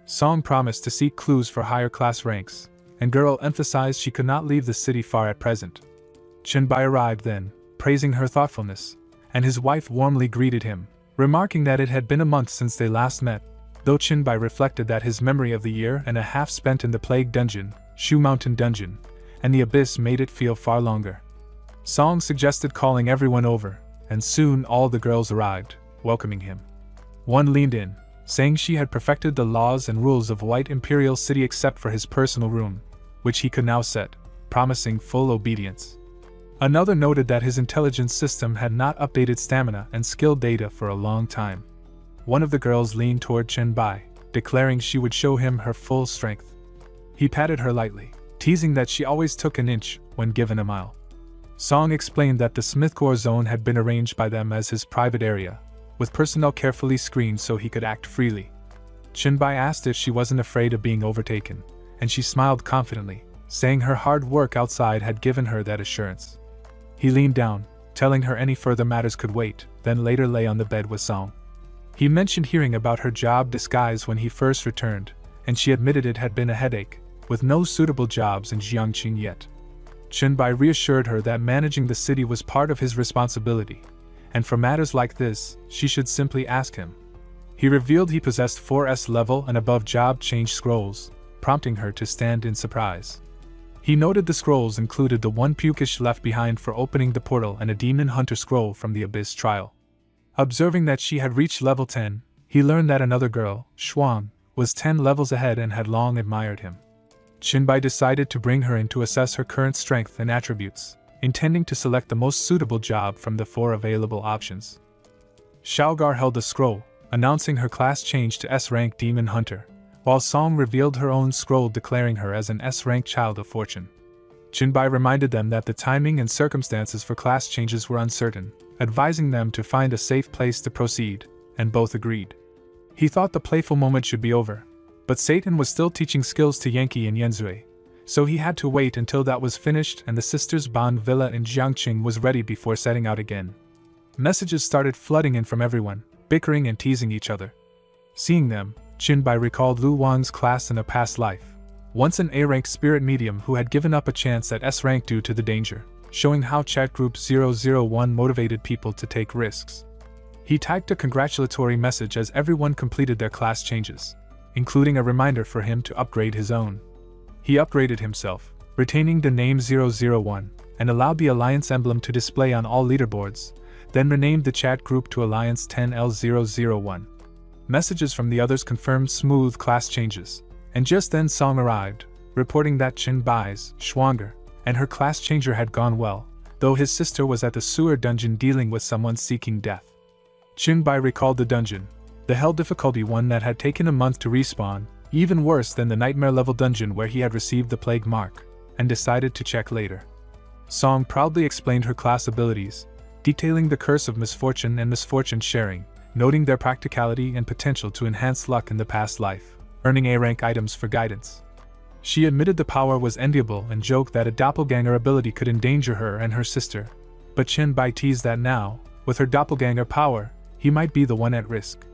Song promised to seek clues for higher-class ranks, and girl emphasized she could not leave the city far at present. Chinbai arrived then, praising her thoughtfulness, and his wife warmly greeted him, remarking that it had been a month since they last met, though Chinbai reflected that his memory of the year and a half spent in the Plague Dungeon, Shu Mountain Dungeon, and the Abyss made it feel far longer. Song suggested calling everyone over, and soon all the girls arrived, welcoming him. One leaned in, saying she had perfected the laws and rules of White Imperial City except for his personal room, which he could now set, promising full obedience. Another noted that his intelligence system had not updated stamina and skill data for a long time. One of the girls leaned toward Chen Bai, declaring she would show him her full strength. He patted her lightly, teasing that she always took an inch when given a mile. Song explained that the Smithcore zone had been arranged by them as his private area, with personnel carefully screened so he could act freely. Chen Bai asked if she wasn't afraid of being overtaken, and she smiled confidently, saying her hard work outside had given her that assurance. He leaned down, telling her any further matters could wait, then later lay on the bed with Song. He mentioned hearing about her job disguise when he first returned, and she admitted it had been a headache, with no suitable jobs in Jiangqing yet. Chen Bai reassured her that managing the city was part of his responsibility, and for matters like this, she should simply ask him. He revealed he possessed 4S level and above job change scrolls, prompting her to stand in surprise. He noted the scrolls included the one Pukish left behind for opening the portal and a demon hunter scroll from the Abyss trial. Observing that she had reached level 10, he learned that another girl, Shuang, was 10 levels ahead and had long admired him. Qinbai decided to bring her in to assess her current strength and attributes, intending to select the most suitable job from the 4 available options. Xiaogar held the scroll, announcing her class change to S-rank demon hunter, while Song revealed her own scroll declaring her as an S-rank child of fortune. Qinbai reminded them that the timing and circumstances for class changes were uncertain, advising them to find a safe place to proceed, and both agreed. He thought the playful moment should be over, but Satan was still teaching skills to Yankee and Yenzui, so he had to wait until that was finished and the sisters' bond villa in Jiangqing was ready before setting out again. Messages started flooding in from everyone, bickering and teasing each other. Seeing them, Qinbai recalled Lu Wang's class in a past life, once an A-rank spirit medium who had given up a chance at S-rank due to the danger, showing how Chat Group 001 motivated people to take risks. He typed a congratulatory message as everyone completed their class changes, including a reminder for him to upgrade his own. He upgraded himself, retaining the name 001, and allowed the Alliance emblem to display on all leaderboards, then renamed the chat group to Alliance 10L001. Messages from the others confirmed smooth class changes, and just then Song arrived, reporting that Qinbai's, Schwanger, and her class changer had gone well, though his sister was at the sewer dungeon dealing with someone seeking death. Qinbai recalled the dungeon, the hell difficulty one that had taken a month to respawn, even worse than the nightmare level dungeon where he had received the plague mark, and decided to check later. Song proudly explained her class abilities, detailing the curse of misfortune and misfortune sharing, noting their practicality and potential to enhance luck in the past life, earning A-rank items for guidance. She admitted the power was enviable and joked that a doppelganger ability could endanger her and her sister, but Qinbai teased that now, with her doppelganger power, he might be the one at risk.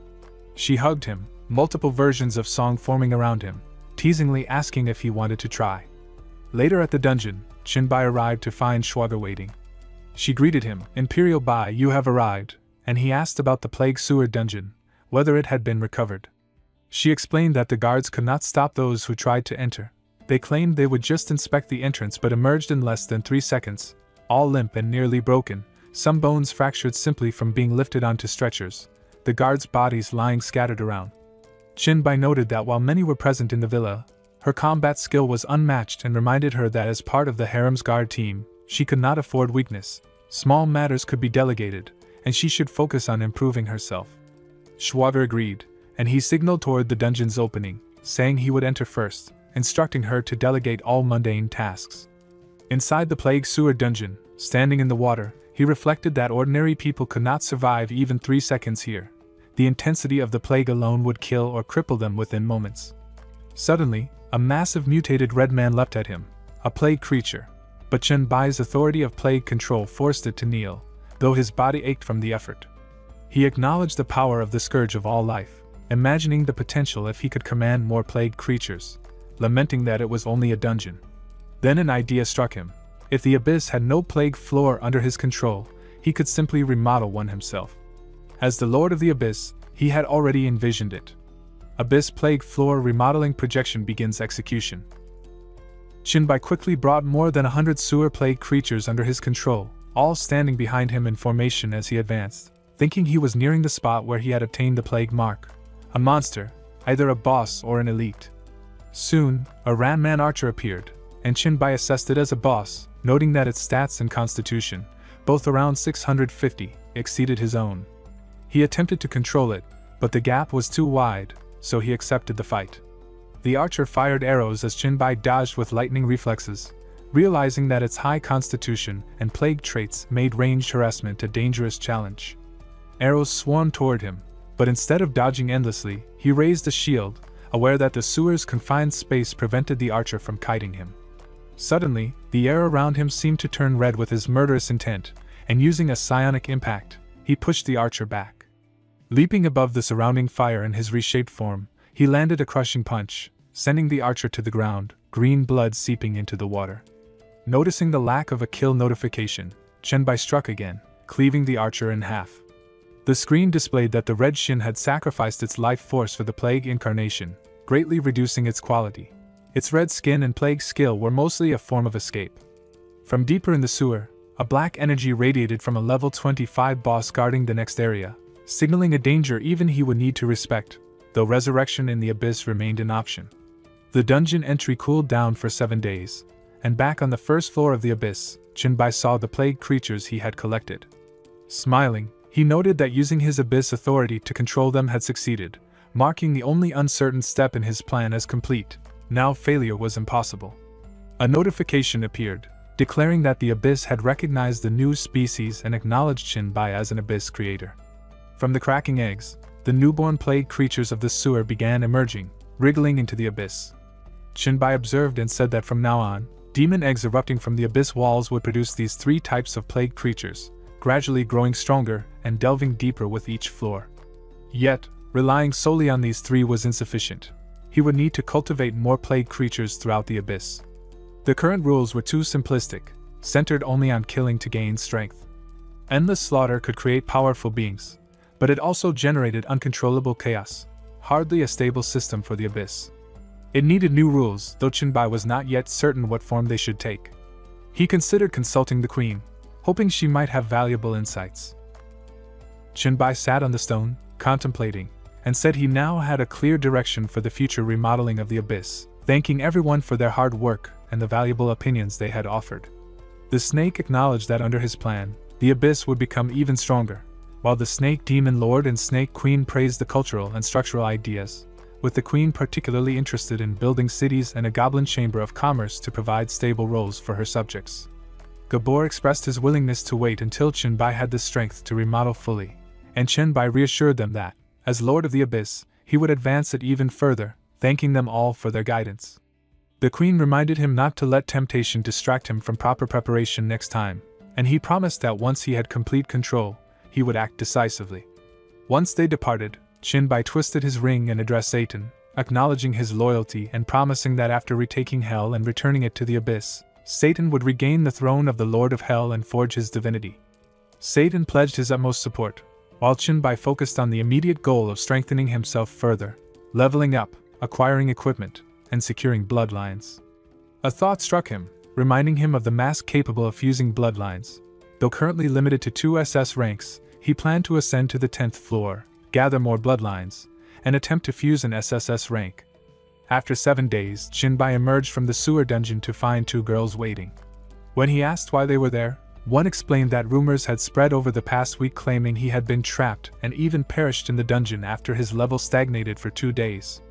She hugged him, multiple versions of Song forming around him, teasingly asking if he wanted to try. Later at the dungeon, Qinbai arrived to find Schwager waiting. She greeted him, "Imperial Bai, you have arrived," and he asked about the plague sewer dungeon, whether it had been recovered. She explained that the guards could not stop those who tried to enter. They claimed they would just inspect the entrance but emerged in less than 3 seconds, all limp and nearly broken, some bones fractured simply from being lifted onto stretchers, the guards' bodies lying scattered around. Qinbai noted that while many were present in the villa, her combat skill was unmatched and reminded her that as part of the harem's guard team, she could not afford weakness. Small matters could be delegated, and she should focus on improving herself. Schwager agreed, and he signaled toward the dungeon's opening, saying he would enter first, instructing her to delegate all mundane tasks. Inside the plague sewer dungeon, standing in the water, he reflected that ordinary people could not survive even 3 seconds here. The intensity of the plague alone would kill or cripple them within moments. Suddenly, a massive mutated red man leapt at him, a plague creature, but Qinbai's authority of plague control forced it to kneel, though his body ached from the effort. He acknowledged the power of the scourge of all life, imagining the potential if he could command more plague creatures, lamenting that it was only a dungeon. Then an idea struck him. If the abyss had no plague floor under his control, he could simply remodel one himself. As the Lord of the Abyss, he had already envisioned it. Abyss plague floor remodeling projection begins execution. Qinbai quickly brought more than 100 sewer plague creatures under his control, all standing behind him in formation as he advanced. Thinking he was nearing the spot where he had obtained the plague mark, A monster, either a boss or an elite. Soon, a Ranman archer appeared, and Chinbai assessed it as a boss, noting that its stats and constitution, both around 650, exceeded his own. He attempted to control it, but the gap was too wide, so he accepted the fight. The archer fired arrows as Chinbai dodged with lightning reflexes, realizing that its high constitution and plague traits made ranged harassment a dangerous challenge. Arrows swarmed toward him, but instead of dodging endlessly, he raised a shield, aware that the sewer's confined space prevented the archer from kiting him. Suddenly, the air around him seemed to turn red with his murderous intent, and using a psionic impact, he pushed the archer back. Leaping above the surrounding fire in his reshaped form, he landed a crushing punch, sending the archer to the ground, green blood seeping into the water. Noticing the lack of a kill notification, Chenbai struck again, cleaving the archer in half. The screen displayed that the red shin had sacrificed its life force for the plague incarnation, greatly reducing its quality. Its red skin and plague skill were mostly a form of escape. From deeper in the sewer, a black energy radiated from a level 25 boss guarding the next area, signaling a danger even he would need to respect, though resurrection in the abyss remained an option. The dungeon entry cooled down for 7 days, and back on the first floor of the abyss, Chinbai saw the plague creatures he had collected. Smiling, he noted that using his abyss authority to control them had succeeded, marking the only uncertain step in his plan as complete. Now failure was impossible. A notification appeared, declaring that the abyss had recognized the new species and acknowledged Chinbai as an abyss creator. From the cracking eggs, the newborn plague creatures of the sewer began emerging, wriggling into the abyss. Chinbai observed and said that from now on, demon eggs erupting from the abyss walls would produce these 3 types of plague creatures, gradually growing stronger and delving deeper with each floor. Yet, relying solely on these 3 was insufficient. He would need to cultivate more plague creatures throughout the abyss. The current rules were too simplistic, centered only on killing to gain strength. Endless slaughter could create powerful beings, but it also generated uncontrollable chaos, hardly a stable system for the abyss. It needed new rules, though Chinbai was not yet certain what form they should take. He considered consulting the queen, hoping she might have valuable insights. Chinbai sat on the stone, contemplating, and said he now had a clear direction for the future remodeling of the abyss, thanking everyone for their hard work and the valuable opinions they had offered. The snake acknowledged that under his plan, the abyss would become even stronger, while the snake demon lord and snake queen praised the cultural and structural ideas, with the queen particularly interested in building cities and a goblin chamber of commerce to provide stable roles for her subjects. Gabor expressed his willingness to wait until Chinbai had the strength to remodel fully, and Chinbai reassured them that, as Lord of the Abyss, he would advance it even further, thanking them all for their guidance. The Queen reminded him not to let temptation distract him from proper preparation next time, and he promised that once he had complete control, he would act decisively. Once they departed, Chinbai twisted his ring and addressed Satan, acknowledging his loyalty and promising that after retaking Hell and returning it to the Abyss, Satan would regain the throne of the Lord of Hell and forge his divinity. Satan pledged his utmost support, while Chinbai focused on the immediate goal of strengthening himself further, leveling up, acquiring equipment, and securing bloodlines. A thought struck him, reminding him of the mask capable of fusing bloodlines. Though currently limited to 2 SS ranks, he planned to ascend to the 10th floor, gather more bloodlines, and attempt to fuse an SSS rank. After 7 days, Chinbai emerged from the sewer dungeon to find 2 girls waiting. When he asked why they were there, one explained that rumors had spread over the past week claiming he had been trapped and even perished in the dungeon after his level stagnated for 2 days.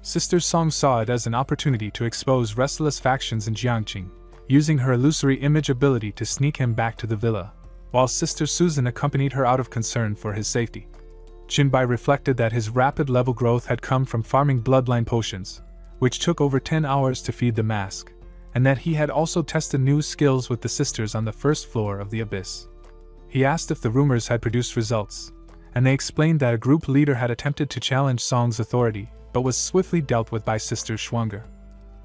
Sister Song saw it as an opportunity to expose restless factions in Jiangqing, using her illusory image ability to sneak him back to the villa, while Sister Susan accompanied her out of concern for his safety. Chinbai reflected that his rapid level growth had come from farming bloodline potions, which took over 10 hours to feed the mask, and that he had also tested new skills with the sisters on the first floor of the Abyss. He asked if the rumors had produced results, and they explained that a group leader had attempted to challenge Song's authority, but was swiftly dealt with by Sister Schwanger.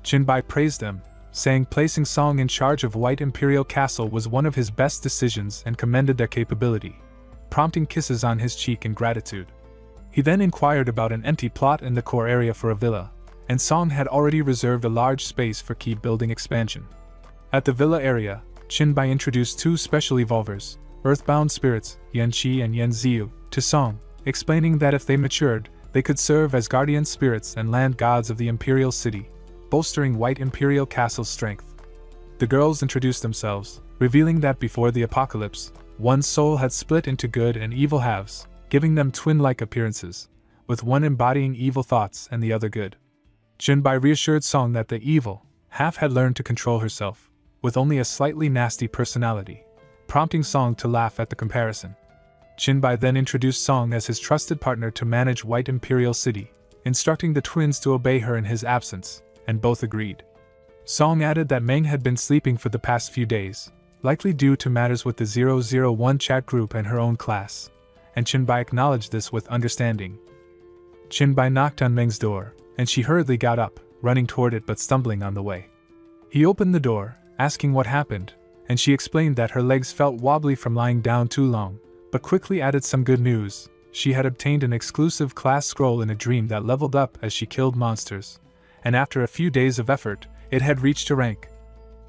Chinbai praised them, saying placing Song in charge of White Imperial Castle was one of his best decisions and commended their capability, prompting kisses on his cheek in gratitude. He then inquired about an empty plot in the core area for a villa, and Song had already reserved a large space for keep building expansion. At the villa area, Chinbai introduced 2 special evolvers, earthbound spirits, Yan Qi and Yan Ziyu, to Song, explaining that if they matured, They could serve as guardian spirits and land gods of the Imperial City, bolstering White Imperial Castle's strength. The girls introduced themselves, revealing that before the apocalypse, one soul had split into good and evil halves, giving them twin-like appearances, with one embodying evil thoughts and the other good. Jinbai reassured Song that the evil half had learned to control herself, with only a slightly nasty personality, prompting Song to laugh at the comparison. Jinbai then introduced Song as his trusted partner to manage White Imperial City, instructing the twins to obey her in his absence, and both agreed. Song added that Meng had been sleeping for the past few days, likely due to matters with the 001 chat group and her own class, and Jinbai acknowledged this with understanding. Jinbai knocked on Meng's door, and she hurriedly got up, running toward it but stumbling on the way. He opened the door, asking what happened, and she explained that her legs felt wobbly from lying down too long, but quickly added some good news. She had obtained an exclusive class scroll in a dream that leveled up as she killed monsters, and after a few days of effort, it had reached a rank.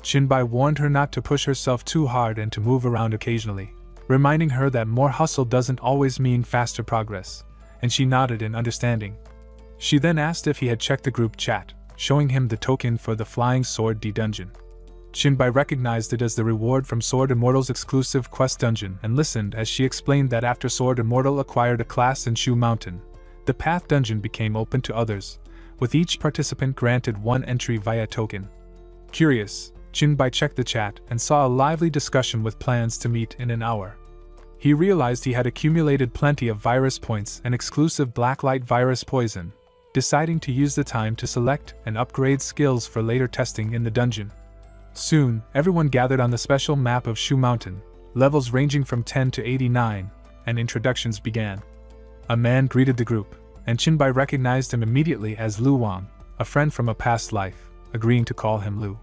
Jinbai warned her not to push herself too hard and to move around occasionally, reminding her that more hustle doesn't always mean faster progress, and she nodded in understanding. She then asked if he had checked the group chat, showing him the token for the Flying Sword D dungeon. Jinbai recognized it as the reward from Sword Immortal's exclusive quest dungeon and listened as she explained that after Sword Immortal acquired a class in Shu Mountain, the Path dungeon became open to others, with each participant granted one entry via token. Curious, Jinbai checked the chat and saw a lively discussion with plans to meet in an hour. He realized he had accumulated plenty of virus points and exclusive blacklight virus poison, deciding to use the time to select and upgrade skills for later testing in the dungeon. Soon, everyone gathered on the special map of Shu Mountain, levels ranging from 10 to 89, and introductions began. A man greeted the group, and Jinbai recognized him immediately as Lu Wang, a friend from a past life, agreeing to call him Lu.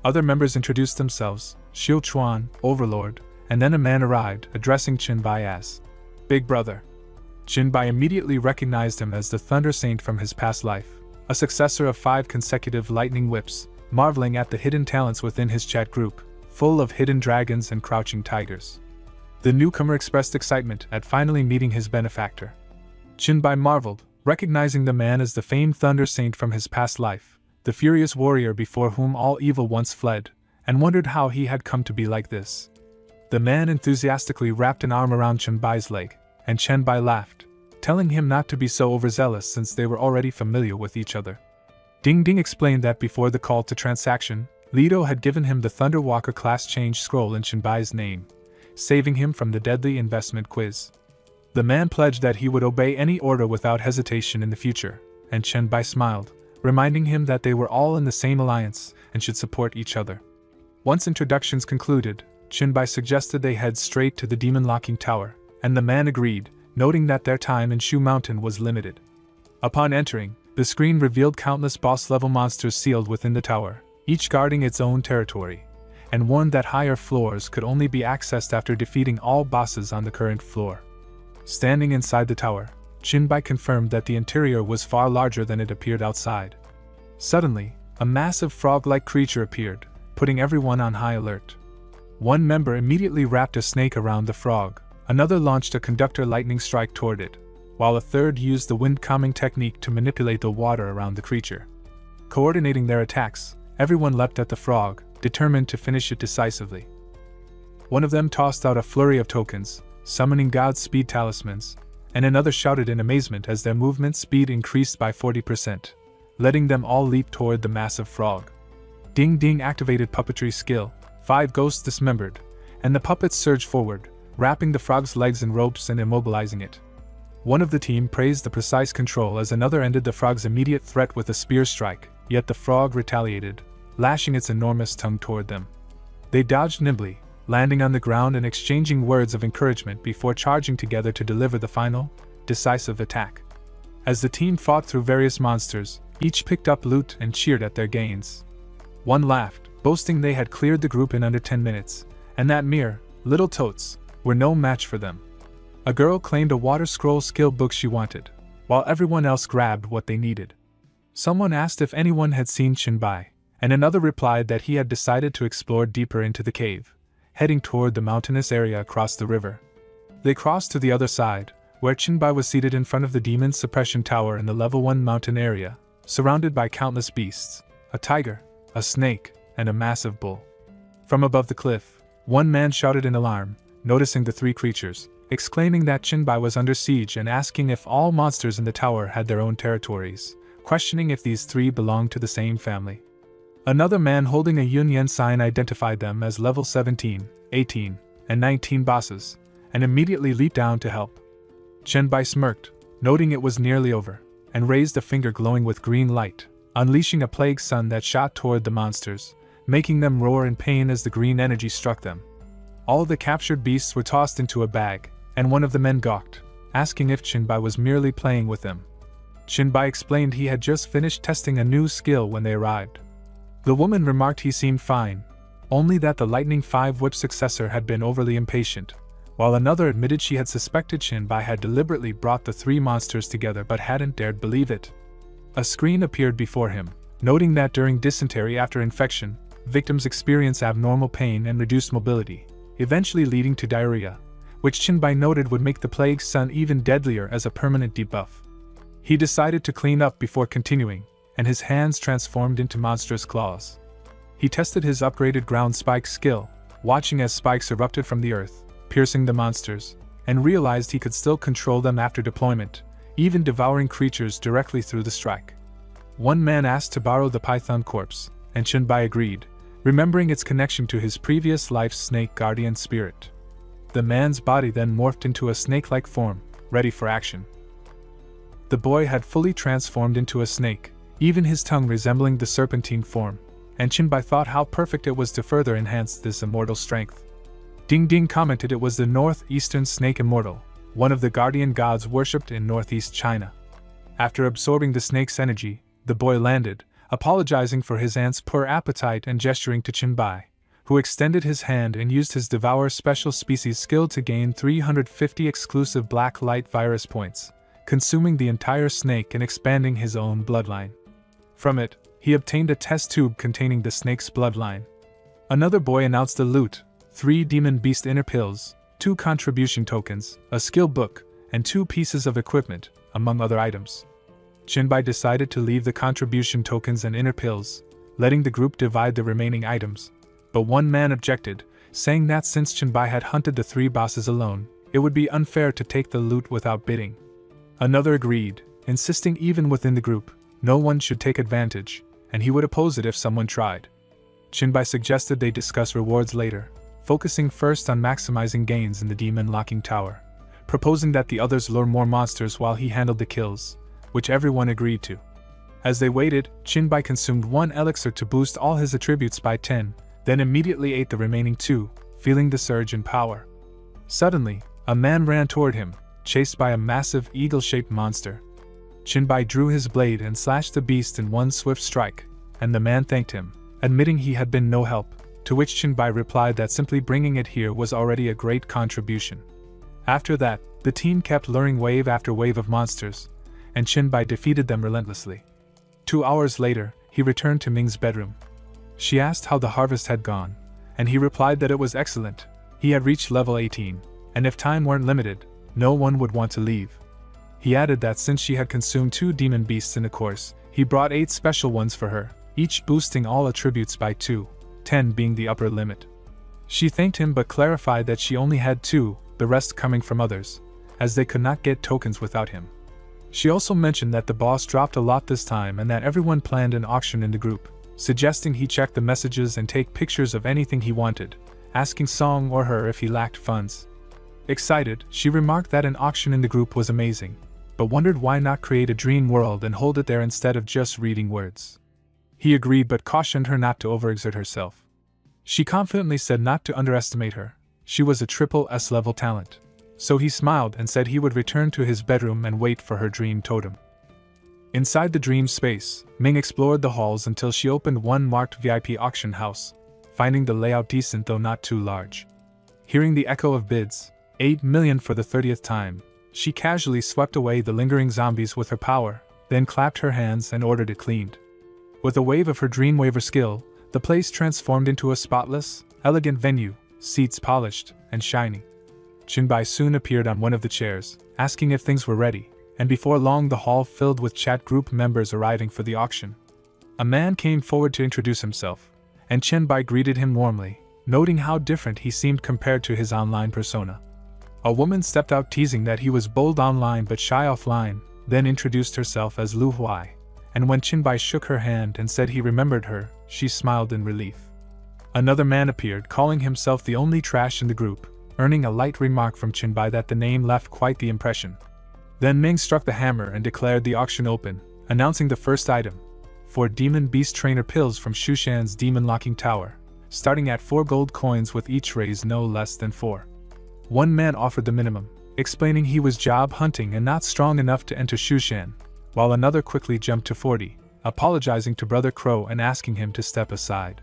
Other members introduced themselves, Xiu Chuan, Overlord, and then a man arrived, addressing Jinbai as Big Brother. Jinbai immediately recognized him as the Thunder Saint from his past life, a successor of 5 consecutive lightning whips, marveling at the hidden talents within his chat group, full of hidden dragons and crouching tigers. The newcomer expressed excitement at finally meeting his benefactor. Jinbai marveled, recognizing the man as the famed Thunder Saint from his past life, the furious warrior before whom all evil once fled, and wondered how he had come to be like this. The man enthusiastically wrapped an arm around Jinbai's leg, and Jinbai laughed, telling him not to be so overzealous since they were already familiar with each other. Ding Ding explained that before the call to transaction, Lido had given him the Thunderwalker class change scroll in Jinbai's name, saving him from the deadly investment quiz. The man pledged that he would obey any order without hesitation in the future, and Jinbai smiled, reminding him that they were all in the same alliance and should support each other. Once introductions concluded, Jinbai suggested they head straight to the Demon Locking Tower, and the man agreed, noting that their time in Shu Mountain was limited. Upon entering, the screen revealed countless boss-level monsters sealed within the tower, each guarding its own territory, and warned that higher floors could only be accessed after defeating all bosses on the current floor. Standing inside the tower, Jinbai confirmed that the interior was far larger than it appeared outside. Suddenly, a massive frog-like creature appeared, putting everyone on high alert. One member immediately wrapped a snake around the frog, another launched a conductor lightning strike toward it, while a third used the wind calming technique to manipulate the water around the creature. Coordinating their attacks, everyone leapt at the frog, determined to finish it decisively. One of them tossed out a flurry of tokens, summoning Godspeed talismans, and another shouted in amazement as their movement speed increased by 40%, letting them all leap toward the massive frog. Ding Ding activated puppetry skill, 5 ghosts dismembered, and the puppets surged forward, wrapping the frog's legs in ropes and immobilizing it. One of the team praised the precise control as another ended the frog's immediate threat with a spear strike, yet the frog retaliated, lashing its enormous tongue toward them. They dodged nimbly, landing on the ground and exchanging words of encouragement before charging together to deliver the final, decisive attack. As the team fought through various monsters, each picked up loot and cheered at their gains. One laughed, boasting they had cleared the group in under 10 minutes, and that mere, little totes, were no match for them. A girl claimed a water scroll skill book she wanted, while everyone else grabbed what they needed. Someone asked if anyone had seen Jinbai, and another replied that he had decided to explore deeper into the cave, heading toward the mountainous area across the river. They crossed to the other side, where Qinbai was seated in front of the demon's suppression tower in the level 1 mountain area, surrounded by countless beasts, a tiger, a snake, and a massive bull. From above the cliff, one man shouted in alarm, noticing the three creatures, exclaiming that Qinbai was under siege and asking if all monsters in the tower had their own territories, questioning if these three belonged to the same family. Another man holding a Yunyan sign identified them as level 17, 18, and 19 bosses, and immediately leaped down to help. Qinbai smirked, noting it was nearly over, and raised a finger glowing with green light, unleashing a plague sun that shot toward the monsters, making them roar in pain as the green energy struck them. All the captured beasts were tossed into a bag, and one of the men gawked, asking if Qinbai was merely playing with them. Qinbai explained he had just finished testing a new skill when they arrived. The woman remarked he seemed fine, only that the Lightning 5 whip successor had been overly impatient, while another admitted she had suspected Qinbai had deliberately brought the three monsters together but hadn't dared believe it. A screen appeared before him, noting that during dysentery after infection, victims experience abnormal pain and reduced mobility, eventually leading to diarrhea, which Qinbai noted would make the plague sun even deadlier as a permanent debuff. He decided to clean up before continuing, and his hands transformed into monstrous claws. He tested his upgraded ground spike skill, watching as spikes erupted from the earth, piercing the monsters, and realized he could still control them after deployment, even devouring creatures directly through the strike. One man asked to borrow the python corpse, and Qinbai agreed, remembering its connection to his previous life's snake guardian spirit. The man's body then morphed into a snake-like form, ready for action. The boy had fully transformed into a snake, even his tongue resembling the serpentine form, and Qinbai thought how perfect it was to further enhance this immortal strength. Ding Ding commented it was the northeastern snake immortal, one of the guardian gods worshipped in northeast China. After absorbing the snake's energy, the boy landed, apologizing for his aunt's poor appetite and gesturing to Qinbai, who extended his hand and used his Devour special species skill to gain 350 exclusive black light virus points, consuming the entire snake and expanding his own bloodline. From it, he obtained a test tube containing the snake's bloodline. Another boy announced a loot, 3 demon beast inner pills, 2 contribution tokens, a skill book, and 2 pieces of equipment, among other items. Qinbai decided to leave the contribution tokens and inner pills, letting the group divide the remaining items, but one man objected, saying that since Qinbai had hunted the 3 bosses alone, it would be unfair to take the loot without bidding. Another agreed, insisting even within the group, no one should take advantage, and he would oppose it if someone tried. Qinbai suggested they discuss rewards later, focusing first on maximizing gains in the demon locking tower, proposing that the others lure more monsters while he handled the kills, which everyone agreed to. As they waited, Qinbai consumed 1 elixir to boost all his attributes by 10, then immediately ate the remaining 2, feeling the surge in power. Suddenly, a man ran toward him, chased by a massive eagle-shaped monster. Qinbai drew his blade and slashed the beast in one swift strike, and the man thanked him, admitting he had been no help, to which Qinbai replied that simply bringing it here was already a great contribution. After that, the team kept luring wave after wave of monsters, and Qinbai defeated them relentlessly. 2 hours later, he returned to Ming's bedroom. She asked how the harvest had gone, and he replied that it was excellent. He had reached level 18, and if time weren't limited, no one would want to leave. He added that since she had consumed 2 demon beasts in the course, he brought 8 special ones for her, each boosting all attributes by 2, 10 being the upper limit. She thanked him but clarified that she only had 2, the rest coming from others, as they could not get tokens without him. She also mentioned that the boss dropped a lot this time and that everyone planned an auction in the group, suggesting he check the messages and take pictures of anything he wanted, asking Song or her if he lacked funds. Excited, she remarked that an auction in the group was amazing, but wondered why not create a dream world and hold it there instead of just reading words. He agreed but cautioned her not to overexert herself. She confidently said not to underestimate her, she was a triple S level talent. So he smiled and said he would return to his bedroom and wait for her dream totem. Inside the dream space, Ming explored the halls until she opened one marked VIP auction house, finding the layout decent though not too large. Hearing the echo of bids, 8 million for the 30th time, she casually swept away the lingering zombies with her power, then clapped her hands and ordered it cleaned. With a wave of her Dreamwaver skill, the place transformed into a spotless, elegant venue, seats polished and shining. Chinbai soon appeared on one of the chairs, asking if things were ready, and before long the hall filled with chat group members arriving for the auction. A man came forward to introduce himself, and Chinbai greeted him warmly, noting how different he seemed compared to his online persona. A woman stepped out teasing that he was bold online but shy offline, then introduced herself as Lu Huai, and when Chinbai shook her hand and said he remembered her, she smiled in relief. Another man appeared, calling himself the only trash in the group, earning a light remark from Chinbai that the name left quite the impression. Then Ming struck the hammer and declared the auction open, announcing the first item: 4 Demon Beast Trainer Pills from Shushan's Demon Locking Tower, starting at 4 gold coins with each raise no less than 4. One man offered the minimum, explaining he was job hunting and not strong enough to enter Shushan, while another quickly jumped to 40, apologizing to Brother Crow and asking him to step aside.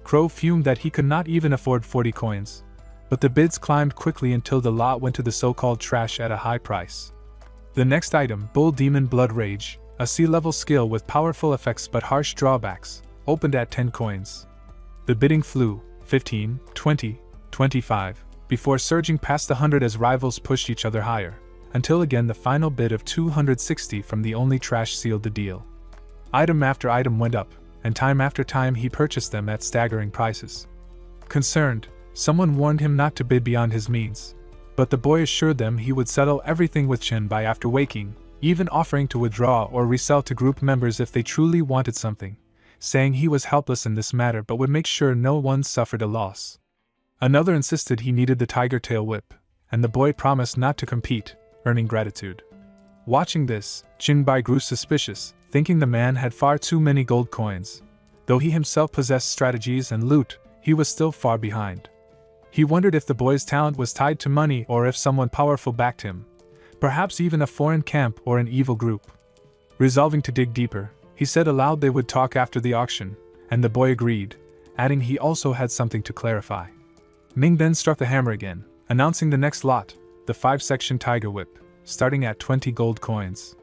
Crow fumed that he could not even afford 40 coins, but the bids climbed quickly until the lot went to the so-called trash at a high price. The next item, Bull Demon Blood Rage, a C-level skill with powerful effects but harsh drawbacks, opened at 10 coins. The bidding flew, 15, 20, 25, before surging past 100 as rivals pushed each other higher, until again the final bid of 260 from the only trash sealed the deal. Item after item went up, and time after time he purchased them at staggering prices. Concerned, someone warned him not to bid beyond his means, but the boy assured them he would settle everything with Chinbai after waking, even offering to withdraw or resell to group members if they truly wanted something, saying he was helpless in this matter but would make sure no one suffered a loss. Another insisted he needed the tiger tail whip, and the boy promised not to compete, earning gratitude. Watching this, Chinbai grew suspicious, thinking the man had far too many gold coins. Though he himself possessed strategies and loot, he was still far behind. He wondered if the boy's talent was tied to money or if someone powerful backed him, perhaps even a foreign camp or an evil group. Resolving to dig deeper, he said aloud they would talk after the auction, and the boy agreed, adding he also had something to clarify. Ming then struck the hammer again, announcing the next lot, the 5-section Tiger Whip, starting at 20 gold coins.